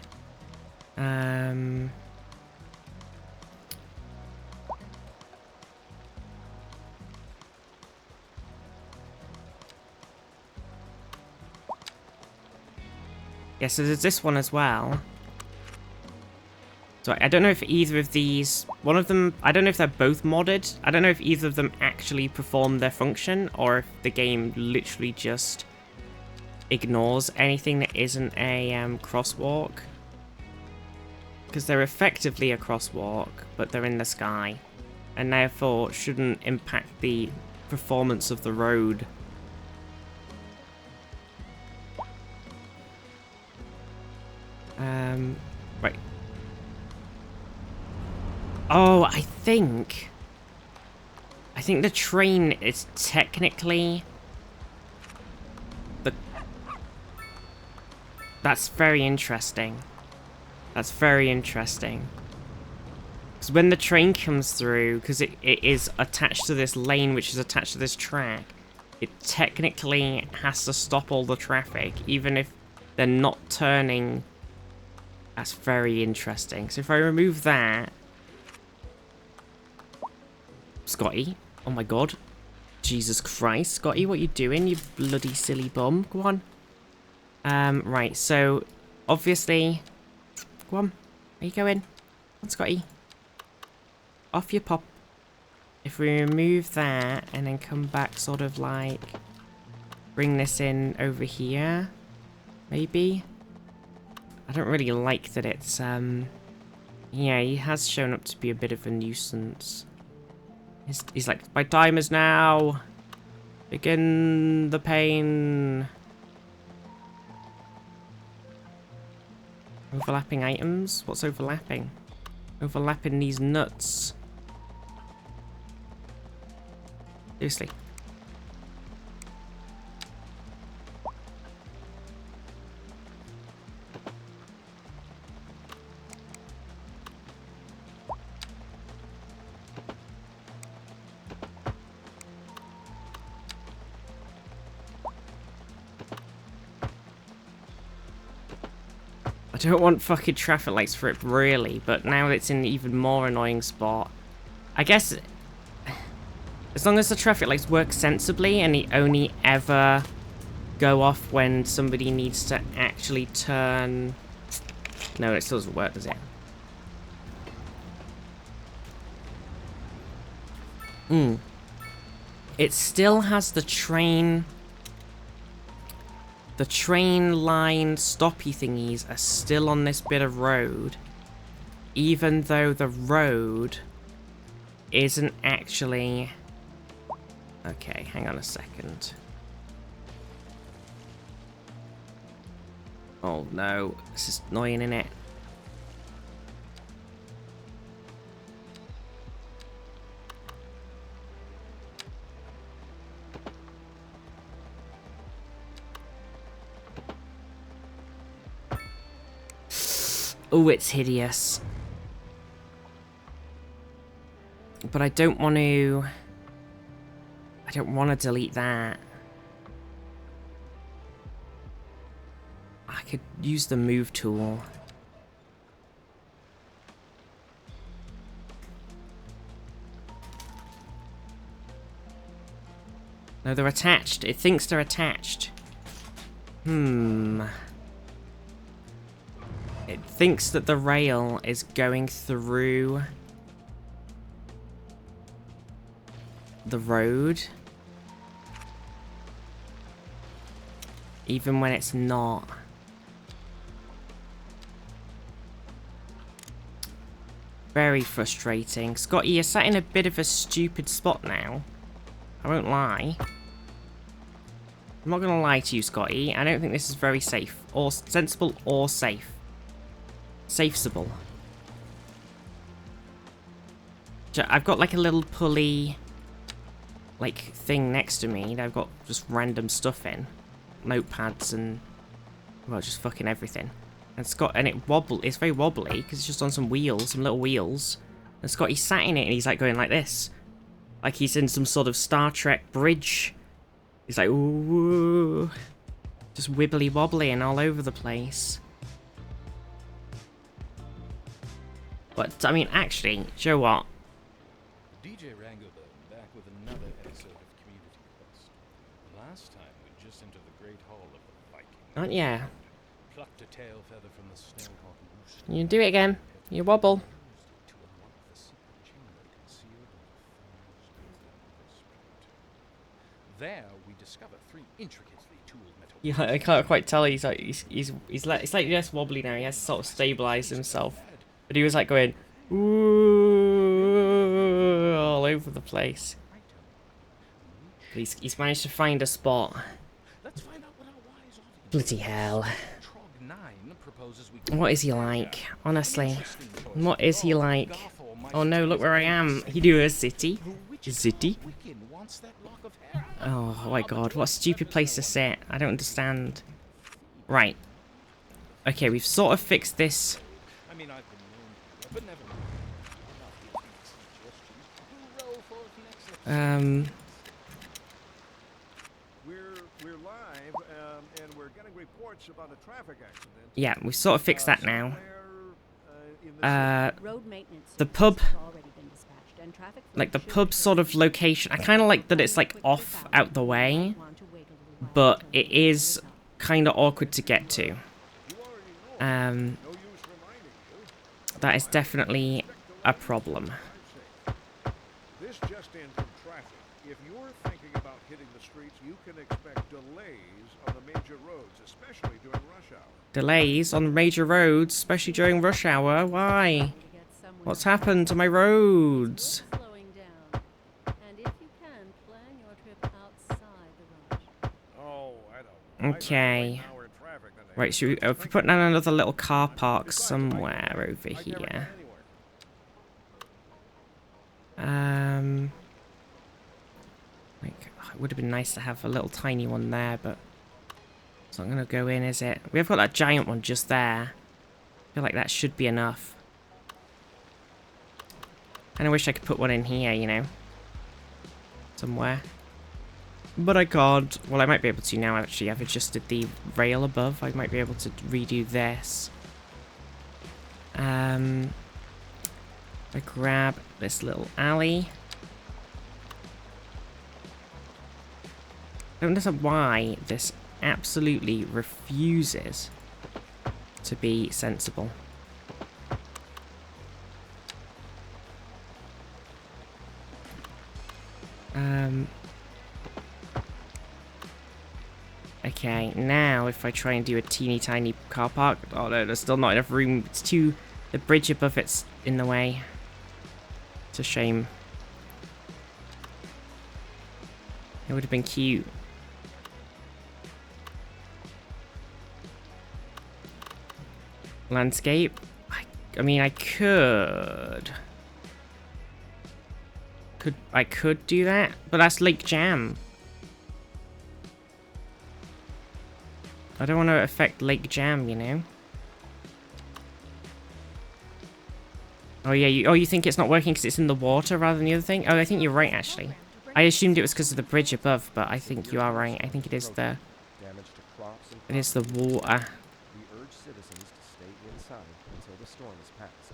Yeah, so there's this one as well. So I don't know if either of these... One of them... I don't know if they're both modded. I don't know if either of them actually perform their function, or if the game literally just ignores anything that isn't a crosswalk. Because they're effectively a crosswalk, but they're in the sky. And therefore shouldn't impact the performance of the road. Right. Oh, I think the train is technically the... That's very interesting. That's very interesting. Because when the train comes through, because it is attached to this lane, which is attached to this track, it technically has to stop all the traffic, even if they're not turning. That's very interesting. So if I remove that... Scotty. Oh my god. Jesus Christ. Scotty, what you doing, you bloody silly bum? Go on. Right, so... Obviously... Go on. Where you going? Come on, Scotty. Off you pop. If we remove that, and then come back sort of like... Bring this in over here. Maybe? I don't really like that it's, yeah, he has shown up to be a bit of a nuisance. He's like, my time is now. Begin the pain. Overlapping items? What's overlapping? Overlapping these nuts. Seriously. I don't want fucking traffic lights for it, really, but now it's in an even more annoying spot. I guess, as long as the traffic lights work sensibly and they only ever go off when somebody needs to actually turn... No, it still doesn't work, does it? It still has the train... The train line stoppy thingies are still on this bit of road, even though the road isn't actually... Okay, hang on a second. Oh no, this is annoying, innit? Oh, it's hideous. But I don't want to... I don't want to delete that. I could use the move tool. No, they're attached. It thinks they're attached. It thinks that the rail is going through the road. Even when it's not. Very frustrating. Scotty, you're sat in a bit of a stupid spot now. I won't lie. I'm not gonna lie to you, Scotty. I don't think this is very safe. Or sensible or safe. Safeable. I've got like a little pulley like thing next to me that I've got just random stuff in. Notepads and well, just fucking everything. And it's very wobbly because it's just on some wheels, some little wheels. And Scotty sat in it and he's like going like this. Like he's in some sort of Star Trek bridge. He's like, ooh, just wibbly wobbly and all over the place. But I mean, actually, do you know what? DJ Rangoburn back with another episode of Community Quest. Last time we just entered the Great Hall of the Viking. Aren't ya? Plucked a tail feather from the Snowhawk roost. You do it again. You wobble. To unlock the secret chamber concealed in the far spirit. There we discover 3 intricately tooled metal. Yeah, I can't quite tell. He's like he's like less wobbly now. He has to sort of stabilize himself. But he was like going ooh, all over the place. But he's managed to find a spot. Let's find out what our wise audience Bloody hell. Trog 9 proposes we What is he like? Honestly. What is he like? Oh no, look where I am. You do a city? City? wants that lock of hair. Oh my god, what a stupid place to sit. I don't understand. Right. Okay, we've sort of fixed this. I mean, I've been known, but never mind. We're live, and we're getting reports about a traffic accident. Yeah, we sort of fixed that now. Road maintenance The pub, has already been dispatched, and traffic like the flow should pub be sort of location. I kind of like that it's like off out the way, but it is kind of awkward to get to. That is definitely a problem. This just in from traffic. If you're thinking about hitting the streets, you can expect delays on the major roads, especially during rush hour. Delays on major roads, especially during rush hour. Why? What's happened to my roads? slowing down. And if you can, plan your trip outside the rush. Oh, I don't. Okay. Right, should we, if we put down another little car park somewhere over here. Like, it would have been nice to have a little tiny one there, but it's not gonna go in, is it? We have got that giant one just there. I feel like that should be enough. And I wish I could put one in here, you know, somewhere. But I can't. Well, I might be able to now, actually. I've adjusted the rail above. I might be able to redo this. I grab this little alley. I don't understand why this absolutely refuses to be sensible. Okay, now if I try and do a teeny tiny car park... Oh no, there's still not enough room. It's too... The bridge above it's in the way. It's a shame. It would have been cute. Landscape? I mean, I could... I could do that, but that's Lake Jam. I don't want to affect Lake Jam, you know? Oh yeah, you think it's not working because it's in the water rather than the other thing? Oh, I think you're right, actually. I assumed it was because of the bridge above, but I think you are right. I think it is the... Damage to crops and It is the property. water. We urge citizens to stay inside until the storm is passed.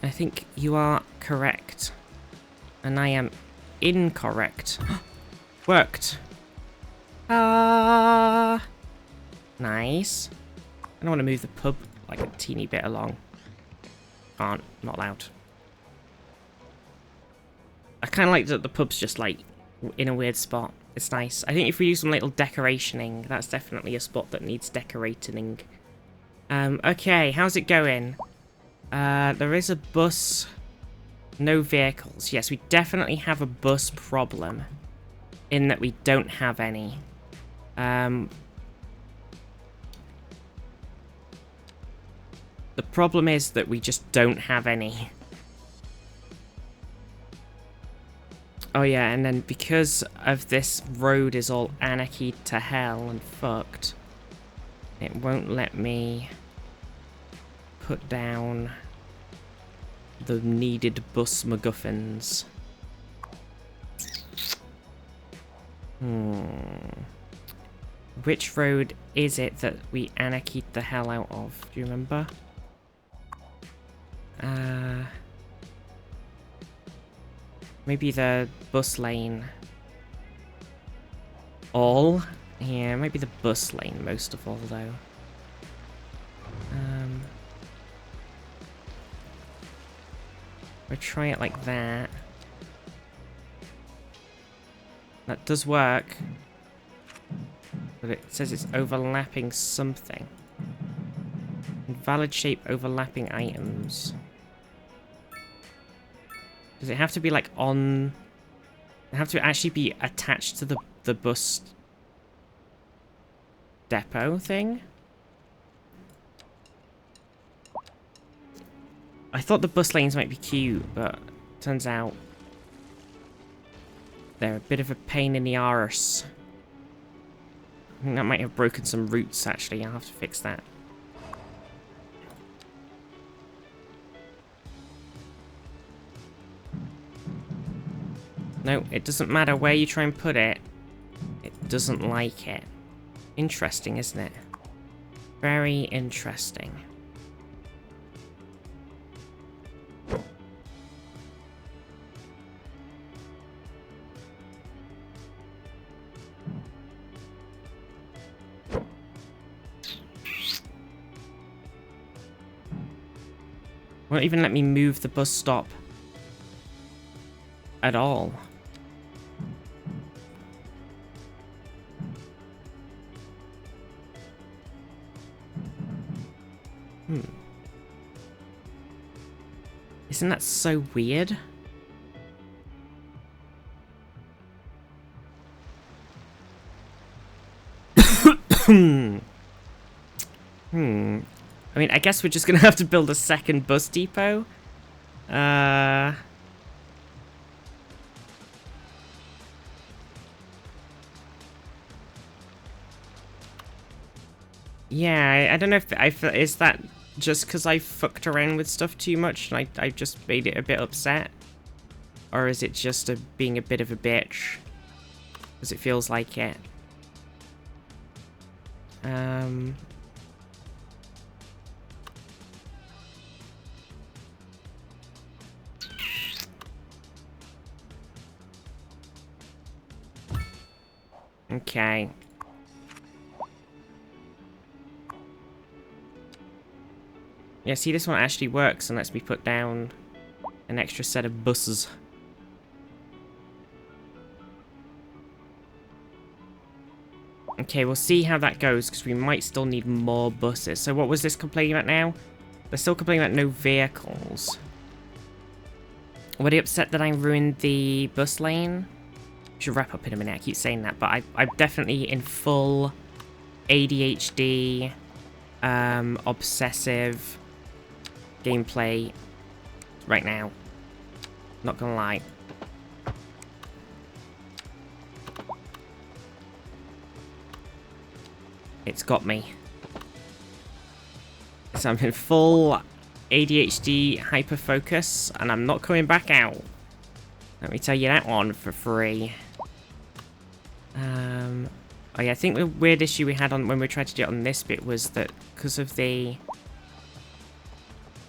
I think you are correct. And I am incorrect. Worked. Ah. Nice. I don't want to move the pub like a teeny bit along. Can't. Not allowed. I kind of like that the pub's just like in a weird spot. It's nice. I think if we do some little decorationing, that's definitely a spot that needs decorating. Okay, how's it going? There is a bus. No vehicles. Yes, we definitely have a bus problem. In that we don't have any. The problem is that we just don't have any. Oh yeah, and then because of this road is all anarchy to hell and fucked, it won't let me put down the needed bus MacGuffins. Which road is it that we anarchied the hell out of? Do you remember? Maybe the bus lane. All? Yeah, maybe the bus lane most of all, though. We'll try it like that. That does work. But it says it's overlapping something. Invalid shape overlapping items. Does it have to be like on... Does it have to actually be attached to the bus depot thing? I thought the bus lanes might be cute, but turns out they're a bit of a pain in the arse. I think that might have broken some roots, actually. I'll have to fix that. No, it doesn't matter where you try and put it. It doesn't like it. Interesting, isn't it? Very interesting. Won't even let me move the bus stop at all. Isn't that so weird? I mean, I guess we're just gonna have to build a second bus depot. Yeah, I don't know if is that just because I fucked around with stuff too much and I just made it a bit upset? Or is it just being a bit of a bitch? Because it feels like it. Okay. Yeah, see, this one actually works and lets me put down an extra set of buses. Okay, we'll see how that goes, because we might still need more buses. So what was this complaining about now? They're still complaining about no vehicles. Were they upset that I ruined the bus lane? Should wrap up in a minute, I keep saying that, but I'm definitely in full ADHD, obsessive gameplay right now. Not gonna lie. It's got me. So I'm in full ADHD hyperfocus, and I'm not coming back out. Let me tell you that one for free. Oh yeah, I think the weird issue we had on when we tried to do it on this bit was that because of the...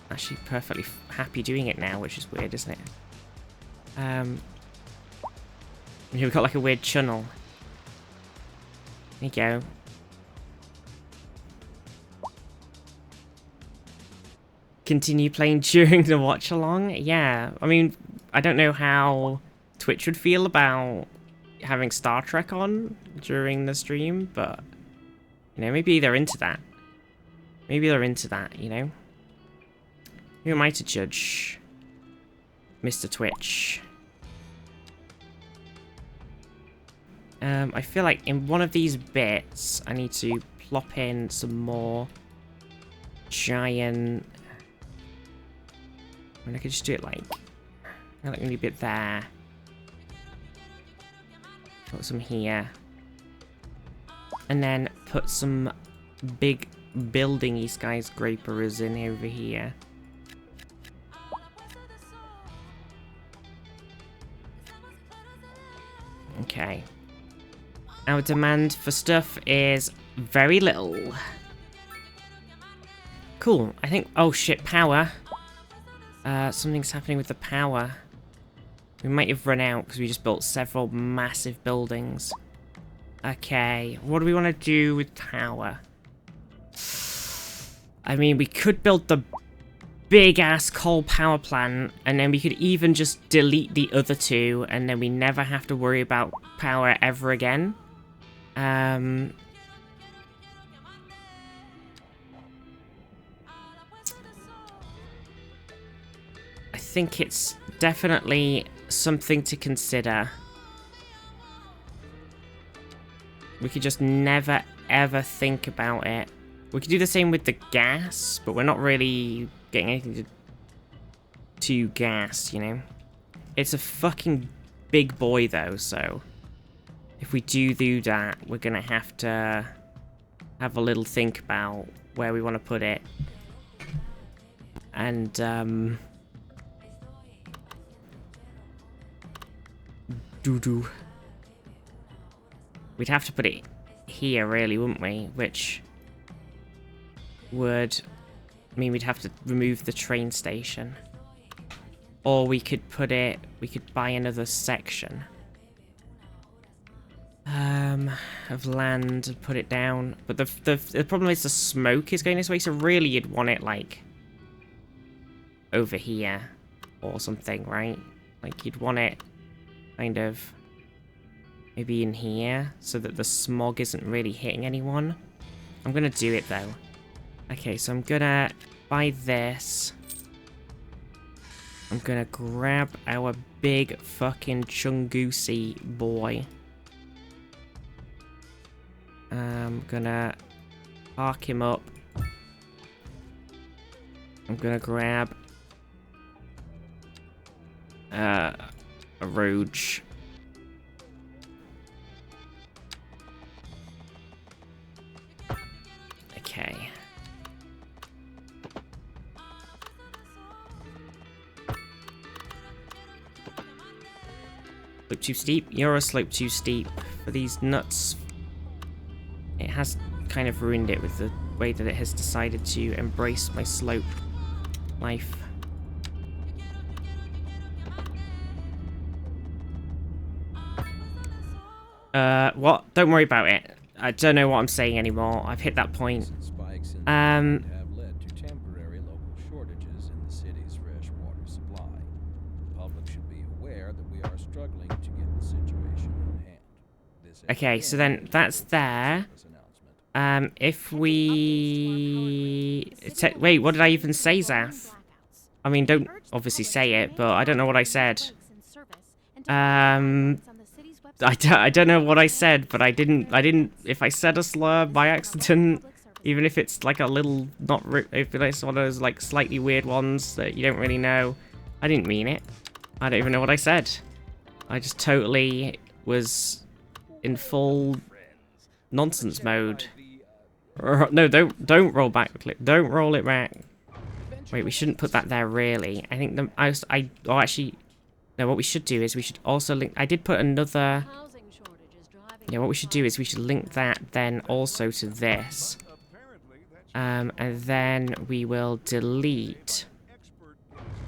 Actually perfectly happy doing it now, which is weird, isn't it? Here we've got like a weird channel. There you go. Continue playing during the watch along? Yeah, I mean, I don't know how Twitch would feel about having Star Trek on during the stream, but you know, maybe they're into that. Maybe they're into that, you know? Who am I to judge? Mr. Twitch. I feel like in one of these bits, I need to plop in some more giant... I mean, I could just do it like maybe a bit there. Put some here. And then put some big building-y skyscrapers in over here. Okay. Our demand for stuff is very little. Cool. I think... Oh shit, power. Something's happening with the power. We might have run out because we just built several massive buildings. Okay, what do we want to do with power? I mean, we could build the big-ass coal power plant, and then we could even just delete the other two, and then we never have to worry about power ever again. I think it's definitely something to consider. We could just never, ever think about it. We could do the same with the gas, but we're not really getting anything to gas, you know? It's a fucking big boy, though, so... If we do that, we're gonna have to have a little think about where we want to put it. And, doo-doo. We'd have to put it here, really, wouldn't we? Which would mean we'd have to remove the train station. Or we could put it... We could buy another section of land and put it down. But the problem is the smoke is going this way, so really you'd want it, like, over here or something, right? Like, you'd want it kind of maybe in here so that the smog isn't really hitting anyone. I'm gonna do it, though. Okay, so I'm gonna buy this. I'm gonna grab our big fucking Chungusi boy. I'm gonna park him up. I'm gonna grab a roach. Okay. Slope too steep? You're a slope too steep for these nuts. It has kind of ruined it with the way that it has decided to embrace my slope life. What? Don't worry about it. I don't know what I'm saying anymore. I've hit that point. Have led to temporary local shortages in the city's fresh water supply. The public should be aware that we are struggling to get the situation in hand. Okay, so then that's there. If we... Wait, what did I even say, Zaf? I mean, don't obviously say it, but I don't know what I said. I don't know what I said, but I didn't, if I said a slur by accident, even if it's like a little, if it's one of those like slightly weird ones that you don't really know, I didn't mean it. I don't even know what I said. I just totally was in full nonsense mode. No, don't roll back the clip. Don't roll it back. Wait, we shouldn't put that there, really. I think oh, actually, no, what we should do is we should also link... I did put another... Yeah, what we should do is we should link that then also to this. And then we will delete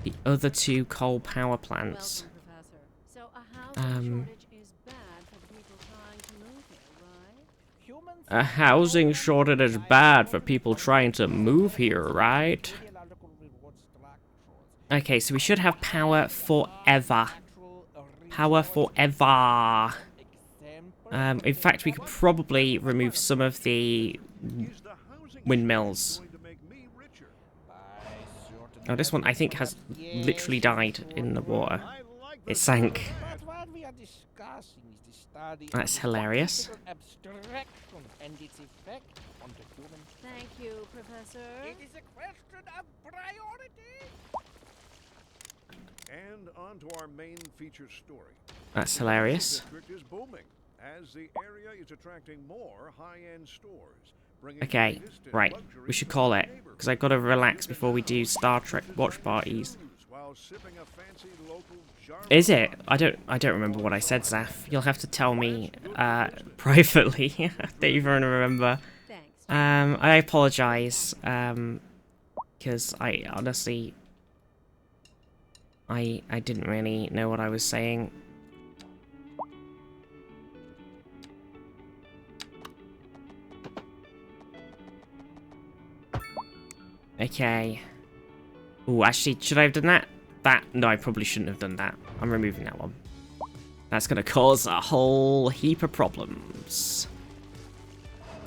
the other 2 coal power plants. A housing shortage is bad for people trying to move here, right? Okay, so we should have power forever. Power forever. In fact, we could probably remove some of the windmills. Oh, this one I think has literally died in the water. It sank. That's hilarious. Thank you, Professor. It is a question of priority. And on to our main feature story. That's hilarious. The district is booming as the area is attracting more high-end stores. Okay, right. We should call it, because I've got to relax before we do Star Trek watch parties. Is it? I don't remember what I said, Zaf. You'll have to tell me privately. I don't even remember. I apologize, because I honestly I didn't really know what I was saying. Okay. Oh, actually, should I have done that? No, I probably shouldn't have done that. I'm removing that one. That's going to cause a whole heap of problems.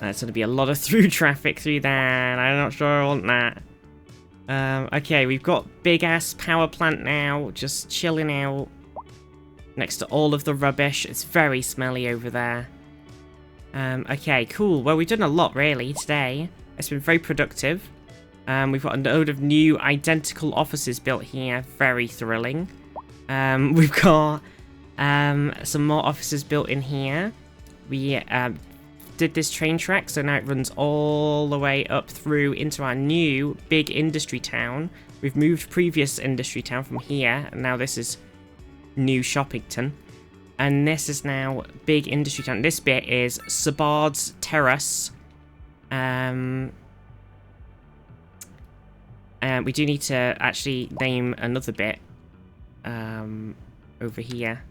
There's going to be a lot of through traffic through there, I'm not sure I want that. Okay, we've got big-ass power plant now, just chilling out next to all of the rubbish. It's very smelly over there. Okay, cool. Well, we've done a lot, really, today. It's been very productive. We've got a load of new identical offices built here. Very thrilling. We've got some more offices built in here. We did this train track, so now it runs all the way up through into our new big industry town. We've moved previous industry town from here, and now this is New Shoppington. And this is now big industry town. This bit is Sabard's Terrace. We do need to actually name another bit over here.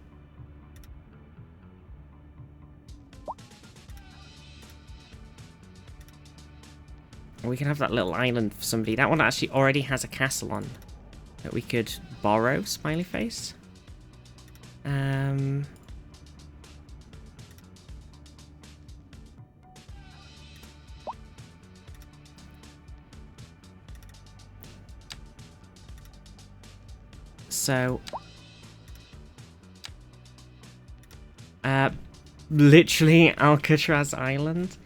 We can have that little island for somebody. That one actually already has a castle on that we could borrow, smiley face. So literally Alcatraz Island.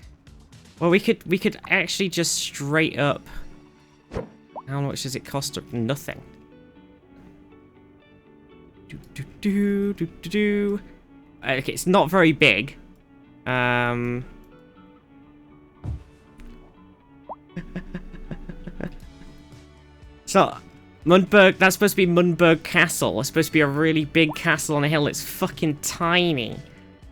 Well, we could actually just straight up. How much does it cost? Nothing. Okay, it's not very big. So, Mundberg, that's supposed to be Mundberg Castle. It's supposed to be a really big castle on a hill. It's fucking tiny.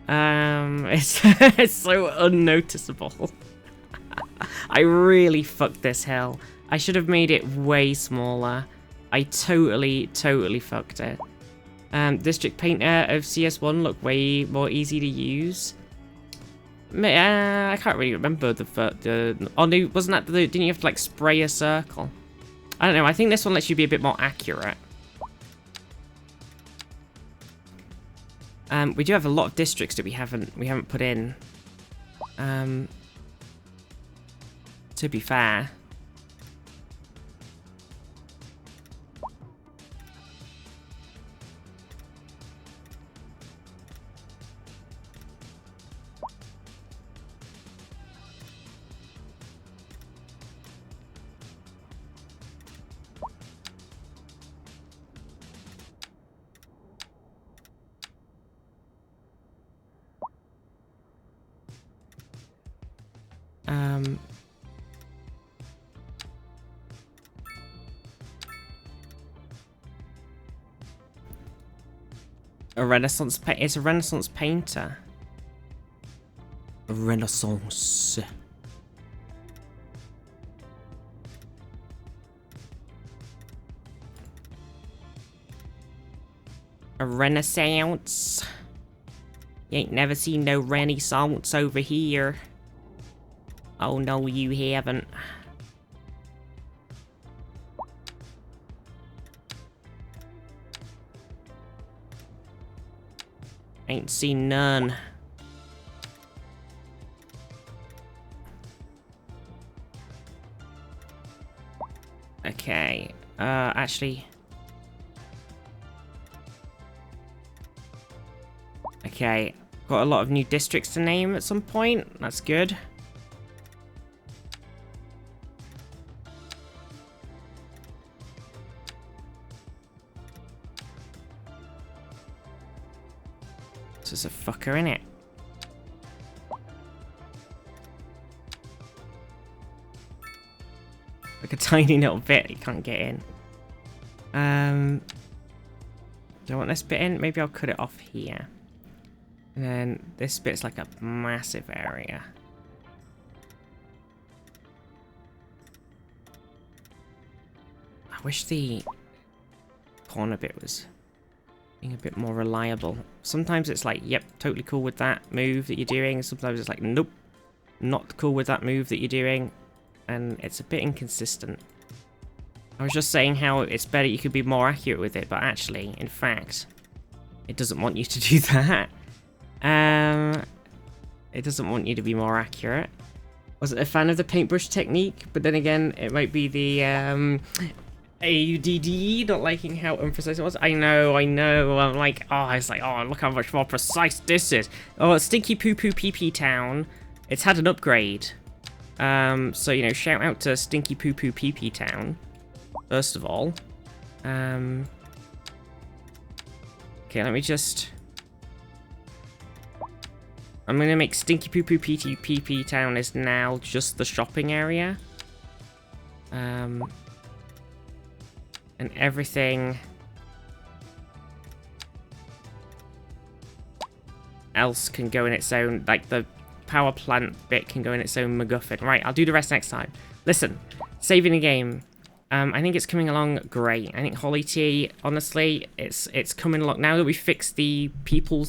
It's so unnoticeable. I really fucked this hill. I should have made it way smaller. I totally fucked it. District Painter of CS1 looked way more easy to use. I can't really remember the oh no, wasn't that the, didn't you have to like spray a circle? I don't know, I think this one lets you be a bit more accurate. We do have a lot of districts that we haven't put in. To be fair. A Renaissance it's a Renaissance painter. A Renaissance. A Renaissance. You ain't never seen no Renaissance over here. Oh no, you haven't. Ain't seen none. Okay, actually... Okay, got a lot of new districts to name at some point. That's good. This is a fucker, innit? Like a tiny little bit you can't get in. Do I want this bit in? Maybe I'll cut it off here. And then this bit's like a massive area. I wish the corner bit was being a bit more reliable. Sometimes it's like, yep, totally cool with that move that you're doing. Sometimes it's like, nope, not cool with that move that you're doing. And it's a bit inconsistent. I was just saying how it's better you could be more accurate with it, but actually, in fact, it doesn't want you to do that. It doesn't want you to be more accurate. Wasn't a fan of the paintbrush technique, but then again, it might be the AUDD, not liking how imprecise it was. I know. I'm like, oh, it's like, oh, look how much more precise this is. Oh, Stinky Poo Poo Pee Pee Town. It's had an upgrade. So, you know, shout out to Stinky Poo Poo Pee Pee Town, first of all. Okay, let me just... I'm gonna make Stinky Poo Poo Pee Pee Town is now just the shopping area. And everything else can go in its own, like the power plant bit can go in its own MacGuffin. Right, I'll do the rest next time. Listen, saving the game. I think it's coming along great. I think Holly T, honestly, it's coming along. Now that we fixed the people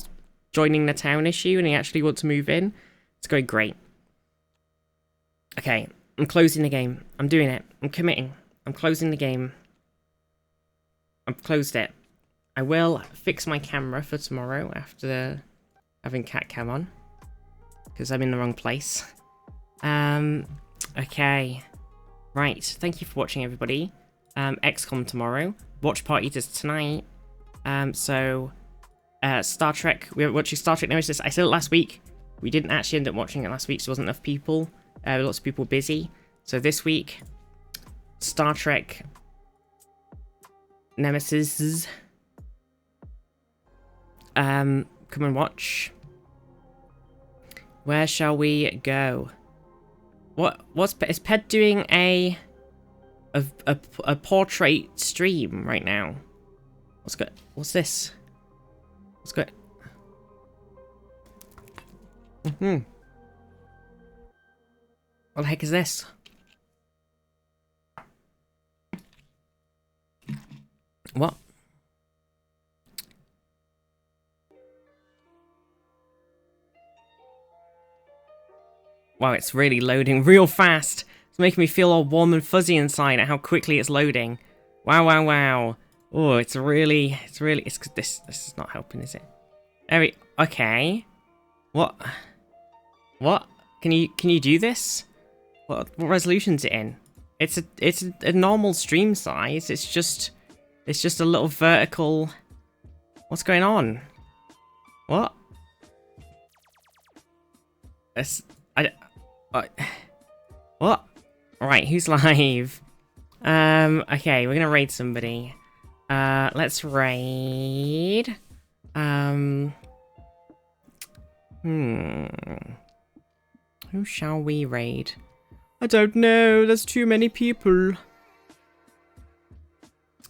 joining the town issue and they actually want to move in, it's going great. Okay, I'm closing the game. I'm doing it. I'm committing. I'm closing the game. I've closed it. I will fix my camera for tomorrow after having cat cam on, because I'm in the wrong place. Okay. Right, thank you for watching, everybody. XCOM tomorrow. Watch parties is tonight. Star Trek. We were watching Star Trek Nemesis. I said it last week. We didn't actually end up watching it last week, so there wasn't enough people. Lots of people busy. So this week, Star Trek Nemesis. Come and watch. Where shall we go? Is Ped doing a portrait stream right now? What's this? What's good? What the heck is this? What? Wow, it's really loading real fast. It's making me feel all warm and fuzzy inside at how quickly it's loading. Wow, wow, wow. Oh, this is not helping, is it? Okay. What? Can you do this? What resolution's it in? It's a normal stream size. It's just a little vertical. What's going on? What? What? Right, who's live? Okay, we're gonna raid somebody. Let's raid. Who shall we raid? I don't know, there's too many people.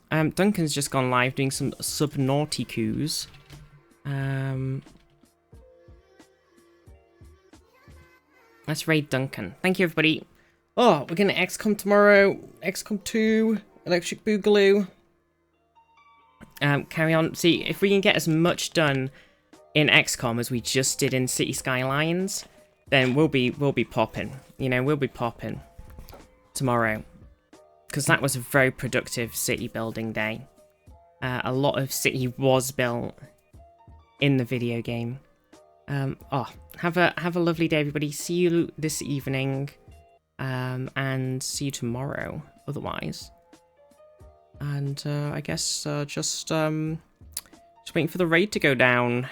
Duncan's just gone live doing some Subnauticus. Let's raid Duncan. Thank you, everybody. Oh, we're gonna XCOM tomorrow. XCOM 2, Electric Boogaloo. Carry on. See, if we can get as much done in XCOM as we just did in City Skylines, then we'll be popping. You know, we'll be popping tomorrow. Because that was a very productive city building day. A lot of city was built in the video game. Have a lovely day, everybody. See you this evening, and see you tomorrow. Otherwise, and I guess just waiting for the raid to go down.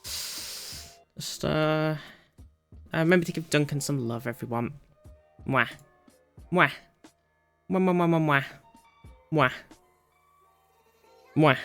Just remember to give Duncan some love, everyone. Mwah, mwah, mwah, mwah, mwah, mwah, mwah, mwah.